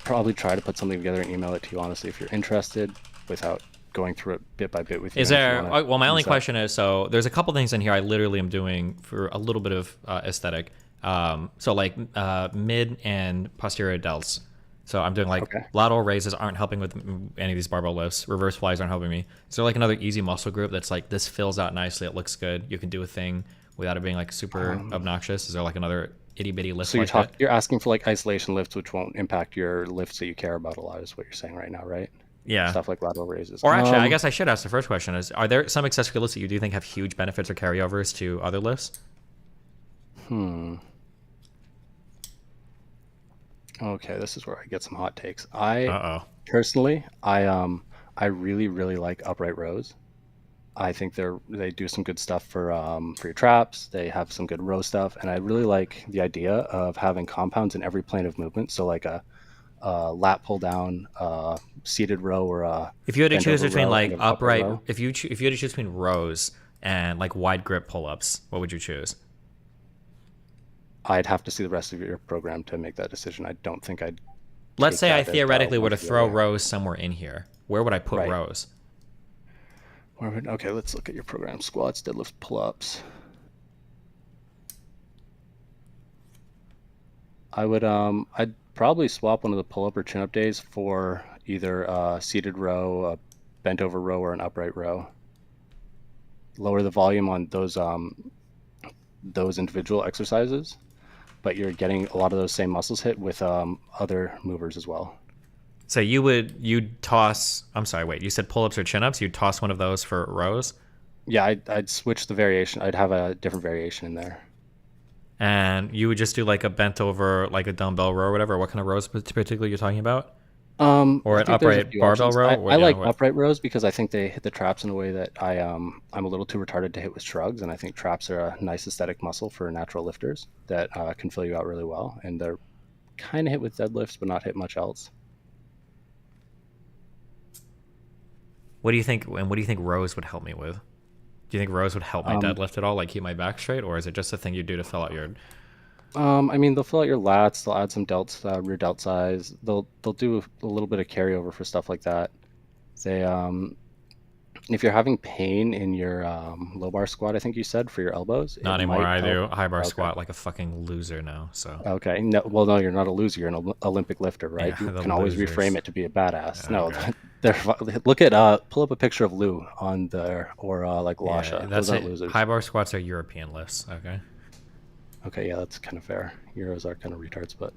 probably try to put something together and email it to you, honestly, if you're interested, without going through it bit by bit with you. Is there, well, my only question is, so there's a couple things in here I literally am doing for a little bit of aesthetic. So like mid and posterior delts. So I'm doing like lateral raises aren't helping with any of these barbell lifts. Reverse flies aren't helping me. Is there like another easy muscle group that's like, this fills out nicely, it looks good, you can do a thing without it being like super obnoxious? Is there like another itty bitty lift? So you're asking for like isolation lifts, which won't impact your lifts that you care about a lot, is what you're saying right now, right? Yeah. Stuff like lateral raises. Or actually, I guess I should ask the first question is, are there some accessory lifts that you do think have huge benefits or carryovers to other lifts? Okay, this is where I get some hot takes. Personally, I really, really like upright rows. I think they do some good stuff for your traps. They have some good row stuff, and I really like the idea of having compounds in every plane of movement. So like a lat pull down, seated row, or a if you had to choose between like upright, if you had to choose between rows and like wide grip pull-ups, what would you choose? I'd have to see the rest of your program to make that decision. I don't think I'd. Let's say I theoretically were to throw rows somewhere in here. Where would I put rows? Okay, let's look at your program. Squats, deadlifts, pull-ups. I'd probably swap one of the pull-up or chin-up days for either a seated row, a bent-over row, or an upright row. Lower the volume on those individual exercises, but you're getting a lot of those same muscles hit with other movers as well. So you'd toss, I'm sorry, wait, you said pull-ups or chin-ups? You'd toss one of those for rows? Yeah, I'd switch the variation. I'd have a different variation in there. And you would just do like a bent over, like a dumbbell row or whatever? What kind of rows particularly you're talking about? Or an upright barbell row? I like upright rows because I think they hit the traps in a way that I'm a little too retarded to hit with shrugs, and I think traps are a nice aesthetic muscle for natural lifters that can fill you out really well, and they're kind of hit with deadlifts, but not hit much else. What do you think? And what do you think rows would help me with? Do you think rows would help my deadlift at all, like keep my back straight, or is it just a thing you do to fill out your? I mean, they'll fill out your lats. They'll add some rear delt size. They'll do a little bit of carryover for stuff like that. They if you're having pain in your low bar squat, I think you said for your elbows. Not anymore. I do high bar squat like a fucking loser now. So. Okay. No, well, no, you're not a loser. You're an Olympic lifter, right? Yeah, you can always reframe it to be a badass. Okay. No, look at pull up a picture of Lou on there or like Lasha. Yeah, Those aren't losers. High bar squats are European lifts. Okay. Okay, yeah, that's kind of fair. Euros are kind of retards, but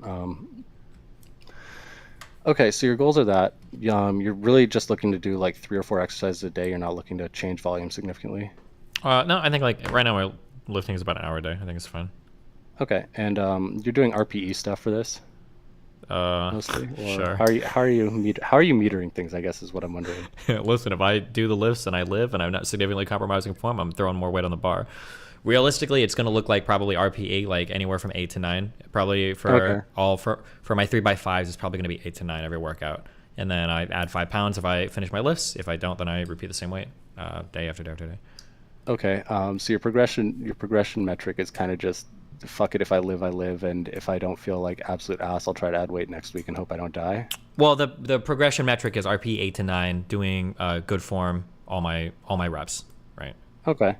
okay, so your goals are that you're really just looking to do like 3 or 4 exercises a day. You're not looking to change volume significantly. No, I think like right now my lifting is about an hour a day. I think it's fine. Okay, and you're doing RPE stuff for this. Mostly. Or Sure. How are you metering things? I guess is what I'm wondering. Listen, if I do the lifts and I live and I'm not significantly compromising form, I'm throwing more weight on the bar. Realistically, it's going to look like probably RPE, like anywhere from 8 to 9. Probably for my 3x5s, it's probably going to be 8 to 9 every workout. And then I add 5 pounds if I finish my lifts. If I don't, then I repeat the same weight day after day after day. Okay, so your progression metric is kind of just fuck it. If I live, I live, and if I don't feel like absolute ass, I'll try to add weight next week and hope I don't die. Well, the progression metric is RPE 8 to 9, doing good form, all my reps, right? Okay.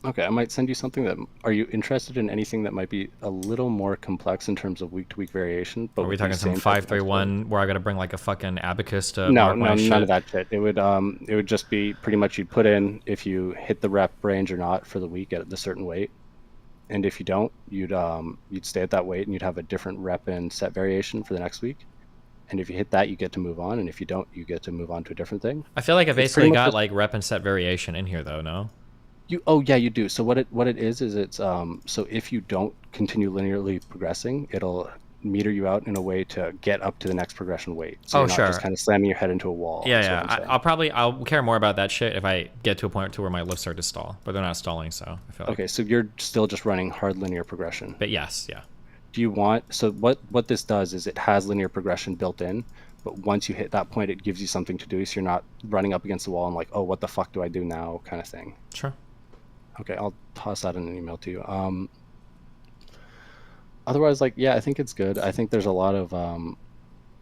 Okay, I might send you something that. Are you interested in anything that might be a little more complex in terms of week-to-week variation? But are we talking some 5-3-1 where I got to bring like a fucking abacus to No, mark my shit? none of that shit. It would just be pretty much you'd put in if you hit the rep range or not for the week at the certain weight, and if you don't, you'd stay at that weight and you'd have a different rep and set variation for the next week. And if you hit that, you get to move on, and if you don't, you get to move on to a different thing. I feel like I basically got like rep and set variation in here though, no? Yeah, you do. So what it is it's so if you don't continue linearly progressing, it'll meter you out in a way to get up to the next progression weight. So you're not just kind of slamming your head into a wall. Yeah. I'll care more about that shit if I get to a point to where my lifts start to stall, but they're not stalling, so I feel like. Okay, so you're still just running hard linear progression. But yes, yeah. Do you want, so what this does is it has linear progression built in, but once you hit that point, it gives you something to do, so you're not running up against the wall and like, oh, what the fuck do I do now, kind of thing. Sure. Okay, I'll toss that in an email to you. Otherwise, like, yeah, I think it's good. I think there's a lot of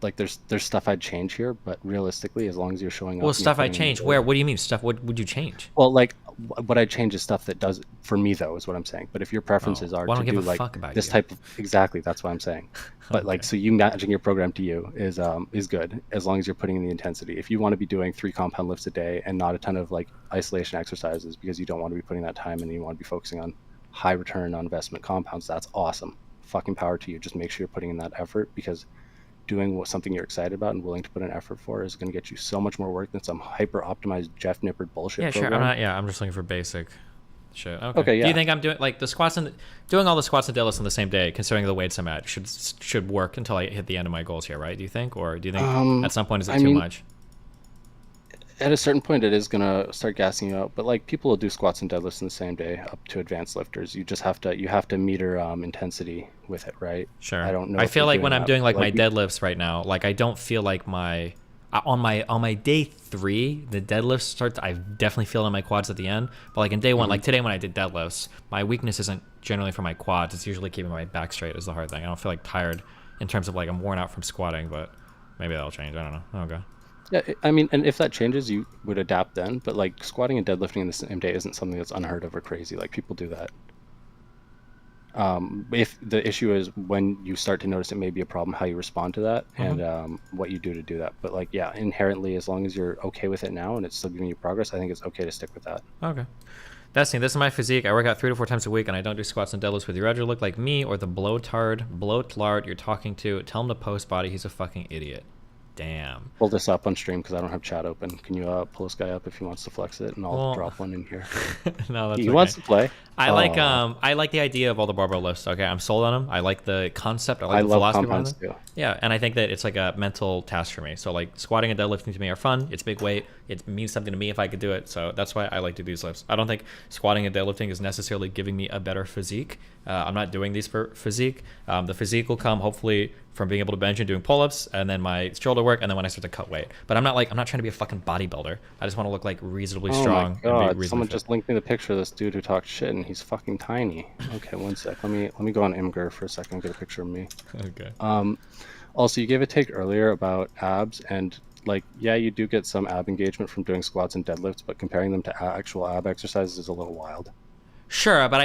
like there's stuff I'd change here, but realistically, as long as you're showing up. Well, stuff I change. Where? What do you mean stuff? What would you change? Well, like what I change is stuff that does for me though, is what I'm saying. But if your preferences are to do like this type of exactly, that's what I'm saying. But like, so you matching your program to you is good as long as you're putting in the intensity. If you want to be doing 3 compound lifts a day and not a ton of like isolation exercises because you don't want to be putting that time and you want to be focusing on high return on investment compounds, that's awesome. Fucking power to you. Just make sure you're putting in that effort, because doing something you're excited about and willing to put an effort for is going to get you so much more work than some hyper optimized Jeff Nippard bullshit. Yeah, program. Sure. I'm just looking for basic shit. Okay. Yeah. Do you think I'm doing like the squats and doing all the squats and deadlifts on the same day, considering the weights I'm at, should work until I hit the end of my goals here, right? Do you think, or do you think at some point is it too much? At a certain point, it is gonna start gassing you out. But like, people will do squats and deadlifts in the same day up to advanced lifters. You just have to meter intensity with it, right? Sure. I don't know. I feel like when I'm doing like my deadlifts right now, like I don't feel like on my day 3, the deadlifts start. I definitely feel it in my quads at the end. But like in day 1, like today when I did deadlifts, my weakness isn't generally for my quads. It's usually keeping my back straight is the hard thing. I don't feel like tired in terms of like I'm worn out from squatting, but maybe that'll change. I don't know. Okay. Yeah, I mean, and if that changes, you would adapt then. But like squatting and deadlifting in the same day isn't something that's unheard of or crazy. Like, people do that. If the issue is when you start to notice it may be a problem, how you respond to that and what you do to do that. But like, yeah, inherently, as long as you're okay with it now and it's still giving you progress, I think it's okay to stick with that. Okay. Destiny, this is my physique. I work out 3 to 4 times a week, and I don't do squats and deadlifts with you. Roger look like me or the bloatlard you're talking to. Tell him to post body. He's a fucking idiot. Damn. Pull this up on stream because I don't have chat open. Can you pull this guy up if he wants to flex it, and I'll drop one in here. No, that's he okay. wants to play. I like the idea of all the barbell lifts. Okay, I'm sold on them. I like the concept. I like the love philosophy behind compounds them. too. Yeah, and I think that it's like a mental task for me. So like squatting and deadlifting to me are fun. It's big weight. It means something to me if I could do it. So that's why I like to do these lifts. I don't think squatting and deadlifting is necessarily giving me a better physique. I'm not doing these for physique. The physique will come hopefully from being able to bench and doing pull-ups, and then my shoulder work, and then when I start to cut weight. But I'm not trying to be a fucking bodybuilder. I just want to look like reasonably strong. Oh my and god! be reasonably Someone fit. just linked me the picture of this dude who talks shit, and he's fucking tiny. Okay, one sec. Let me go on Imgur for a second and get a picture of me. Okay. Also, you gave a take earlier about abs, and like, yeah, you do get some ab engagement from doing squats and deadlifts, but comparing them to actual ab exercises is a little wild. Sure, but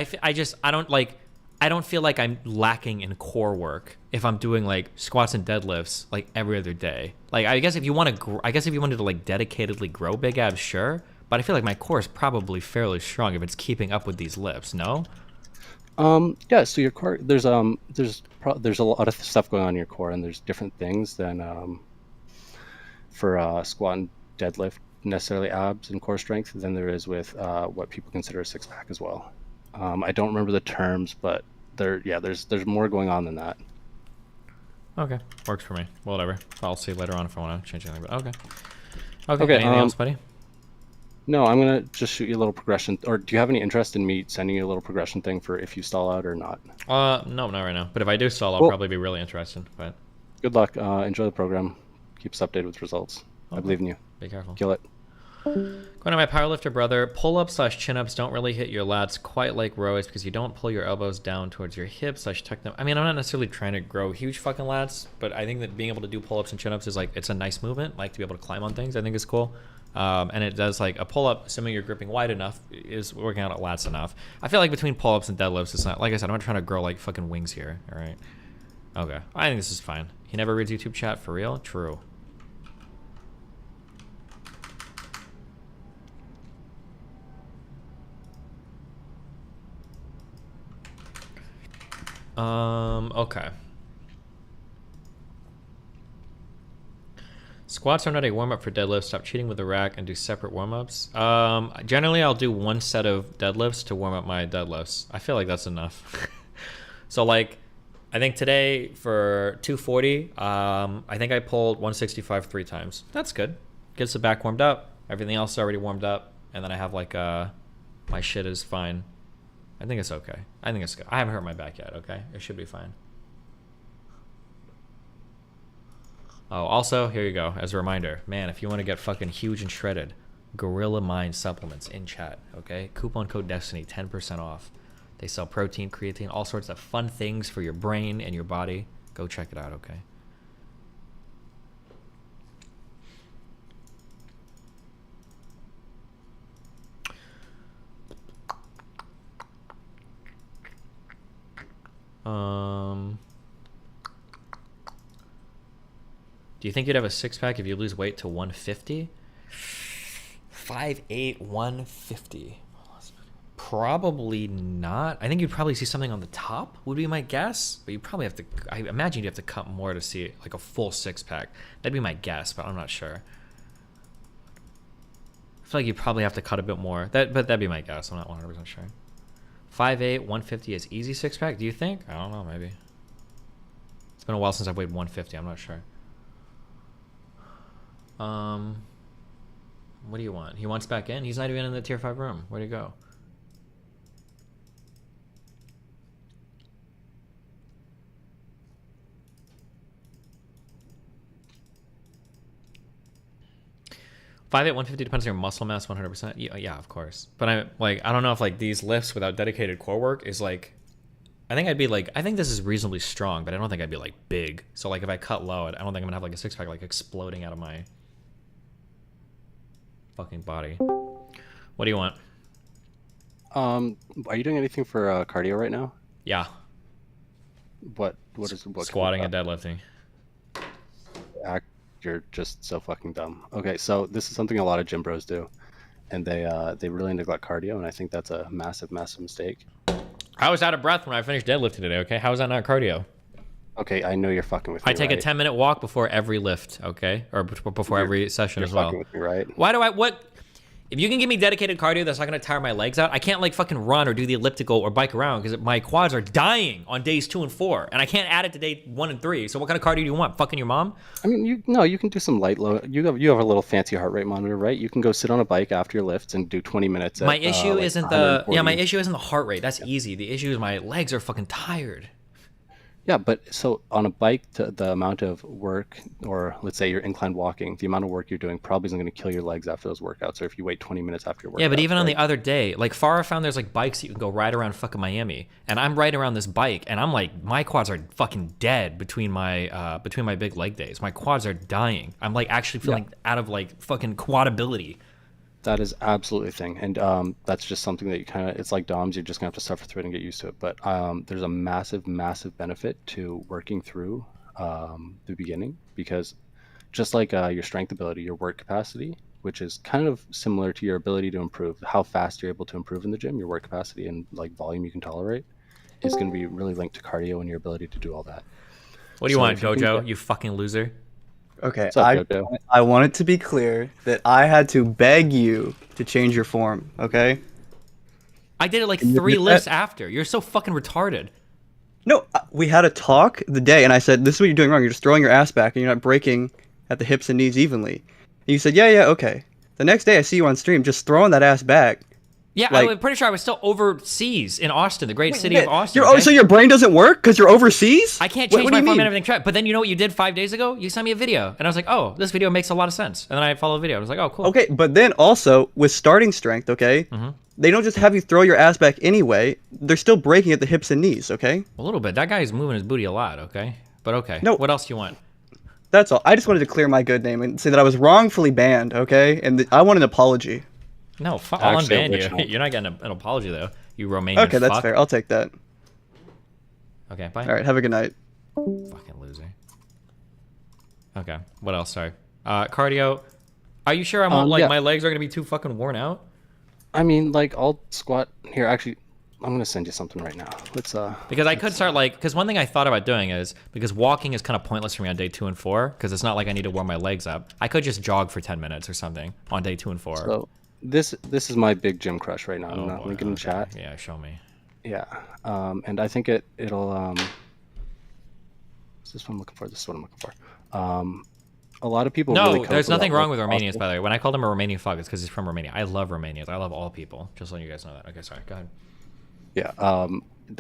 I don't feel like I'm lacking in core work if I'm doing like squats and deadlifts like every other day. Like I guess if you wanted to like dedicatedly grow big abs, sure. But I feel like my core is probably fairly strong if it's keeping up with these lifts. No. Yeah. So your core, there's a lot of stuff going on in your core, and there's different things than for squat and deadlift necessarily abs and core strength than there is with what people consider a six pack as well. I don't remember the terms, but there's more going on than that. Okay, works for me. Whatever. I'll see later on if I want to change anything. But okay. Anything else, buddy? No, I'm gonna just shoot you a little progression. Or do you have any interest in me sending you a little progression thing for if you stall out or not? No, not right now. But if I do stall, I'll probably be really interested. But good luck. Enjoy the program. Keep us updated with results. I believe in you. Be careful. Kill it. Going to my powerlifter brother, pull-ups/chin-ups don't really hit your lats quite like rows because you don't pull your elbows down towards your hips/tuck them. I mean, I'm not necessarily trying to grow huge fucking lats, but I think that being able to do pull-ups and chin-ups is like, it's a nice movement. Like to be able to climb on things, I think is cool. And it does like a pull-up, assuming you're gripping wide enough, is working out at lats enough. I feel like between pull-ups and deadlifts, it's not, like I said, I'm not trying to grow like fucking wings here. All right. Okay. I think this is fine. He never reads YouTube chat for real? True. Okay. Squats are not a warm-up for deadlifts. Stop cheating with the rack and do separate warm-ups. Generally, I'll do one set of deadlifts to warm up my deadlifts. I feel like that's enough. So, like, I think today for 240, I think I pulled 165 3 times. That's good. Gets the back warmed up. Everything else is already warmed up. And then I have, like, my shit is fine. I think it's okay. I think it's good. I haven't hurt my back yet, okay? It should be fine. Oh, also, here you go, as a reminder. Man, if you want to get fucking huge and shredded, Gorilla Mind supplements in chat, okay? Coupon code Destiny, 10% off. They sell protein, creatine, all sorts of fun things for your brain and your body. Go check it out, okay? Do you think you'd have a six-pack if you lose weight to 150? 5'8", 150. Probably not. I think you'd probably see something on the top, would be my guess. But you probably have to, I imagine you'd have to cut more to see like a full six-pack. That'd be my guess, but I'm not sure. I feel like you probably have to cut a bit more. But that'd be my guess. I'm not 100% sure. 5'8", 150 is easy six-pack, do you think? I don't know, maybe. It's been a while since I've weighed 150, I'm not sure. What do you want? He wants back in? He's not even in the tier 5 room. Where'd he go? Five at 150 depends on your muscle mass 100%. Yeah, of course. But I don't know if like these lifts without dedicated core work is like, I think this is reasonably strong, but I don't think I'd be like big. So like if I cut low, I don't think I'm gonna have like a six pack like exploding out of my fucking body. What do you want? Are you doing anything for cardio right now? Yeah. What squatting and deadlifting? You're just so fucking dumb. Okay, so this is something a lot of gym bros do, and they really neglect cardio, and I think that's a massive mistake. I was out of breath when I finished deadlifting today. Okay, how is that not cardio? Okay, I know you're fucking with me. I take a right? 10-minute walk before every lift, okay? Or before every session You're as well. fucking with me, right? Why do I, what? If you can give me dedicated cardio that's not going to tire my legs out, I can't like fucking run or do the elliptical or bike around because my quads are dying on days 2 and 4. And I can't add it to day 1 and 3. So what kind of cardio do you want? Fucking your mom? I mean, you can do some light low. You have a little fancy heart rate monitor, right? You can go sit on a bike after your lifts and do 20 minutes. My issue like isn't my issue isn't the heart rate. That's easy. The issue is my legs are fucking tired. Yeah, but so on a bike, the amount of work, or let's say you're incline walking, the amount of work you're doing probably isn't going to kill your legs after those workouts, or if you wait 20 minutes after your workout. Yeah, but even on the other day, like Farah found there's like bikes that you can go ride around fucking Miami, and I'm riding around this bike, and I'm like, my quads are fucking dead between my big leg days. My quads are dying. I'm like actually feeling out of like fucking quadability. That is absolutely a thing, and that's just something that you kind of, it's like DOMs, you're just gonna have to suffer through it and get used to it. But there's a massive benefit to working through the beginning, because just like your strength ability, your work capacity, which is kind of similar to your ability to improve, how fast you're able to improve in the gym, your work capacity and like volume you can tolerate is going to be really linked to cardio and your ability to do all that. What do you want, Gojo? You fucking loser. Okay, up, I want it to be clear that I had to beg you to change your form, okay? I did it like 3 lifts after. You're so fucking retarded. No, we had a talk the day, and I said, this is what you're doing wrong. You're just throwing your ass back, and you're not breaking at the hips and knees evenly. And you said, yeah, okay. The next day I see you on stream just throwing that ass back. Yeah, like, I'm pretty sure I was still overseas in Austin, the great city of Austin. So your brain doesn't work because you're overseas? I can't change my form and everything. But then you know what you did 5 days ago? You sent me a video, and I was like, oh, this video makes a lot of sense. And then I followed the video. I was like, oh, cool. Okay, but then also with starting strength, okay, they don't just have you throw your ass back anyway. They're still breaking at the hips and knees, okay? A little bit. That guy is moving his booty a lot, okay? But okay. No. What else do you want? That's all. I just wanted to clear my good name and say that I was wrongfully banned, okay? And I want an apology. No, I'll unban you. You're not getting an apology, though. You Romanian Okay, that's fuck. fair. I'll take that. Okay, bye. All right, have a good night. Fucking loser. Okay, what else? Sorry. Cardio. Are you sure my legs are going to be too fucking worn out? I mean, like, I'll squat here. Actually, I'm gonna send you something right now. Let's because I could start because one thing I thought about doing is, because walking is kind of pointless for me on day 2 and 4, because it's not like I need to warm my legs up. I could just jog for 10 minutes or something on day 2 and 4. So this is my big gym crush right now. I'm not linking in chat. Yeah, show me. Yeah, and I think it'll is this what I'm looking for? This is what I'm looking for. A lot of people. No, really there's nothing wrong with Romanians, by the way. When I called him a Romanian fuck, it's because he's from Romania. I love Romanians. I love all people. Just letting you guys know that. Okay, sorry. Go ahead. Yeah,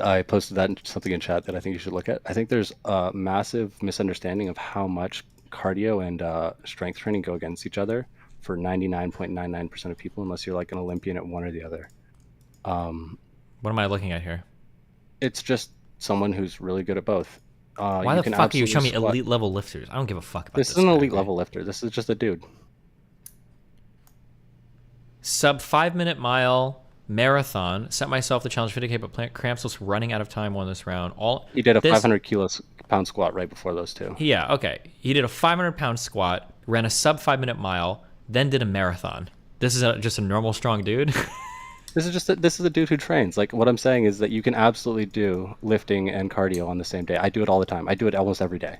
I posted something in chat that I think you should look at. I think there's a massive misunderstanding of how much cardio and strength training go against each other for 99.99% of people, unless you're like an Olympian at one or the other. What am I looking at here? It's just someone who's really good at both. Why the fuck are you showing me elite level lifters? I don't give a fuck about this. This is an elite level lifter. This is just a dude. Sub 5-minute mile marathon. Set myself the challenge 50K, but cramps was running out of time on this round. He did a 500-pound squat right before those two. Yeah, okay. He did a 500-pound squat, ran a sub 5-minute mile, then did a marathon. This is just a normal strong dude. This is a dude who trains. Like, what I'm saying is that you can absolutely do lifting and cardio on the same day. I do it all the time. I do it almost every day.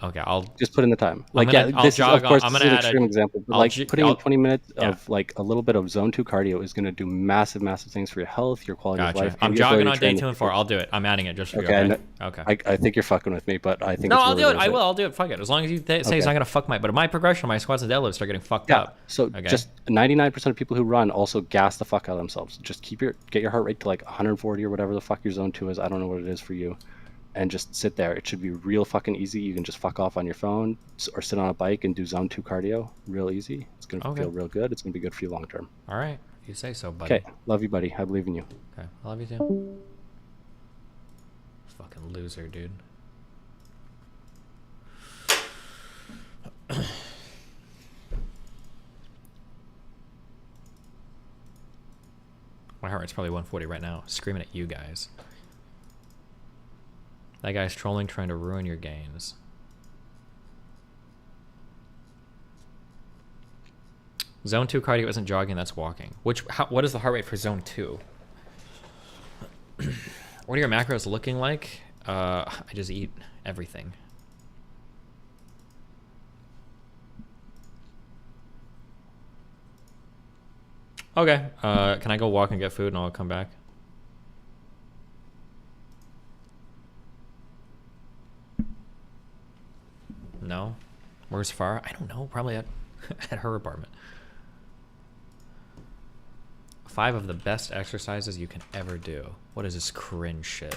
Okay, I'll just put in the time. Like, this is, of course, this is an extreme example, but like putting in 20 minutes of like a little bit of zone 2 cardio is going to do massive things for your health, your quality of life. I'm jogging on day 2 and 4. I'll do it. I'm adding it just for you. Okay. I think you're fucking with me, but I think no, it's I'll really do it. I will. I'll do it. Fuck it. As long as you say it's not gonna fuck but my progression, my squats and deadlifts are getting fucked up. So just 99% of people who run also gas the fuck out of themselves. Just get your heart rate to like 140 or whatever the fuck your zone 2 is. I don't know what it is for you. And just sit there. It should be real fucking easy. You can just fuck off on your phone or sit on a bike and do zone 2 cardio. Real easy. It's going to feel real good. It's going to be good for you long term. All right. You say so, buddy. Okay. Love you, buddy. I believe in you. Okay. I love you too. Fucking loser, dude. My heart rate's probably 140 right now. Screaming at you guys. That guy's trolling, trying to ruin your gains. Zone 2 cardio isn't jogging, that's walking. What is the heart rate for zone 2? What are your macros looking like? I just eat everything. Okay, can I go walk and get food and I'll come back? No? Where's Farah? I don't know, probably at, at her apartment. 5 of the best exercises you can ever do. What is this cringe shit?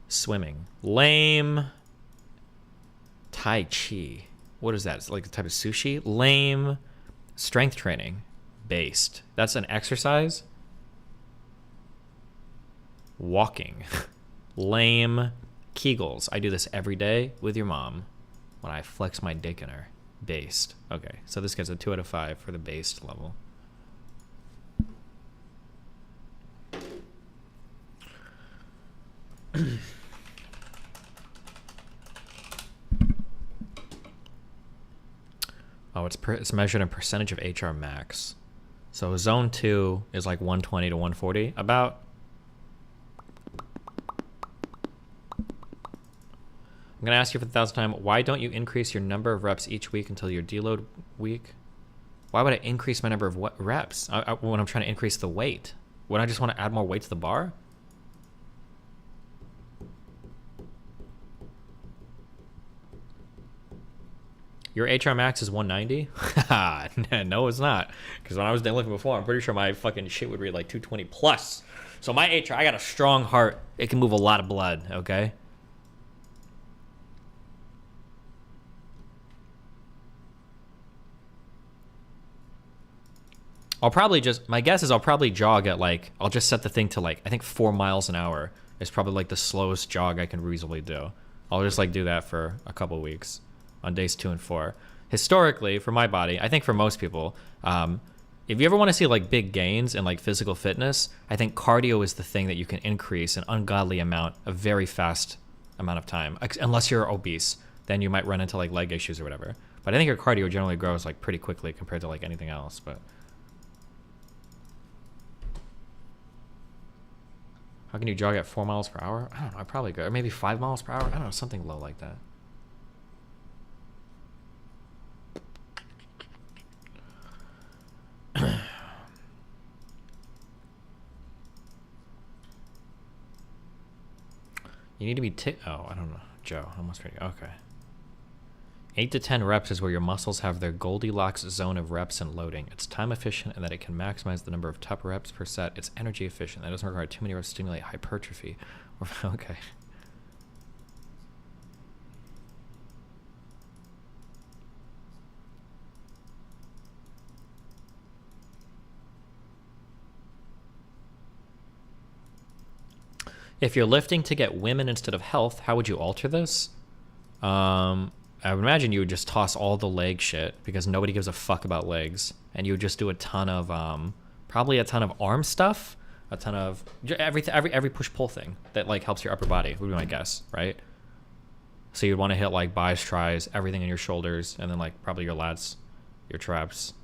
Swimming. Lame. Tai Chi. What is that? It's like a type of sushi? Lame. Strength training. Based. That's an exercise? Walking. Lame. Kegels. I do this every day with your mom when I flex my dick in her. Based. Okay, so this gets a 2 out of 5 for the based level. Oh, it's measured in percentage of HR max. So zone 2 is like 120 to 140, about. I'm going to ask you for the 1,000th time, why don't you increase your number of reps each week until your deload week? Why would I increase my number of reps when I'm trying to increase the weight? Wouldn't I just want to add more weight to the bar? Your HR max is 190? No, it's not. Because when I was deadlifting before, I'm pretty sure my fucking shit would read like 220 plus. So my HR, I got a strong heart. It can move a lot of blood, okay? I'll probably just, my guess is I'll probably jog at like, I'll just set the thing to like, I think 4 miles an hour is probably like the slowest jog I can reasonably do. I'll just like do that for a couple of weeks on days 2 and 4. Historically, for my body, I think for most people, if you ever want to see like big gains in like physical fitness, I think cardio is the thing that you can increase an ungodly amount, a very fast amount of time. Unless you're obese, then you might run into like leg issues or whatever. But I think your cardio generally grows like pretty quickly compared to like anything else, but. How can you jog at 4 miles per hour? I don't know, I probably go, or maybe 5 miles per hour? I don't know, something low like that. You need to be oh, I don't know. Joe, almost ready. Okay. 8 to 10 reps is where your muscles have their Goldilocks zone of reps and loading. It's time efficient and that it can maximize the number of top reps per set. It's energy efficient. That doesn't require too many reps to stimulate hypertrophy. Okay. If you're lifting to get women instead of health, how would you alter this? I would imagine you would just toss all the leg shit because nobody gives a fuck about legs, and you would just do a ton of probably a ton of arm stuff, a ton of every push-pull thing that like helps your upper body would be my guess, right? So you'd want to hit like bis, tris, everything in your shoulders, and then like probably your lats, your traps,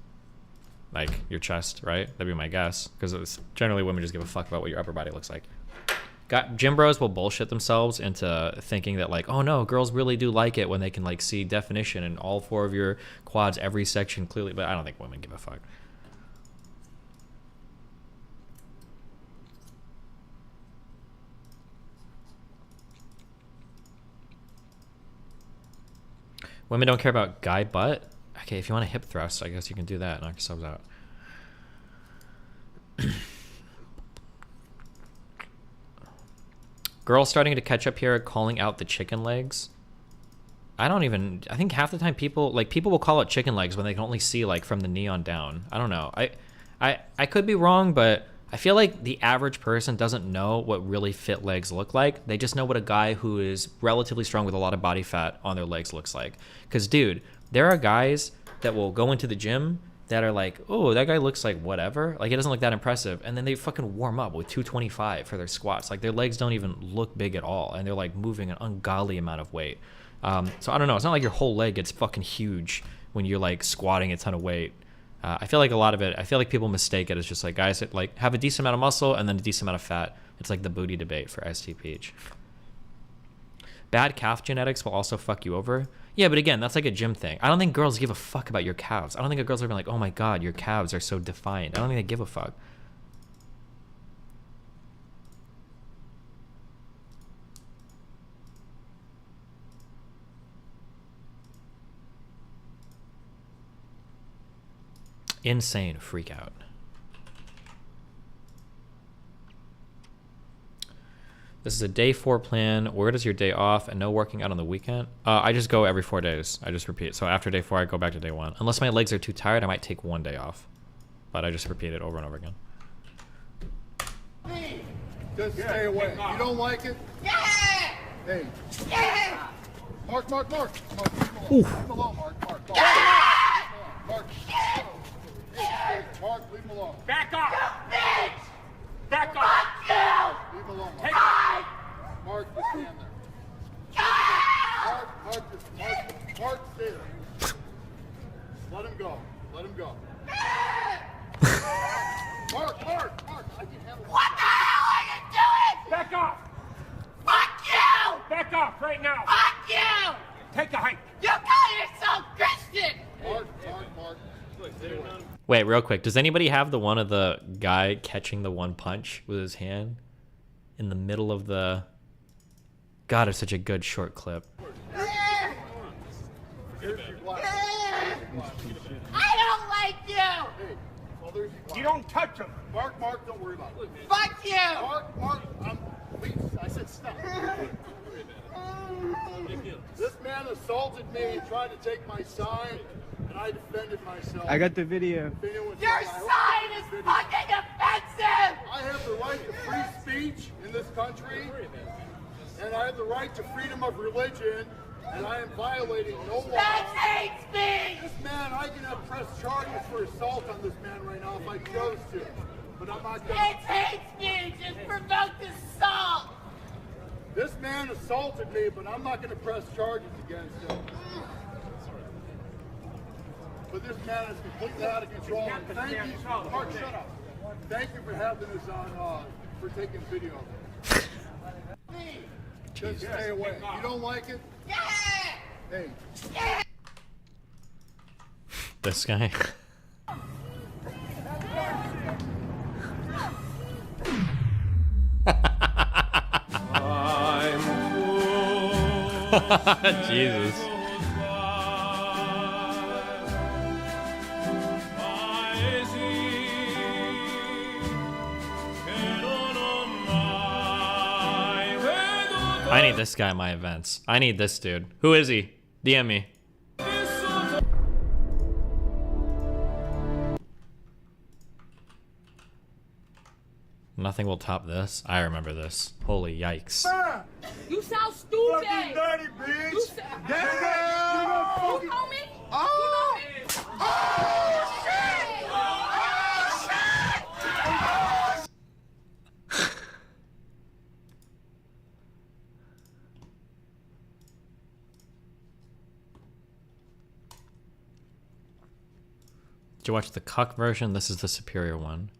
like your chest, right? That'd be my guess, because generally women just give a fuck about what your upper body looks like. Gym bros will bullshit themselves into thinking that like, oh no, girls really do like it when they can like see definition in all 4 of your quads, every section clearly, but I don't think women give a fuck. Women don't care about guy butt? Okay, if you want a hip thrust, I guess you can do that, knock yourselves out. Girls starting to catch up here, calling out the chicken legs. I think half the time people will call it chicken legs when they can only see like from the knee on down. I don't know. I could be wrong, but I feel like the average person doesn't know what really fit legs look like. They just know what a guy who is relatively strong with a lot of body fat on their legs looks like. Because dude, there are guys that will go into the gym that are like, oh, that guy looks like whatever. Like, it doesn't look that impressive. And then they fucking warm up with 225 for their squats. Like, their legs don't even look big at all. And they're, like, moving an ungodly amount of weight. So, I don't know. It's not like your whole leg gets fucking huge when you're, like, squatting a ton of weight. I feel like a lot of it, I feel like people mistake it as just like guys that like have a decent amount of muscle and then a decent amount of fat. It's like the booty debate for ST Peach. Bad calf genetics will also fuck you over. Yeah, but again, that's like a gym thing. I don't think girls give a fuck about your calves. I don't think a girl's ever like, oh my god, your calves are so defined. I don't think they give a fuck. Insane freak out. This is a day 4 plan. Where does your day off and no working out on the weekend? I just go every 4 days. I just repeat. So after day 4, I go back to day 1. Unless my legs are too tired, I might take 1 day off. But I just repeat it over and over again. Just stay away. You don't like it? Yeah! Hey. Yeah! Mark. Mark, leave him alone, Mark. Yeah! Mark. Mark, leave him alone. Back off! Bitch! Back off! Leave him alone, Take Mark. Mark, just stand there. Mark, stay there. Let him go. Mark, I can handle it. What the hell are you doing? Back off! Fuck you! Back off right now! Fuck you! Take a hike. You call yourself Christian! Mark. Wait, real quick. Does anybody have the one of the guy catching the one punch with his hand in the middle of the... God, it's such a good short clip. I don't like you! You don't touch him! Mark, don't worry about it. Fuck you! Mark, please, I said stop. This man assaulted me, tried to take my sign, and I defended myself. I got the video. Your sign is fucking offensive! I have the right to free speech in this country, and I have the right to freedom of religion, and I am violating no law. That's hate speech! This man, I can have press charges for assault on this man right now if I chose to, but I'm not going to. It's hate speech! It's provoked assault! This man assaulted me, but I'm not going to press charges against him. But this man is completely out of control. And thank you, Mark, shut up. Thank you for having us on, for taking video. Just stay away. You don't like it? Yeah! Hey. Yeah! This guy. Jesus. I need this guy at my events. I need this dude. Who is he? DM me. Nothing will top this. I remember this. Holy yikes. You sound stupid! Fucking dirty, bitch! You sound... You know me? Oh! Oh, shit! Did you watch the cuck version? This is the superior one.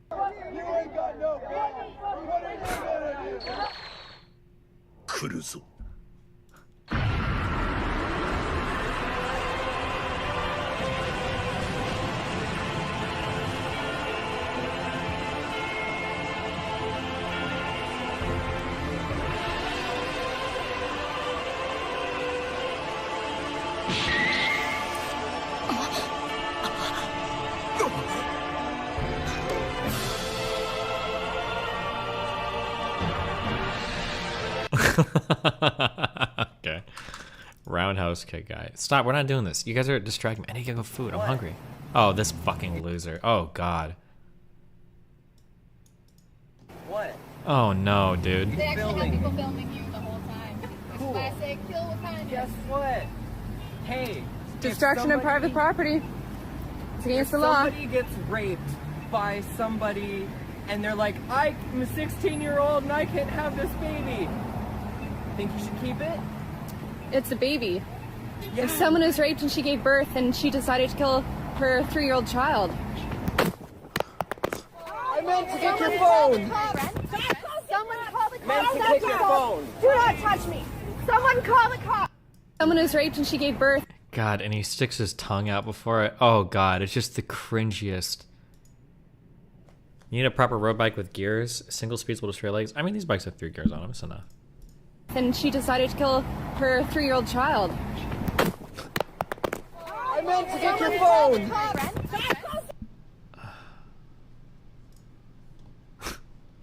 Okay. Roundhouse kick guy. Stop, we're not doing this. You guys are distracting me. I need to go food. I'm hungry. Oh, this fucking loser. Oh, God. What? Oh, no, dude. They actually have people filming you the whole time. That's why I say kill Wakanda. Guess what? Hey. Destruction of private property. It's against the law. Somebody gets raped by somebody and they're like, I'm a 16-year-old and I can't have this baby. Think you should keep it? It's a baby. Yeah. If someone is raped and she gave birth and she decided to kill her 3-year-old child. I meant to get your phone. Someone call the cops. Meant to take your phone. Do not touch me. Someone call the cops. Someone was raped and she gave birth. God, and he sticks his tongue out before it. Oh God, it's just the cringiest. You need a proper road bike with gears. Single speeds will destroy legs. I mean, these bikes have 3 gears on them. It's enough. And she decided to kill her 3-year-old child. I meant to get your phone.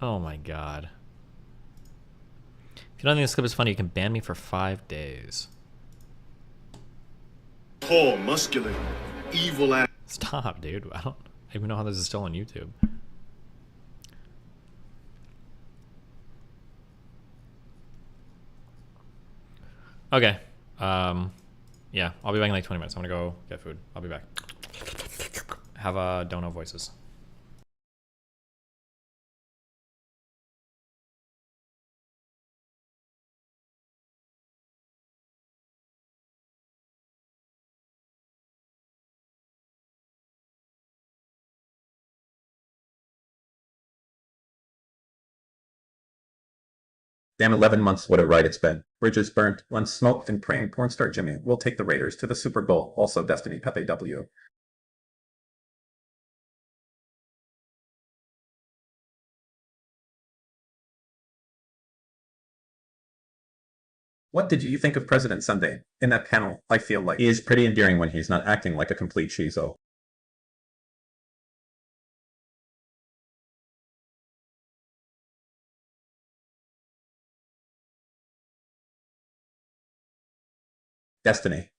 Oh my God. If you don't think this clip is funny, you can ban me for 5 days. Tall, muscular, evil ass. Stop, dude. I don't even know how this is still on YouTube. Okay. Yeah, I'll be back in like 20 minutes. I'm gonna go get food. I'll be back. Have a don't know voices. Damn 11 months, what a ride it's been. Bridges burnt, one smoked, and praying porn star Jimmy will take the Raiders to the Super Bowl. Also Destiny Pepe W. What did you think of President Sunday? In that panel, I feel like he is pretty endearing when he's not acting like a complete shizo. Destiny.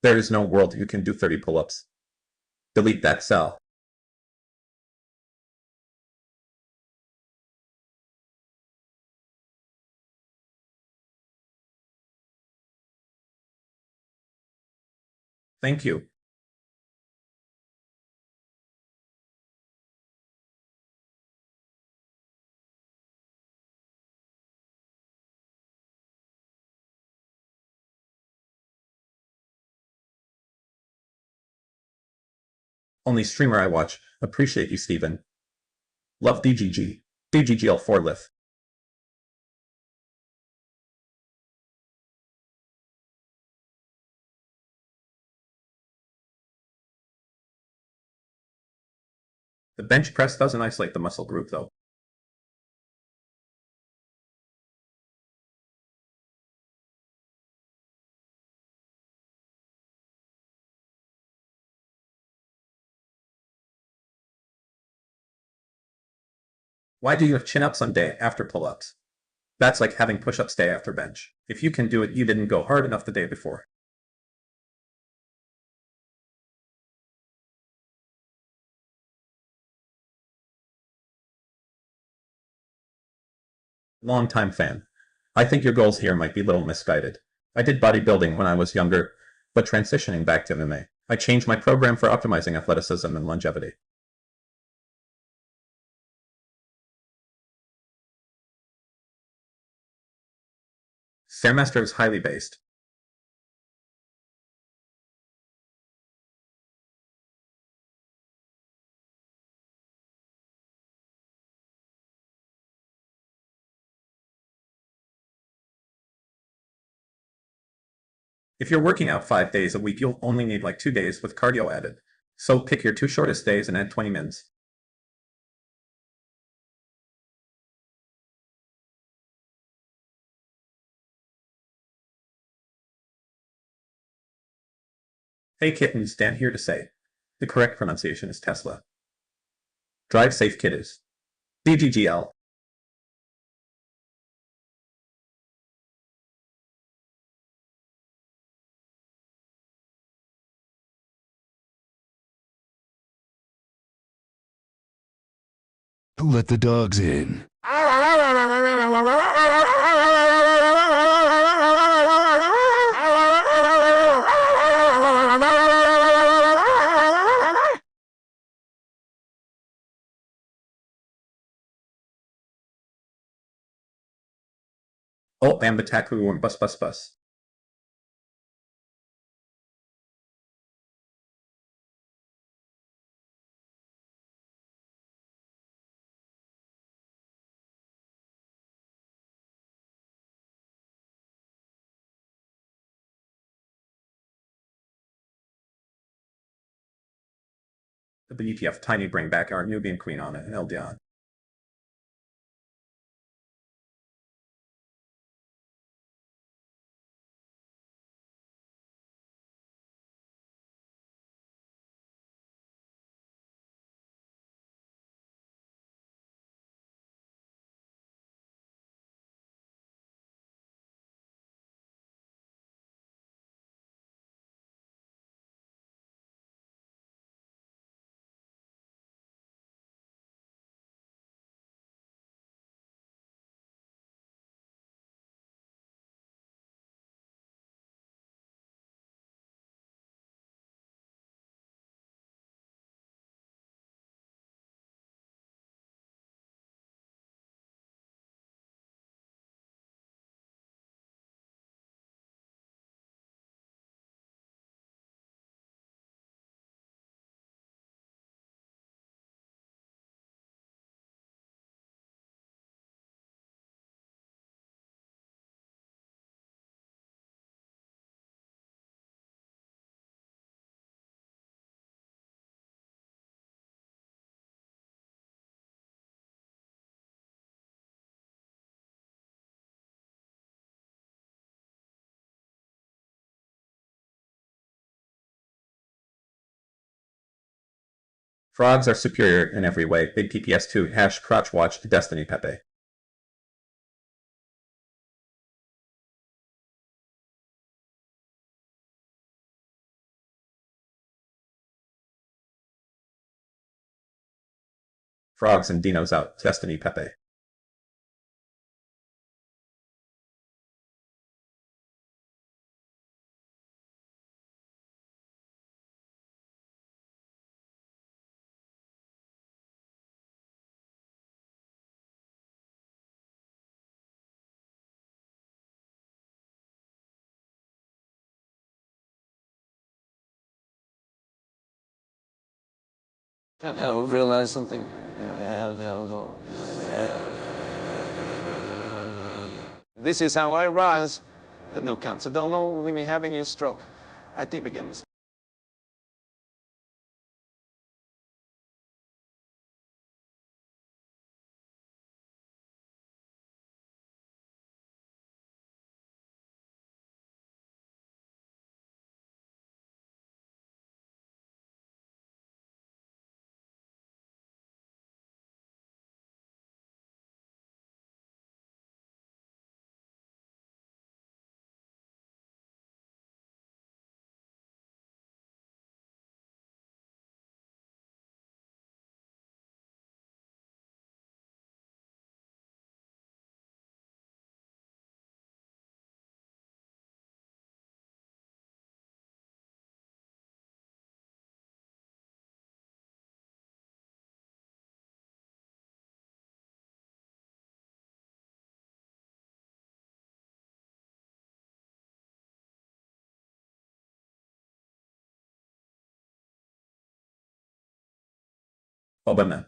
There is no world you can do 30 pull-ups. Delete that cell. Thank you. Only streamer I watch. Appreciate you, Steven. Love DGG. DGGL4 Lith. The bench press doesn't isolate the muscle group, though. Why do you have chin-ups on day after pull-ups? That's like having push-ups day after bench. If you can do it, you didn't go hard enough the day before. Long-time fan. I think your goals here might be a little misguided. I did bodybuilding when I was younger, but transitioning back to MMA, I changed my program for optimizing athleticism and longevity. Stairmaster is highly based. If you're working out 5 days a week, you'll only need like 2 days with cardio added. So pick your 2 shortest days and add 20 mins. Hey kittens, Dan here to say, the correct pronunciation is Tesla. Drive safe, kiddies. DGGL. Who let the dogs in? Oh, Bambataku and bus bus bus. The ETF tiny bring back our Nubian queen on it, and Eldion. Frogs are superior in every way. Big PPS2, hash crotch watch, Destiny Pepe. Frogs and dinos out, Destiny Pepe. I'll realize something. This is how I rise. No cancer, don't know me having a stroke. I think begins. Obama.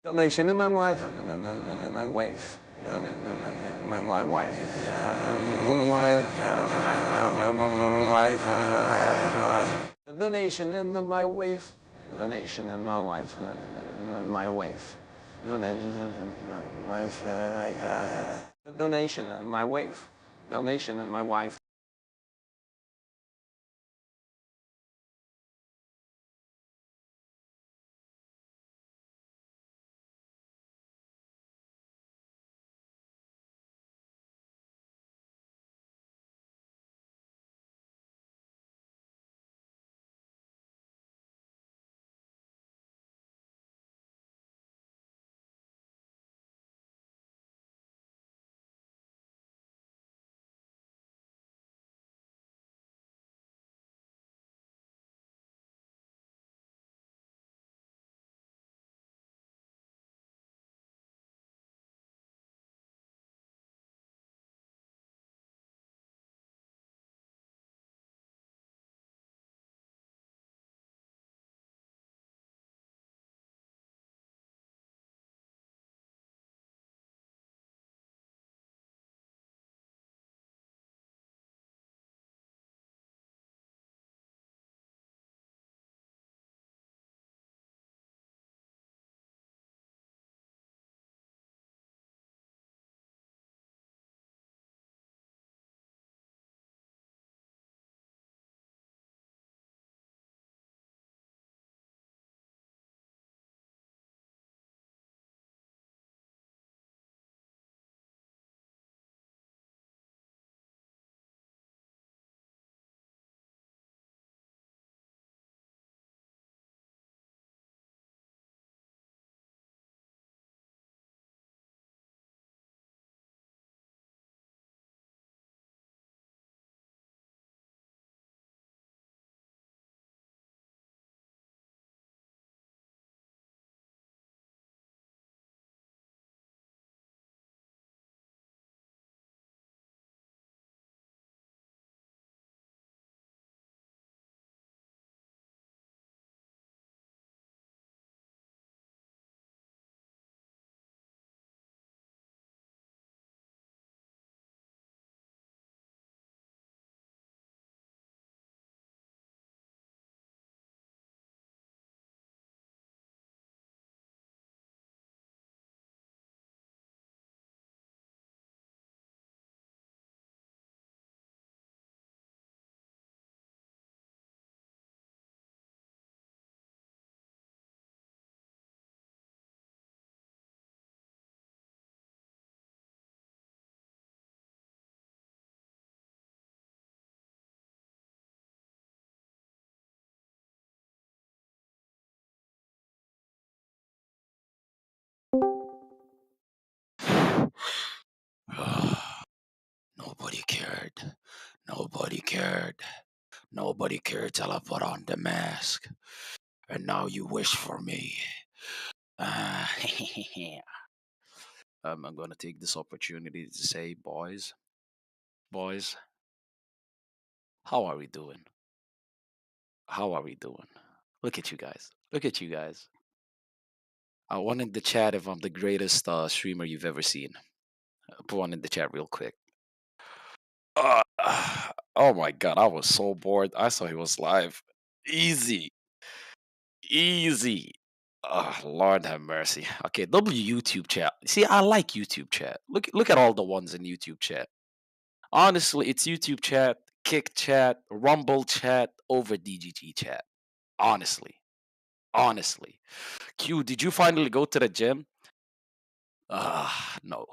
Donation to my wife, my wife, my wife, donation and my wife, donation and my wife, my wife, donation and my wife, donation and my wife. Nobody cared. Nobody cared. Nobody cared till I put on the mask. And now you wish for me. Uh, I'm going to take this opportunity to say, boys, how are we doing? How are we doing? Look at you guys. Look at you guys. I want in the chat if I'm the greatest streamer you've ever seen. Put one in the chat real quick. Uh, oh my god, I was so bored. I saw he was live. Easy. Easy. Oh, Lord have mercy. Okay, YouTube chat. See, I like YouTube chat. Look at all the ones in YouTube chat. Honestly, it's YouTube chat, Kick chat, Rumble chat over DGG chat. Honestly. Honestly. Q, did you finally go to the gym? No.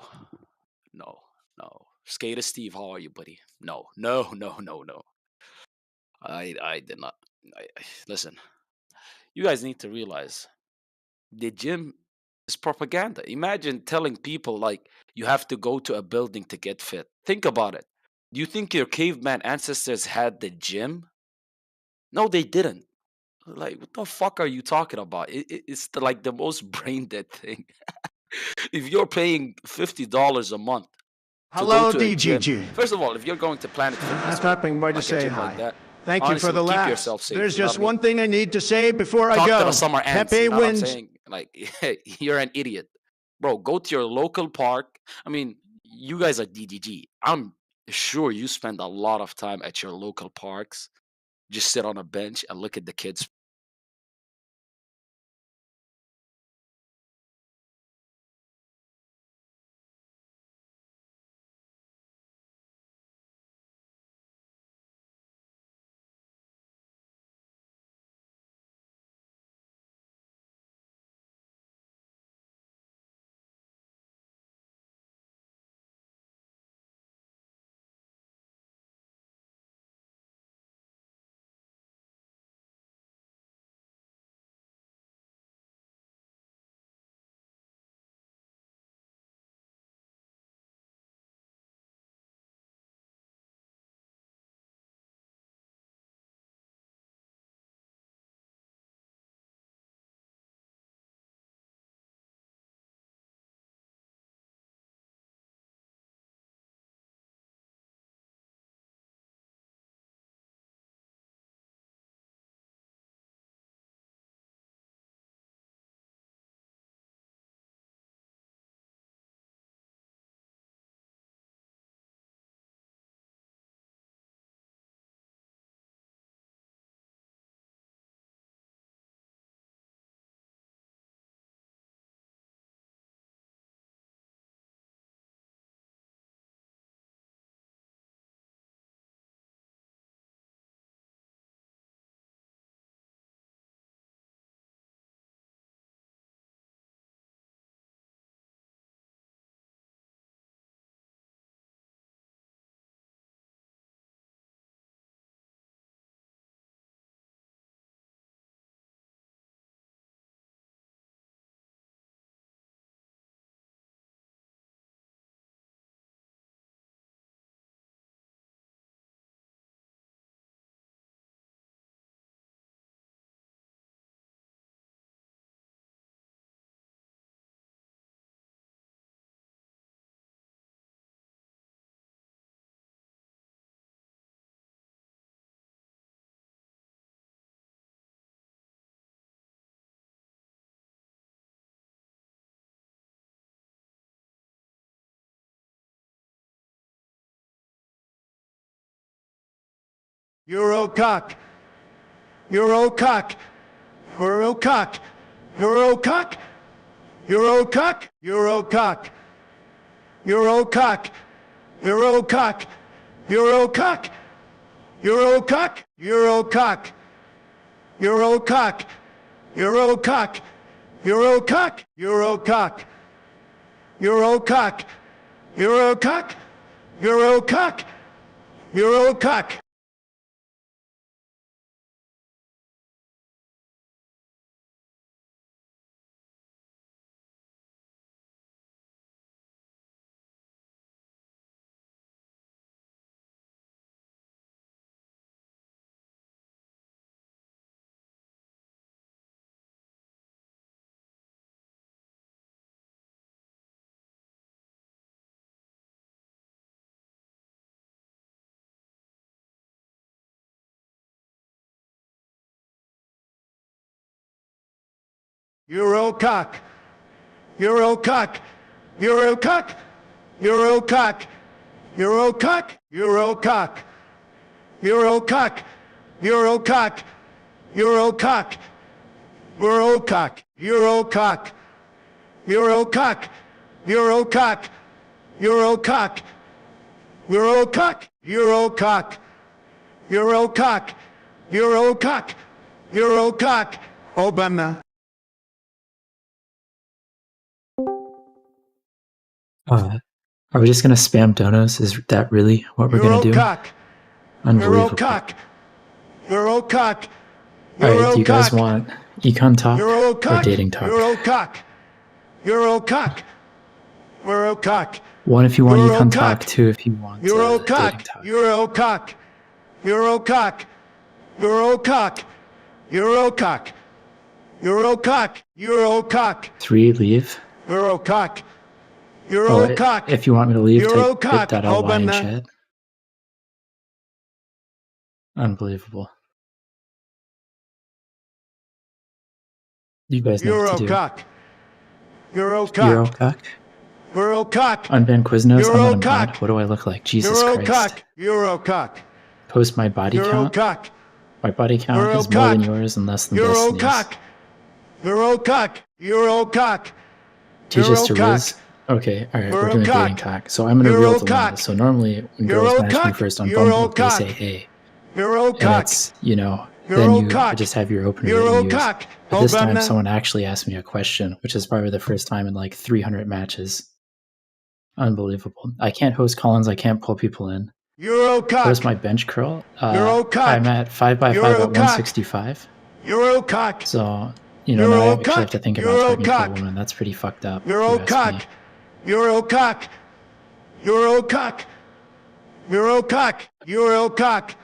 No. No. Skater Steve, how are you, buddy? No. No, no, no, no. I did not. Listen, you guys need to realize the gym is propaganda. Imagine telling people like you have to go to a building to get fit. Think about it. Do you think your caveman ancestors had the gym? No, they didn't. Like, what the fuck are you talking about? It's like the most brain dead thing. If you're paying $50 a month to go Hello, to a gym, DGG. first of all, if you're going to Planet Fitness, I thought I'm going to like a say gym like hi. that, Thank you honestly, for the keep laughs. yourself safe. There's you know just what I mean? one thing I need to say before I Talk go. to the summer ants. Pepe You know what I'm wins. saying? Like, you're an idiot, bro. Go to your local park. I mean, you guys are DGG. I'm sure you spend a lot of time at your local parks. Just sit on a bench and look at the kids. Eurocock. Eurocock. Eurocock. Eurocock. Eurocock. Eurocock. Eurocock. Eurocock. Eurocock. Eurocock. Eurocock. Eurocock. Eurocock. Eurocock. Eurocock. Eurocock. Eurocock. Eurocock. Eurocock. Eurocock. Eurocock. Eurocock. Eurocock. Eurocock. Eurocock. Eurocock. Eurocock. Eurocock. Eurocock. Eurocock. Eurocock. Eurocock. Eurocock. Eurocock. Eurocock. Eurocock. Eurocock. Eurocock. Obama. Are we just gonna spam donos? Is that really what we're gonna do? Eurocock. Unbelievable. Eurocock. Eurocock. Alright, do you guys want econ talk or Eurocock. dating talk? Eurocock. Eurocock. Eurocock. One if you want econ Eurocock. talk, two if you want dating Eurocock. talk. Eurocock. Eurocock. Eurocock. Eurocock. Eurocock. Eurocock. Three, leave. Eurocock. Oh, Eurocock. if you want me to leave, type Eurocock. bit.ly in Obama. chat. Unbelievable. You guys know what to do. Eurocock. Eurocock. Eurocock. Eurocock. Unban Quiznos. I'm not a Eurocock. mod. What do I look like? Jesus Christ. Eurocock. Eurocock. Post my body count. Eurocock. My body count is more than Eurocock. yours and less than Destiny's. Eurocock. Eurocock. Eurocock. Teaches to Eurocock. Riz. Okay, alright, we're doing Eurocock. dating talk. So I'm gonna reel dilemma. Eurocock. So normally when girls match me Eurocock. first on Bumble, they Eurocock. say hey. And Eurocock. it's, you know, then you Eurocock. just have your opener that you use. Eurocock. But this time Obama. someone actually asked me a question, which is probably the first time in like 300 matches. Unbelievable. I can't host call-ins, I can't pull people in. Eurocock. Where's my bench curl? Eurocock. I'm at 5x5 at Eurocock. 165. Eurocock. So, you know, now I actually Eurocock. have to think about talking to a Eurocock. woman. That's pretty fucked up. if you ask me. Eurocock. Eurocock. Eurocock. Eurocock. Eurocock.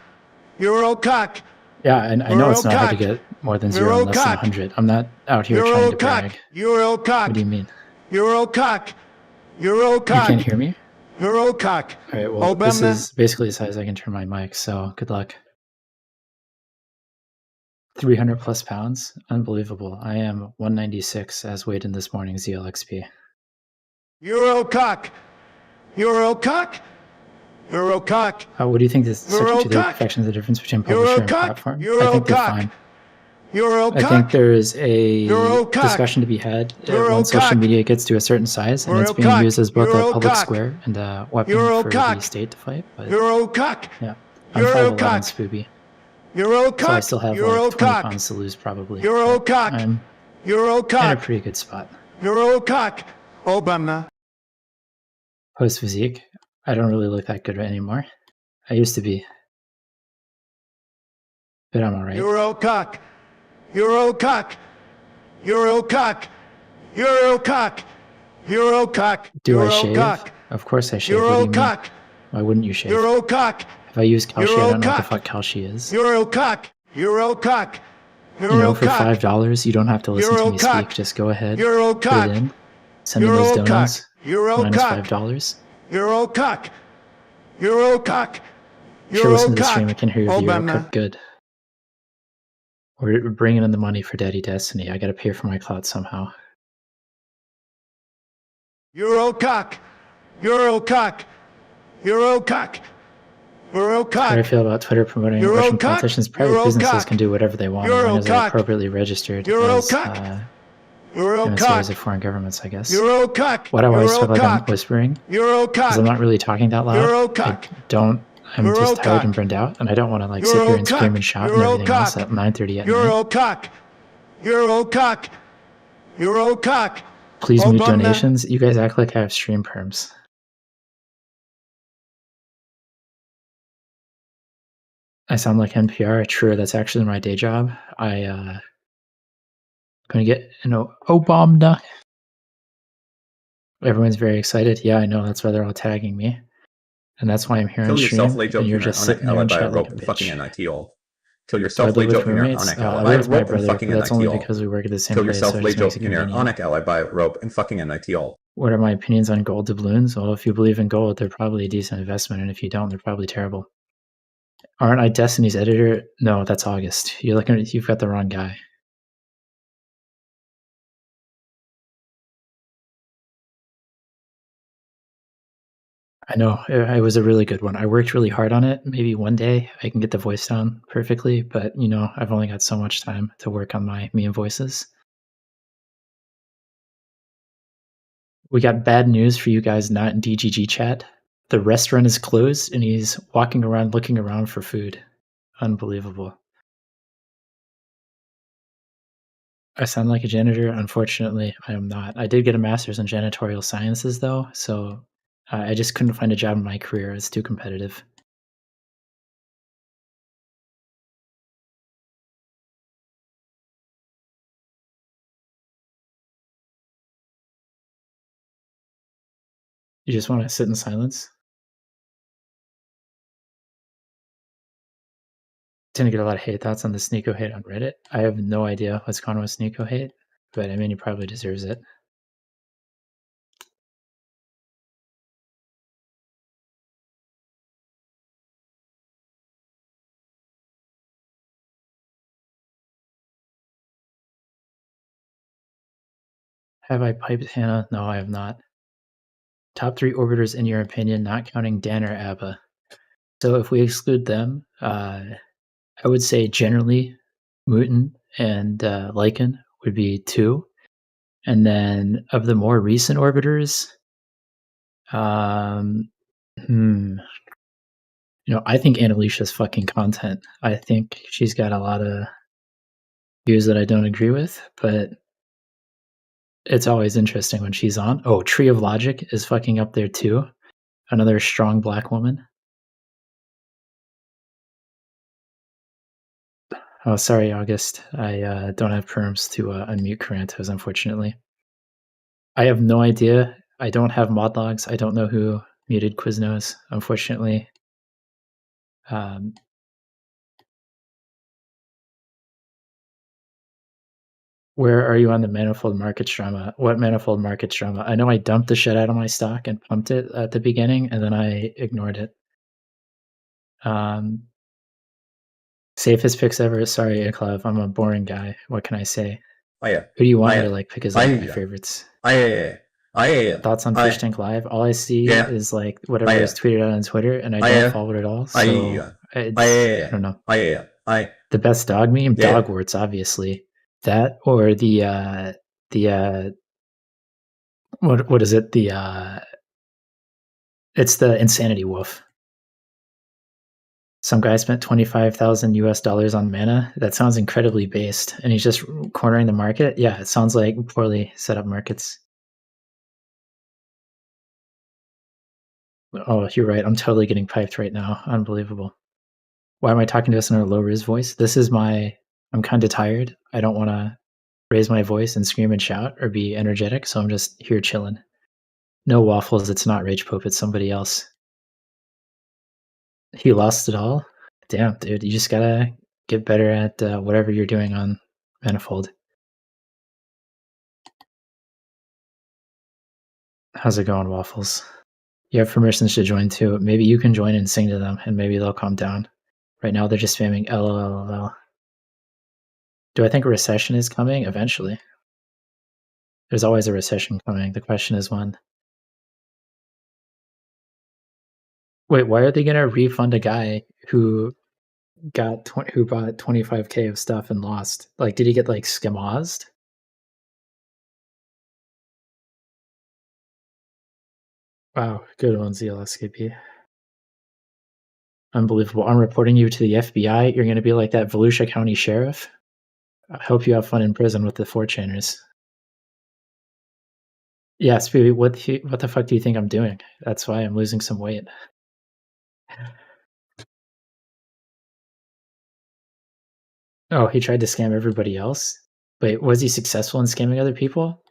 Eurocock. Yeah, and I know it's not hard to Eurocock. get more than 0 and less than Eurocock. 100. I'm not out here trying to Eurocock. brag. Eurocock. What do you mean? Eurocock. You Eurocock. can't hear me? Eurocock. Alright, well, this Obama. is basically as high as I can turn my mic, so good luck. 300 plus pounds? Unbelievable. I am 196 as weighed in this morning's ZLXP. Eurocock. Eurocock. Eurocock. What do you think this search to the Eurocock. perfection is the difference between publisher and Eurocock. platform? I think they're Eurocock. fine. Eurocock. I think there is a Eurocock. discussion to be had when social Eurocock. media gets to a certain size and it's being Eurocock. used as both a public Eurocock. square and a weapon for the Eurocock. state to fight. But Eurocock. yeah, I'm 5'11" Eurocock. Spooby. Eurocock. So I still have like 20 Eurocock. pounds to lose probably. but Eurocock. I'm in a Eurocock. pretty good spot. Eurocock. Obama. Post physique, I don't really look that good anymore. I used to be. But I'm alright. Eurocock. Eurocock. Eurocock. Eurocock. Eurocock. Do I shave? Eurocock. Of course I shave. What do you mean? Eurocock. Why wouldn't you shave? Eurocock. If I use Kalshi, I don't know what the Eurocock. fuck Kalshi is. Eurocock. Eurocock. You know, for Eurocock. $5, you don't have to listen to me Eurocock. speak. Just go ahead, Eurocock. put it in, send me those Eurocock. donuts, minus Eurocock. $5. Eurocock. Eurocock. Sure, listen to the Eurocock. stream. I can hear your Obama. Eurocook good. We're bringing in the money for Daddy Destiny. I gotta pay for my clout somehow. Eurocock. Eurocock. Eurocock. How do I Eurocock. feel about Twitter promoting Russian Eurocock. politicians? Private businesses Eurocock. can do whatever they want as long as they're Eurocock. appropriately registered as Eurocock. emissaries Eurocock. of foreign governments, I guess. Eurocock. Why do I always feel like I'm Eurocock. whispering? Because I'm Eurocock. not really talking that loud. Eurocock. I'm just tired Eurocock. and burned out, and I don't want to like sit here and scream and shout and everything else Eurocock. at 9:30 at night. Eurocock. Eurocock. Eurocock. Please mute Obama. donations. You guys act like I have stream perms. I sound like NPR. True, that's actually my day job. Gonna get Obama. Everyone's very excited. Yeah, I know. That's why they're all tagging me, and that's why I'm here on Kill yourself, stream. lay And joking you're your just onic sitting there ally and by a chat rope like a and fucking bitch. NITL. Kill Do I yourself, live lay with joking your roommates? onic I ally live by a with my rope and brother, fucking but that's only NITL. because we work at the same Kill place, yourself, so it lay just makes it joking your convenient. onic ally by a rope and fucking NITL. What are my opinions on gold doubloons? Well, if you believe in gold, they're probably a decent investment, and if you don't, they're probably terrible. Aren't I Destiny's editor? No, that's August. You've got the wrong guy. I know it was a really good one. I worked really hard on it. Maybe one day I can get the voice down perfectly, but I've only got so much time to work on my memein voices. We got bad news for you guys not in DGG chat. The restaurant is closed and he's walking around looking around for food. Unbelievable. I sound like a janitor. Unfortunately, I am not. I did get a master's in janitorial sciences, though, so I just couldn't find a job in my career. It's too competitive. You just want to sit in silence? Tend to get a lot of hate thoughts on the Sneeko hate on Reddit. I have no idea what's going on with Sneeko hate, but I mean, he probably deserves it. Have I piped Hannah? No, I have not. Top 3 orbiters in your opinion, not counting Dan or Abba. So if we exclude them, I would say generally Mutin and Lycan would be 2. And then of the more recent orbiters, I think Annalicia's fucking content. I think she's got a lot of views that I don't agree with, but it's always interesting when she's on. Oh, Tree of Logic is fucking up there too. Another strong black woman. Oh, sorry, August. I don't have perms to unmute Carantos, unfortunately. I have no idea. I don't have mod logs. I don't know who muted Quiznos, unfortunately. Where are you on the manifold market drama? What manifold market drama? I know I dumped the shit out of my stock and pumped it at the beginning, and then I ignored it. Safest picks ever. Sorry, Iklav. I'm a boring guy. What can I say? Who do you want me to pick as my favorites? Thoughts on Fish Tank Live? All I see is like whatever is tweeted out on Twitter, and I don't follow it at all. So I don't know. The best dog meme? Dogwarts, obviously. That or the what is it? It's the Insanity Wolf. Some guy spent $25,000 on mana. That sounds incredibly based, and he's just cornering the market. Yeah, it sounds like poorly set up markets. Oh, you're right. I'm totally getting piped right now. Unbelievable. Why am I talking to us in a low res voice? I'm kind of tired. I don't want to raise my voice and scream and shout or be energetic, so I'm just here chilling. No waffles. It's not Rage Pope. It's somebody else. He lost it all? Damn, dude. You just gotta get better at whatever you're doing on Manifold. How's it going, Waffles? You have permissions to join too. Maybe you can join and sing to them, and maybe they'll calm down. Right now, they're just spamming LOL. Do I think a recession is coming? Eventually. There's always a recession coming. The question is when. Wait, why are they gonna refund a guy who bought 25K of stuff and lost? Like, did he get like scamozed? Wow, good one, ZLSKP. Unbelievable. I'm reporting you to the FBI. You're going to be like that Volusia County sheriff. I hope you have fun in prison with the 4chaners. Yeah, Speedy, what the fuck do you think I'm doing? That's why I'm losing some weight. Oh, he tried to scam everybody else? Wait, was he successful in scamming other people?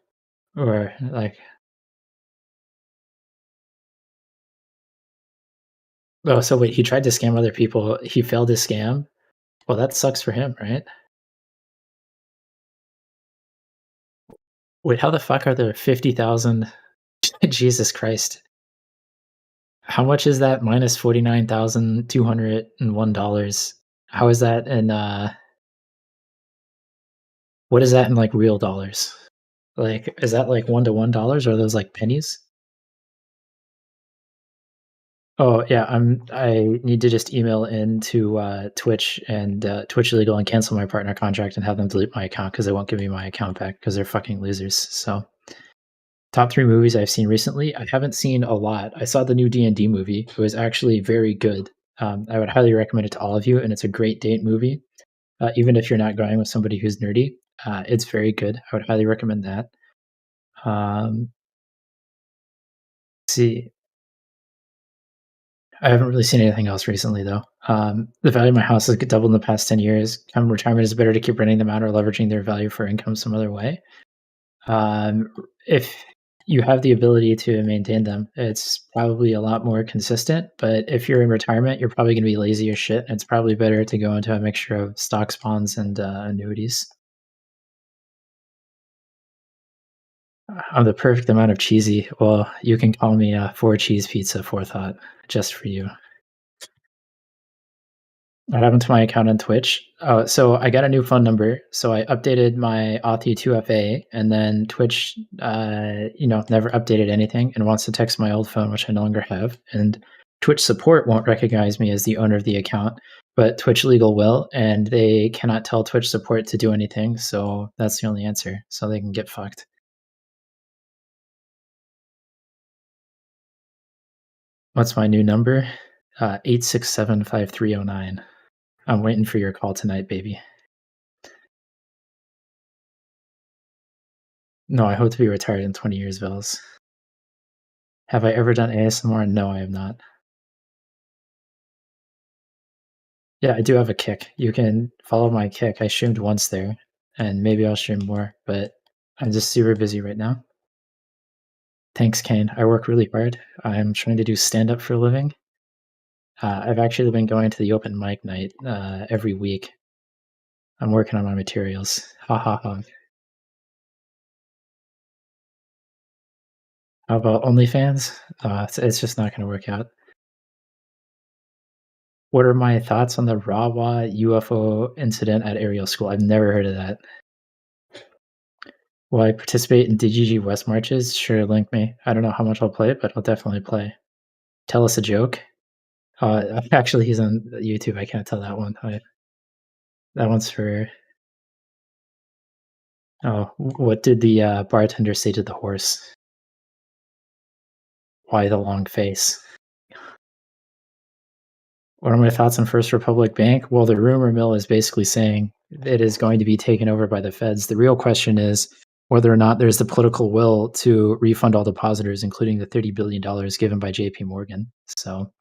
Or, like... Oh, so wait, he tried to scam other people. He failed to scam? Well, that sucks for him, right? Wait, how the fuck are there 50,000? Jesus Christ. How much is that? Minus $49,201. How is that in, what is that in, like, real dollars? Like, is that, like, $1 to $1, or are those, like, pennies? Oh yeah, I need to just email into Twitch and Twitch Legal and cancel my partner contract and have them delete my account because they won't give me my account back because they're fucking losers. So, top 3 movies I've seen recently. I haven't seen a lot. I saw the new D&D movie. It was actually very good. I would highly recommend it to all of you, and it's a great date movie. Even if you're not going with somebody who's nerdy, it's very good. I would highly recommend that. See, I haven't really seen anything else recently, though. The value of my house has doubled in the past 10 years. Come retirement is better to keep renting them out or leveraging their value for income some other way. If you have the ability to maintain them, it's probably a lot more consistent. But if you're in retirement, you're probably going to be lazy as shit. And it's probably better to go into a mixture of stocks, bonds, and annuities. I'm the perfect amount of cheesy. Well, you can call me 4 cheese pizza forethought just for you. What happened to my account on Twitch? Oh, so I got a new phone number. So I updated my Auth2FA, and then Twitch, never updated anything and wants to text my old phone, which I no longer have. And Twitch support won't recognize me as the owner of the account, but Twitch Legal will, and they cannot tell Twitch support to do anything. So that's the only answer. So they can get fucked. What's my new number? 8675309. I'm waiting for your call tonight, baby. No, I hope to be retired in 20 years, Vels. Have I ever done ASMR? No, I have not. Yeah, I do have a Kick. You can follow my Kick. I streamed once there, and maybe I'll stream more, but I'm just super busy right now. Thanks, Kane. I work really hard. I'm trying to do stand-up for a living. I've actually been going to the open mic night every week. I'm working on my materials. Ha ha ha. How about OnlyFans? It's just not going to work out. What are my thoughts on the Rawa UFO incident at Ariel School? I've never heard of that. Will I participate in DGG West Marches? Sure, link me. I don't know how much I'll play, but I'll definitely play. Tell us a joke. Actually, he's on YouTube. I can't tell that one. That one's for... Oh, what did the bartender say to the horse? Why the long face? What are my thoughts on First Republic Bank? Well, the rumor mill is basically saying it is going to be taken over by the feds. The real question is whether or not there's the political will to refund all depositors, including the $30 billion given by JP Morgan. So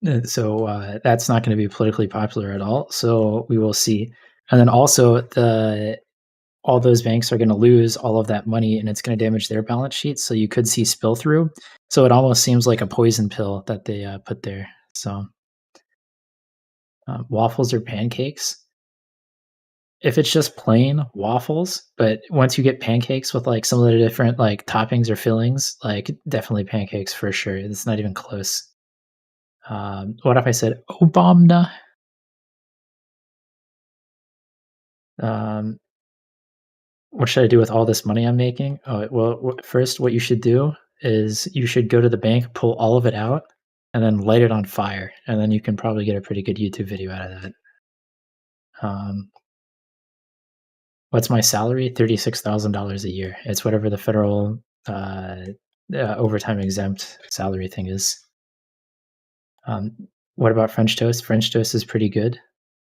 that's not going to be politically popular at all. So we will see. And then also all those banks are going to lose all of that money, and it's going to damage their balance sheets. So you could see spill through. So it almost seems like a poison pill that they put there. So waffles or pancakes? If it's just plain waffles, but once you get pancakes with like some of the different like toppings or fillings, like definitely pancakes for sure. It's not even close. What if I said Obama? What should I do with all this money I'm making? Oh, well, first, what you should do is you should go to the bank, pull all of it out, and then light it on fire. And then you can probably get a pretty good YouTube video out of that. What's my salary? $36,000 a year. It's whatever the federal overtime exempt salary thing is. What about French toast? French toast is pretty good,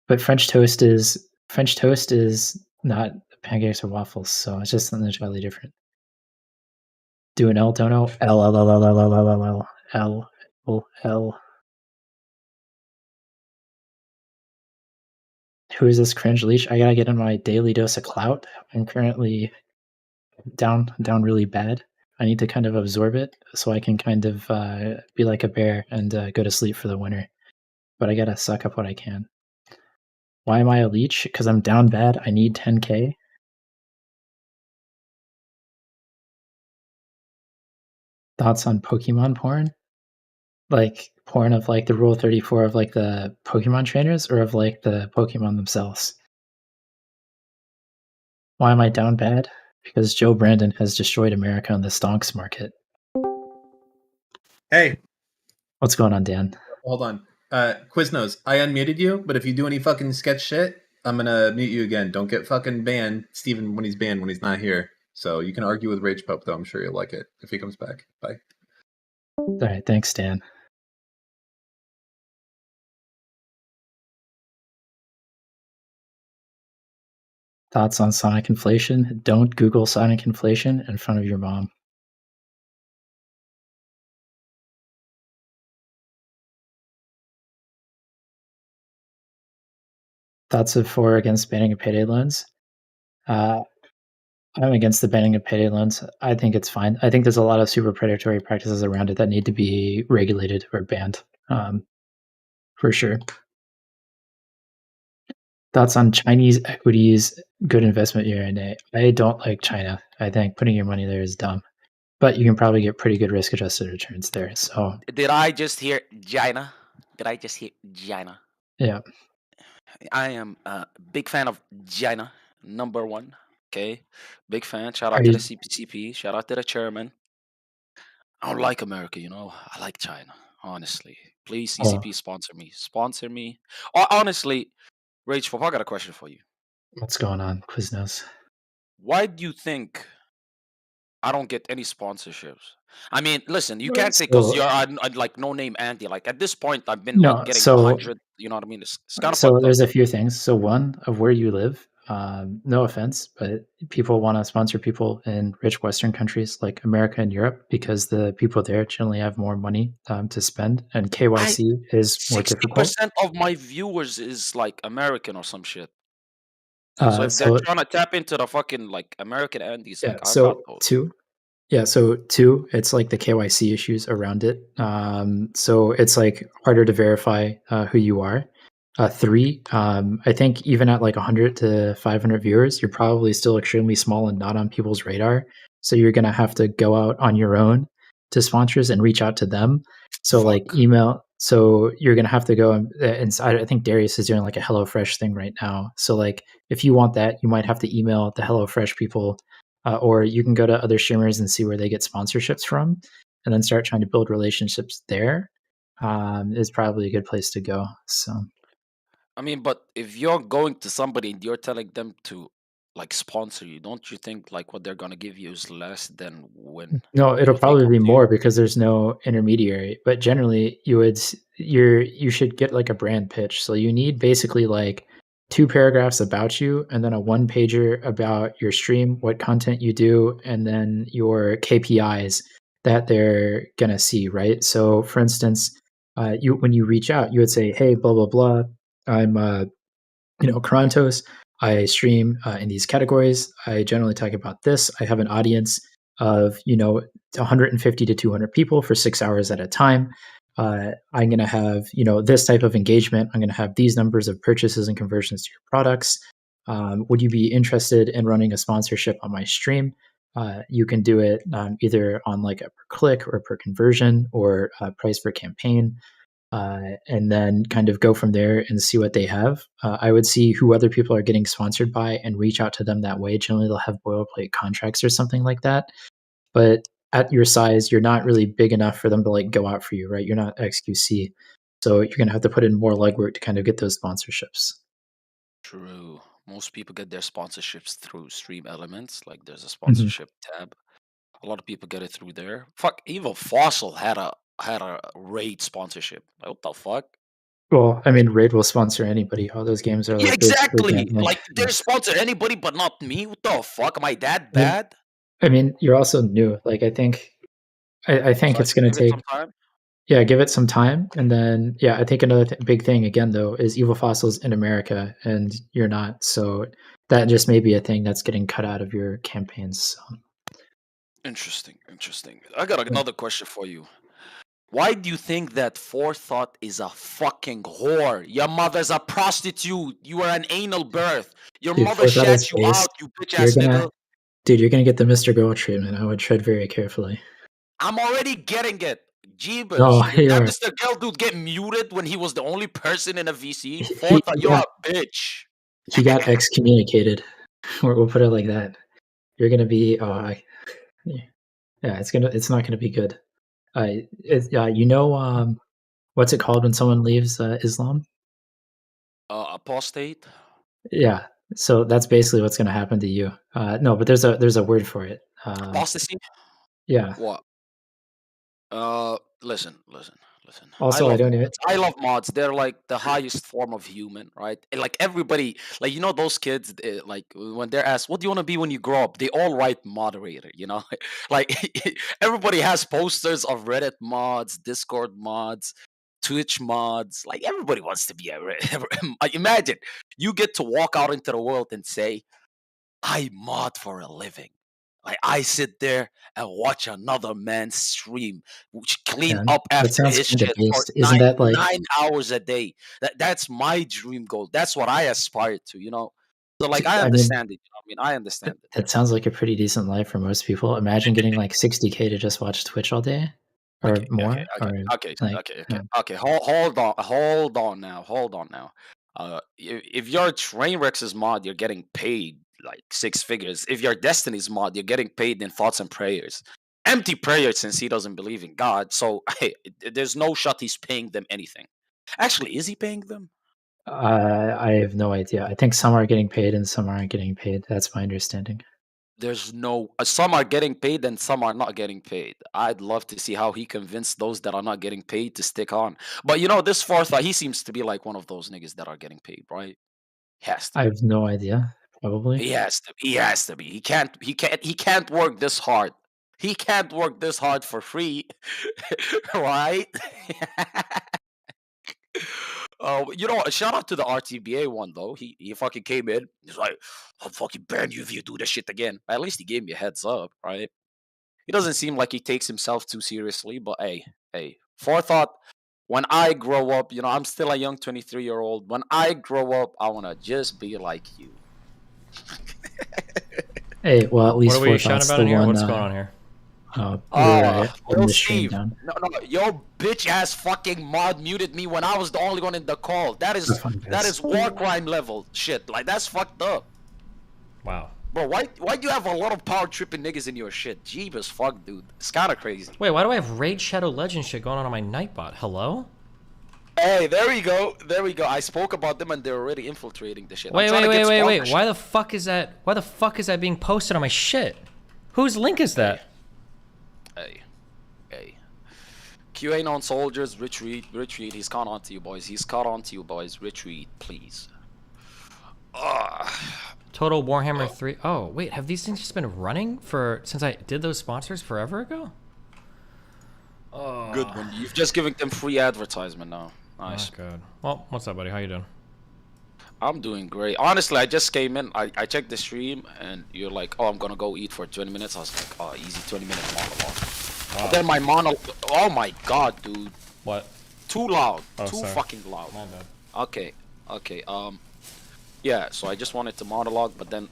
but French toast is not pancakes or waffles, so it's just something entirely different. Do an L dono. L. Who is this cringe leech? I gotta get in my daily dose of clout. I'm currently down really bad. I need to kind of absorb it so I can kind of be like a bear and go to sleep for the winter. But I gotta suck up what I can. Why am I a leech? Because I'm down bad. I need 10K. Thoughts on Pokemon porn? Like porn of like the Rule 34 of like the Pokemon trainers, or of like the Pokemon themselves? Why am I down bad? Because Joe Brandon has destroyed America on the stonks market. Hey, What's going on, Dan? hold on. Quiznos, I unmuted you, but if you do any fucking sketch shit, I'm gonna mute you again. Don't get fucking banned, Steven, when he's not here. So you can argue with Rage Pope, though. I'm sure you'll like it if he comes back. Bye. All right, thanks, Dan. Thoughts on Sonic inflation? Don't Google Sonic inflation in front of your mom. Thoughts of for or against banning of payday loans? I'm against the banning of payday loans. I think it's fine. I think there's a lot of super predatory practices around it that need to be regulated or banned, for sure. Thoughts on Chinese equities, good investment year and nay? I don't like China. I think putting your money there is dumb, but you can probably get pretty good risk-adjusted returns there. So Did I just hear China? Did I just hear China? yeah, I am a big fan of China, number one. Okay, big fan. Shout Are out to you- the CPCP. Shout out to the chairman. I don't like America, you know. I like China, honestly. Please, Oh. CCP, sponsor me. Sponsor me. Honestly, Rage Pop, I got a question for you. what's going on, Quiznos? Why do you think I don't get any sponsorships? I mean, listen, you Well, can't say because so- you're like no name Andy. Like at this point, I've been No, like getting so- 100. You know what I mean? It's kind of So fucked there's up. a few things. So one of where you live, no offense, but people want to sponsor people in rich Western countries like America and Europe because the people there generally have more money to spend, and KYC is more difficult. 60% of my viewers is like American or some shit. So if they're So trying to tap into the fucking like American Andes, yeah, like I got so those. two, it's like the KYC issues around it. So it's like harder to verify who you are. Three, I think even at like 100 to 500 viewers, you're probably still extremely small and not on people's radar. So you're gonna have to go out on your own to sponsors and reach out to them. So like email. So you're gonna have to go and I think Darius is doing like a HelloFresh thing right now. So like if you want that, you might have to email the HelloFresh people, or you can go to other streamers and see where they get sponsorships from, and then start trying to build relationships there. Is probably a good place to go. So. I mean, but if you're going to somebody and you're telling them to like sponsor you, don't you think like what they're gonna give you is less than when? No, it'll probably be more because there's no intermediary. But generally, you should get like a brand pitch. So you need basically like 2 paragraphs about you, and then a 1-pager about your stream, what content you do, and then your KPIs that they're gonna see, right? So, for instance, when you reach out, you would say, "Hey, blah blah blah, I'm Karantos. I stream in these categories. I generally talk about this. I have an audience of 150 to 200 people for 6 hours at a time. I'm going to have this type of engagement. I'm going to have these numbers of purchases and conversions to your products. Would you be interested in running a sponsorship on my stream? You can do it either on like a per click or per conversion or price per campaign. And then kind of go from there and see what they have. I would see who other people are getting sponsored by and reach out to them that way. Generally, they'll have boilerplate contracts or something like that. But at your size, you're not really big enough for them to like go out for you, right? You're not XQC. So you're going to have to put in more legwork to kind of get those sponsorships. True. Most people get their sponsorships through Stream Elements. Like there's a sponsorship tab. A lot of people get it through there. Fuck, even Fossil had a raid sponsorship. Like, what the fuck? Well, I mean, Raid will sponsor anybody. All those games are like Yeah, basically exactly. gambling. Like they sponsor anybody but not me. What the fuck? Am I that bad? I mean, you're also new. Like, I think it's going to take. Some time? Yeah, give it some time, and then I think another big thing again though is Evil Fossils in America, and you're not. So that just may be a thing that's getting cut out of your campaigns. So. Interesting. I got another question for you. Why do you think that Forethought is a fucking whore? Your mother's a prostitute. You are an anal birth. Your Dude, mother Forethought is shat you based- out, you bitch ass nigga. Dude, you're gonna get the Mr. Girl treatment. I would tread very carefully. I'm already getting it. Jeebus. No, Did that you're- Mr. Girl dude get muted when he was the only person in a VC? He Forethought, you're got- a bitch. He got excommunicated. We'll put it like that. You're gonna be. Yeah, it's not gonna be good. You know, what's it called when someone leaves Islam? Apostate. Yeah. So that's basically what's going to happen to you. No, but there's a word for it. Apostasy. Yeah. What? Listen. Also, I don't even. I love mods. They're like the highest form of human, right? And like everybody, like those kids, like when they're asked, "What do you want to be when you grow up?" They all write moderator. Like everybody has posters of Reddit mods, Discord mods, Twitch mods. Like everybody wants to be a. Like, imagine you get to walk out into the world and say, "I mod for a living." Like I sit there and watch another man stream, which clean Man, up that after sounds his kind of shit for based. Isn't that like? 9 hours a day. That's my dream goal. That's what I aspire to. So like I I mean, understand it. I understand it. that sounds like a pretty decent life for most people. Imagine getting like 60K to just watch Twitch all day, or more, or like. Okay. Hold on now. If you're Train Rex's mod, you're getting paid like 6 figures. If you're Destiny's mod, you're getting paid in thoughts and prayers. Empty prayers, since he doesn't believe in God. So hey, there's no shot he's paying them anything. Actually, is he paying them? I have no idea. I think some are getting paid and some aren't getting paid. That's my understanding. There's no some are getting paid and some are not getting paid. I'd love to see how he convinced those that are not getting paid to stick on. But this fourth, he seems to be like one of those niggas that are getting paid, right? Has to. I have no idea. Probably. He has to. He has to be. He can't work this hard. He can't work this hard for free, right? Shout out to the RTBA one though. He fucking came in. He's like, "I'll fucking ban you if you do this shit again." At least he gave me a heads up, right? He doesn't seem like he takes himself too seriously, but hey. Forethought. When I grow up, I'm still a young 23-year-old. When I grow up, I wanna just be like you. Hey, well, at least what are we shouting about in here? What's going on here? Holding the stream down. No, your bitch ass fucking mod muted me when I was the only one in the call. That is war crime level shit. Like that's fucked up. Wow. Bro, why do you have a lot of power tripping niggas in your shit? Jeebus fuck, dude. It's kind of crazy. Wait, why do I have Raid Shadow Legend shit going on my Nightbot? Hello? Hey, there we go. I spoke about them and they're already infiltrating the shit. Wait. Why the fuck is that? Why the fuck is that being posted on my shit? Whose link is that? Hey. QAnon soldiers, retreat. He's caught on to you, boys. Retreat, please. Total Warhammer 3. Oh, wait, have these things just been running since I did those sponsors forever ago? Good one. You've just given them free advertisement now. Nice. Oh, good. Well, what's up, buddy? How you doing? I'm doing great. Honestly, I just came in. I checked the stream, and you're like, "Oh, I'm gonna go eat for 20 minutes." I was like, "Oh, easy 20-minute monologue." Wow. But then my monologue. Oh my god, dude. What? Too loud. Oh, Too sorry. fucking loud. My bad. Okay. Yeah. So I just wanted to monologue, but then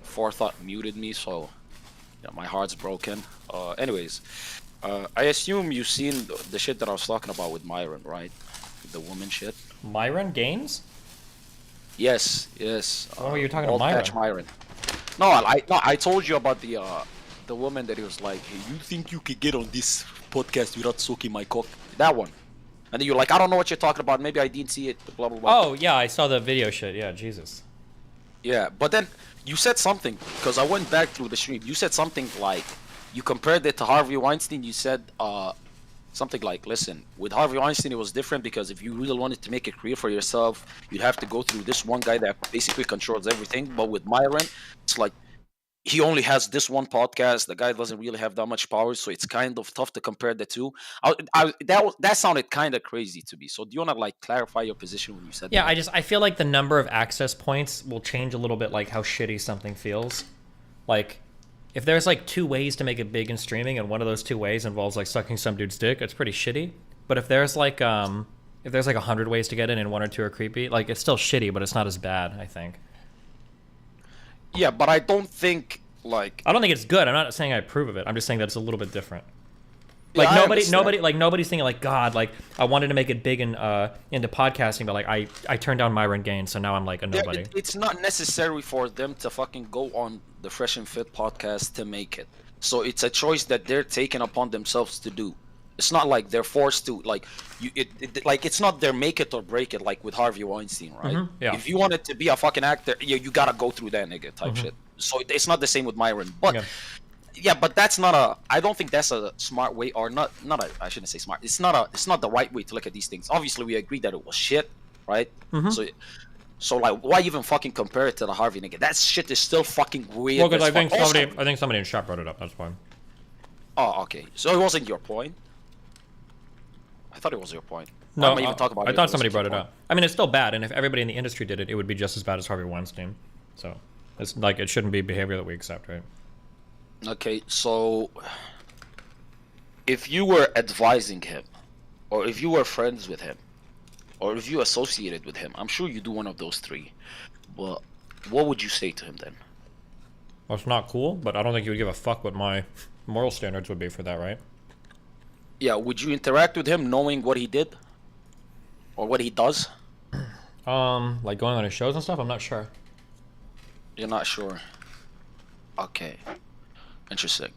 Forethought muted me, so my heart's broken. Anyways, I assume you've seen the shit that I was talking about with Myron, right? The woman shit. Myron Gaines? Yes. What were you talking Old about, Patch Myron? No, I told you about the woman that he was like, "Hey, you think you could get on this podcast without sucking my cock?" That one. And then you're like, "I don't know what you're talking about. Maybe I didn't see it." Blah blah blah. Oh yeah, I saw the video shit. Yeah, Jesus. Yeah, but then you said something because I went back through the stream. You said something like you compared it to Harvey Weinstein. You said something like, "Listen, with Harvey Weinstein, it was different because if you really wanted to make a career for yourself, you'd have to go through this one guy that basically controls everything. But with Myron, it's like he only has this one podcast. The guy doesn't really have that much power, so it's kind of tough to compare the two." That sounded kind of crazy to me. So do you want to like clarify your position when you said Yeah, that? I feel like the number of access points will change a little bit, like how shitty something feels. Like, if there's like 2 ways to make it big in streaming, and one of those 2 ways involves like sucking some dude's dick, it's pretty shitty. But if there's like 100 ways to get in and 1 or 2 are creepy, like it's still shitty, but it's not as bad, I think. Yeah, but I don't think like I don't think it's good. I'm not saying I approve of it. I'm just saying that it's a little bit different. Like Yeah, nobody's thinking like, God, like I wanted to make it big into podcasting, but like I turned down Myron Gaines, so now I'm like a nobody. It's not necessary for them to fucking go on the Fresh and Fit podcast to make it. So it's a choice that they're taking upon themselves to do. It's not like they're forced to like like it's not their make it or break it like with Harvey Weinstein, right? Yeah. If you wanted to be a fucking actor, you gotta go through that nigga type shit. So it's not the same with Myron, but yeah, but that's not a. I don't think that's a smart way, or not. Not a. I shouldn't say smart. It's not a. It's not the right way to look at these things. Obviously, we agree that it was shit, right? So like, why even fucking compare it to the Harvey nigga? That shit is still fucking weird. Well, because as fuck. I think somebody in chat brought it up. That's fine. Oh, okay. So it wasn't your point. I thought it was your point. No, even talk about I it thought if it somebody was brought your it point. up. I mean, it's still bad, and if everybody in the industry did it, it would be just as bad as Harvey Weinstein. So it's like it shouldn't be behavior that we accept, right? Okay, so if you were advising him, or if you were friends with him, or if you associated with him, I'm sure you do one of those three. But what would you say to him then? Well, it's not cool, but I don't think you would give a fuck what my moral standards would be for that, right? Yeah, would you interact with him knowing what he did? Or what he does? Like going on his shows and stuff? I'm not sure. You're not sure. Okay. Interesting.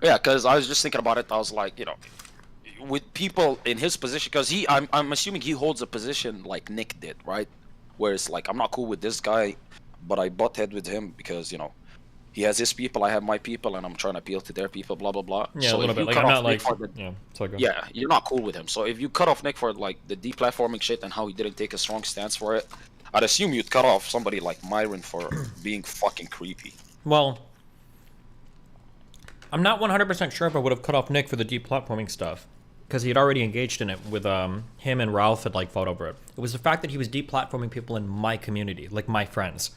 Yeah, because I was just thinking about it. I was like, you know, with people in his position, because I'm assuming he holds a position like Nick did, right? Where it's like, I'm not cool with this guy, but I butt head with him because, you know, he has his people, I have my people, and I'm trying to appeal to their people, blah, blah, blah. Yeah, so a little bit. Like, I'm not like, yeah, you're not cool with him. So if you cut off Nick for like the deplatforming shit and how he didn't take a strong stance for it, I'd assume you'd cut off somebody like Myron for being fucking creepy. Well, I'm not 100% sure if I would have cut off Nick for the deplatforming stuff, because he had already engaged in it with him and Ralph had like fought over it. It was the fact that he was deplatforming people in my community, like my friends.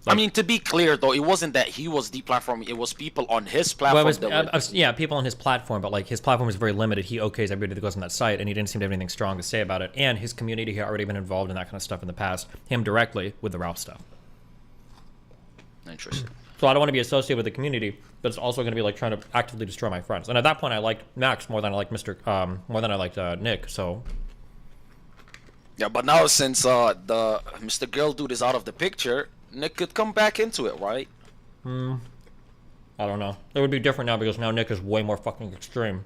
I mean, to be clear though, it wasn't that he was deplatforming; it was people on his platform. Well, yeah, people on his platform, but like his platform was very limited. He okays everybody that goes on that site, and he didn't seem to have anything strong to say about it. And his community had already been involved in that kind of stuff in the past. Him directly with the Ralph stuff. Interesting. So I don't want to be associated with the community, but it's also going to be like trying to actively destroy my friends. And at that point, I liked Max more than I liked more than I liked Nick. So. Yeah, but now since the Mr. Girl dude is out of the picture, Nick could come back into it, right? I don't know. It would be different now because now Nick is way more fucking extreme.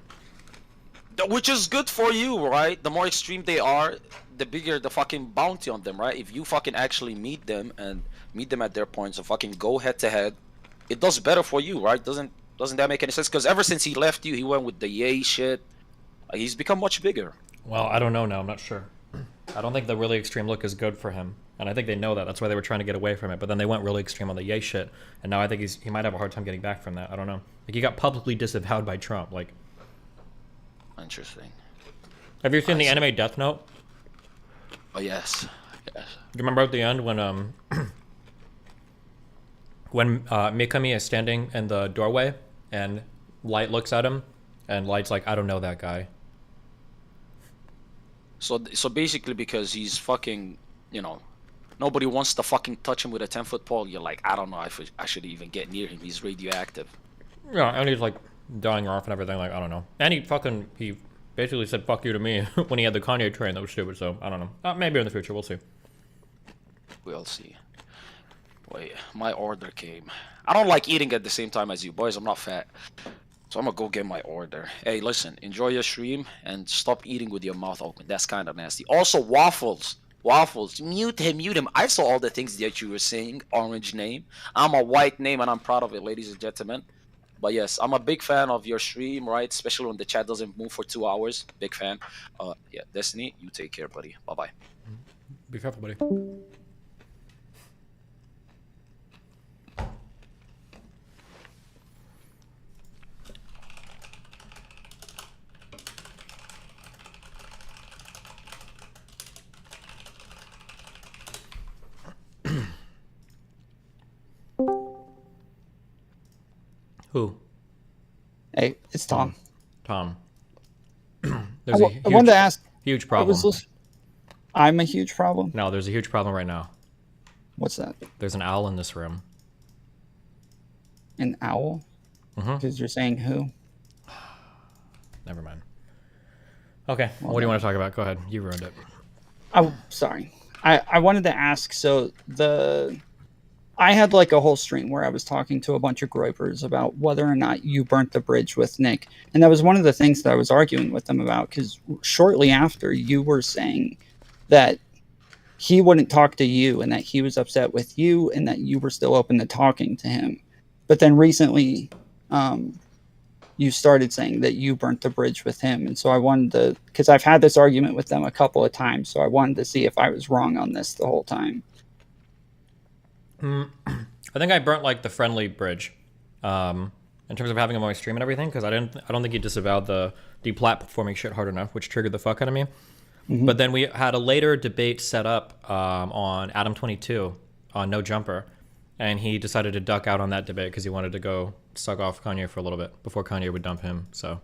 Which is good for you, right? The more extreme they are, the bigger the fucking bounty on them, right? If you fucking actually meet them and meet them at their points and fucking go head to head, it does better for you, right? Doesn't that make any sense? Because ever since he left you, he went with the yay shit. He's become much bigger. Well, I don't know now. I'm not sure. I don't think the really extreme look is good for him, and I think they know that. That's why they were trying to get away from it. But then they went really extreme on the yay shit, and now I think he might have a hard time getting back from that. I don't know. Like he got publicly disavowed by Trump. Like. Interesting. Have you seen the anime Death Note? Oh yes. Yes. Do you remember at the end when Mikami is standing in the doorway and Light looks at him and Light's like, I don't know that guy. So basically because he's fucking, you know, nobody wants to fucking touch him with a 10-foot pole, you're like, I don't know if I should even get near him. He's radioactive. Yeah, and he's like dying off and everything, like, I don't know. And he basically said fuck you to me when he had the Kanye train. That was stupid, so I don't know. Maybe in the future, we'll see. We'll see. Wait, my order came. I don't like eating at the same time as you boys. I'm not fat. So I'm gonna go get my order. Hey, listen, enjoy your stream and stop eating with your mouth open. That's kind of nasty. Also, Waffles. Waffles, mute him. I saw all the things that you were saying. Orange name. I'm a white name and I'm proud of it, ladies and gentlemen. But yes, I'm a big fan of your stream, right? Especially when the chat doesn't move for 2 hours. Big fan. Yeah, Destiny, you take care, buddy. Bye-bye. Be careful, buddy. Who? Hey, it's Tom. Tom. I wanted to ask. Huge problem. I'm a huge problem? No, there's a huge problem right now. What's that? There's an owl in this room. An owl? Because you're saying who? Never mind. Okay, what do you want to talk about? Go ahead. You ruined it. Oh, sorry. I wanted to ask, so I had like a whole stream where I was talking to a bunch of groypers about whether or not you burnt the bridge with Nick. And that was one of the things that I was arguing with them about, because shortly after you were saying that he wouldn't talk to you and that he was upset with you and that you were still open to talking to him. But then recently, you started saying that you burnt the bridge with him. And so I wanted to, because I've had this argument with them a couple of times, so I wanted to see if I was wrong on this the whole time. I think I burnt like the friendly bridge, in terms of having him on my stream and everything, because I don't think he disavowed the deplatforming shit hard enough, which triggered the fuck out of me. Mm-hmm. But then we had a later debate set up on Adam 22 on No Jumper, and he decided to duck out on that debate because he wanted to go suck off Kanye for a little bit before Kanye would dump him. So.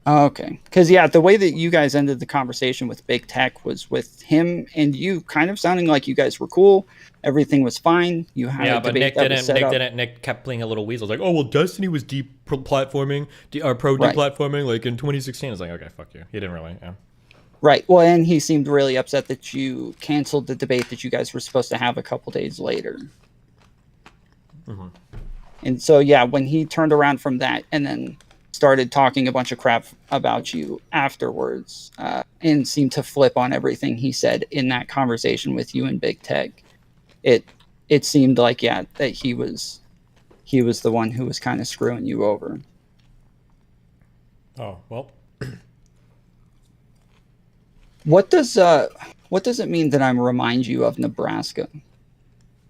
Oh, okay. Because, yeah, the way that you guys ended the conversation with Big Tech was with him and you kind of sounding like you guys were cool. Everything was fine. You had a but debate Nick kept playing a little weasel. Like, oh, well, Destiny was deplatforming, deplatforming, like in 2016. It's like, okay, fuck you. He didn't really, yeah. Right. Well, and he seemed really upset that you canceled the debate that you guys were supposed to have a couple days later. Mm-hmm. And so, yeah, when he turned around from that and then started talking a bunch of crap about you afterwards, and seemed to flip on everything he said in that conversation with you and Big Tech, it seemed like, yeah, that he was the one who was kind of screwing you over. Oh, well. What does it mean that I'm remind you of Nebraska?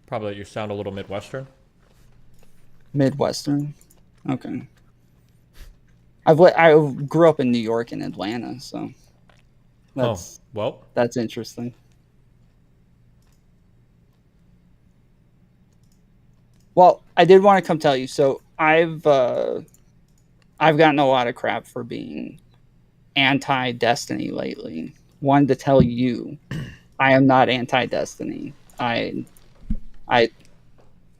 Probably you sound a little Midwestern. Midwestern? Okay. I grew up in New York and Atlanta, so that's interesting. Well, I did want to come tell you. So I've gotten a lot of crap for being anti-Destiny lately. Wanted to tell you, I am not anti-Destiny. I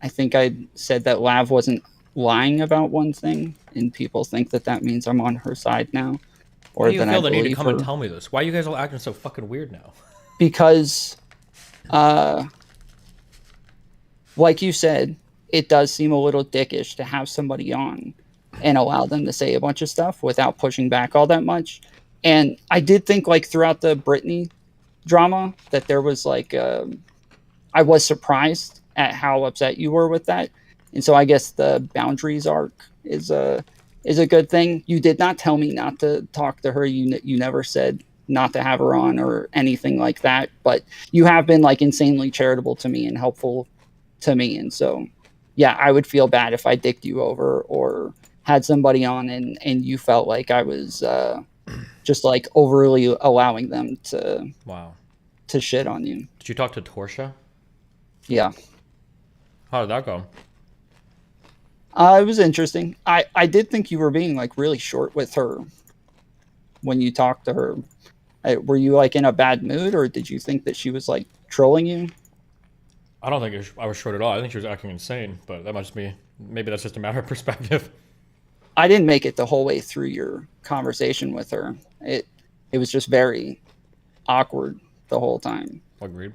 think I said that Lav wasn't lying about one thing, and people think that means I'm on her side now. Or why do you feel the need to come and tell me this? Why are you guys all acting so fucking weird now? Because, like you said, it does seem a little dickish to have somebody on and allow them to say a bunch of stuff without pushing back all that much. And I did think, like, throughout the Britney drama that there was, like, I was surprised at how upset you were with that. And so I guess the boundaries arc is a good thing. You did not tell me not to talk to her. You never said not to have her on or anything like that. But you have been, like, insanely charitable to me and helpful to me. And so, yeah, I would feel bad if I dicked you over or had somebody on and you felt like I was just, like, overly allowing them to shit on you. Did you talk to Torsha? Yeah. How did that go? It was interesting. I did think you were being, like, really short with her when you talked to her. Were you, like, in a bad mood, or did you think that she was, like, trolling you? I don't think I was short at all. I think she was acting insane, but that must be, maybe that's just a matter of perspective. I didn't make it the whole way through your conversation with her. It was just very awkward the whole time. Agreed.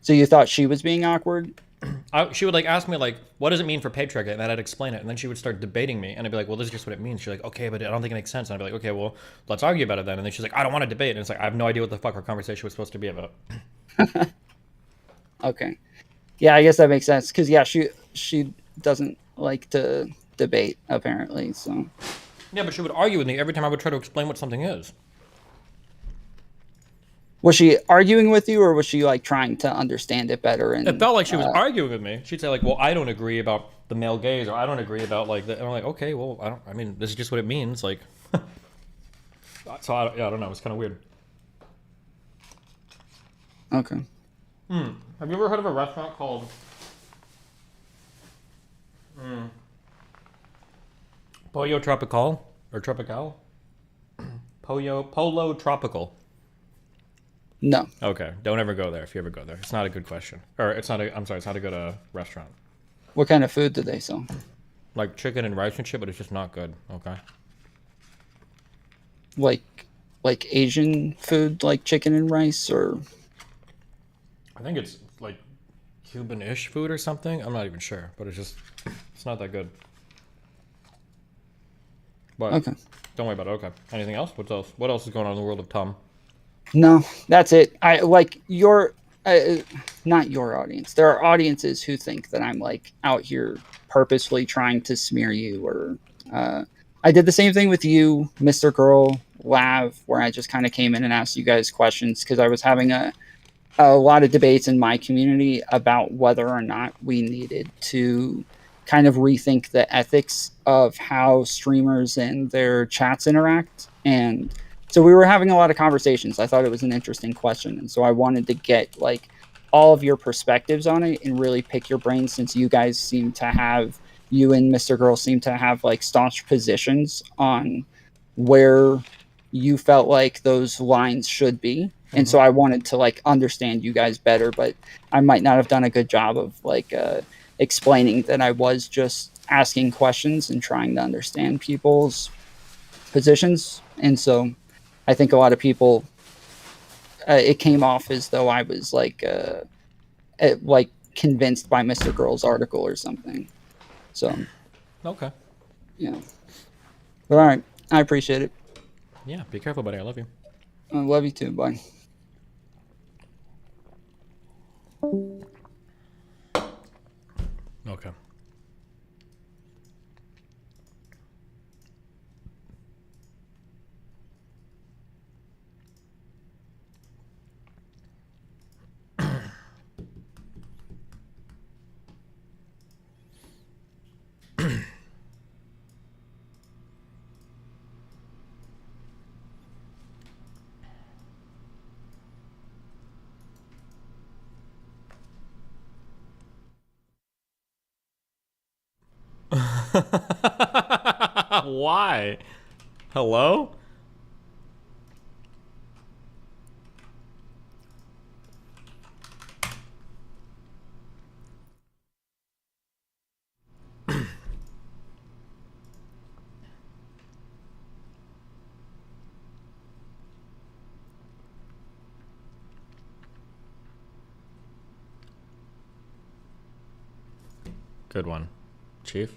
So you thought she was being awkward? She would, like, ask me, like, what does it mean for patriarchy? And then I'd explain it. And then she would start debating me. And I'd be like, well, this is just what it means. She's like, okay, but I don't think it makes sense. And I'd be like, okay, well, let's argue about it then. And then she's like, I don't want to debate. And it's like, I have no idea what the fuck our conversation was supposed to be about. Okay. Yeah, I guess that makes sense. Because, yeah, she doesn't like to debate, apparently. So. Yeah, but she would argue with me every time I would try to explain what something is. Was she arguing with you, or was she, like, trying to understand it better? And it felt like she was arguing with me. She'd say, like, well, I don't agree about the male gaze, or I don't agree about, like, and I'm like, okay, well, I mean, this is just what it means, like. So I don't know. It's kind of weird. Okay. Have you ever heard of a restaurant called Pollo Tropical or Tropical? Polo Tropical. No. Okay, don't ever go there if you ever go there. It's not a good question. Or it's not a good restaurant. What kind of food do they sell? Like chicken and rice and shit, but it's just not good. Okay. Like Asian food, like chicken and rice, or? I think it's like Cuban-ish food or something. I'm not even sure, but it's not that good. But Okay. Don't worry about it. Okay. Anything else? What else? What else is going on in the world of Tom? No, that's it. I like your, not your audience. There are audiences who think that I'm like out here purposefully trying to smear you, or I did the same thing with you, Mr. Girl, Lav, where I just kind of came in and asked you guys questions because I was having a lot of debates in my community about whether or not we needed to kind of rethink the ethics of how streamers and their chats interact. And so we were having a lot of conversations. I thought it was an interesting question. And so I wanted to get like all of your perspectives on it and really pick your brain, since you guys seem to have, you and Mr. Girl seem to have like staunch positions on where you felt like those lines should be. And so I wanted to like understand you guys better, but I might not have done a good job of like explaining that I was just asking questions and trying to understand people's positions. And so I think a lot of people, it came off as though I was like convinced by Mr. Girl's article or something. So, Okay. yeah. But all right. I appreciate it. Yeah. Be careful, buddy. I love you. I love you too. Bye. Okay. Why? Hello? Good one, Chief.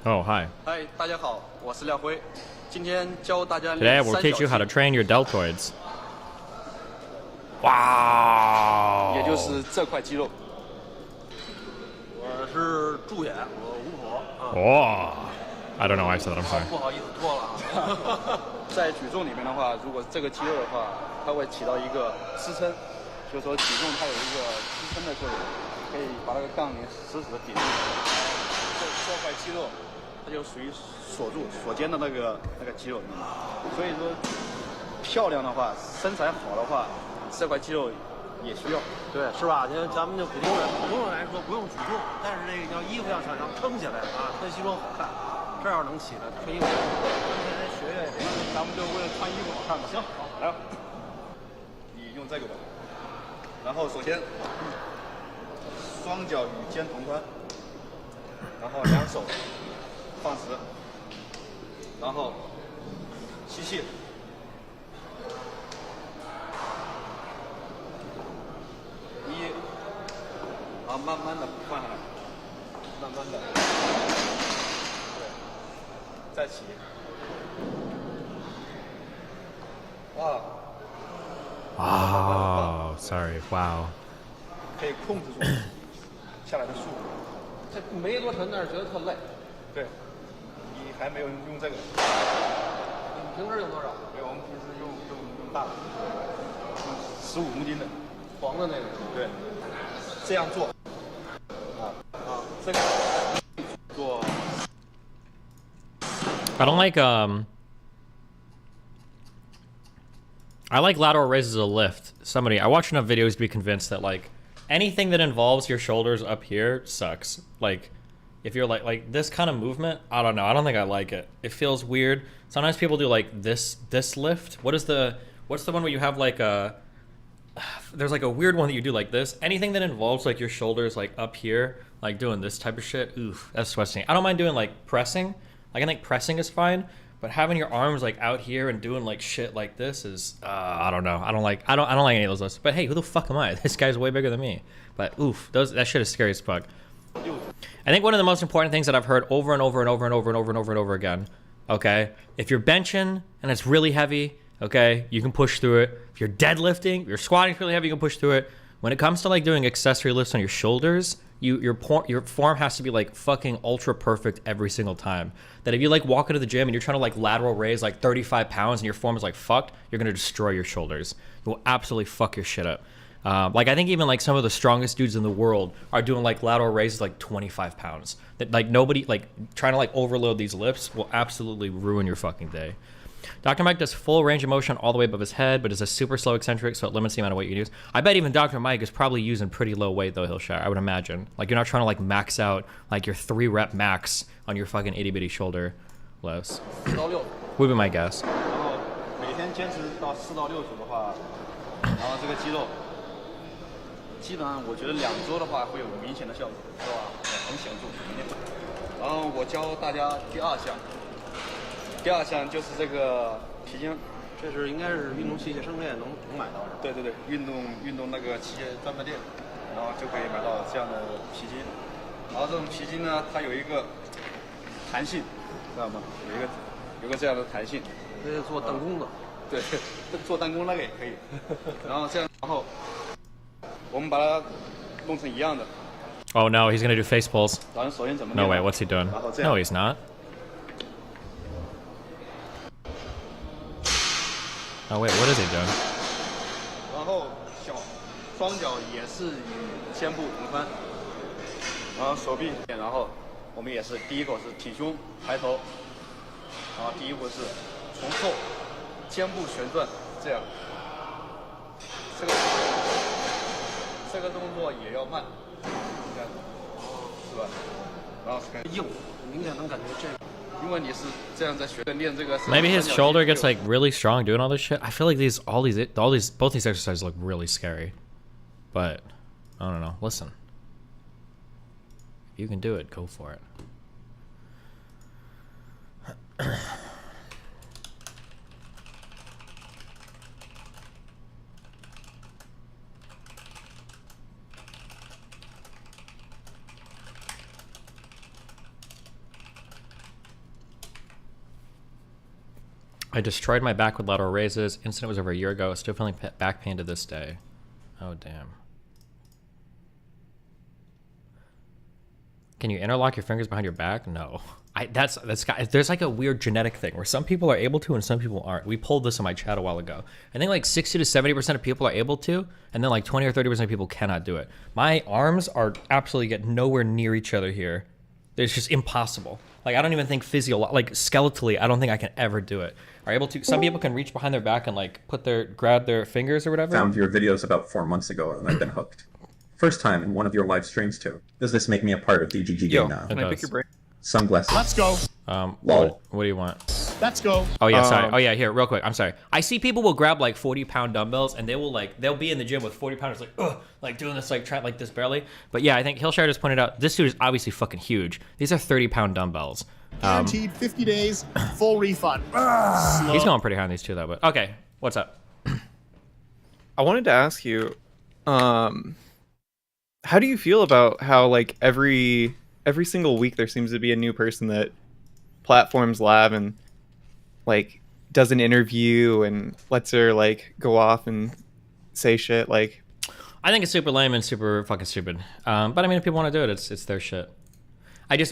Oh, hi. 嗨，大家好，我是廖辉，今天教大家 Today 练 I will 三 teach 角 you how to 形， train your deltoids. Wow. 也就是这块肌肉。我是助演，我巫婆啊。 Oh. I don't know why I said that. I'm sorry. 不好意思，脱了啊。在举重里面的话，如果这个肌肉的话，它会起到一个支撑，就是说举重它有一个支撑的作用，可以把那个杠铃死死的顶住。这块肌肉，它就属于锁肩的那个肌肉，所以说漂亮的话，身材好的话，这块肌肉也需要。对，是吧？因为咱们就普通人来说不用举重，但是这个要衣服要想撑起来啊，穿西装好看。 这要能起来，穿衣服。现在学学这个，咱们就为了穿衣服好看嘛。行，好，来吧。你用这个吧。然后首先，双脚与肩同宽，然后两手放直，然后吸气，然后慢慢的放下来，慢慢的。 再起，哇！ Oh, sorry. Wow. 可以控制住下来的速度。这没多沉，但是觉得特累。对，你还没有用这个。你平时用多少？没有，我们平时用大的，用15公斤的，黄的那个。对，这样做。这个做。 I don't like I like lateral raises as a lift. I watched enough videos to be convinced that like anything that involves your shoulders up here sucks. Like if you're like this kind of movement, I don't know. I don't think I like it. It feels weird. Sometimes people do like this lift. What's the one where you have like there's like a weird one that you do like this. Anything that involves like your shoulders like up here, like doing this type of shit, oof, that's sweating. I don't mind doing like pressing. Like I think pressing is fine, But having your arms like out here and doing like shit like this is I don't know. I don't like any of those lifts. But hey, who the fuck am I? This guy's way bigger than me. But oof, that shit is scary as fuck. I think one of the most important things that I've heard over and over and over and over and over and over and over again, okay, if you're benching and it's really heavy, okay, you can push through it. If you're deadlifting, if you're squatting really heavy, you can push through it. When it comes to like doing accessory lifts on your shoulders, your form has to be like fucking ultra perfect every single time. That if you like walk into the gym and you're trying to like lateral raise like 35 pounds and your form is like fucked, you're gonna destroy your shoulders. You will absolutely fuck your shit up. Like I think even like some of the strongest dudes in the world are doing like lateral raises like 25 pounds. That like nobody like trying to like overload these lifts will absolutely ruin your fucking day. Dr. Mike does full range of motion all the way above his head, but is a super slow eccentric, so it limits the amount of weight you use. I bet even Dr. Mike is probably using pretty low weight though, Hillshire, I would imagine. Like you're not trying to like max out like your 3 rep max on your fucking itty bitty shoulder lifts. Would be my guess. 每天坚持到4到6组的话，然后这个肌肉基本上我觉得2周的话会有明显的效果，是吧？很显著，肯定会。然后我教大家第2项，第2项就是这个皮筋，这是应该是运动器械商店能买到的。对对对，运动那个器械专卖店，然后就可以买到这样的皮筋。然后这种皮筋呢，它有一个弹性，知道吗？有个这样的弹性。可以做弹弓的。对，做弹弓那个也可以。然后这样，然后。我们把它弄成一样的。Oh no, he's gonna do face pulls. No way, what's he doing? No, he's not. Oh wait, what is he doing? 然后双脚也是与肩部同宽，然后手臂，然后我们也是第一个是挺胸抬头，然后第一步是从后肩部旋转这样，这个动作也要慢，这样是吧？然后硬，明显能感觉这个，因为你是这样在学练这个。Maybe his shoulder gets like really strong doing all this shit. I feel like both these exercises look really scary, but I don't know. Listen, if you can do it, go for it. I destroyed my back with lateral raises. Incident was over a year ago. Still feeling back pain to this day. Oh, damn. Can you interlock your fingers behind your back? No. There's like a weird genetic thing where some people are able to and some people aren't. We pulled this in my chat a while ago. I think like 60 to 70% of people are able to, and then like 20 or 30% of people cannot do it. My arms are absolutely get nowhere near each other here. It's just impossible. Like I don't even think like skeletally, I don't think I can ever do it. Are able to? Some people can reach behind their back and like grab their fingers or whatever. Found your videos about 4 months ago and I've been hooked. First time in one of your live streams too. Does this make me a part of DGG game now? Can I pick your brain? Sunglasses. Let's go. What do you want? Let's go. Oh yeah, sorry. Oh yeah, here, real quick. I'm sorry. I see people will grab like 40-pound dumbbells and they'll be in the gym with 40 pounders like doing this like trying like this barely. But yeah, I think Hillshire just pointed out this dude is obviously fucking huge. These are 30-pound dumbbells. Guaranteed 50 days, full refund. He's going pretty high on these two though. But okay, what's up? I wanted to ask you, how do you feel about how like every single week there seems to be a new person that platforms Lab and like does an interview and lets her like go off and say shit? Like, I think it's super lame and super fucking stupid. But I mean, if people want to do it, it's their shit.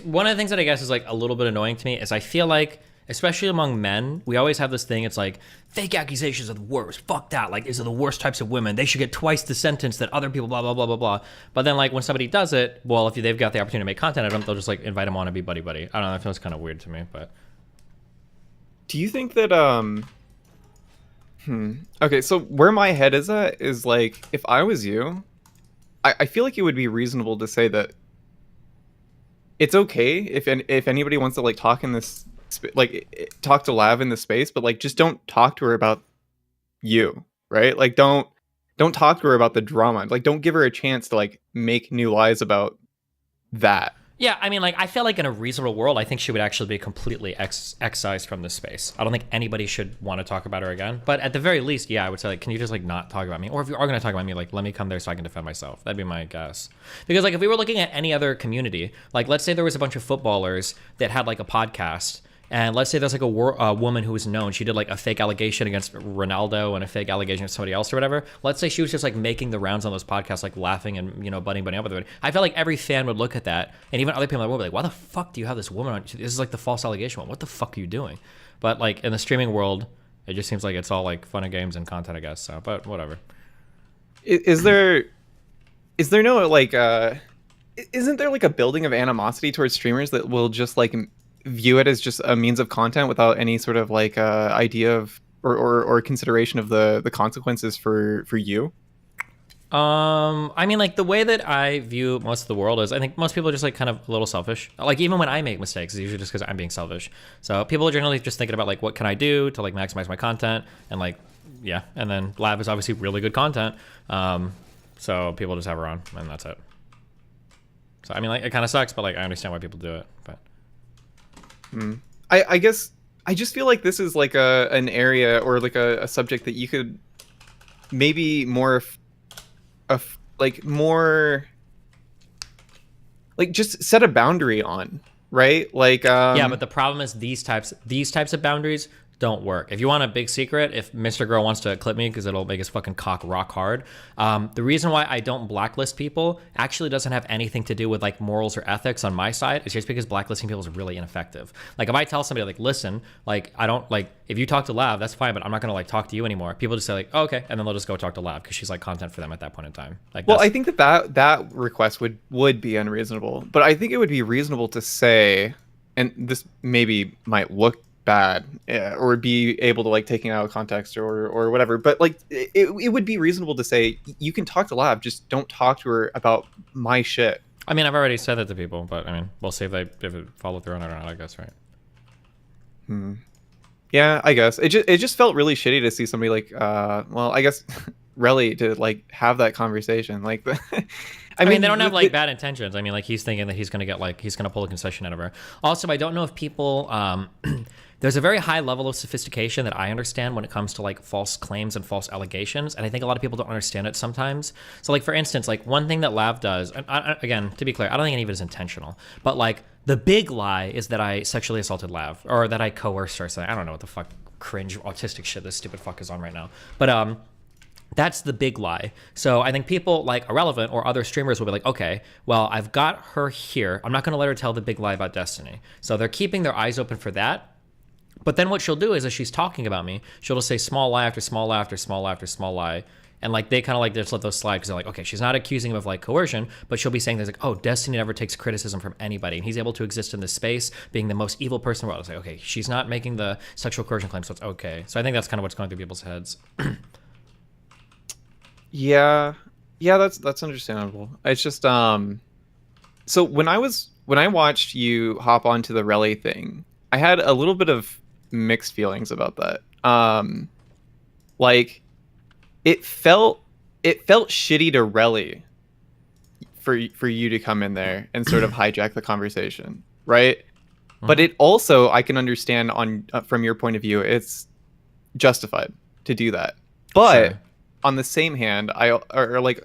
One of the things that I guess is like a little bit annoying to me is I feel like, especially among men, we always have this thing. It's like fake accusations are the worst. Fuck that. Like these are the worst types of women. They should get twice the sentence that other people. Blah blah blah blah blah. But then like when somebody does it, well, if they've got the opportunity to make content out of them, they'll just like invite them on and be buddy buddy. I don't know. That feels kind of weird to me. But do you think that Okay, so where my head is at is like if I was you, I feel like it would be reasonable to say that it's okay if anybody wants to like talk in this. Like talk to Lav in the space, but like just don't talk to her about you, right? Like don't talk to her about the drama. Like don't give her a chance to like make new lies about that. Yeah, I mean, like, I feel like in a reasonable world, I think she would actually be completely excised from this space. I don't think anybody should want to talk about her again. But at the very least, yeah, I would say, like, can you just, like, not talk about me? Or if you are going to talk about me, like, let me come there so I can defend myself. That'd be my guess. Because, like, if we were looking at any other community, like, let's say there was a bunch of footballers that had, like, a podcast, and let's say there's like a woman who was known. She did like a fake allegation against Ronaldo and a fake allegation against somebody else or whatever. Let's say she was just like making the rounds on those podcasts, like laughing and, you know, buddying up with her. I feel like every fan would look at that, and even other people would be like, why the fuck do you have this woman on? This is like the false allegation one. What the fuck are you doing? But like in the streaming world, it just seems like it's all like fun and games and content, I guess. So, but whatever. Is there no like isn't there like a building of animosity towards streamers that will just like view it as just a means of content without any sort of like idea of or consideration of the consequences for you? I mean, like the way that I view most of the world is, I think most people are just like kind of a little selfish. Like even when I make mistakes, it's usually just because I'm being selfish. So people are generally just thinking about like, what can I do to like maximize my content, and like, yeah. And then Lab is obviously really good content. So people just have her on, and that's it. So I mean, like it kind of sucks, but like I understand why people do it. But I guess I just feel like this is like an area or like a subject that you could maybe more just set a boundary on, right? Like yeah, but the problem is these types of boundaries don't work. If you want a big secret, if Mr. Girl wants to clip me because it'll make his fucking cock rock hard, the reason why I don't blacklist people actually doesn't have anything to do with like morals or ethics on my side. It's just because blacklisting people is really ineffective. Like if I tell somebody like, listen, like I don't like, if you talk to Lav, that's fine, but I'm not gonna like talk to you anymore. People just say like, oh, okay, and then they'll just go talk to Lav because she's like content for them at that point in time. Like, well, I think that request would be unreasonable, but I think it would be reasonable to say, and this maybe might look bad, or be able to like taking out of context or whatever, but like it would be reasonable to say you can talk to Lab, just don't talk to her about my shit. I mean, I've already said that to people, but I mean, we'll see if it follow through on it or not, I guess, right? Yeah, I guess it just felt really shitty to see somebody like well, I guess Relly to like have that conversation like I mean, they don't have like bad intentions. I mean, like he's thinking that he's gonna pull a concession out of her. Also, I don't know if people there's a very high level of sophistication that I understand when it comes to like false claims and false allegations, and I think a lot of people don't understand it sometimes. So like for instance, like one thing that Lav does, and again, to be clear, I don't think any of it is intentional, but like the big lie is that I sexually assaulted Lav, or that I coerced her or something. I don't know what the fuck cringe autistic shit this stupid fuck is on right now, but that's the big lie. So I think people like Irrelevant or other streamers will be like, okay, well, I've got her here. I'm not going to let her tell the big lie about Destiny. So they're keeping their eyes open for that. But then what she'll do is, as she's talking about me, she'll just say small lie after small lie after small lie after small lie. And like they kind of like just let those slide because they're like, okay, she's not accusing him of like coercion, but she'll be saying things like, oh, Destiny never takes criticism from anybody, and he's able to exist in this space being the most evil person in the world. It's like, okay, she's not making the sexual coercion claim, so it's okay. So I think that's kind of what's going through people's heads. Yeah, that's understandable. It's just so when I watched you hop onto the Relay thing, I had a little bit of mixed feelings about that. Like it felt shitty to Relly for you to come in there and sort of hijack the conversation, right? But it also, I can understand on from your point of view, it's justified to do that. But sure. On the same hand, or like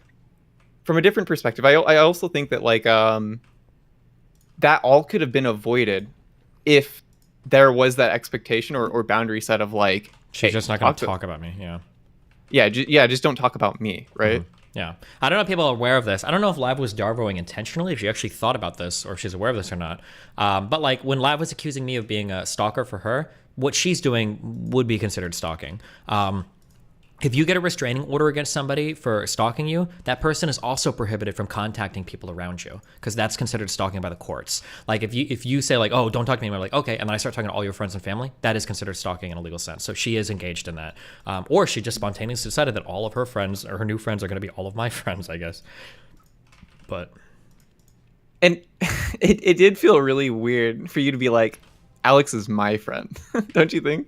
from a different perspective, I also think that like that all could have been avoided if there was that expectation or boundary set of like, she's just not going to talk about me. Just don't talk about me, right? Yeah, I don't know if people are aware of this. I don't know if Lav was Darvoing intentionally, if she actually thought about this, or if she's aware of this or not. But like when Lav was accusing me of being a stalker for her, what she's doing would be considered stalking. If you get a restraining order against somebody for stalking you, that person is also prohibited from contacting people around you, because that's considered stalking by the courts. Like if you say like, oh, don't talk to me, I'm like, okay, and then I start talking to all your friends and family, that is considered stalking in a legal sense. So she is engaged in that. Or she just spontaneously decided that all of her friends or her new friends are going to be all of my friends, I guess. But. And it did feel really weird for you to be like, Alex is my friend. Don't you think?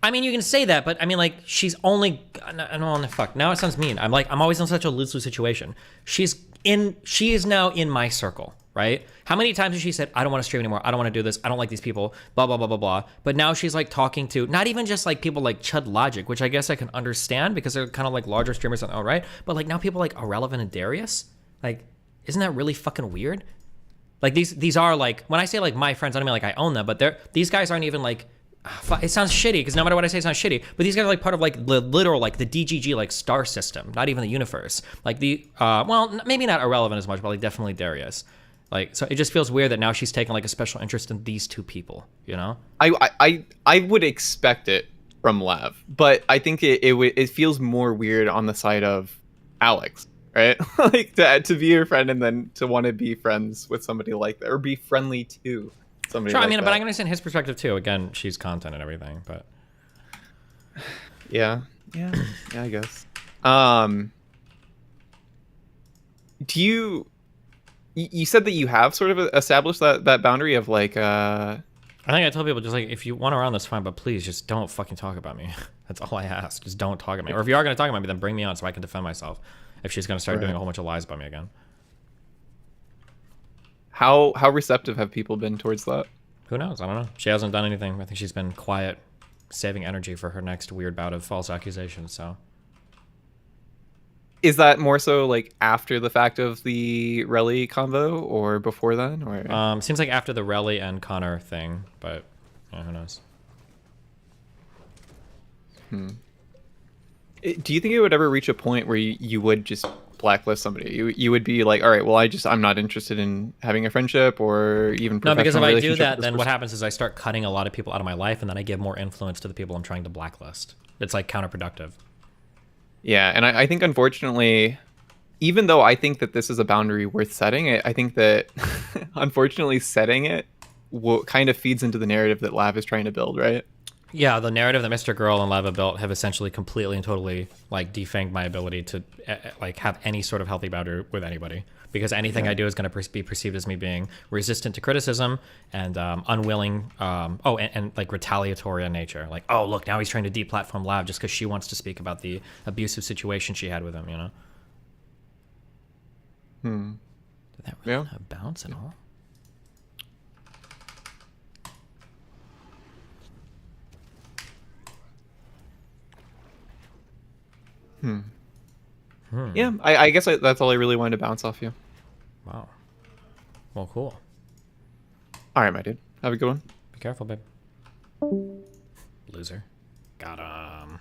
I mean, you can say that, but I mean, like, she's only, no, fuck, now it sounds mean. I'm always in such a lose-lose situation. She is now in my circle, right? How many times has she said, I don't want to stream anymore. I don't want to do this. I don't like these people, blah, blah, blah, blah, blah. But now she's like talking to not even just like people like Chud Logic, which I guess I can understand because they're kind of like larger streamers on right. But like now people like Irrelevant and Darius, like, isn't that really fucking weird? Like these are like, when I say like my friends, I don't mean like I own them, but these guys aren't even like, it sounds shitty because no matter what I say, it's not shitty. But these guys are like part of like the literal, like the DGG like star system, not even the universe. Like well, maybe not Irrelevant as much, but like definitely Darius. Like, so it just feels weird that now she's taking like a special interest in these two people, you know? I would expect it from Lav, but I think it feels more weird on the side of Alex, right? Like to be your friend and then to want to be friends with somebody like that or be friendly to somebody Sure, like I mean, that. but I can understand his perspective too. Again, she's content and everything, but yeah, I guess. Do you said that you have sort of established that boundary of like I think I told people just like, if you want around, that's fine, but please just don't fucking talk about me. That's all I ask. Just don't talk about me. Or if you are going to talk about me, then bring me on so I can defend myself if she's going to start doing a whole bunch of lies about me again. How receptive have people been towards that? Who knows? I don't know. She hasn't done anything. I think she's been quiet, saving energy for her next weird bout of false accusations, so. Is that more so like after the fact of the Relly convo or before then? Or seems like after the Relly and Connor thing, but yeah, who knows? Do you think it would ever reach a point where you would just blacklist somebody? You would be like, all right, well, I'm not interested in having a friendship or even No, because if I do relationship that, with this then what person? happens is I start cutting a lot of people out of my life, and then I give more influence to the people I'm trying to blacklist. It's like counterproductive. Yeah, and I think unfortunately, even though I think that this is a boundary worth setting, I think that unfortunately setting it kind of feeds into the narrative that Lav is trying to build, right? Yeah, the narrative that Mr. Girl and Lava built have essentially completely and totally like defanged my ability to like have any sort of healthy boundary with anybody, because anything I do is going to be perceived as me being resistant to criticism and unwilling, and like retaliatory in nature. Like, oh look, now he's trying to deplatform Lav just because she wants to speak about the abusive situation she had with him, you know? Did that really not bounce at all? Yeah, I guess that's all I really wanted to bounce off you. Wow. Well, cool. All right, my dude. Have a good one. Be careful, babe. Loser. Got him.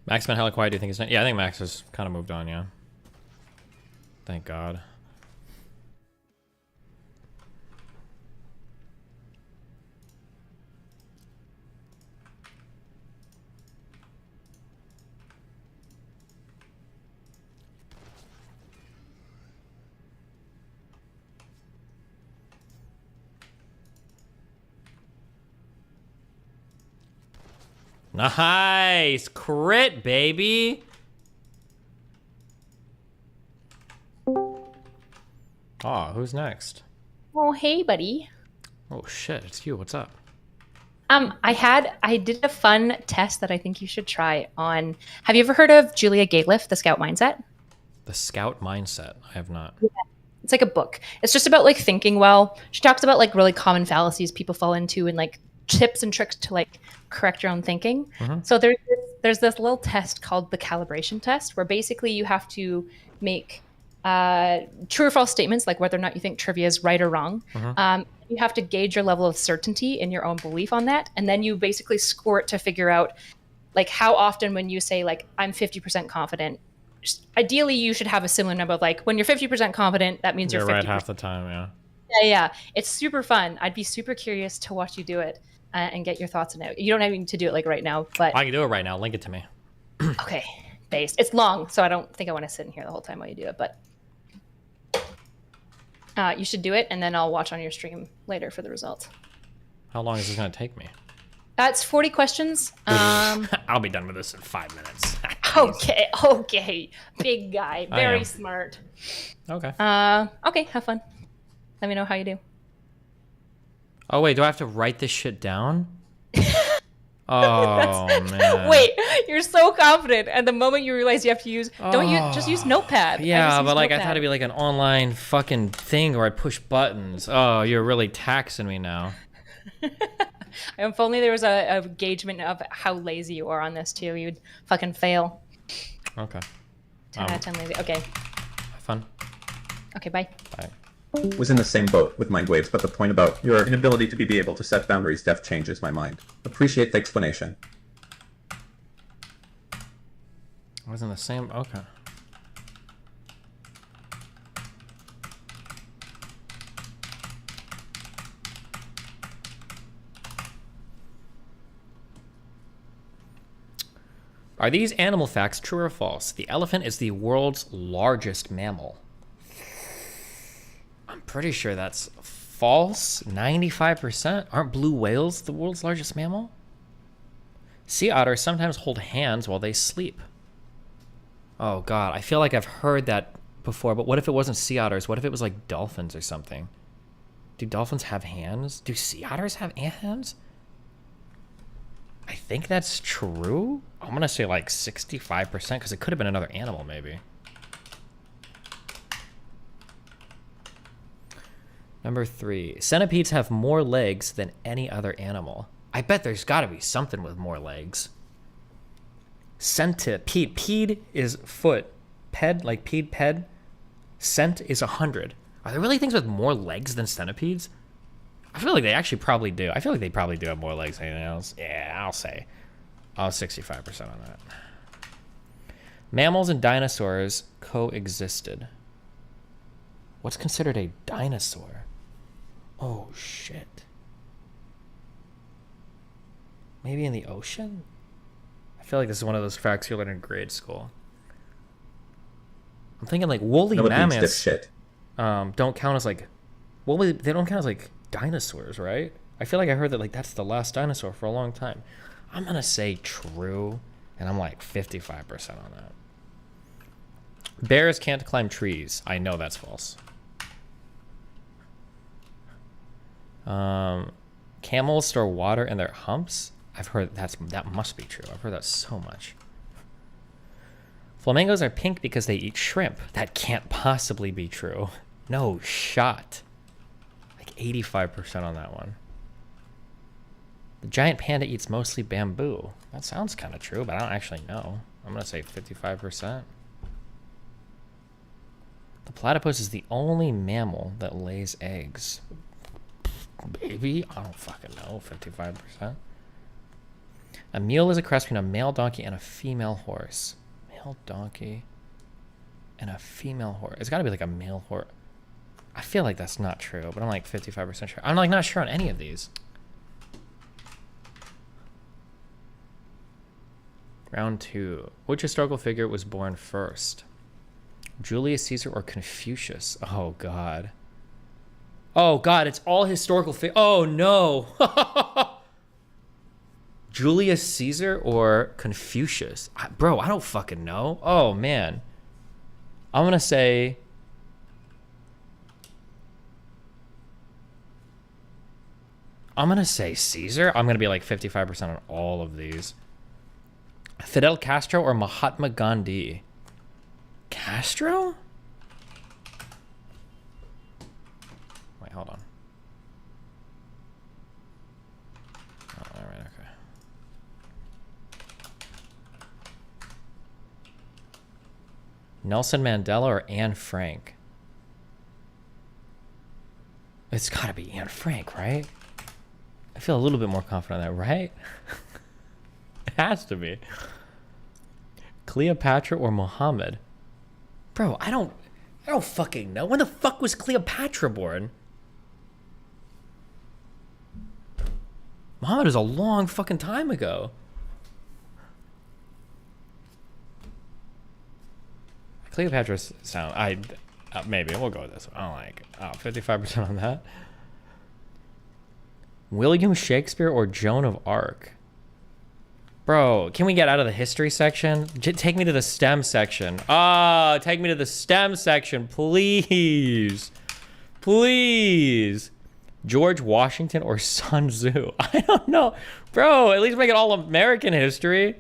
Max been hella quiet. Do you think he's not? Yeah, I think Max has kind of moved on, yeah. Thank God. Nice! Crit, baby! Aw, who's next? Oh, hey, buddy. Oh shit, it's you. What's up? I did a fun test that I think you should try on. Have you ever heard of Julia Gayliff, The Scout Mindset? The Scout Mindset. I have not. Yeah. It's like a book. It's just about like thinking well. She talks about like really common fallacies people fall into and like tips and tricks to like correct your own thinking. So there's this little test called the calibration test, where basically you have to make true or false statements, like whether or not you think trivia is right or wrong. You have to gauge your level of certainty in your own belief on that, and then you basically score it to figure out like how often when you say like I'm 50% confident, ideally you should have a similar number of like when you're 50% confident, that means you're 50%. Right half the time, yeah. Yeah, it's super fun. I'd be super curious to watch you do it and get your thoughts on it. You don't have to do it like right now, but I can do it right now. Link it to me. Okay, based. It's long, so I don't think I want to sit in here the whole time while you do it, but you should do it, and then I'll watch on your stream later for the results. How long is this going to take me? That's 40 questions. I'll be done with this in 5 minutes. Okay. Big guy. Very smart. Okay. Okay, have fun. Let me know how you do. Oh, wait, do I have to write this shit down? Oh man. Wait, you're so confident, and the moment you realize you have to use, don't you just use Notepad? Yeah, but like I thought it'd be like an online fucking thing where I push buttons. Oh, you're really taxing me now. If only there was a engagement of how lazy you are on this too, you'd fucking fail. Okay. 10 out of 10 lazy. Okay. Have fun. Okay, bye. Bye. Was in the same boat with mind waves, but the point about your inability to be able to set boundaries def changes my mind. Appreciate the explanation. I was in the same. Okay. Are these animal facts true or false? The elephant is the world's largest mammal. I'm pretty sure that's false. 95%. Aren't blue whales the world's largest mammal? Sea otters sometimes hold hands while they sleep. Oh god, I feel like I've heard that before, but what if it wasn't sea otters? What if it was like dolphins or something? Do dolphins have hands? Do sea otters have hands? I think that's true. I'm gonna say like 65% because it could have been another animal maybe. Number 3. Centipedes have more legs than any other animal. I bet there's gotta be something with more legs. Centipede. Pede is foot. Ped, like ped, ped. Cent is 100. Are there really things with more legs than centipedes? I feel like they actually probably do. I feel like they probably do have more legs than anything else. Yeah, I'll say. I'll 65% on that. Mammals and dinosaurs coexisted. What's considered a dinosaur? Oh, shit. Maybe in the ocean? I feel like this is one of those facts you learn in grade school. I'm thinking like woolly mammoths don't count as like... Woolly, they don't count as like dinosaurs, right? I feel like I heard that like that's the last dinosaur for a long time. I'm gonna say true, and I'm like 55% on that. Bears can't climb trees. I know that's false. Camels store water in their humps. I've heard that must be true. I've heard that so much. Flamingos are pink because they eat shrimp. That can't possibly be true. No shot. Like 85% on that one. The giant panda eats mostly bamboo. That sounds kind of true, but I don't actually know. I'm gonna say 55%. The platypus is the only mammal that lays eggs. Baby? I don't fucking know. 55%. A mule is a cross between a male donkey and a female horse. Male donkey and a female horse. It's gotta be like a male horse. I feel like that's not true, but I'm like 55% sure. I'm like not sure on any of these. Round 2. Which historical figure was born first? Julius Caesar or Confucius? Oh god. Oh god, it's all historical oh no. Julius Caesar or Confucius? Bro, I don't fucking know. Oh man. I'm gonna say... Caesar. I'm gonna be like 55% on all of these. Fidel Castro or Mahatma Gandhi? Castro? Wait, hold on. Oh, all right, okay. Nelson Mandela or Anne Frank? It's gotta be Anne Frank, right? I feel a little bit more confident on that, right? It has to be. Cleopatra or Muhammad? Bro, I don't fucking know. When the fuck was Cleopatra born? Muhammad is a long fucking time ago. Cleopatra sound... maybe, we'll go with this one. I don't like it. 55% on that. William Shakespeare or Joan of Arc? Bro, can we get out of the history section? Take me to the STEM section. Take me to the STEM section, please. Please. George Washington or Sun Tzu? I don't know. Bro, at least make it all American history.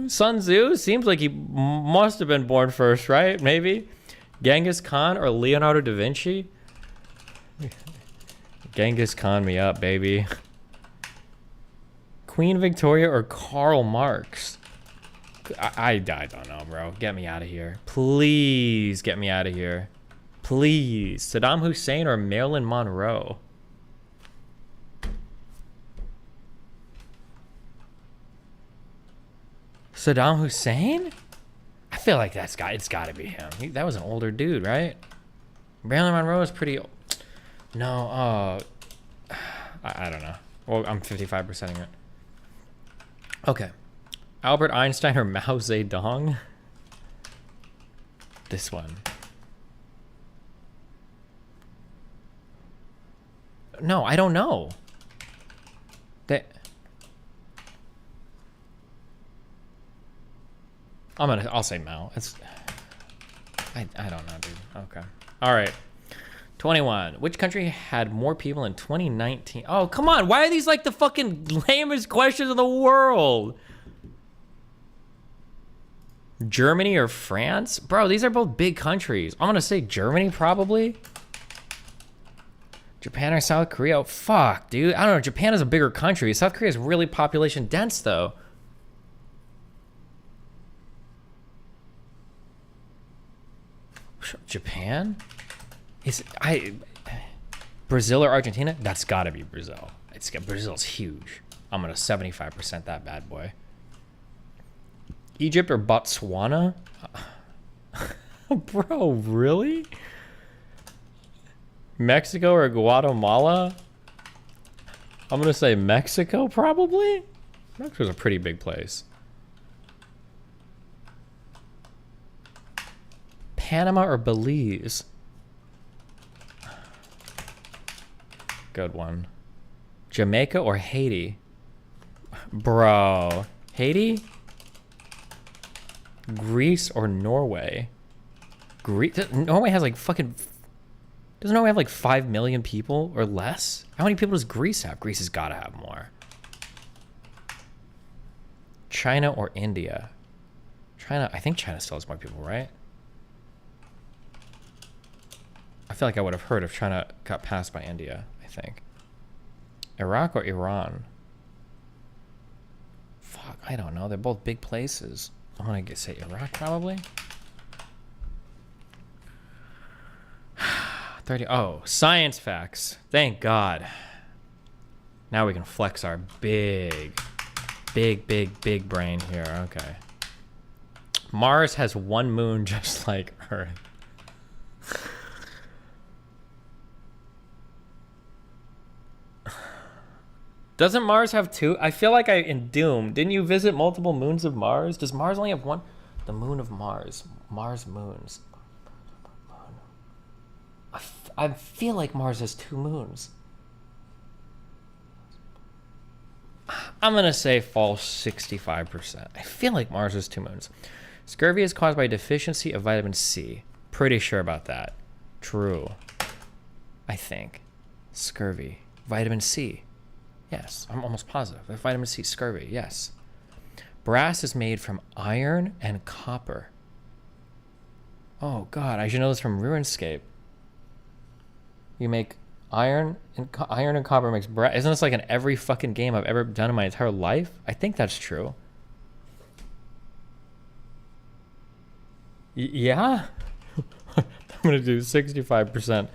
Sun Tzu seems like he must have been born first, right? Maybe. Genghis Khan or Leonardo da Vinci? Genghis Khan me up, baby. Queen Victoria or Karl Marx? I don't know, bro. Get me out of here. Please get me out of here. Please. Saddam Hussein or Marilyn Monroe? Saddam Hussein? I feel like it's got to be him. That was an older dude, right? Marilyn Monroe is pretty old. No, I don't know. Well, I'm 55%ing it. Okay. Albert Einstein or Mao Zedong? This one. No, I don't know. I'll say Mao. I don't know, dude. Okay. All right. 21. Which country had more people in 2019? Oh, come on. Why are these like the fucking lamest questions in the world? Germany or France? Bro, these are both big countries. I'm going to say Germany, probably. Japan or South Korea? Oh, fuck, dude. I don't know. Japan is a bigger country. South Korea is really population dense, though. Japan? Brazil or Argentina? That's got to be Brazil. Brazil's huge. I'm going to 75% that bad boy. Egypt or Botswana? Bro, really? Mexico or Guatemala? I'm going to say Mexico, probably? Mexico's a pretty big place. Panama or Belize? Good one. Jamaica or Haiti? Bro. Haiti? Greece or Norway? Norway has like fucking... Doesn't Norway have like 5 million people or less? How many people does Greece have? Greece has got to have more. China or India? China, I think China still has more people, right? I feel like I would have heard if China got passed by India, I think. Iraq or Iran? Fuck, I don't know. They're both big places. I want to say Iraq, probably. 30. Oh, science facts. Thank God. Now we can flex our big brain here. Okay. Mars has one moon just like Earth. Doesn't Mars have two? I feel like in Doom, didn't you visit multiple moons of Mars? Does Mars only have one? The moon of Mars. Mars moons. I feel like Mars has 2 moons. I'm going to say false 65%. I feel like Mars has 2 moons. Scurvy is caused by deficiency of vitamin C. Pretty sure about that. True. I think. Scurvy. Vitamin C. Yes, I'm almost positive. Vitamin C, scurvy, yes. Brass is made from iron and copper. Oh God, I should know this from RuneScape. You make iron and copper makes brass. Isn't this like in every fucking game I've ever done in my entire life? I think that's true. Yeah? I'm gonna do 65%.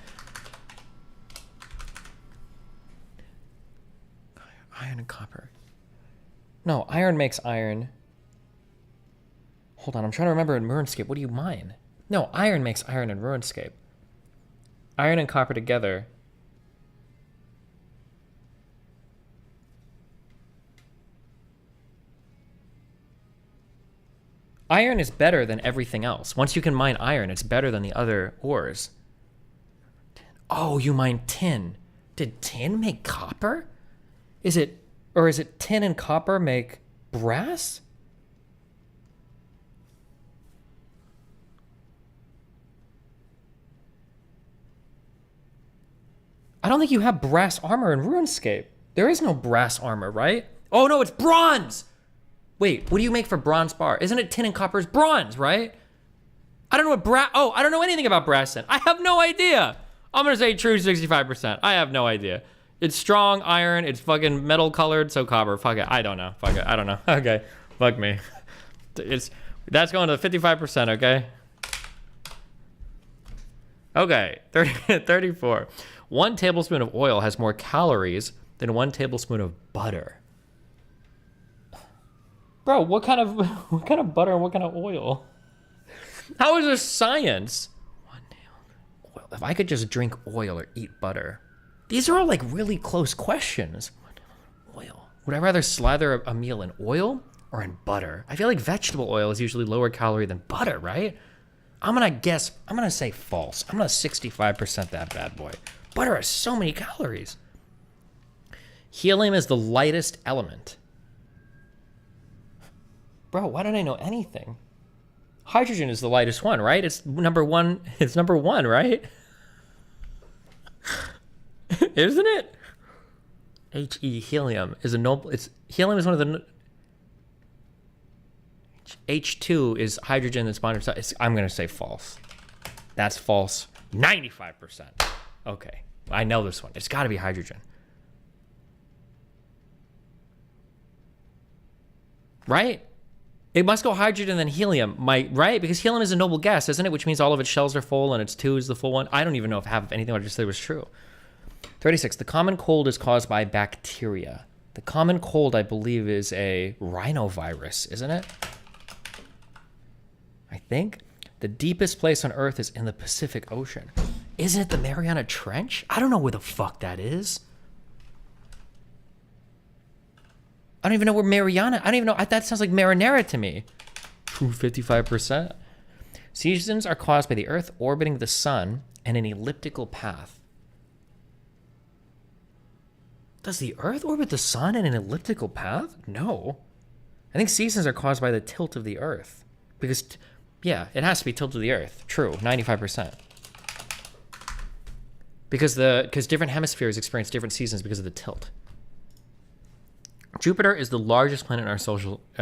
Iron and copper. No, iron makes iron. Hold on, I'm trying to remember in RuneScape. What do you mine? No, iron makes iron in RuneScape. Iron and copper together. Iron is better than everything else. Once you can mine iron, it's better than the other ores. Oh, you mine tin. Did tin make copper? Is it tin and copper make brass? I don't think you have brass armor in RuneScape. There is no brass armor, right? Oh no, it's bronze! Wait, what do you make for bronze bar? Isn't it tin and copper is bronze, right? I don't know what I don't know anything about brass then. I have no idea. I'm gonna say true 65%. I have no idea. It's strong iron, it's fucking metal colored, so copper. Fuck it, I don't know. Fuck it, I don't know. Okay, fuck me. That's going to 55%, okay? Okay, 34. 1 tablespoon of oil has more calories than 1 tablespoon of butter. Bro, what kind of butter and what kind of oil? How is this science? Oil. If I could just drink oil or eat butter. These are all like really close questions. Oil. Would I rather slather a meal in oil or in butter? I feel like vegetable oil is usually lower calorie than butter, right? I'm gonna say false. I'm gonna 65% that bad boy. Butter has so many calories. Helium is the lightest element. Bro, why don't I know anything? Hydrogen is the lightest one, right? It's number one, right? Isn't it? He, helium, is a noble, helium is one of the, H2 is hydrogen that's bonded to, I'm gonna say false. That's false, 95%. Okay, I know this one. It's gotta be hydrogen. Right? It must go hydrogen then helium, right? Because helium is a noble gas, isn't it? Which means all of its shells are full and its 2 is the full one. I don't even know if half of anything I just said was true. 36, the common cold is caused by bacteria. The common cold, I believe, is a rhinovirus, isn't it? I think. The deepest place on Earth is in the Pacific Ocean. Isn't it the Mariana Trench? I don't know where the fuck that is. I don't even know where Mariana, I don't even know, that sounds like marinara to me. True 55%. Seasons are caused by the Earth orbiting the sun and an elliptical path. Does the Earth orbit the sun in an elliptical path? No. I think seasons are caused by the tilt of the Earth. Because, yeah, it has to be tilt of the Earth. True, 95%. Because different hemispheres experience different seasons because of the tilt. Jupiter is the largest planet in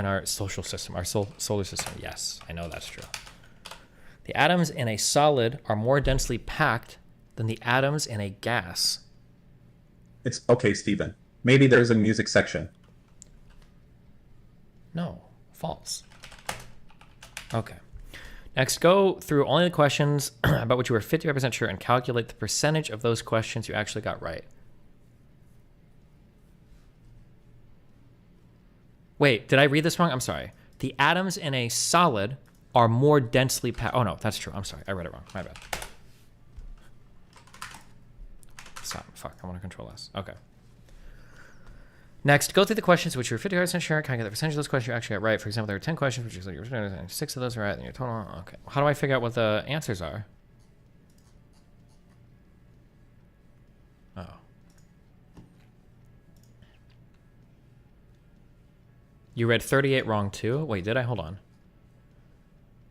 our social system, our solar system. Yes, I know that's true. The atoms in a solid are more densely packed than the atoms in a gas. It's okay, Steven. Maybe there's a music section. No, false. Okay. Next, go through only the questions about which you were 55% sure and calculate the percentage of those questions you actually got right. Wait, did I read this wrong? I'm sorry. The atoms in a solid are more densely packed. Oh, no, that's true. I'm sorry. I read it wrong. My bad. Stop. Fuck. I want to control S. Okay. Next, go through the questions which you're 50% sure. Can I get the percentage of those questions you actually got right? For example, there are 10 questions, which is like 6 of those are right, and your total. Okay. How do I figure out what the answers are? Oh. You read 38 wrong too? Wait, did I? Hold on.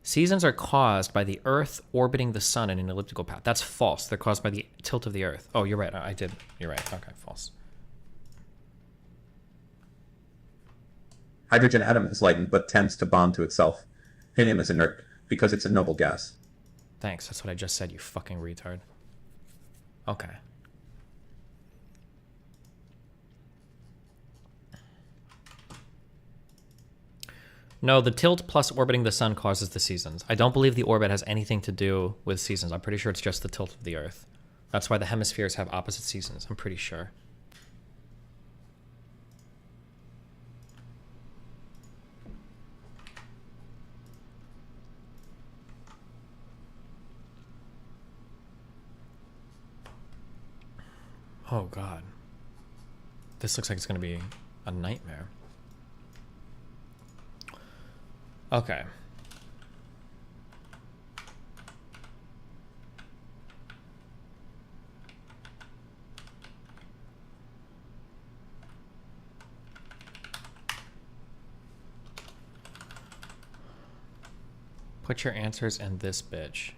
Seasons are caused by the Earth orbiting the sun in an elliptical path. That's false. They're caused by the tilt of the Earth. Oh, you're right. I did. You're right. Okay, false. Hydrogen atom is lightened but tends to bond to itself. Helium is inert because it's a noble gas. Thanks. That's what I just said, you fucking retard. Okay. No, the tilt plus orbiting the sun causes the seasons. I don't believe the orbit has anything to do with seasons. I'm pretty sure it's just the tilt of the Earth. That's why the hemispheres have opposite seasons. I'm pretty sure. Oh, God. This looks like it's going to be a nightmare. Okay. Put your answers in this bitch.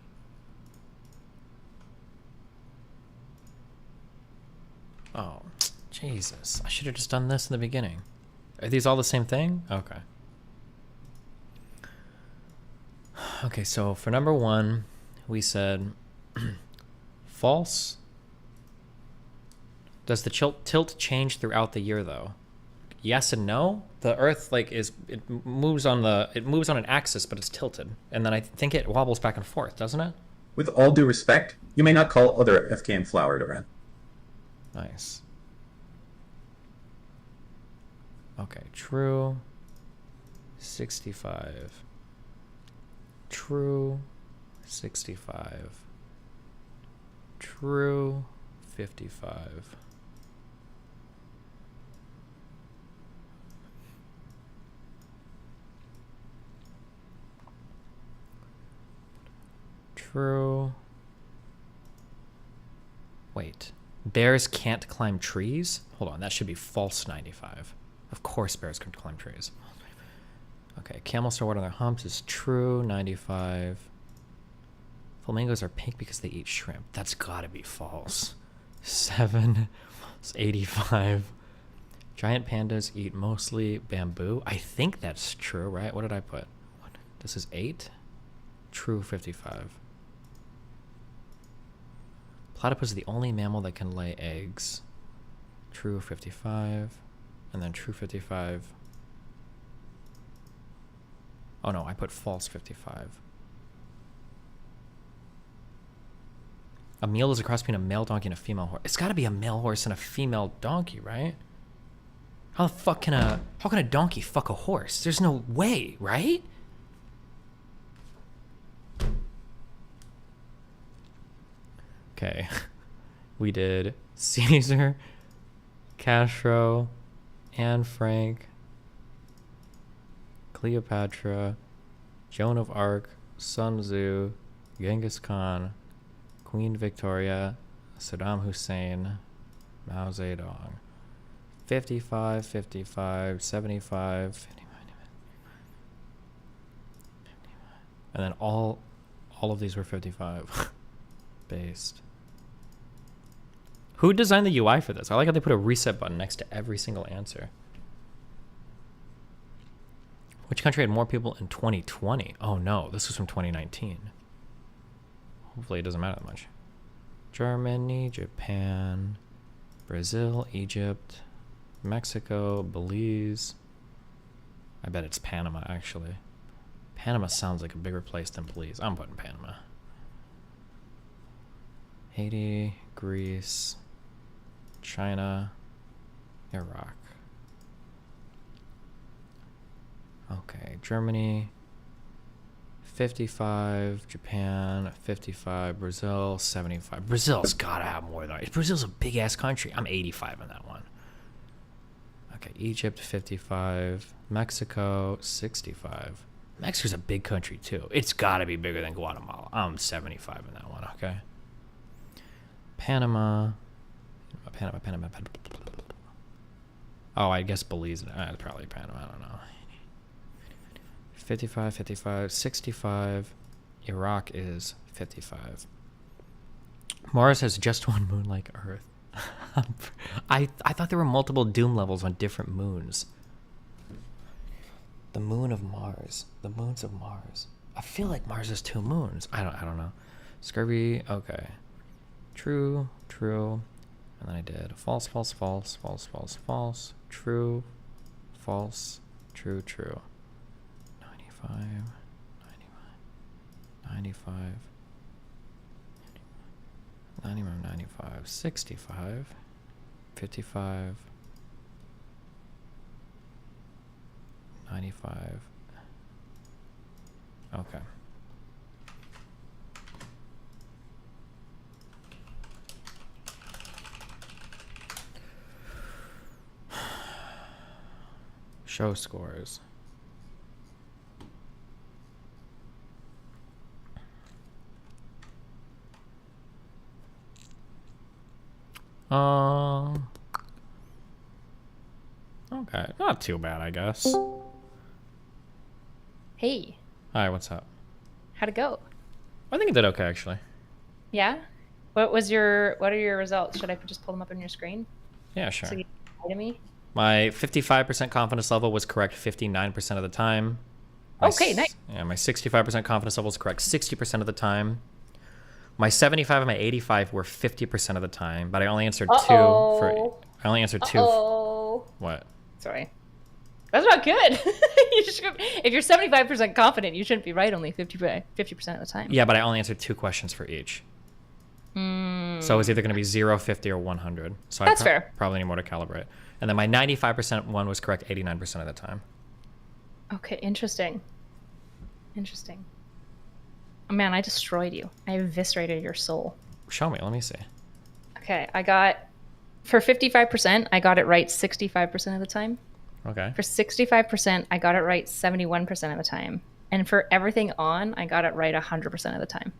Jesus, I should have just done this in the beginning. Are these all the same thing? Okay. Okay, so for number 1, we said false. Does the tilt change throughout the year though? Yes and no. The Earth it moves on an axis, but it's tilted, and then I think it wobbles back and forth, doesn't it? With all due respect, you may not call other FKM flowered around. Nice. Okay, true. 65. True. 65. True. 55. True. Wait. Bears can't climb trees? Hold on, that should be false 95. Of course bears can climb trees. Okay, camels store water on their humps is true, 95. Flamingos are pink because they eat shrimp. That's gotta be false. 7. It's 85. Giant pandas eat mostly bamboo. I think that's true, right? What did I put? This is 8. True, 55. Platypus is the only mammal that can lay eggs. True, 55. And then true, 55. Oh no, I put false, 55. A mule is a cross between a male donkey and a female horse. It's gotta be a male horse and a female donkey, right? How the fuck how can a donkey fuck a horse? There's no way, right? Okay, we did Caesar, Castro, Anne Frank, Cleopatra, Joan of Arc, Sun Tzu, Genghis Khan, Queen Victoria, Saddam Hussein, Mao Zedong. 55, 55, 75, 59, and then all of these were 55 based. Who designed the UI for this? I like how they put a reset button next to every single answer. Which country had more people in 2020? Oh no, this was from 2019. Hopefully it doesn't matter that much. Germany, Japan, Brazil, Egypt, Mexico, Belize. I bet it's Panama, actually. Panama sounds like a bigger place than Belize. I'm putting Panama. Haiti, Greece, China, Iraq. Okay, Germany, 55, Japan, 55, Brazil, 75. Brazil's gotta have more than that. Brazil's a big ass country. I'm 85 on that one. Okay, Egypt, 55, Mexico, 65. Mexico's a big country too. It's gotta be bigger than Guatemala. I'm 75 in that one, okay? Panama. Oh, I guess Belize. Probably Panama. I don't know. 55, 55, 65. Iraq is 55. Mars has just one moon like Earth. I thought there were multiple Doom levels on different moons. The moon of Mars. The moons of Mars. I feel like Mars has 2 moons. I don't know. Scurvy. Okay. True, true, and then I did false, false, false, false, false, false, true, false, true, true, 95, 95, 95, 95, 65, 55, 95, okay. Show scores. Okay, not too bad, I guess. Hey, Hi, what's up? how'd it go? I think it did okay, actually. Yeah? What are your results? Should I just pull them up on your screen? Yeah, sure. So you lie to me? My 55% confidence level was correct 59% of the time. Okay, nice. Yeah, my 65% confidence level was correct 60% of the time. My 75 and my 85 were 50% of the time, but I only answered two for. I only answered two. What? Sorry. That's not good. If you're 75% confident, you shouldn't be right only 50% of the time. Yeah, but I only answered 2 questions for each. So it was either going to be 0, 50, or 100. So That's I fair. Probably need more to calibrate. And then my 95% one was correct 89% of the time. Okay, interesting. Interesting. Oh, man, I destroyed you. I eviscerated your soul. Show me. Let me see. Okay, I got... For 55%, I got it right 65% of the time. Okay. For 65%, I got it right 71% of the time. And for everything on, I got it right 100% of the time.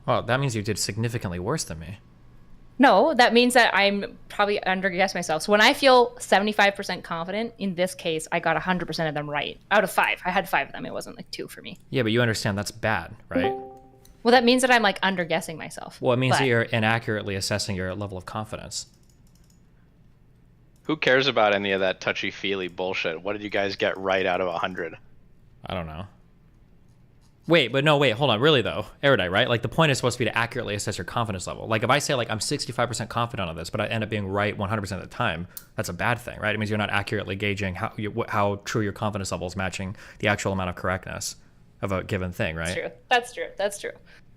Well, that means you did significantly worse than me. No, that means that I'm probably underguessed myself. So when I feel 75% confident, in this case, I got 100% of them right. Out of 5. I had 5 of them. It wasn't like 2 for me. Yeah, but you understand that's bad, right? Well, that means that I'm like underguessing myself. Well, it means that you're inaccurately assessing your level of confidence. Who cares about any of that touchy-feely bullshit? What did you guys get right out of 100? I don't know. Wait, hold on. Really, though, erudite, right? Like, the point is supposed to be to accurately assess your confidence level. Like, if I say, like, I'm 65% confident on this, but I end up being right 100% of the time, that's a bad thing, right? It means you're not accurately gauging how true your confidence level is matching the actual amount of correctness of a given thing, right? That's true.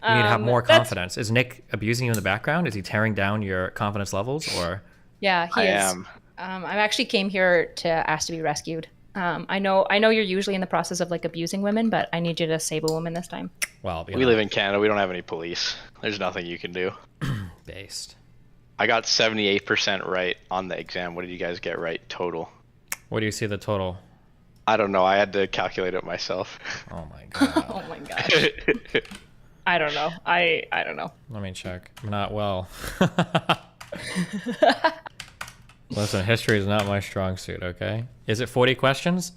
You need to have more confidence. Is Nick abusing you in the background? Is he tearing down your confidence levels, or? Yeah, he is. am. I actually came here to ask to be rescued. I know you're usually in the process of like abusing women, but I need you to save a woman this time. Well, we live in Canada. We don't have any police. There's nothing you can do. Based. I got 78% right on the exam. What did you guys get right total? What do you see the total? I don't know. I had to calculate it myself. Oh my god. Oh my gosh. I don't know. I don't know. Let me check. Not well. Listen, history is not my strong suit, okay? Is it 40 questions?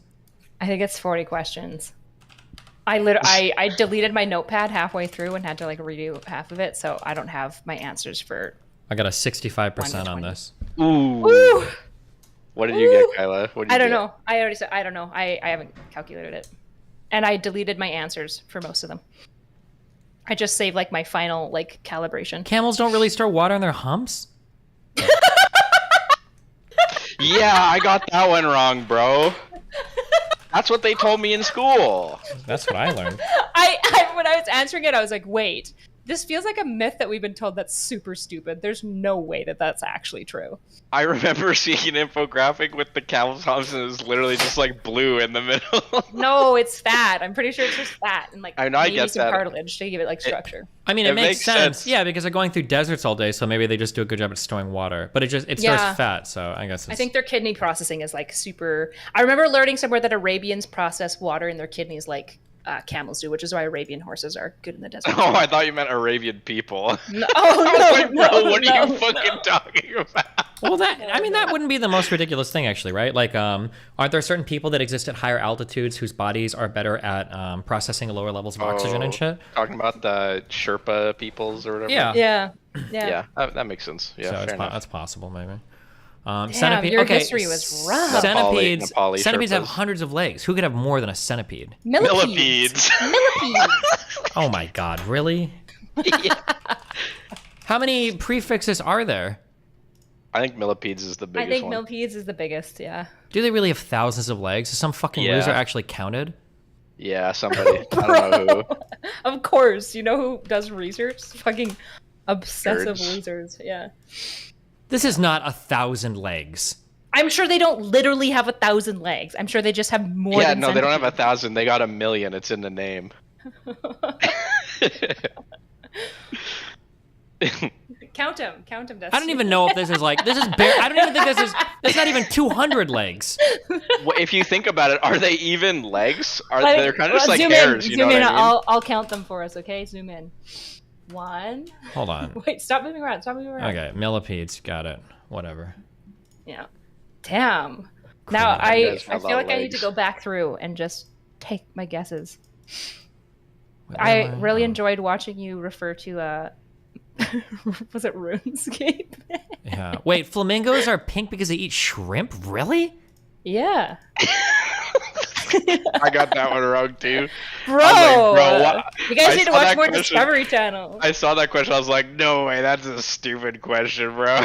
I think it's 40 questions. I deleted my notepad halfway through and had to like redo half of it, so I don't have my answers for... I got a 65% on this. Ooh. What did you get, Kyla? What did you I don't get? know. I already said I don't know. I haven't calculated it. And I deleted my answers for most of them. I just saved like my final like calibration. Camels don't really store water in their humps? Yeah, I got that one wrong, bro. That's what they told me in school. That's what I learned. When I was answering it, I was like, wait, this feels like a myth that we've been told that's super stupid. There's no way that that's actually true. I remember seeing an infographic with the camel's humps and it was literally just like blue in the middle. No, it's fat. I'm pretty sure it's just fat and like I know, I maybe get some that. cartilage to give it like structure. I mean, it makes sense. Yeah, because they're going through deserts all day, so maybe they just do a good job at storing water. But it stores Yeah. fat, so I guess it's... I think their kidney processing is like super... I remember learning somewhere that Arabians process water in their kidneys like camels do, which is why Arabian horses are good in the desert. Oh, I thought you meant Arabian people. No, I was no, like, bro, no, what no, are you fucking talking about? Well, that wouldn't be the most ridiculous thing, actually, right? Like, aren't there certain people that exist at higher altitudes whose bodies are better at processing lower levels of oxygen and shit? Talking about the Sherpa peoples or whatever? Yeah. Yeah. That makes sense. Yeah, So fair enough. that's possible, maybe. Damn, your history was rough. Centipedes Nepali have Sherpas. hundreds of legs. Who could have more than a centipede? Millipedes. Millipedes. Oh my god, really? How many prefixes are there? I think millipedes is the I biggest think one. millipedes is the biggest, yeah. Do they really have thousands of legs? Is some fucking Yeah. loser actually counted? Yeah, somebody. I don't know who. Of course. You know who does research? Fucking obsessive Nerds. losers, yeah. This is not 1,000 legs. I'm sure they don't literally have 1,000 legs. I'm sure they just have more Yeah, than no, they don't have centipedes. 1,000. They got 1,000,000. It's in the name. Count them, Dusty. I don't even know if this is like I don't even think that's not even 200 legs. Well, if you think about it, are they even legs? Like, They're kind of just like zoom hairs, in, you know zoom what in. I mean? I'll count them for us, okay? Zoom in. 1. Hold on. Wait, stop moving around. Stop moving around. Okay, millipedes, got it. Whatever. Yeah. Damn. Now Cool. You guys I have a feel lot like of I need to legs. go back through and just take my guesses. Where I am really enjoyed watching you refer to Was it RuneScape? Yeah. Wait, flamingos are pink because they eat shrimp? Really? Yeah. I got that one wrong too. Bro, what? you guys I need to saw watch that more question. Discovery Channel. I saw that question. I was like, no way, that's a stupid question, bro.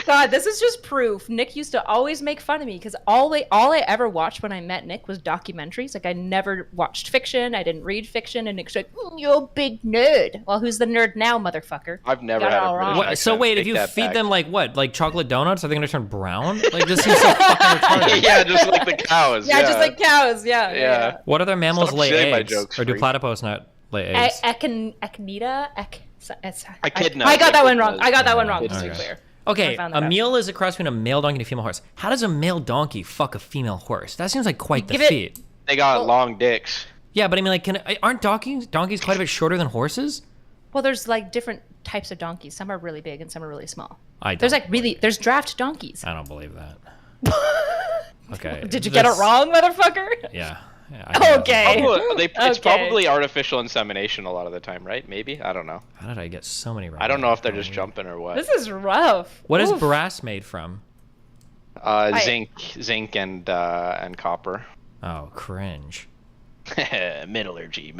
God, this is just proof. Nick used to always make fun of me because all I ever watched when I met Nick was documentaries. Like I never watched fiction. I didn't read fiction. And Nick's like, "You're a big nerd." Well, who's the nerd now, motherfucker? I've never Got it had all a wrong. British What, so accent. wait, if Take you that feed back. them like what? Like chocolate donuts? Are they gonna turn brown? Like this seems so fucking retarded. Yeah, just like the cows. Yeah, just like cows. Yeah. What other mammals Stop lay shitting my eggs? jokes, Or do freak. platypus not lay eggs? Echinida. Echidna. I got that one wrong. Echidnas. I got that one wrong. Okay. Just to be clear. Okay, I found a that out. mule is a cross between a male donkey and a female horse. How does a male donkey fuck a female horse? That seems like quite the give it- feat. They got long dicks. Yeah, but I mean, like, aren't donkeys quite a bit shorter than horses? Well, there's like different types of donkeys. Some are really big and some are really small. There's There's draft donkeys. I don't believe that. Okay. Did you get it wrong, motherfucker? Yeah. Okay. It's Okay. probably artificial insemination a lot of the time, right? Maybe? I don't know. How did I get so many wrong? I don't know if they're just jumping or what. This is rough. What is Oof. brass made from? Zinc and copper. Oh, cringe. Metallurgy.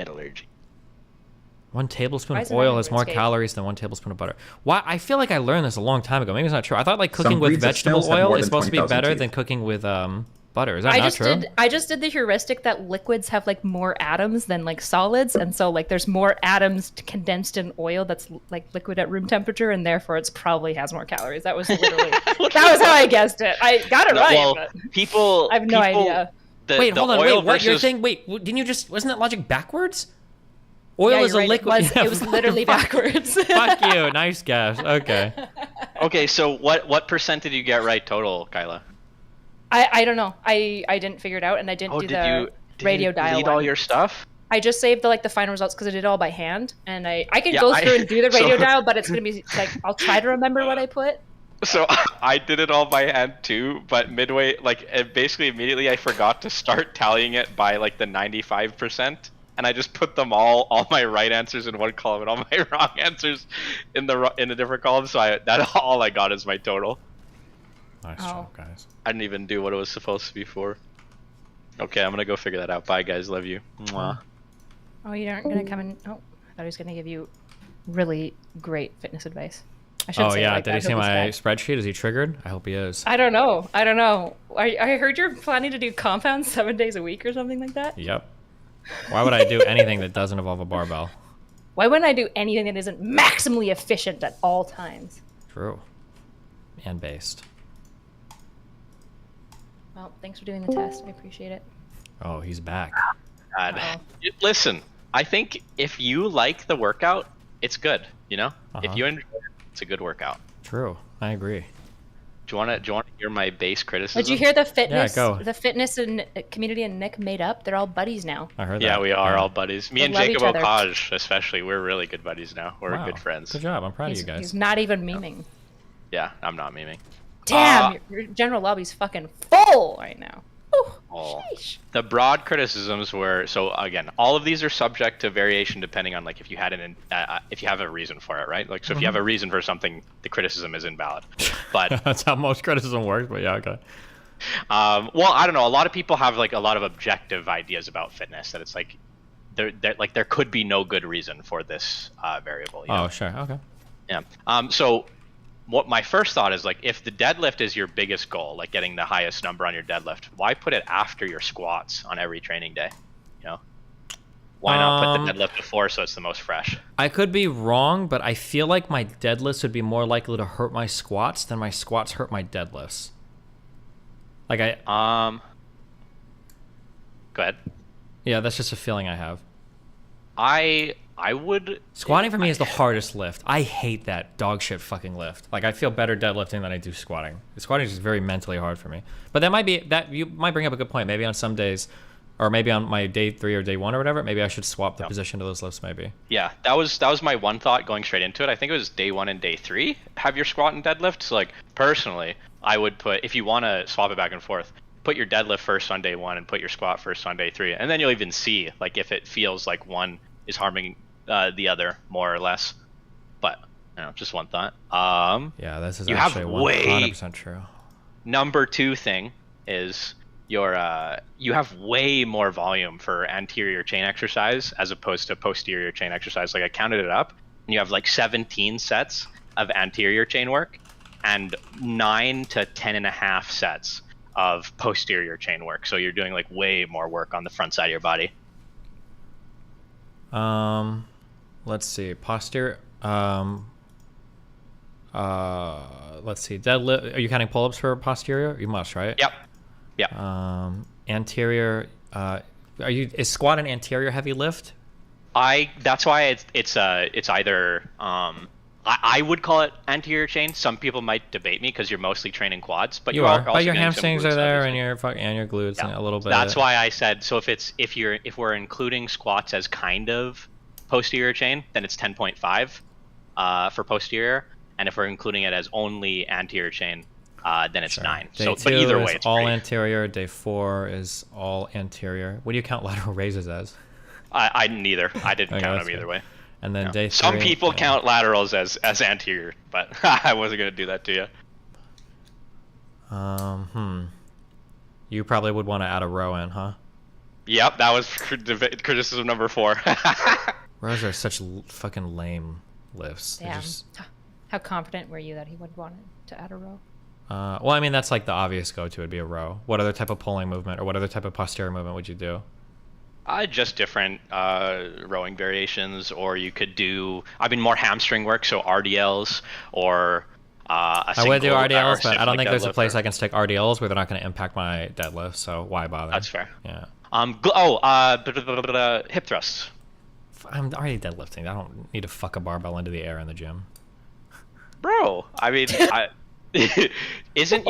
1 tablespoon Why of isn't oil that has more RuneScape? calories than 1 tablespoon of butter. Why? I feel like I learned this a long time ago. Maybe it's not true. I thought like cooking Some with breeds of vegetable snails have oil more is than supposed to be 20,000 better teeth. than cooking with butter. Is that not true? I just did the heuristic that liquids have like more atoms than like solids, and so like there's more atoms condensed in oil that's like liquid at room temperature, and therefore it's probably has more calories. That was literally that was how I guessed it. I got it right. Well, but people. I have no people- idea. Wait, hold on. oil Wait, what? You're versus- saying? Wait, didn't you just? Wasn't that logic backwards? Oil Yeah, is you're a right, liquid. It was literally backwards. Fuck you. Nice guess. Okay. Okay, so what percent did you get right total, Kyla? I don't know. I didn't figure it out, and I didn't do the radio dial delete one. all your stuff? I just saved the final results because I did it all by hand, and I can Yeah, go through and do the so- radio dial, but it's gonna be like I'll try to remember what I put. So I did it all by hand too, but midway, basically immediately I forgot to start tallying it by like the 95%, and I just put them all my right answers in one column and all my wrong answers in a different column. So that all I got is my total. Nice job, guys. I didn't even do what it was supposed to be for. Okay, I'm gonna go figure that out. Bye, guys. Love you. Mwah. Oh, you aren't gonna come in? Oh, I thought he was gonna give you really great fitness advice. I should Oh say it yeah, like did that. you see I hope my he's spreadsheet? Is he triggered? I hope he is. I don't know. I heard you're planning to do compounds 7 days a week or something like that. Yep. Why would I do anything that doesn't involve a barbell? Why wouldn't I do anything that isn't maximally efficient at all times? True. And based. Well, thanks for doing the test. I appreciate it. Oh, he's back. God. Listen, I think if you like the workout, it's good. You know, if you enjoy it, it's a good workout. True. I agree. Do you want to hear my base criticism? Did you hear the fitness? go. The fitness and community and Nick made up. They're all buddies now. I heard Yeah, that. we are all buddies. Me They and love Jacob each other. Okaj, especially, we're really good buddies now. We're Wow. good friends. Good job. I'm proud of you guys. He's not even memeing. Yeah, I'm not memeing. Damn, your general lobby's fucking full right now. Oh. The broad criticisms were, so again, all of these are subject to variation depending on like if you had if you have a reason for it, right? Like, so if you have a reason for something, the criticism is invalid. But That's how most criticism works, but yeah, okay. well, I don't know. A lot of people have like a lot of objective ideas about fitness that it's like there could be no good reason for this variable. You know? Oh, sure. Okay. Yeah. So what my first thought is, like, if the deadlift is your biggest goal, like getting the highest number on your deadlift, why put it after your squats on every training day? You know, why not put the deadlift before so it's the most fresh? I could be wrong, but I feel like my deadlifts would be more likely to hurt my squats than my squats hurt my deadlifts. Like Go ahead. Yeah, that's just a feeling I have. I would... Squatting for me is the hardest lift. I hate that dog shit fucking lift. Like, I feel better deadlifting than I do squatting. Squatting is just very mentally hard for me. But you might bring up a good point. Maybe on some days, or maybe on my day 3 or day 1 or whatever, maybe I should swap the position to those lifts maybe. Yeah, that was my one thought going straight into it. I think it was day 1 and day 3 have your squat and deadlift. So like, personally, I would put, if you want to swap it back and forth, put your deadlift first on day 1 and put your squat first on day 3. And then you'll even see like if it feels like one is harming the other more or less. But No, just one thought. Yeah, this is you actually have way 100% true. Number 2 thing is you have way more volume for anterior chain exercise as opposed to posterior chain exercise. Like I counted it up, and you have like 17 sets of anterior chain work and 9 to 10.5 sets of posterior chain work. So you're doing like way more work on the front side of your body. Let's see. Posterior. Let's see. Deadlift. Are you counting pull-ups for posterior? You must, right? Yep. Yeah. Anterior. Is squat an anterior heavy lift? That's why it's either I would call it anterior chain. Some people might debate me because you're mostly training quads, but You are. also But your getting some hamstrings glutes, are there, obviously. and your glutes, and a little bit. That's why I said so. If we're including squats as kind of posterior chain, then it's 10.5 for posterior, and if we're including it as only anterior chain, then it's 9. Day So, 2 but either is way, it's all great. anterior. Day 4 is all anterior. What do you count lateral raises as? I neither. I didn't Okay, count that's them either good. way. And then day 3. Some people count laterals as anterior, but I wasn't gonna do that to you. You probably would want to add a row in, huh? Yep, that was criticism number 4. Rows are such fucking lame lifts. They're Damn. just- How confident were you that he would want to add a row? well, I mean, that's like the obvious go-to would be a row. What other type of pulling movement or what other type of posterior movement would you do? Just different rowing variations, or you could do, more hamstring work, so RDLs, or I would do RDLs, but I don't think there's a deadlift place I can stick RDLs where they're not going to impact my deadlift, so why bother? That's fair. Yeah. Hip thrusts. I'm already deadlifting. I don't need to fuck a barbell into the air in the gym. Bro, isn't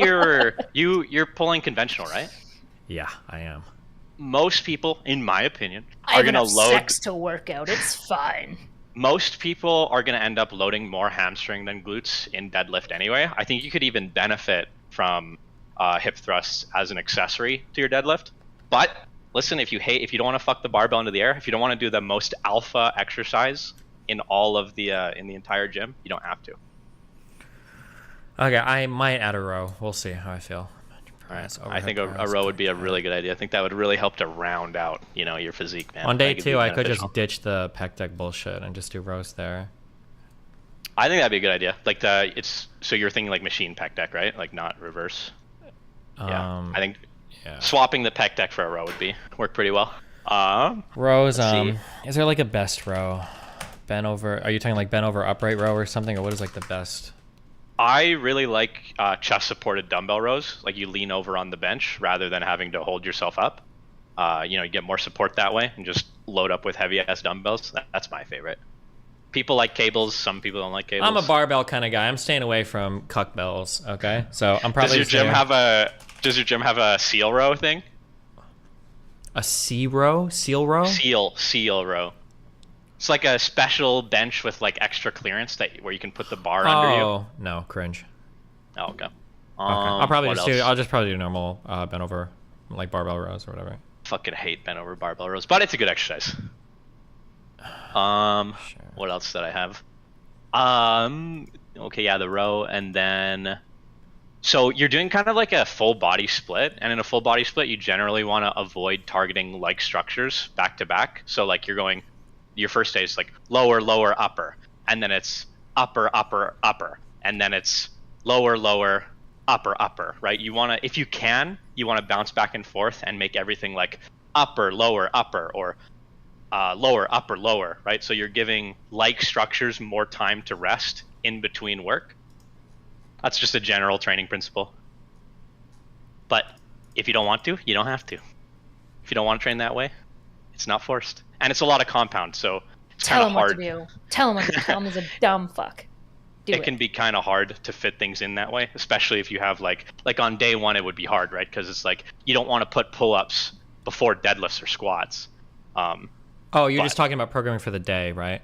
you're pulling conventional, right? Yeah, I am. Most people, in my opinion, I are have gonna enough load. sex to work out. It's fine. Most people are gonna end up loading more hamstring than glutes in deadlift anyway. I think you could even benefit from hip thrusts as an accessory to your deadlift. But listen, if you don't want to fuck the barbell into the air, if you don't want to do the most alpha exercise in all of the in the entire gym, you don't have to. Okay, I might add a row. We'll see how I feel. Alright, I think a row would be a really good idea. I think that would really help to round out, your physique, man. On day That could be 2, I could beneficial. just ditch the pec deck bullshit and just do rows there. I think that'd be a good idea. Like so you're thinking like machine pec deck, right? Like not reverse. Yeah, I think swapping the pec deck for a row would work pretty well. Rows, let's see. is there like a best row? Bent over, are you talking like bent over upright row or something, or what is like the best? I really like chest supported dumbbell rows. Like you lean over on the bench rather than having to hold yourself up. You get more support that way and just load up with heavy ass dumbbells. That's my favorite. People like cables. Some people don't like cables. I'm a barbell kind of guy. I'm staying away from cuck bells. Okay, so I'm probably. Does your gym have a seal row thing? A C row? Seal row? Seal row. It's like a special bench with like extra clearance where you can put the bar under you. Oh no, cringe. Oh, okay. I'll probably what just else? I'll just probably do normal bent over, like barbell rows or whatever. Fucking hate bent over barbell rows, but it's a good exercise. What else did I have? Okay, yeah, the row, and then so you're doing kind of like a full body split, and in a full body split, you generally want to avoid targeting like structures back to back. So like you're going, your first day is like lower, lower, upper, and then it's upper, upper, upper, and then it's lower, lower, upper, upper, right? You want to, if you can, you want to bounce back and forth and make everything like upper, lower, upper, or lower, upper, lower, right? So you're giving like structures more time to rest in between work. That's just a general training principle. But if you don't want to, you don't have to. If you don't want to train that way, it's not forced. And it's a lot of compound, so it's kind Tell of him what to hard. do. Tell him what to do. Tell him he's a dumb fuck. It can be kind of hard to fit things in that way, especially if you have like on day one, it would be hard, right? Because it's like you don't want to put pull-ups before deadlifts or squats. Oh, you're just talking about programming for the day, right?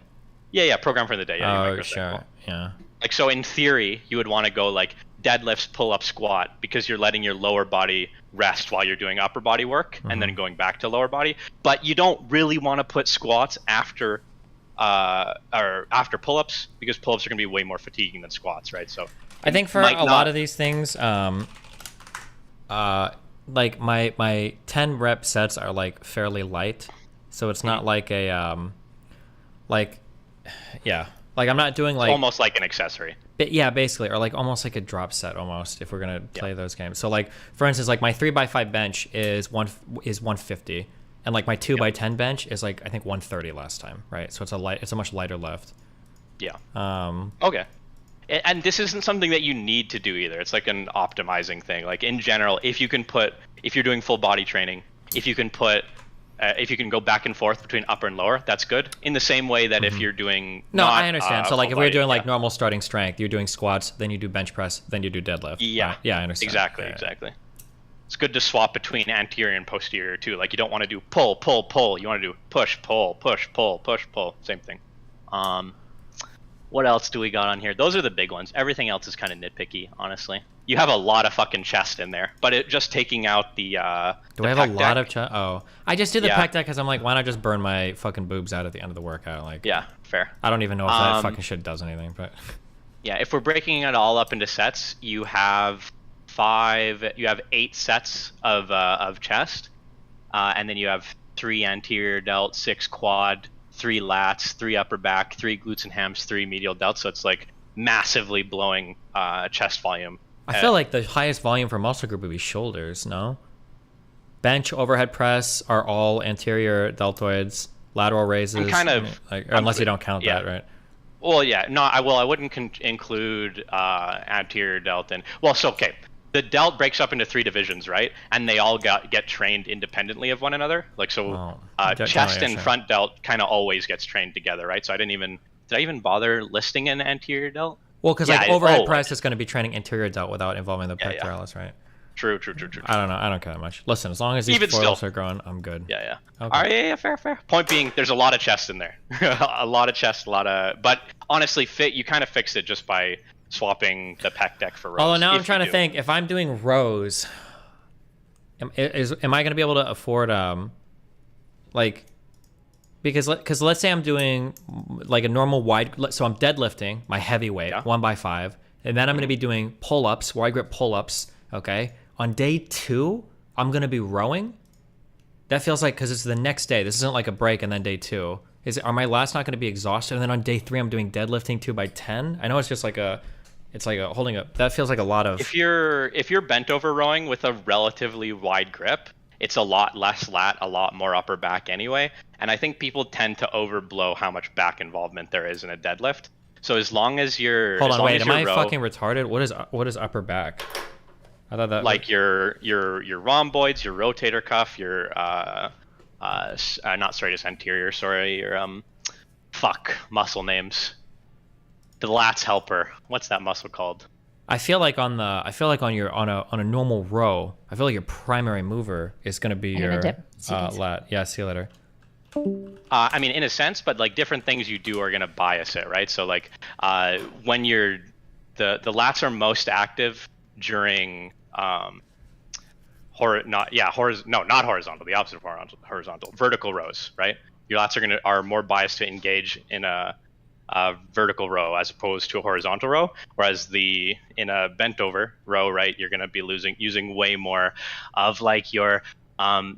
Yeah, program for the day. Yeah, your Oh, microcycle. sure. Yeah. Like, so in theory, you would want to go like deadlifts, pull-up, squat, because you're letting your lower body rest while you're doing upper body work and then going back to lower body. But you don't really want to put squats after or after pull-ups, because pull-ups are going to be way more fatiguing than squats, right? So I think for a lot of these things, like my 10 rep sets are like fairly light, so it's not like a like I'm not doing like almost like an accessory. Yeah, basically, or like almost like a drop set almost if we're gonna play those games. So like for instance, like my 3x5 bench is 150, and like my 2x10 bench is like I think 130 last time, right? So it's a much lighter lift. Yeah. Okay. And this isn't something that you need to do either. It's like an optimizing thing. Like in general, if you're doing full body training, if you can go back and forth between upper and lower, that's good. In the same way that if you're doing I understand. So like if we're doing like normal starting strength, you're doing squats, then you do bench press, then you do deadlift. Yeah. Right? Yeah, I understand. Exactly. It's good to swap between anterior and posterior too. Like you don't want to do pull, pull, pull. You want to do push, pull, push, pull, push, pull. Same thing. What else do we got on here? Those are the big ones. Everything else is kind of nitpicky, honestly. You have a lot of fucking chest in there, but just taking out the do I have a lot of chest? Oh, I just did the pec deck because I'm like, why not just burn my fucking boobs out at the end of the workout? Like, yeah, fair. I don't even know if that fucking shit does anything, but yeah, if we're breaking it all up into sets, you have 8 sets of chest, and then you have 3 anterior delt, 6 quad, 3 lats, 3 upper back, 3 glutes and hams, 3 medial delts. So it's like massively blowing chest volume. I feel like the highest volume for muscle group would be shoulders, no? Bench, overhead press are all anterior deltoids, lateral raises. Kind of, unless you don't count that, right? Well, yeah, no, I wouldn't include anterior delt in. Well, so okay, the delt breaks up into 3 divisions, right? And they all get trained independently of one another. Like so, chest and front delt kind of always gets trained together, right? So did I even bother listing an anterior delt? Well, because like overhead press is going to be training anterior delt without involving the pectoralis, right? True. I don't know. I don't care that much. Listen, as long as these foils are growing, I'm good. Yeah. Okay. All right, yeah, fair. Point being, there's a lot of chest in there. A lot of chest, but honestly, you kind of fix it just by swapping the pec deck for rows. Oh, now I'm trying to think. If I'm doing rows, am I going to be able to afford because let's say I'm doing like a normal wide, so I'm deadlifting my heavy weight 1x5, and then I'm going to be doing pull-ups, wide grip pull-ups. Okay, on day 2 I'm going to be rowing. That feels like, because it's the next day. This isn't like a break and then day 2. Are my lats not going to be exhausted? And then on day 3 I'm doing deadlifting 2x10. I know it's just like holding up. That feels like a lot of. If you're bent over rowing with a relatively wide grip, it's a lot less lat, a lot more upper back anyway. And I think people tend to overblow how much back involvement there is in a deadlift. So as long as you're am I fucking retarded? What is upper back? I thought that like your rhomboids, your rotator cuff, your not serratus anterior, sorry, your muscle names. The lats helper. What's that muscle called? I feel like on a normal row, I feel like your primary mover is going to be your lat. Yeah, see you later. I mean, in a sense, but like different things you do are going to bias it, right? So like when the lats are most active during not horizontal, the opposite of horizontal, vertical rows, right? Your lats are more biased to engage in a vertical row as opposed to a horizontal row, whereas in a bent over row, right, you're going to be using way more of like your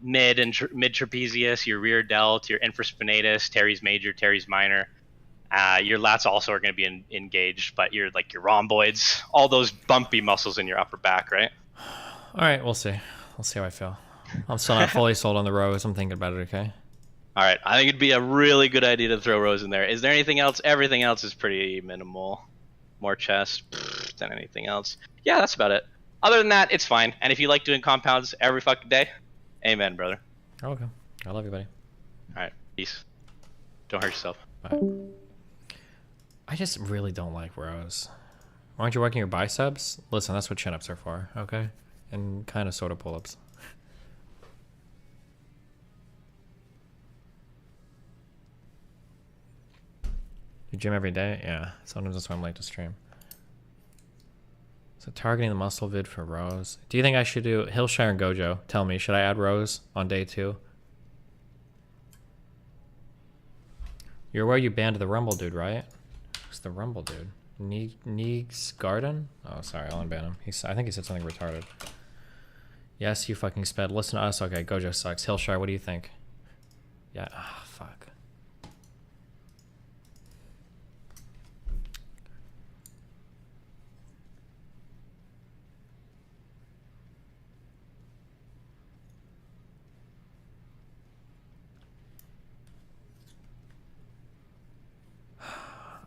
mid trapezius, your rear delt, your infraspinatus, teres major, teres minor. Your lats also are going to be engaged, but your rhomboids, all those bumpy muscles in your upper back, right? All right, we'll see. We'll see how I feel. I'm still not fully sold on the rows. I'm thinking about it. Okay. All right, I think it'd be a really good idea to throw rows in there. Is there anything else? Everything else is pretty minimal. More chest than anything else. Yeah, that's about it. Other than that, it's fine. And if you like doing compounds every fucking day, amen, brother. Okay. I love you, buddy. All right, peace. Don't hurt yourself. Bye. I just really don't like rows. Aren't you working your biceps? Listen, that's what chin-ups are for, okay? And kind of sort of pull-ups. You gym every day? Yeah. Sometimes that's why I'm late to stream. So targeting the muscle vid for rows. Do you think I should do Hillshire and Gojo? Tell me, should I add rows on day 2? You're aware you banned the Rumble dude, right? Who's the Rumble dude? Neeg's Garden? Oh, sorry, I'll unban him. I think he said something retarded. Yes, you fucking sped. Listen to us. Okay, Gojo sucks. Hillshire, what do you think? Yeah, fuck.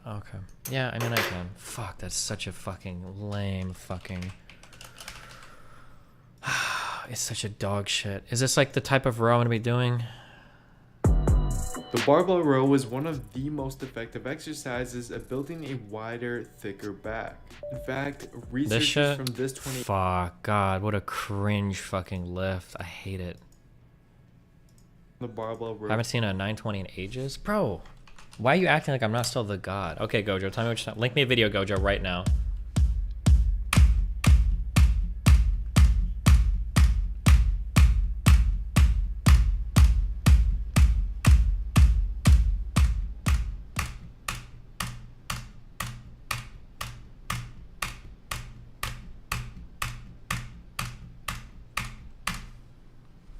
Okay. Yeah, I mean I can. Fuck, that's such a fucking lame fucking... It's such a dog shit. Is this like the type of row I'm gonna be doing? The barbell row was one of the most effective exercises at building a wider, thicker back. In fact, This researchers shit? from this 20... Fuck, God, what a cringe fucking lift. I hate it. The barbell row... I haven't seen a 920 in ages. Bro, why are you acting like I'm not still the god? Okay, Gojo, tell me what you're... Link me a video, Gojo, right now.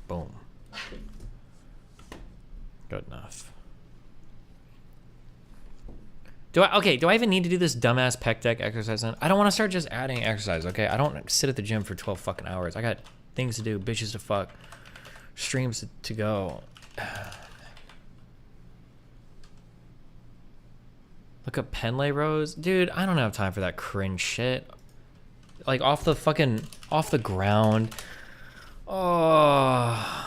Boom. Good enough. Do I even need to do this dumbass pec deck exercise then? I don't want to start just adding exercise, okay? I don't sit at the gym for 12 fucking hours. I got things to do, bitches to fuck, streams to go. Look up Penlay rows. Dude, I don't have time for that cringe shit. Like off the ground. Oh.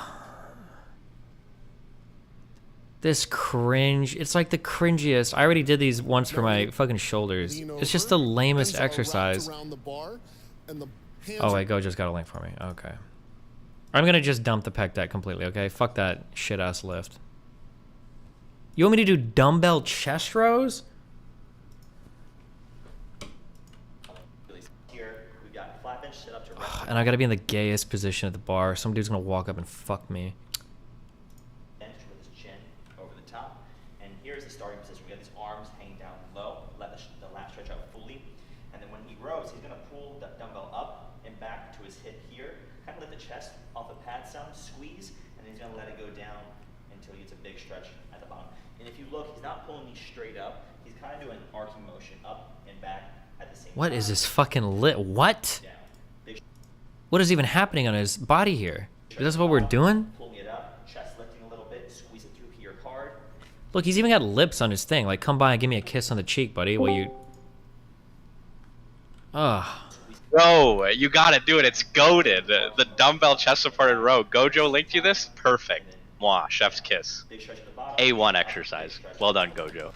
This cringe. It's like the cringiest. I already did these once for my fucking shoulders. It's just the lamest exercise. Oh wait, Go just got a link for me. Okay. I'm gonna just dump the pec deck completely, okay? Fuck that shit ass lift. You want me to do dumbbell chest rows? And I gotta be in the gayest position at the bar. Some dude's gonna walk up and fuck me. Bench with his chin over the top. And here's the starting position. We got these arms hanging down low, let the lat stretch out fully. And then when he rows, he's gonna pull the dumbbell up and back to his hip here. Kind of let the chest off the pad sound, squeeze, and then he's gonna let it go down until he gets a big stretch at the bottom. And if you look, he's not pulling these straight up. He's kind of doing an arcing motion up and back at the same time. What is this fucking lit? What? What is even happening on his body here? Is this what we're doing? Pulling it up, chest lifting a little bit, squeeze it through here hard. Look, he's even got lips on his thing. Like, come by and give me a kiss on the cheek, buddy. Will you... Ugh. Bro, you gotta do it. It's goated. The dumbbell chest supported row. Gojo linked you this? Perfect. Mwah, chef's kiss. A1 exercise. Well done, Gojo.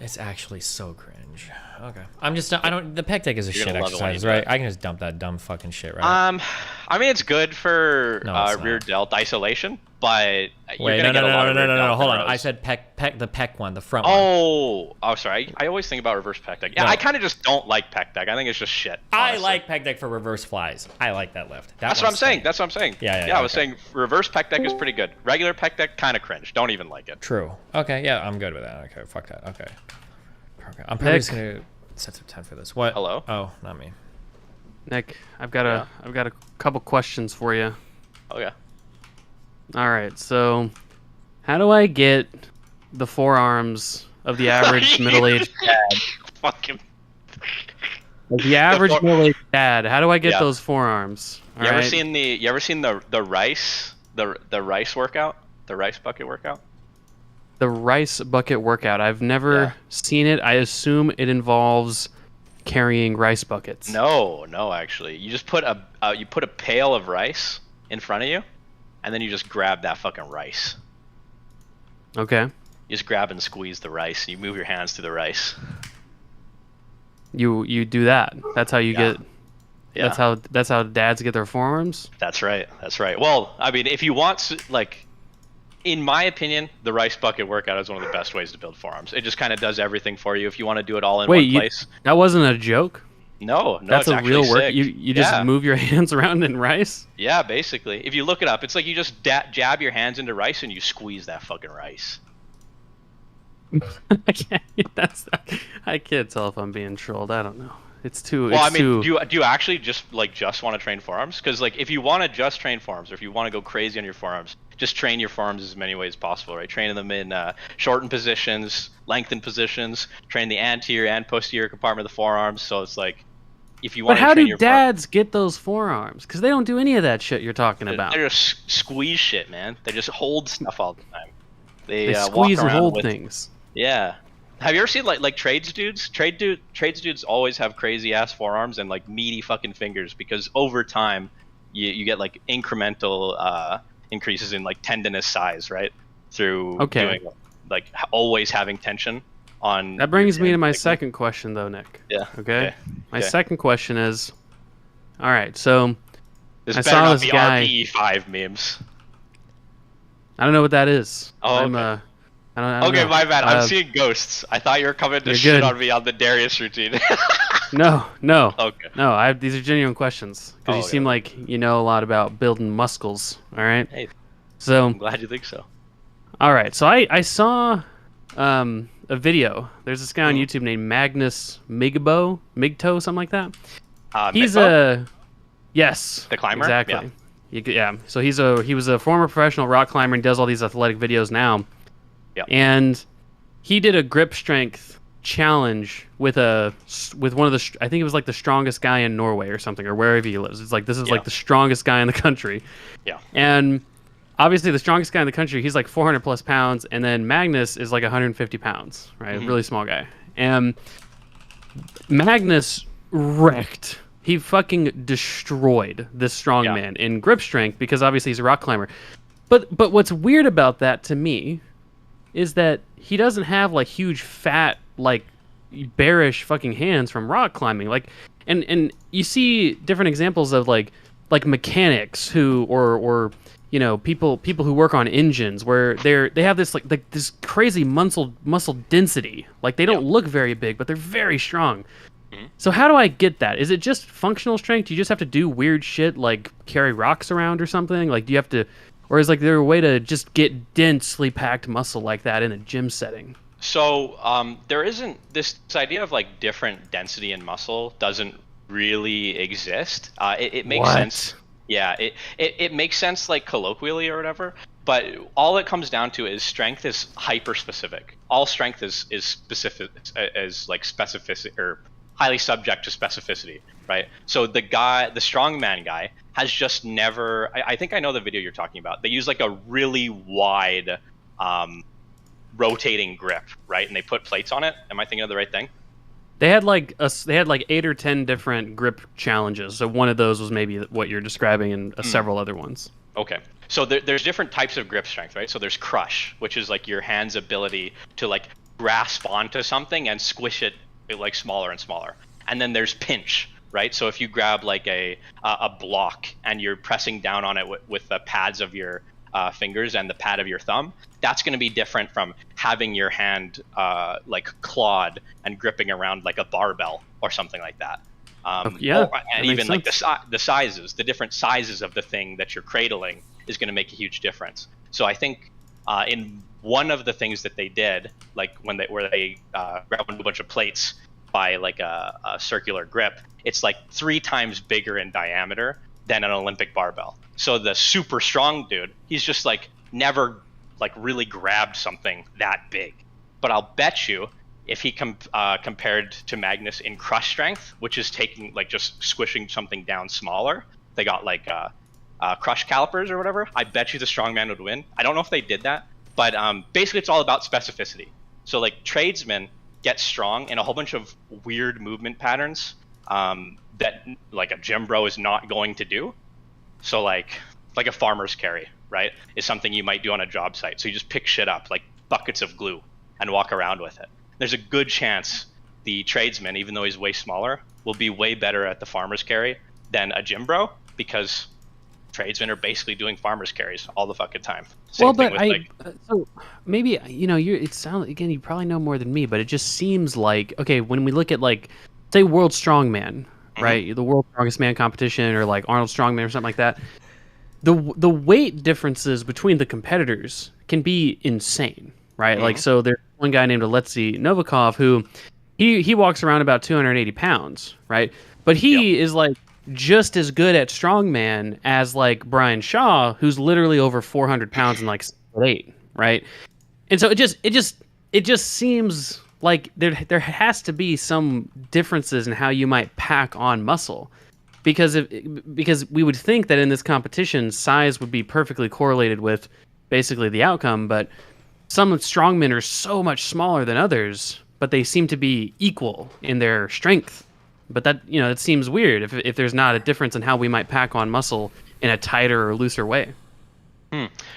It's actually so cringe. Okay. I'm just, I don't, the pec deck is a You're shit gonna love it when exercise, you do right? it. I can just dump that dumb fucking shit, right? I mean, it's good for No, it's rear delt isolation, but you're Wait, gonna no, get a lot of rear no, delt hold on. rows. I said the pec one, the front one. Oh, sorry. I always think about reverse pec deck. Yeah, No. I kind of just don't like pec deck. I think it's just shit. I like pec deck for reverse flies. I like that lift. That's what I'm saying. That's what I'm saying. Yeah, I was saying reverse pec deck is pretty good. Regular pec deck, kind of cringe. Don't even like it. True. Okay, yeah, I'm good with that. Okay, fuck that. Okay. I'm probably just gonna set some 10 for this. What? Hello? Oh, not me. Nick, I've got a couple questions for you. Oh yeah. All right, so how do I get the forearms of the average middle-aged dad? Fucking. Like the average middle-aged dad. How do I get those forearms? All You ever right? seen the rice rice workout? The rice bucket workout? The rice bucket workout. I've never seen it. I assume it involves carrying rice buckets. No, actually. You just put a pail of rice in front of you, and then you just grab that fucking rice. Okay. You just grab and squeeze the rice. You move your hands through the rice. You do that. That's how you get. Yeah. That's how dads get their forearms. That's right. Well, I mean, if you want, like, in my opinion, the rice bucket workout is one of the best ways to build forearms. It just kind of does everything for you if you want to do it all in one place. That wasn't a joke? No, That's it's a real actually work. sick. You just move your hands around in rice? Yeah, basically. If you look it up, it's like you just jab your hands into rice and you squeeze that fucking rice. I can't tell if I'm being trolled. I don't know. It's too. Well, it's I mean, too. do you actually just want to train forearms? Because like, if you want to just train forearms, or if you want to go crazy on your forearms, just train your forearms as many ways as possible, right? Training them in shortened positions, lengthened positions, train the anterior and posterior compartment of the forearms. So it's like, if you But want to how train do your dads get those forearms? Because they don't do any of that shit you're talking about. they're just squeeze shit, man. They just hold stuff all the time. They Squeeze walk and around hold with, things. Yeah. Have you ever seen like trades dudes? Trades dudes always have crazy ass forearms and like meaty fucking fingers, because over time you get like incremental increases in like tendinous size, right? Through doing like always having tension on. That brings me to my second question, though, Nick. Yeah. Okay. My Okay. second question is, all right. So This I better saw not this be guy. RPE5 memes. I don't know what that is. Oh, I'm, okay. I don't Okay, know. my bad. I'm seeing ghosts. I thought you were coming to You're shit good. on me on the Darius routine. No. Okay. No. These are genuine questions because you seem like you know a lot about building muscles. All right. Hey, So I'm glad you think so. all right. So I saw a video. There's this guy on YouTube named Magnus Migto, something like that. He's Mitbo? yes, The climber? exactly. Yeah. So he was a former professional rock climber and does all these athletic videos now. Yeah. And he did a grip strength challenge with one of the, I think it was like the strongest guy in Norway or something, or wherever he lives. It's like this is like the strongest guy in the country. Yeah. And obviously the strongest guy in the country, he's like 400 plus pounds, and then Magnus is like 150 pounds, right? Really small guy. And Magnus wrecked. He fucking destroyed this strong man in grip strength because obviously he's a rock climber. But what's weird about that to me is that he doesn't have like huge fat like bearish fucking hands from rock climbing. Like and you see different examples of like mechanics who or you know people who work on engines where they have this like this crazy muscle density. Like they don't look very big, but they're very strong. So how do I get that? Is it just functional strength? Do you just have to do weird shit like carry rocks around or something? Like do you have to, or is like there a way to just get densely packed muscle like that in a gym setting? So there isn't this idea of like different density in muscle doesn't really exist. It makes sense. Yeah, it makes sense like colloquially or whatever. But all it comes down to is strength is hyper specific. All strength is specific, is like specificity or highly subject to specificity, right? So the strongman guy has just never. I think I know the video you're talking about. They use like a really wide, rotating grip, right? And they put plates on it. Am I thinking of the right thing? They had like 8 or 10 different grip challenges. So one of those was maybe what you're describing, and several other ones. Okay. So there's different types of grip strength, right? So there's crush, which is like your hand's ability to like grasp onto something and squish it like smaller and smaller. And then there's pinch, right? So if you grab like a block and you're pressing down on it with the pads of your fingers and the pad of your thumb, that's going to be different from having your hand like clawed and gripping around like a barbell or something like that. And even like the sizes, the different sizes of the thing that you're cradling is going to make a huge difference. So I think in one of the things that they did, like where they grabbed a bunch of plates by like a circular grip, it's like 3 times bigger in diameter than an Olympic barbell. So the super strong dude, he's just like never like really grabbed something that big. But I'll bet you if he compared to Magnus in crush strength, which is taking like just squishing something down smaller, they got like crush calipers or whatever, I bet you the strongman would win. I don't know if they did that, but basically it's all about specificity. So like tradesmen get strong in a whole bunch of weird movement patterns that like a gym bro is not going to do. So like a farmer's carry, right, is something you might do on a job site. So you just pick shit up like buckets of glue and walk around with it. There's a good chance the tradesman, even though he's way smaller, will be way better at the farmer's carry than a gym bro, because tradesmen are basically doing farmer's carries all the fucking time. So maybe it sounds, again, you probably know more than me, but it just seems like, okay, when we look at like say World Strongman, right, the World Strongest Man competition, or like Arnold Strongman or something like that, the weight differences between the competitors can be insane. right? Like, so there's one guy named Alexei Novikov who he walks around about 280 pounds, right? But he is like just as good at strongman as like Brian Shaw, who's literally over 400 pounds and like 6'8", right? And so it just seems like there has to be some differences in how you might pack on muscle, because we would think that in this competition size would be perfectly correlated with basically the outcome, but some strongmen are so much smaller than others, but they seem to be equal in their strength. But that, it seems weird if there's not a difference in how we might pack on muscle in a tighter or looser way.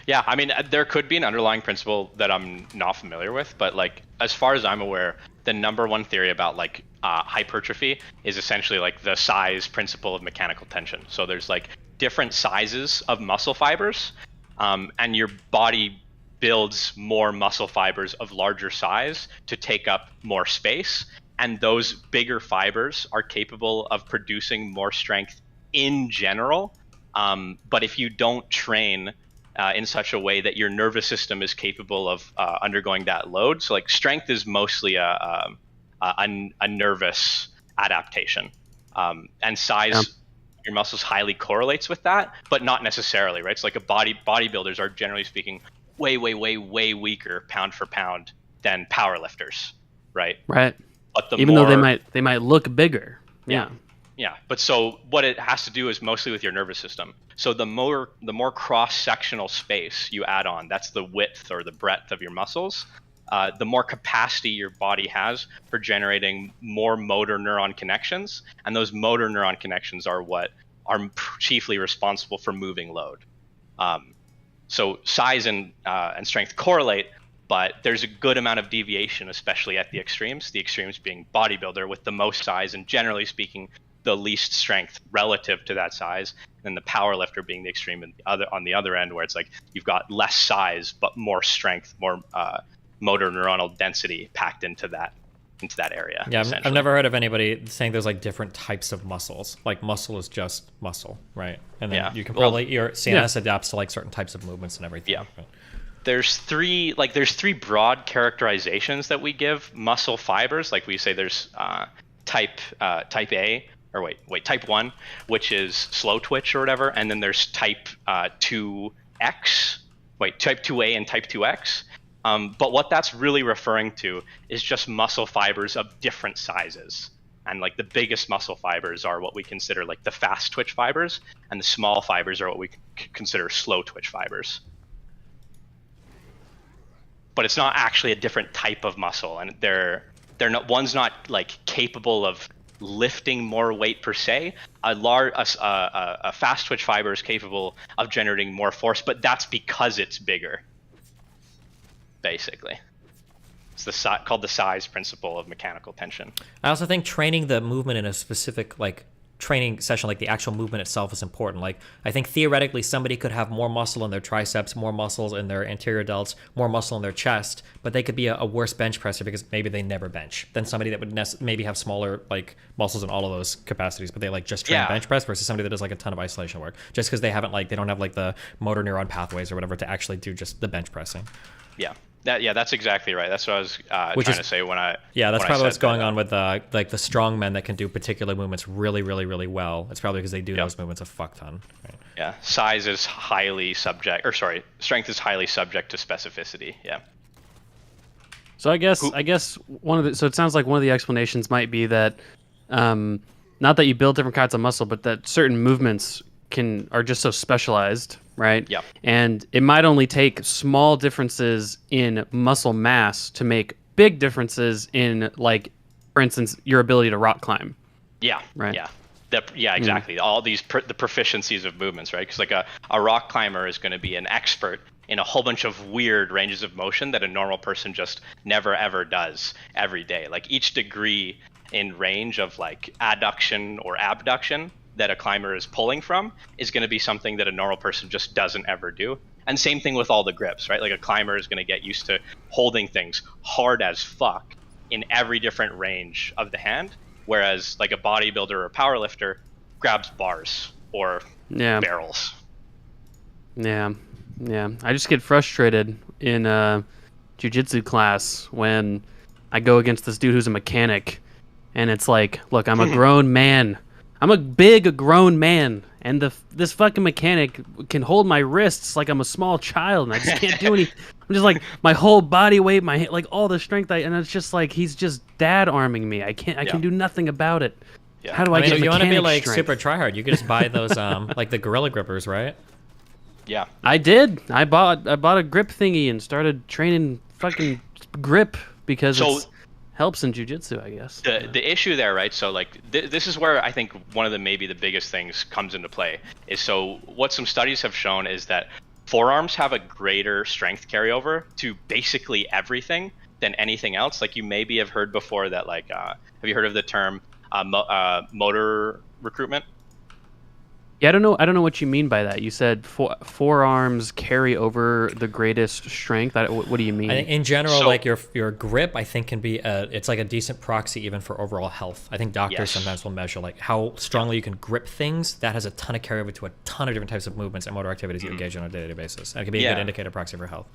Yeah, I mean, there could be an underlying principle that I'm not familiar with, but like as far as I'm aware, the number one theory about like hypertrophy is essentially like the size principle of mechanical tension. So there's like different sizes of muscle fibers, and your body builds more muscle fibers of larger size to take up more space, and those bigger fibers are capable of producing more strength in general. But if you don't train in such a way that your nervous system is capable of undergoing that load, so like strength is mostly a nervous adaptation, and size, your muscles highly correlates with that, but not necessarily, right? So like bodybuilders are generally speaking way weaker pound for pound than powerlifters, right? Right. But even though they might look bigger. Yeah. Yeah, but so what it has to do is mostly with your nervous system. So the more cross-sectional space you add on, that's the width or the breadth of your muscles, the more capacity your body has for generating more motor neuron connections, and those motor neuron connections are what are chiefly responsible for moving load. So size and strength correlate, but there's a good amount of deviation, especially at the extremes being bodybuilder with the most size and generally speaking the least strength relative to that size, and the power lifter being the extreme on the other end, where it's like you've got less size but more strength, more motor neuronal density packed into that area. Yeah, I've never heard of anybody saying there's like different types of muscles. Like muscle is just muscle, right? And then you can probably your CNS adapts to like certain types of movements and everything. Yeah. But there's three broad characterizations that we give muscle fibers. Like we say there's type A, or type 1, which is slow twitch or whatever, and then there's type 2X, type 2A and type 2X. But what that's really referring to is just muscle fibers of different sizes. And like the biggest muscle fibers are what we consider like the fast twitch fibers, and the small fibers are what we consider slow twitch fibers. But it's not actually a different type of muscle, and they're not, one's not like capable of lifting more weight per se. A fast twitch fiber is capable of generating more force, but that's because it's bigger. Basically, it's called the size principle of mechanical tension. I also think training the movement in a specific like training session, like the actual movement itself, is important. Like I think theoretically somebody could have more muscle in their triceps, more muscles in their anterior delts, more muscle in their chest, but they could be a worse bench presser because maybe they never bench than somebody that would maybe have smaller like muscles in all of those capacities, but they like just train bench press, versus somebody that does like a ton of isolation work just because they don't have like the motor neuron pathways or whatever to actually do just the bench pressing. That's exactly right. That's what I was trying to say when I. Yeah, that's probably what's going on with like the strong men that can do particular movements really, really, really well. It's probably because they do those movements a fuck ton. Right? Yeah, strength is highly subject to specificity. Yeah. So I guess so it sounds like one of the explanations might be that, not that you build different kinds of muscle, but that certain movements are just so specialized, right? Yeah. And it might only take small differences in muscle mass to make big differences in, like, for instance, your ability to rock climb. Yeah. Right. Yeah. Exactly. All these the proficiencies of movements, right? Because like a rock climber is going to be an expert in a whole bunch of weird ranges of motion that a normal person just never ever does every day. Like each degree in range of like adduction or abduction that a climber is pulling from is going to be something that a normal person just doesn't ever do. And same thing with all the grips, right? Like a climber is going to get used to holding things hard as fuck in every different range of the hand, whereas like a bodybuilder or a powerlifter grabs bars or barrels. Yeah. I just get frustrated in jiu-jitsu class when I go against this dude who's a mechanic, and it's like, look, I'm a grown man. I'm a grown man, and this fucking mechanic can hold my wrists like I'm a small child, and I just can't do anything. I'm just like, my whole body weight, like all the strength, and it's just like he's just dad arming me. I can do nothing about it. Yeah. How do I get if you want to be like strength? super tryhard, you could just buy those like the gorilla grippers, right? Yeah. I did. I bought a grip thingy and started training fucking grip because it helps in jiu-jitsu, I guess. The issue there, right? So like this is where I think one of the maybe the biggest things comes into play is, so what some studies have shown is that forearms have a greater strength carryover to basically everything than anything else. Like you maybe have heard before that, like have you heard of the term motor recruitment? Yeah, I don't know what you mean by that. You said forearms carry over the greatest strength. What do you mean? I think in general, like your grip, I think can be it's like a decent proxy even for overall health. I think doctors sometimes will measure like how strongly you can grip things. That has a ton of carryover to a ton of different types of movements and motor activities you engage on a day-to-day basis. And it can be a good indicator proxy for health.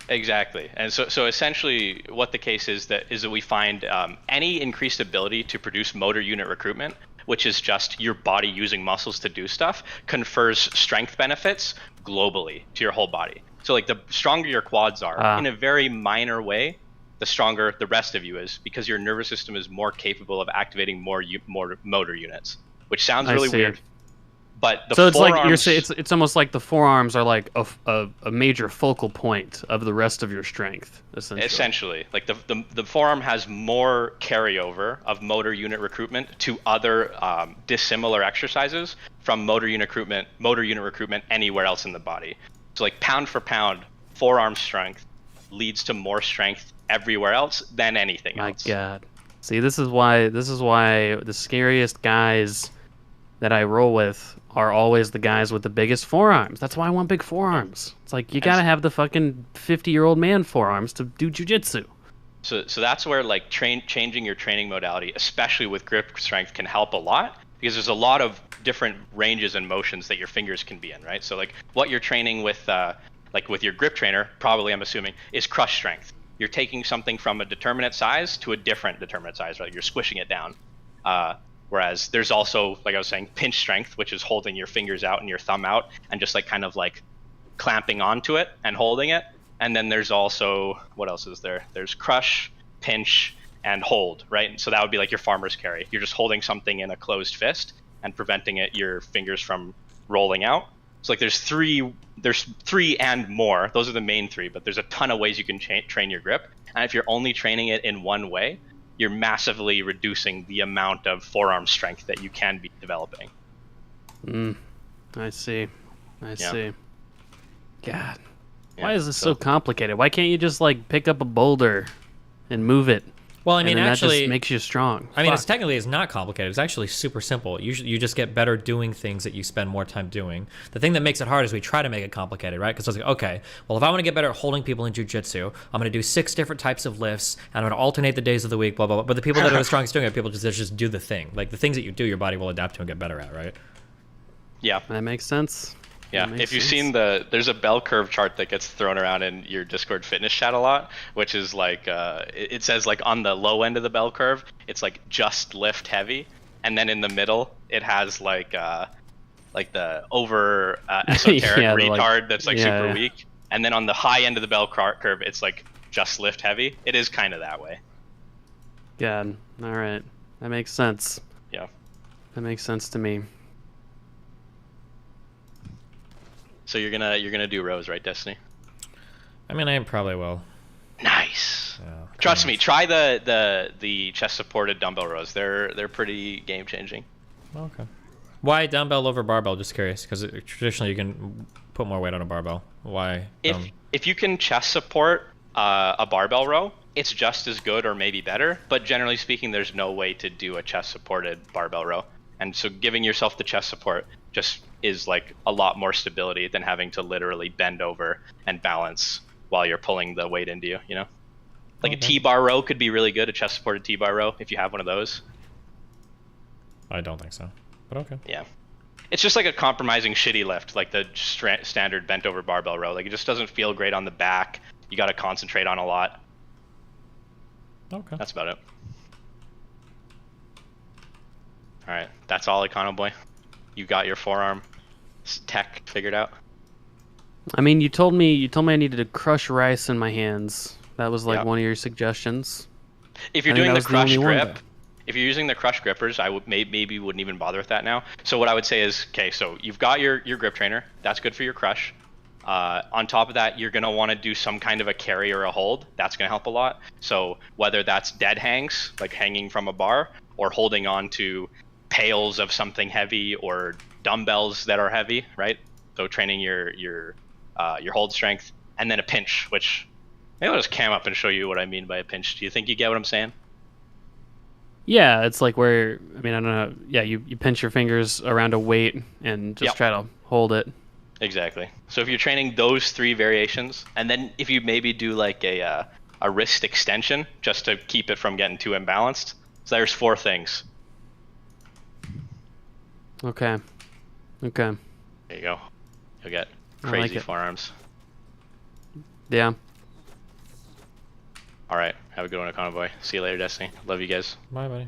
Exactly. And so essentially what the case is that we find any increased ability to produce motor unit recruitment, which is just your body using muscles to do stuff, confers strength benefits globally to your whole body. So like the stronger your quads are, in a very minor way, the stronger the rest of you is, because your nervous system is more capable of activating more motor units, which sounds really weird. But so it's like you're saying it's almost like the forearms are like a major focal point of the rest of your strength, essentially. Like the forearm has more carryover of motor unit recruitment to other dissimilar exercises from motor unit recruitment anywhere else in the body. So like pound for pound, forearm strength leads to more strength everywhere else than anything else. My God. See, this is why the scariest guys that I roll with are always the guys with the biggest forearms. That's why I want big forearms. It's like you gotta have the fucking 50-year-old man forearms to do jiu-jitsu. So that's where like changing your training modality, especially with grip strength, can help a lot, because there's a lot of different ranges and motions that your fingers can be in, right? So like what you're training with, like with your grip trainer, probably I'm assuming, is crush strength. You're taking something from a determinate size to a different determinate size, right? You're squishing it down. Whereas there's also, like I was saying, pinch strength, which is holding your fingers out and your thumb out and just like kind of like clamping onto it and holding it. And then there's also, what else is there? There's crush, pinch, and hold, right? And so that would be like your farmer's carry. You're just holding something in a closed fist and preventing your fingers from rolling out. So like there's three and more. Those are the main three, but there's a ton of ways you can train your grip. And if you're only training it in one way, you're massively reducing the amount of forearm strength that you can be developing. I see. God. Yeah, Why is this so complicated? Why can't you just like pick up a boulder and move it? Well, I mean, and then actually, that just makes you strong. I mean, it's not complicated. It's actually super simple. You just get better doing things that you spend more time doing. The thing that makes it hard is we try to make it complicated, right? Because I was like, okay, well, if I want to get better at holding people in jiu-jitsu, I'm going to do 6 different types of lifts, and I'm going to alternate the days of the week, blah, blah, blah. But the people that are the strongest doing it, people just do the thing. Like, the things that you do, your body will adapt to and get better at, right? Yeah. That makes sense. Yeah, if you've seen there's a bell curve chart that gets thrown around in your Discord fitness chat a lot, which is like, it says like on the low end of the bell curve, it's like just lift heavy. And then in the middle, it has like the over esoteric retard that's like super weak. And then on the high end of the bell curve, it's like just lift heavy. It is kind of that way. God, all right. That makes sense. Yeah. That makes sense to me. So you're gonna do rows, right, Destiny? I mean, I probably will. Nice. Yeah, trust me. Try the chest supported dumbbell rows. They're pretty game changing. Okay. Why dumbbell over barbell? Just curious, because traditionally you can put more weight on a barbell. Why? If you can chest support a barbell row, it's just as good or maybe better. But generally speaking, there's no way to do a chest supported barbell row. And so giving yourself the chest support just is like a lot more stability than having to literally bend over and balance while you're pulling the weight into you, you know? Like a T-bar row could be really good, a chest supported T-bar row, if you have one of those. I don't think so, but okay. Yeah. It's just like a compromising shitty lift, like the standard bent over barbell row. Like it just doesn't feel great on the back. you got to concentrate on a lot. Okay. That's about it. All right, that's all, Econo Boy. You got your forearm tech figured out. I mean, you told me I needed to crush rice in my hands. That was like one of your suggestions. If you're doing the crush grip, if you're using the crush grippers, I would maybe wouldn't even bother with that now. So what I would say is, okay, so you've got your grip trainer. That's good for your crush. On top of that, you're gonna want to do some kind of a carry or a hold. That's gonna help a lot. So whether that's dead hangs, like hanging from a bar, or holding on to pails of something heavy, or dumbbells that are heavy, right? So training your hold strength, and then a pinch, which maybe I'll just cam up and show you what I mean by a pinch. Do you think you get what I'm saying? Yeah, it's like where, I mean, I don't know. Yeah, you pinch your fingers around a weight and just try to hold it. Exactly. So if you're training those 3 variations, and then if you maybe do like a wrist extension just to keep it from getting too imbalanced. So there's 4 things. Okay. Okay. There you go. You'll get I crazy like it. forearms. Yeah. All right. Have a good one, Econo Boy. See you later, Destiny. Love you guys. Bye, buddy.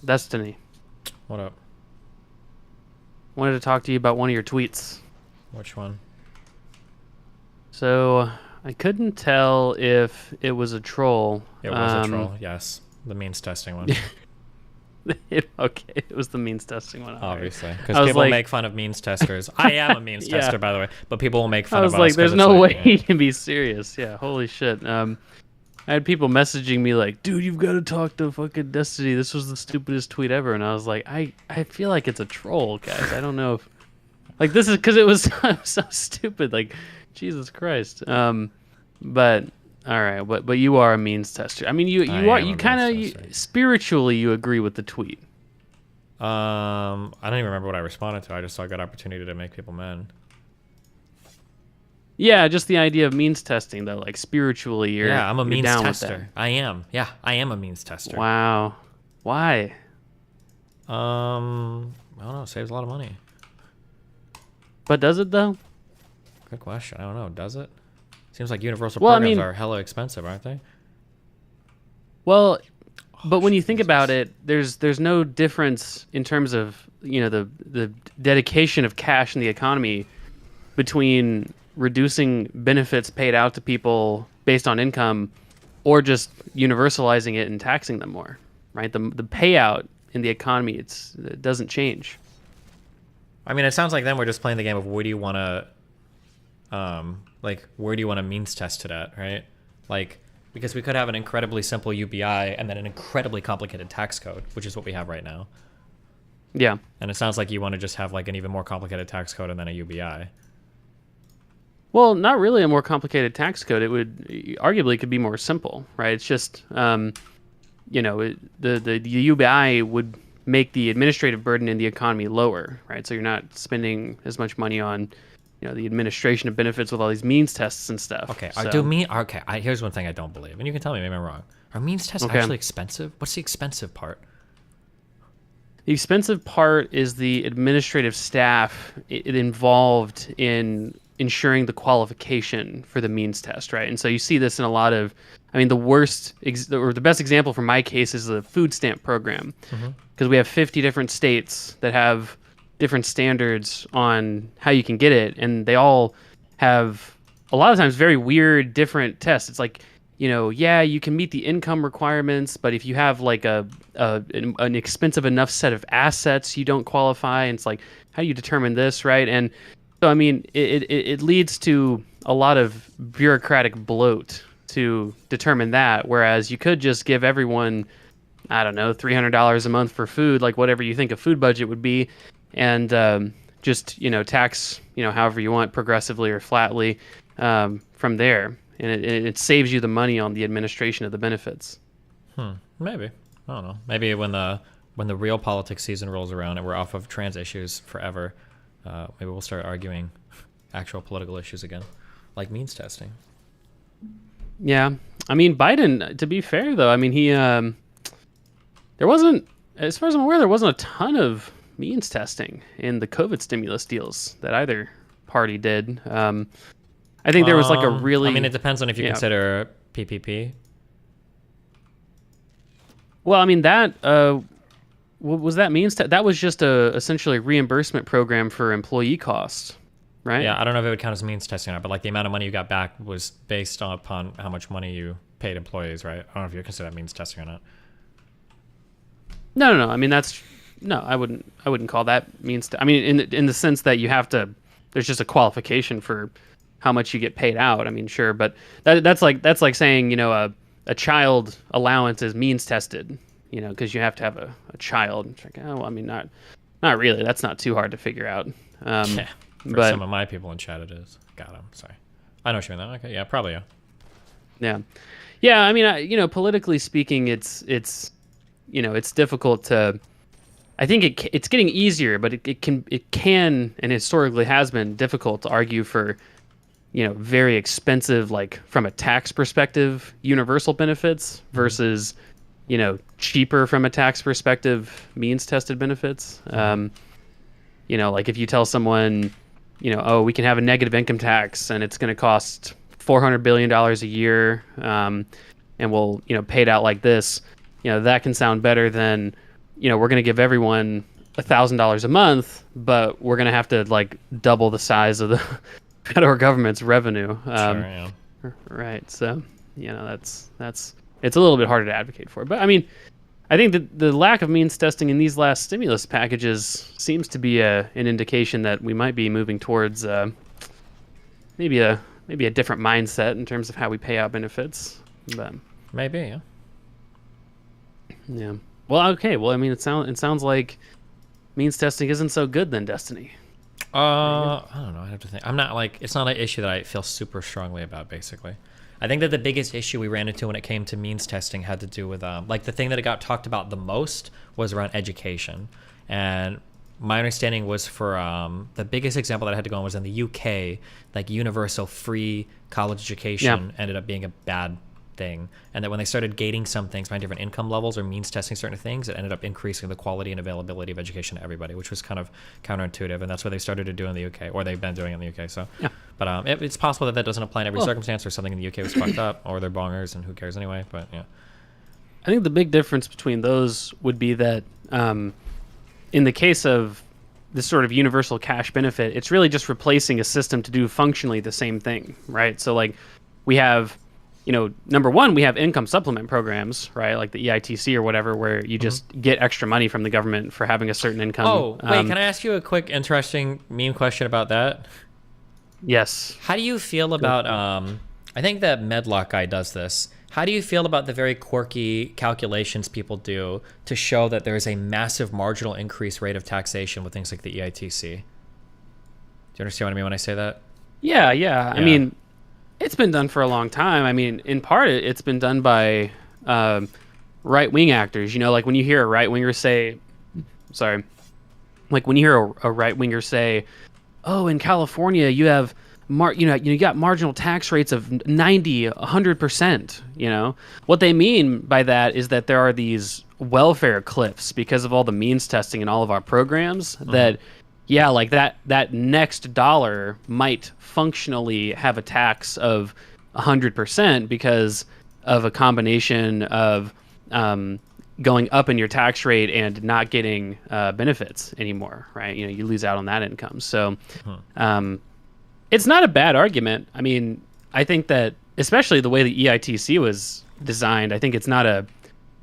Destiny. What up? Wanted to talk to you about one of your tweets. Which one? So I couldn't tell if it was a troll. It was a troll, yes. The means testing one. Okay, it was the means testing one. Obviously, because people make fun of means testers. I am a means tester, by the way, but people will make fun of us. I was like, there's no way he can be serious. Yeah, holy shit. I had people messaging me like, dude, you've got to talk to fucking Destiny. This was the stupidest tweet ever. And I was like, I feel like it's a troll, guys. I don't know if... Like, this is because it was so stupid. Like, Jesus Christ. But... All right, but you are a means tester. I mean, you kind of spiritually you agree with the tweet. I don't even remember what I responded to. I just saw a good opportunity to make people mad. Yeah, just the idea of means testing though, like spiritually, you're I'm a means down tester. With that. I am. Yeah, I am a means tester. Wow, why? I don't know. It saves a lot of money. But does it though? Good question. I don't know. Does it? Seems like universal programs are hella expensive, aren't they? Well, but when you think about it, there's no difference in terms of the dedication of cash in the economy between reducing benefits paid out to people based on income or just universalizing it and taxing them more, right? The payout in the economy it doesn't change. I mean, it sounds like then we're just playing the game of where do you want to where do you want to means test it at, right? Like, because we could have an incredibly simple UBI and then an incredibly complicated tax code, which is what we have right now. Yeah. And it sounds like you want to just have like an even more complicated tax code and then a UBI. Well, not really a more complicated tax code. It would arguably could be more simple, right? It's just, the UBI would make the administrative burden in the economy lower, right? So you're not spending as much money on the administration of benefits with all these means tests and stuff. Okay, so. Here's one thing I don't believe, and you can tell me maybe I'm wrong. Are means tests actually expensive? What's the expensive part? The expensive part is the administrative staff involved in ensuring the qualification for the means test, right? And so you see this in a lot of, the best example for my case is the food stamp program, because we have 50 different states that have different standards on how you can get it, and they all have a lot of times very weird different tests. It's like, you can meet the income requirements, but if you have like an expensive enough set of assets, you don't qualify. And it's like, how do you determine this, right? And so I mean, it leads to a lot of bureaucratic bloat to determine that, whereas you could just give everyone, I don't know, $300 a month for food, like whatever you think a food budget would be, and just tax however you want, progressively or flatly, from there, and it saves you the money on the administration of the benefits. Maybe, I don't know. Maybe when the real politics season rolls around and we're off of trans issues forever, maybe we'll start arguing actual political issues again, like means testing. Yeah, I mean, Biden, to be fair though, I mean, he there wasn't, as far as I'm aware, there wasn't a ton of means testing in the COVID stimulus deals that either party did. I think there was like a really. I mean, it depends on if you yeah. consider PPP. Well, I mean that. What was that means? That was just a essentially reimbursement program for employee costs, right? Yeah, I don't know if it would count as means testing or not, but like the amount of money you got back was based upon how much money you paid employees, right? I don't know if you consider that means testing or not. No. I mean that's no. I wouldn't call that means. I mean, in the sense that you have to. There's just a qualification for how much you get paid out. I mean, sure, but that's like saying a child allowance is means tested. Because you have to have a child. It's like, oh, well, I mean, not really. That's not too hard to figure out. Yeah, for some of my people in chat, it is. Got him. Sorry. I know what you mean. Okay, yeah, probably, yeah. Yeah. I mean, politically speaking, it's difficult to. I think it's getting easier, but it can and historically has been difficult to argue for, very expensive, like from a tax perspective, universal benefits versus. Cheaper from a tax perspective, means tested benefits. Like if you tell someone, oh, we can have a negative income tax and it's going to cost $400 billion a year, and we'll, pay it out like this, that can sound better than, we're going to give everyone $1,000 a month, but we're going to have to like double the size of the federal government's revenue. Right. So, that's it's a little bit harder to advocate for. But I mean, I think that the lack of means testing in these last stimulus packages seems to be an indication that we might be moving towards maybe a different mindset in terms of how we pay out benefits. But maybe, yeah. Yeah. Well, okay. Well, I mean, it sounds like means testing isn't so good then, Destiny. I don't know. I have to think. I'm not like it's not an issue that I feel super strongly about. Basically. I think that the biggest issue we ran into when it came to means testing had to do with like the thing that it got talked about the most was around education. And my understanding was for the biggest example that I had to go on was in the UK, like universal free college education ended up being a bad thing. And that when they started gating some things by different income levels or means testing certain things, it ended up increasing the quality and availability of education to everybody, which was kind of counterintuitive. And that's what they started to do in the UK, or they've been doing in the UK. So, but it's possible that doesn't apply in every circumstance, or something in the UK was fucked up, or they're bongers, and who cares anyway. But yeah, I think the big difference between those would be that in the case of this sort of universal cash benefit, it's really just replacing a system to do functionally the same thing, right? So like we have number one, we have income supplement programs, right? Like the EITC or whatever, where you just get extra money from the government for having a certain income. Oh, wait, can I ask you a quick, interesting meme question about that? Yes. How do you feel about, I think that Medlock guy does this. How do you feel about the very quirky calculations people do to show that there is a massive marginal increase rate of taxation with things like the EITC? Do you understand what I mean when I say that? Yeah. I mean, it's been done for a long time. I mean, in part, it's been done by right-wing actors. Like when you hear a right-winger say, like when you hear a right-winger say, oh, in California, you have, you got marginal tax rates of 90, 100%. What they mean by that is that there are these welfare cliffs because of all the means testing in all of our programs that, like that next dollar might functionally have a tax of 100% because of a combination of going up in your tax rate and not getting benefits anymore, right? You lose out on that income. So it's not a bad argument. I mean, I think that especially the way the EITC was designed, I think it's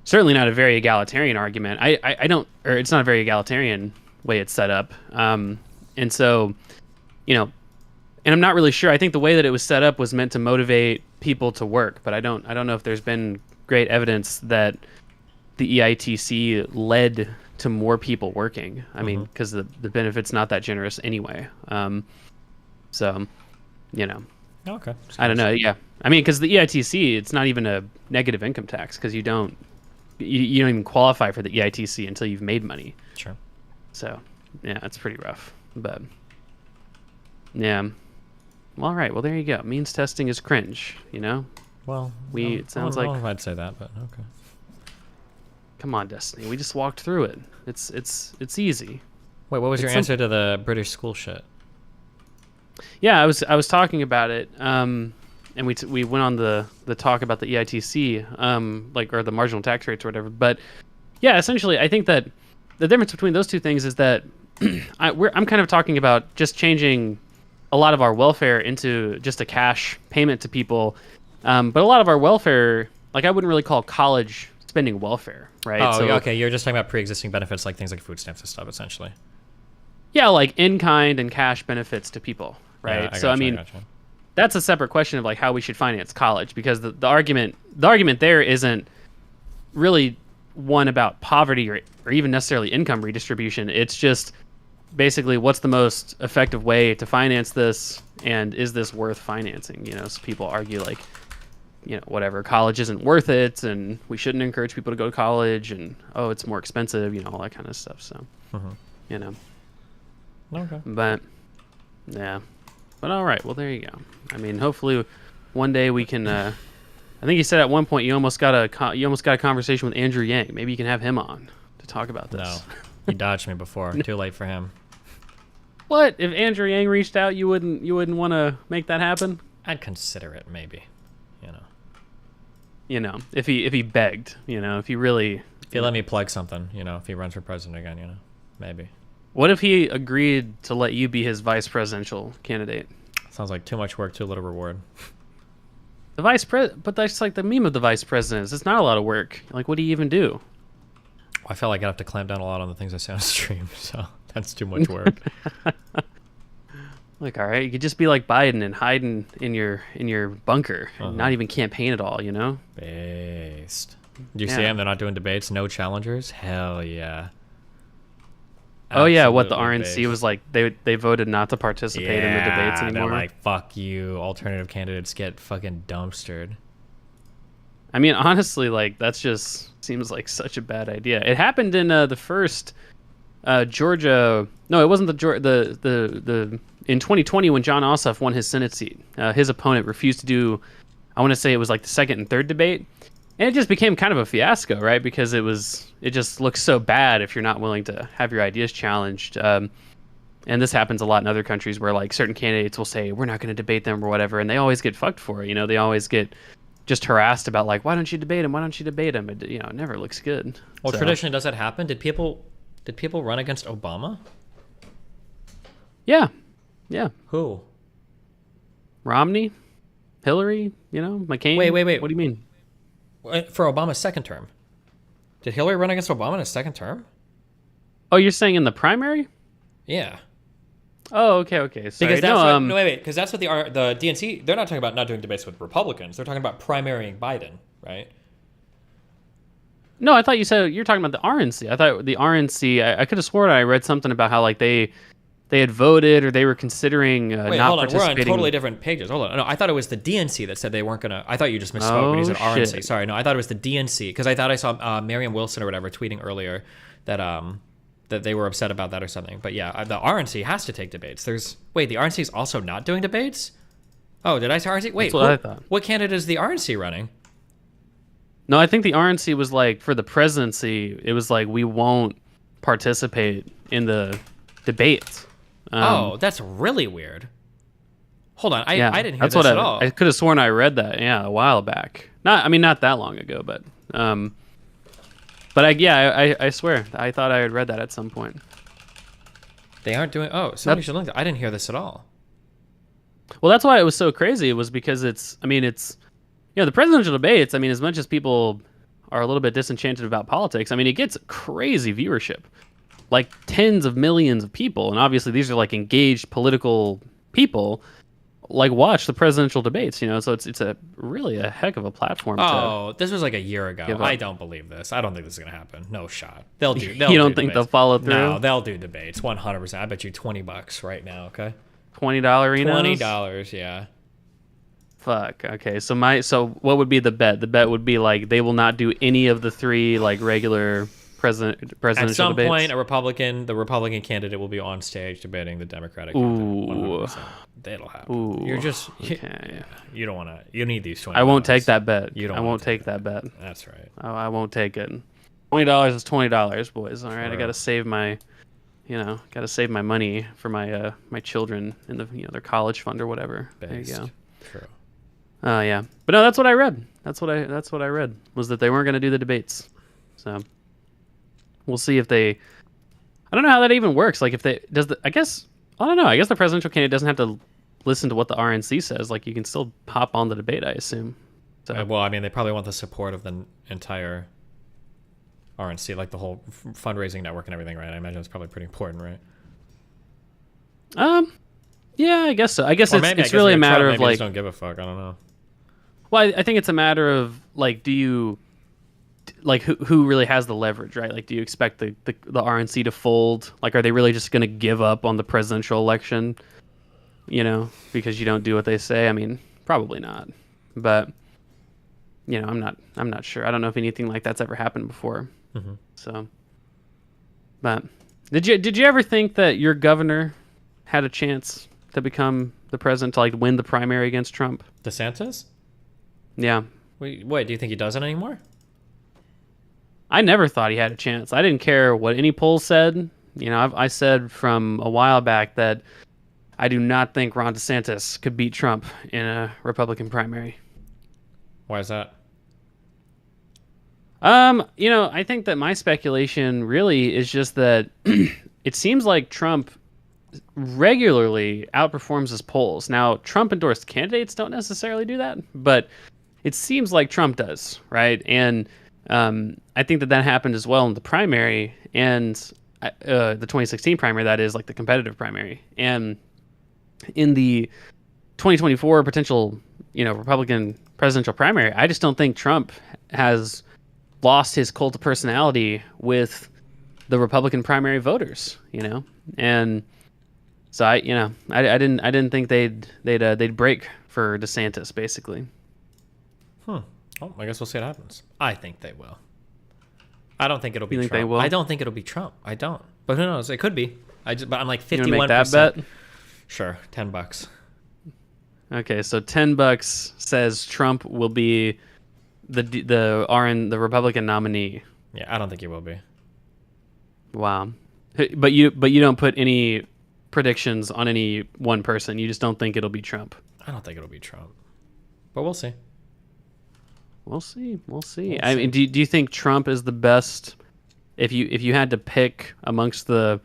certainly not a very egalitarian argument. It's not a very egalitarian way it's set up. And so, and I'm not really sure. I think the way that it was set up was meant to motivate people to work, but I don't know if there's been great evidence that the EITC led to more people working. I mean, because the benefit's not that generous anyway. So, Okay. I don't know. Yeah. I mean, because the EITC, it's not even a negative income tax because you don't even qualify for the EITC until you've made money. Sure. So, yeah, it's pretty rough. But, yeah. Well, all right. Well, there you go. Means testing is cringe, Well, it sounds like... I don't know if I'd say that, but okay. Come on, Destiny. We just walked through it. It's easy. Wait, what was your answer to the British school shit? Yeah, I was talking about it, and we went on the talk about the EITC, like, or the marginal tax rates or whatever. But yeah, essentially, I think that the difference between those two things is that I'm kind of talking about just changing a lot of our welfare into just a cash payment to people, but a lot of our welfare, like, I wouldn't really call college spending welfare, right? Oh, So, okay. You're just talking about pre-existing benefits, like things like food stamps and stuff, essentially. yeah, like in-kind and cash benefits to people, right? Yeah, So I mean, that's a separate question of like how we should finance college, because the argument there isn't really one about poverty or even necessarily income redistribution. It's just basically what's the most effective way to finance this, and is this worth financing? You know, so people argue like, you know, whatever, college isn't worth it, and we shouldn't encourage people to go to college, and oh, it's more expensive, you know, all that kind of stuff. So, you know. Okay. But yeah, but all right. Well, there you go. I mean, hopefully, one day we can. I think you said at one point you almost got a conversation with Andrew Yang. Maybe you can have him on to talk about this. No, he dodged me before. Too late for him. What if Andrew Yang reached out? You wouldn't want to make that happen? I'd consider it, maybe. You know, if he begged, you know, if he really. If he let me plug something, you know, if he runs for president again, you know, maybe. What if he agreed to let you be his vice presidential candidate? Sounds like too much work, too little reward. The vice president, but that's like the meme of the vice presidents. It's not a lot of work. Like, what do you even do? I felt like I'd have to clamp down a lot on the things I say on stream, so that's too much work. Like, all right, you could just be like Biden and hide in your bunker and not even campaign at all, you know? Based. Do you see them? They're not doing debates, no challengers? Hell yeah. Oh yeah, what the Absolutely RNC based. was like, they voted not to participate in the debates anymore. They're like, fuck you, alternative candidates get fucking dumpstered. I mean, honestly, like, that's just seems like such a bad idea. It happened in the first Georgia. No, it wasn't the in 2020 when John Ossoff won his Senate seat. His opponent refused to do. I want to say it was like the second and third debate, and it just became kind of a fiasco, right? Because it just looks so bad if you're not willing to have your ideas challenged. And this happens a lot in other countries where like certain candidates will say we're not going to debate them or whatever, and they always get fucked for it. You know, they always get just harassed about like, why don't you debate him? Why don't you debate him? It, you know, it never looks good. Well, So- traditionally, does that happen? Did people run against Obama? Yeah. Yeah. Who? Romney, Hillary, you know, McCain. Wait. What do you mean? For Obama's second term. Did Hillary run against Obama in his second term? Oh, you're saying in the primary? Yeah. Oh, okay. Sorry. Because that's no, because that's what the DNC, they're not talking about not doing debates with Republicans. They're talking about primarying Biden, right? No, I thought you said you're talking about the RNC. I thought the RNC. I could have sworn I read something about how like they had voted or they were considering Wait, not hold on. We're on participating. totally different pages. Hold on. No, I thought it was the DNC that said they weren't going to. I thought you just misspoke when you said Oh, RNC. shit. Sorry. No, I thought it was the DNC because I thought I saw Marianne Wilson or whatever tweeting earlier that that they were upset about that or something. But yeah, the RNC has to take debates. The RNC is also not doing debates? Oh, did I say RNC? Wait, That's what I thought. What candidate is the RNC running? No, I think the RNC was like for the presidency. It was like we won't participate in the debates. Oh, that's really weird. Hold on, I didn't hear that's this what at all. I could have sworn I read that. Yeah, a while back. Not that long ago, but I swear I thought I had read that at some point. They aren't doing. Oh, somebody should link that. I didn't hear this at all. Well, that's why it was so crazy. It was because it's the presidential debates. I mean, as much as people are a little bit disenchanted about politics, I mean, it gets crazy viewership, like tens of millions of people, and obviously these are like engaged political people. Like watch the presidential debates, you know. So it's a really a heck of a platform. This was like a year ago. give up. I don't believe this. I don't think this is gonna happen. No shot. They'll do. You don't think debates. they'll follow through? No, they'll do debates. 100%. I bet you $20 right now. Okay. $20 arenas. $20. Yeah. Fuck. Okay. So what would be the bet? The bet would be like they will not do any of the three like regular presidential At some debates. point, the Republican candidate will be on stage debating the Democratic Ooh. candidate. 100%. That'll happen. Ooh. You're just okay. You don't want to. You need these $20. I won't take that bet. You don't. I wanna won't take that bet. That's right. I won't take it. $20 is $20, boys. All right. I Sure. got to save my. got to save my money for my children in the their college fund or whatever. There you go. True. Yeah, but no, that's what I read. That's what I read was that they weren't going to do the debates. So we'll see if they. I don't know how that even works. Like if they I guess I don't know. I guess the presidential candidate doesn't have to listen to what the RNC says. Like you can still hop on the debate, I assume. So Well, I mean, they probably want the support of the entire RNC, like the whole fundraising network and everything, right? I imagine it's probably pretty important, right? Yeah, I guess so. I guess Or it's maybe, it's really a matter Trump, of maybe like. just don't give a fuck. I don't know. Well, I think it's a matter of like, do you like who really has the leverage, right? Like, do you expect the RNC to fold? Like, are they really just going to give up on the presidential election? Because you don't do what they say. I mean, probably not. But I'm not sure. I don't know if anything like that's ever happened before. Mm-hmm. So, but did you ever think that your governor had a chance to become the president, to like win the primary against Trump? DeSantis? Yeah. Wait, do you think he doesn't anymore? I never thought he had a chance. I didn't care what any poll said. I said from a while back that I do not think Ron DeSantis could beat Trump in a Republican primary. Why is that? I think that my speculation really is just that it seems like Trump regularly outperforms his polls. Now, Trump-endorsed candidates don't necessarily do that, but it seems like Trump does, right? And I think that happened as well in the primary and the 2016 primary, that is, like the competitive primary. And in the 2024 potential, Republican presidential primary, I just don't think Trump has lost his cult of personality with the Republican primary voters, and so I didn't think they'd break for DeSantis, basically. Oh, I guess we'll see what happens. I think they will. I don't think it'll be You think Trump. they will? I don't think it'll be Trump. I don't. But who knows? It could be. But I'm like 51%. You wanna make that bet? Sure, $10. Okay, so $10 says Trump will be the Republican nominee. Yeah, I don't think he will be. Wow, but you don't put any predictions on any one person. You just don't think it'll be Trump. I don't think it'll be Trump, but we'll see. We'll see. I mean, do you think Trump is the best? If you had to pick amongst the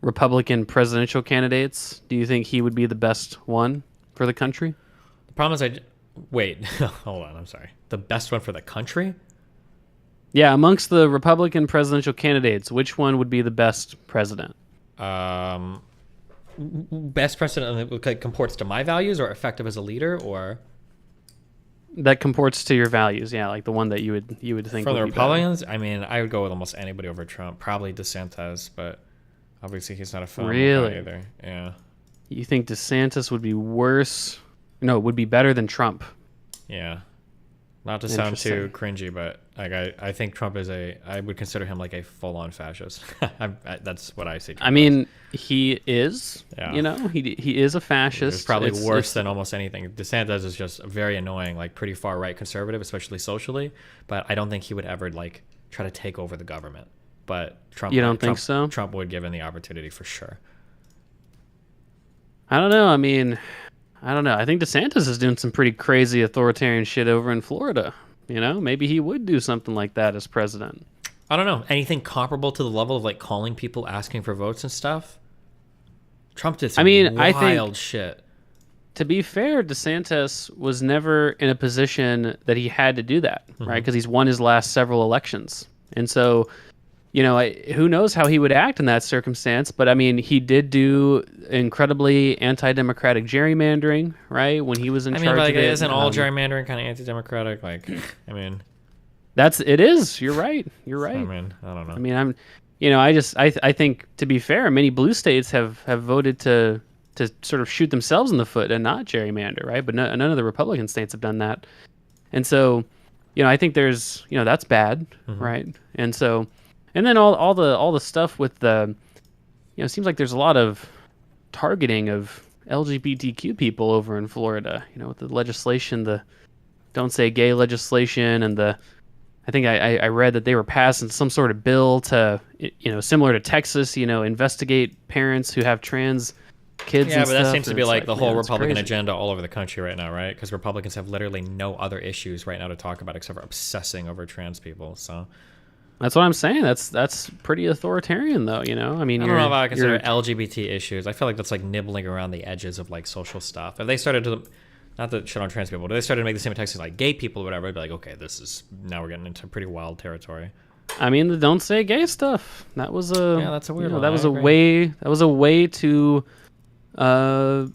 Republican presidential candidates, do you think he would be the best one for the country? The problem is wait, hold on. I'm sorry. The best one for the country? Yeah, amongst the Republican presidential candidates, which one would be the best president? Best president that comports to my values, or effective as a leader, or that comports to your values. Yeah, like the one that you would think from would the be Republicans. better. I mean, I would go with almost anybody over Trump. Probably DeSantis, but obviously he's not a fan Really? either. Yeah. You think DeSantis would be worse? No, would be better than Trump. Yeah. Not to sound too cringy, but like I think Trump is I would consider him like a full-on fascist. That's what I see. Trump I mean, he is. Yeah. He is a fascist. It's probably worse than almost anything. DeSantis is just very annoying, like pretty far right conservative, especially socially. But I don't think he would ever like try to take over the government. But Trump. You don't think so? Trump would give him the opportunity for sure. I don't know. I mean, I don't know. I think DeSantis is doing some pretty crazy authoritarian shit over in Florida. Maybe he would do something like that as president. I don't know. Anything comparable to the level of like calling people, asking for votes and stuff? Trump did some wild shit. To be fair, DeSantis was never in a position that he had to do that, right? Because he's won his last several elections. And so, who knows how he would act in that circumstance, but I mean, he did do incredibly anti-democratic gerrymandering, right? When he was in charge of it. Isn't all gerrymandering kind of anti-democratic? Like, I mean, it is. You're right. I mean, I don't know. I mean, I think, to be fair, many blue states have voted to sort of shoot themselves in the foot and not gerrymander, right? But none of the Republican states have done that. And so, I think there's, that's bad, right? And so, and then all the stuff with the, it seems like there's a lot of targeting of LGBTQ people over in Florida, with the legislation, the don't say gay legislation, and the I think I read that they were passing some sort of bill to, similar to Texas, investigate parents who have trans kids. Yeah, and but that stuff, seems to and be it's like the whole man, it's Republican crazy. agenda all over the country right now, right? Because Republicans have literally no other issues right now to talk about except for obsessing over trans people. So That's what I'm saying. That's pretty authoritarian, though. I mean, I don't know if I consider LGBT issues. I feel like that's like nibbling around the edges of like social stuff. If they started to, not to shit on trans people, but if they started to make the same attacks as like gay people or whatever, I'd be like, okay, now we're getting into pretty wild territory. I mean, the don't say gay stuff. That was that's a weird one. That was a way. That was a way to, to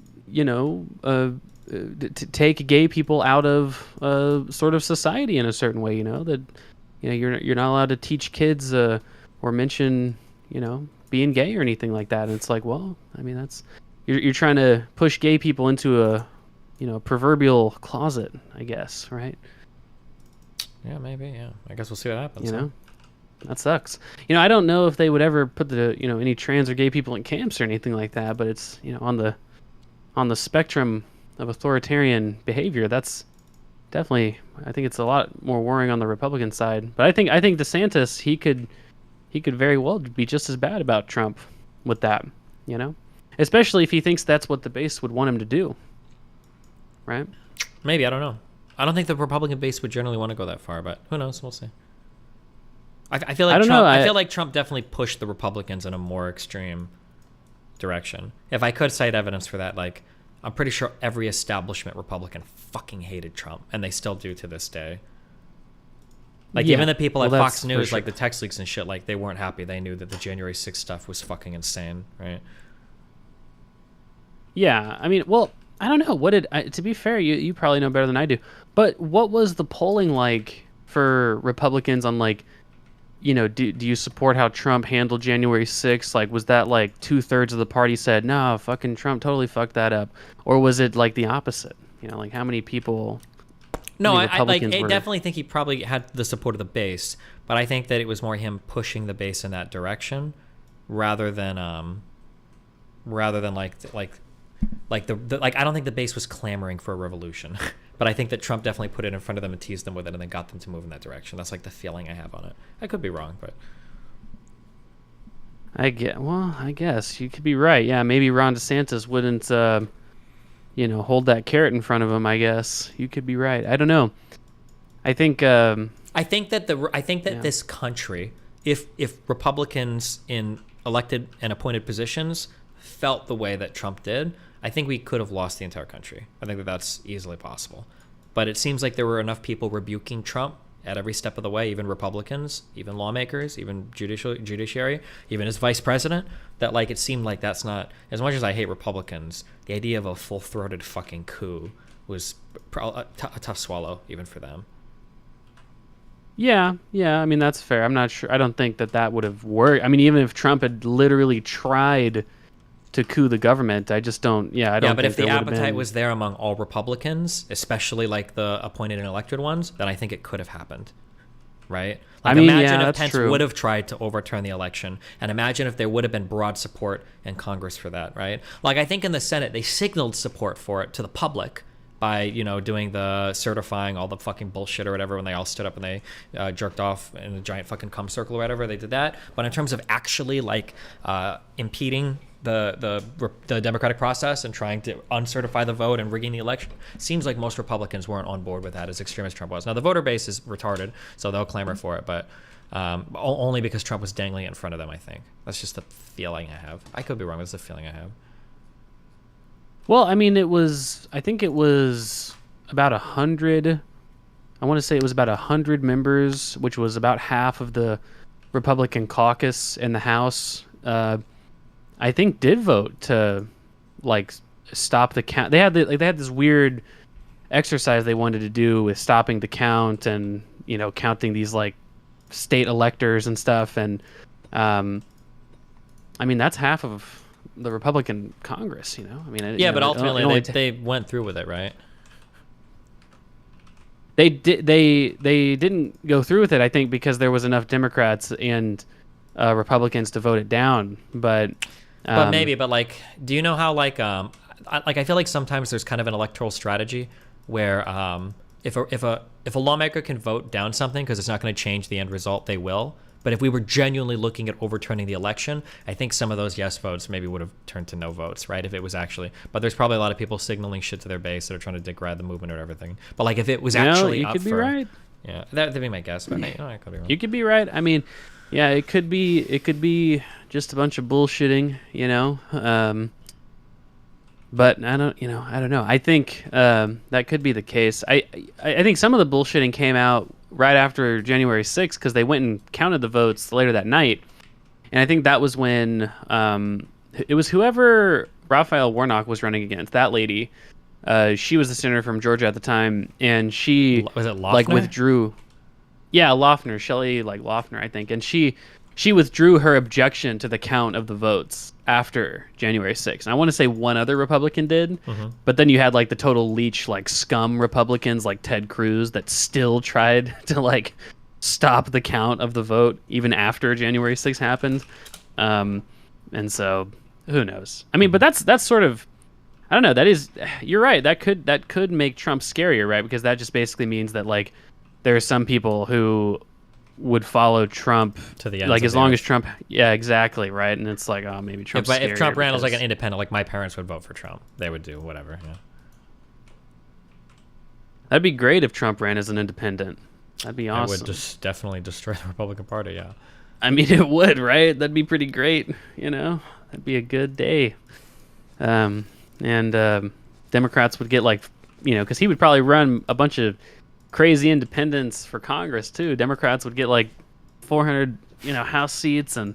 take gay people out of sort of society in a certain way. That, you're not allowed to teach kids or mention, being gay or anything like that. And it's like, well, I mean, that's you're trying to push gay people into a, proverbial closet, I guess, right? Yeah, maybe. Yeah, I guess we'll see what happens. That sucks. I don't know if they would ever put any trans or gay people in camps or anything like that, but it's, on the spectrum of authoritarian behavior, that's definitely, I think it's a lot more worrying on the Republican side. But I think DeSantis, he could very well be just as bad about Trump with that, especially if he thinks that's what the base would want him to do. Right? Maybe, I don't know. I don't think the Republican base would generally want to go that far, but who knows? We'll see. I feel like I don't Trump, know. I feel like Trump definitely pushed the Republicans in a more extreme direction. If I could cite evidence for that, like, I'm pretty sure every establishment Republican fucking hated Trump, and they still do to this day. Like, even the people at Fox News, like the text leaks and shit, like, they weren't happy. They knew that the January 6th stuff was fucking insane, right? Yeah, I mean, well, I don't know. To be fair, you probably know better than I do, but what was the polling like for Republicans on, like, do you support how Trump handled January 6th? Like, was that like 2/3 of the party said, no, fucking Trump totally fucked that up? Or was it like the opposite? Like how many people? No, I definitely think he probably had the support of the base, but I think that it was more him pushing the base in that direction rather than like I don't think the base was clamoring for a revolution. But I think that Trump definitely put it in front of them and teased them with it and then got them to move in that direction. That's like the feeling I have on it. I could be wrong, but I guess you could be right. Yeah, maybe Ron DeSantis wouldn't hold that carrot in front of him, I guess. You could be right. I don't know. I think that this country, if Republicans in elected and appointed positions felt the way that Trump did, I think we could have lost the entire country. I think that that's easily possible. But it seems like there were enough people rebuking Trump at every step of the way, even Republicans, even lawmakers, even judiciary, even his vice president, that like it seemed like that's not, as much as I hate Republicans, the idea of a full-throated fucking coup was a tough swallow even for them. Yeah, I mean, that's fair. I'm not sure. I don't think that would have worked. I mean, even if Trump had literally tried to coup the government, I just don't. Yeah, I don't. Yeah, but think if the there would have appetite been... was there among all Republicans, especially like the appointed and elected ones, then I think it could have happened, right? Like, I mean, imagine yeah, if that's Pence true. would have tried to overturn the election, and imagine if there would have been broad support in Congress for that, right? Like I think in the Senate they signaled support for it to the public by doing the certifying all the fucking bullshit or whatever when they all stood up and they jerked off in a giant fucking cum circle or whatever, they did that. But in terms of actually like impeding the democratic process and trying to uncertify the vote and rigging the election, seems like most Republicans weren't on board with that, as extreme as Trump was. Now the voter base is retarded, so they'll clamor for it, but only because Trump was dangling it in front of them. I think that's just the feeling I have. I could be wrong. That's the feeling I have. Well, I mean, I think it was about 100. I want to say it was about 100 members, which was about half of the Republican caucus in the House. I think did vote to like stop the count. They had this weird exercise they wanted to do with stopping the count and counting these like state electors and stuff. And I mean, that's half of the Republican Congress, I mean, yeah, but ultimately they went through with it, right? They didn't go through with it, I think, because there was enough Democrats and Republicans to vote it down. But maybe, but like, do you know how I feel like sometimes there's kind of an electoral strategy where if a lawmaker can vote down something because it's not going to change the end result, they will. But if we were genuinely looking at overturning the election, I think some of those yes votes maybe would have turned to no votes, right? If it was actually, but there's probably a lot of people signaling shit to their base that are trying to dick ride the movement or everything. But like if it was actually, you up could be for, right. Yeah, that'd be my guess. But I could be wrong. You could be right. I mean, yeah, it could be just a bunch of bullshitting, you know. But I don't know. I think that could be the case. I think some of the bullshitting came out right after January 6th because they went and counted the votes later that night, and I think that was when it was whoever Raphael Warnock was running against. That lady, she was the senator from Georgia at the time, and she was it Loeffner? like withdrew. Yeah, Loeffner, Shelley Loeffner, I think, and she withdrew her objection to the count of the votes after January 6th. And I want to say one other Republican did, but then you had like the total leech, like scum Republicans like Ted Cruz that still tried to like stop the count of the vote even after January 6th happened. And so who knows? I mean, but that's sort of, I don't know. That is, you're right. That could make Trump scarier, right? Because that just basically means that like there are some people who would follow Trump to the end, like as long as Trump, yeah, exactly, right. And it's like, oh, maybe Trump's if Trump ran as like an because- independent, like my parents would vote for Trump. They would do whatever. Yeah. That'd be great if Trump ran as an independent. That'd be awesome. It would just definitely destroy the Republican Party. Yeah. I mean, it would, right? That'd be pretty great. You know, that'd be a good day. And Democrats would get like, you know, because he would probably run a bunch of crazy independents for Congress too. Democrats would get like 400, you know, House seats and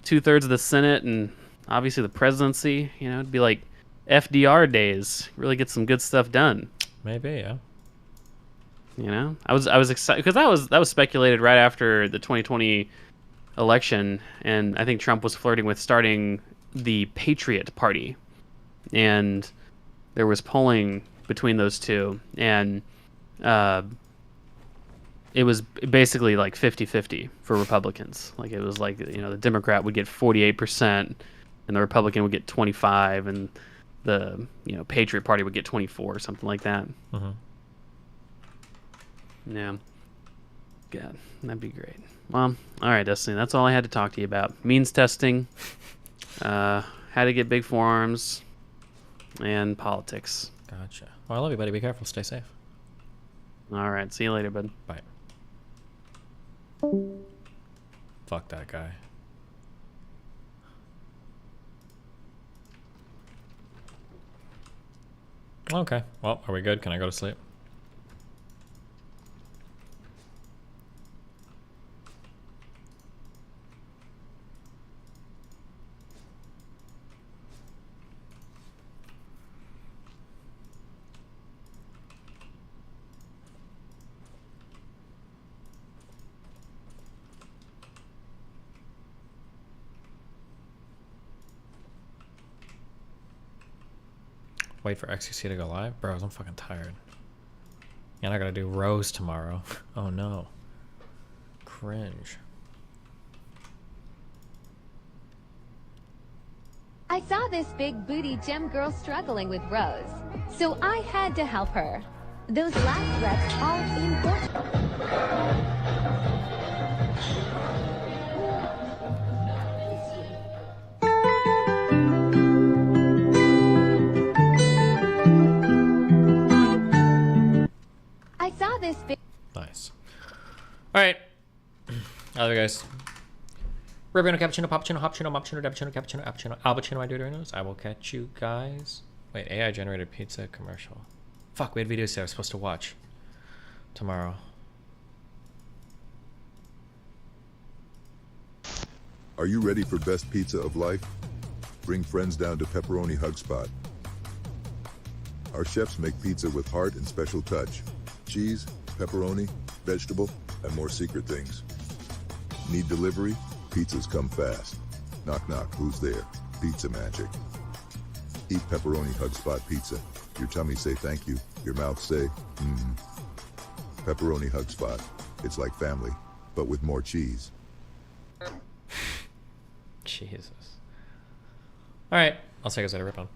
2/3 of the Senate, and obviously the presidency. You know, it'd be like FDR days. Really get some good stuff done. Maybe, yeah. You know, I was excited because that was speculated right after the 2020 election, and I think Trump was flirting with starting the Patriot Party, and there was polling between those two, and it was basically like 50-50 for Republicans. Like it was like, you know, the Democrat would get 48% and the Republican would get 25%, and the, you know, Patriot Party would get 24% or something like that. Yeah. God, that'd be great. Well, all right, Destiny, that's all I had to talk to you about. Means testing, how to get big forearms, and politics. Gotcha. Well, I love you, buddy. Be careful. Stay safe. All right. See you later, bud. Bye. Fuck that guy. Okay. Well, are we good? Can I go to sleep? Wait for XQC to go live? Bros, I'm fucking tired. And I gotta do rows tomorrow. Oh no. Cringe. I saw this big booty gem girl struggling with Rose, so I had to help her. Those last reps are important. I saw this big. Nice. Alright. Other guys. Ribino, cappuccino, poppuccino, hoppuccino, moppuccino, cappuccino, cappuccino, appuccino, albuccino, my dude, I will catch you guys. Wait, AI generated pizza commercial. Fuck, we had videos that I was supposed to watch tomorrow. Are you ready for best pizza of life? Bring friends down to Pepperoni Hug Spot. Our chefs make pizza with heart and special touch. Cheese, pepperoni, vegetable, and more secret things. Need delivery? Pizzas come fast. Knock knock, who's there? Pizza magic. Eat Pepperoni Hug Spot pizza. Your tummy say thank you. Your mouth say, Pepperoni Hug Spot. It's like family, but with more cheese. Jesus. Alright, I'll see you guys later, Rip on.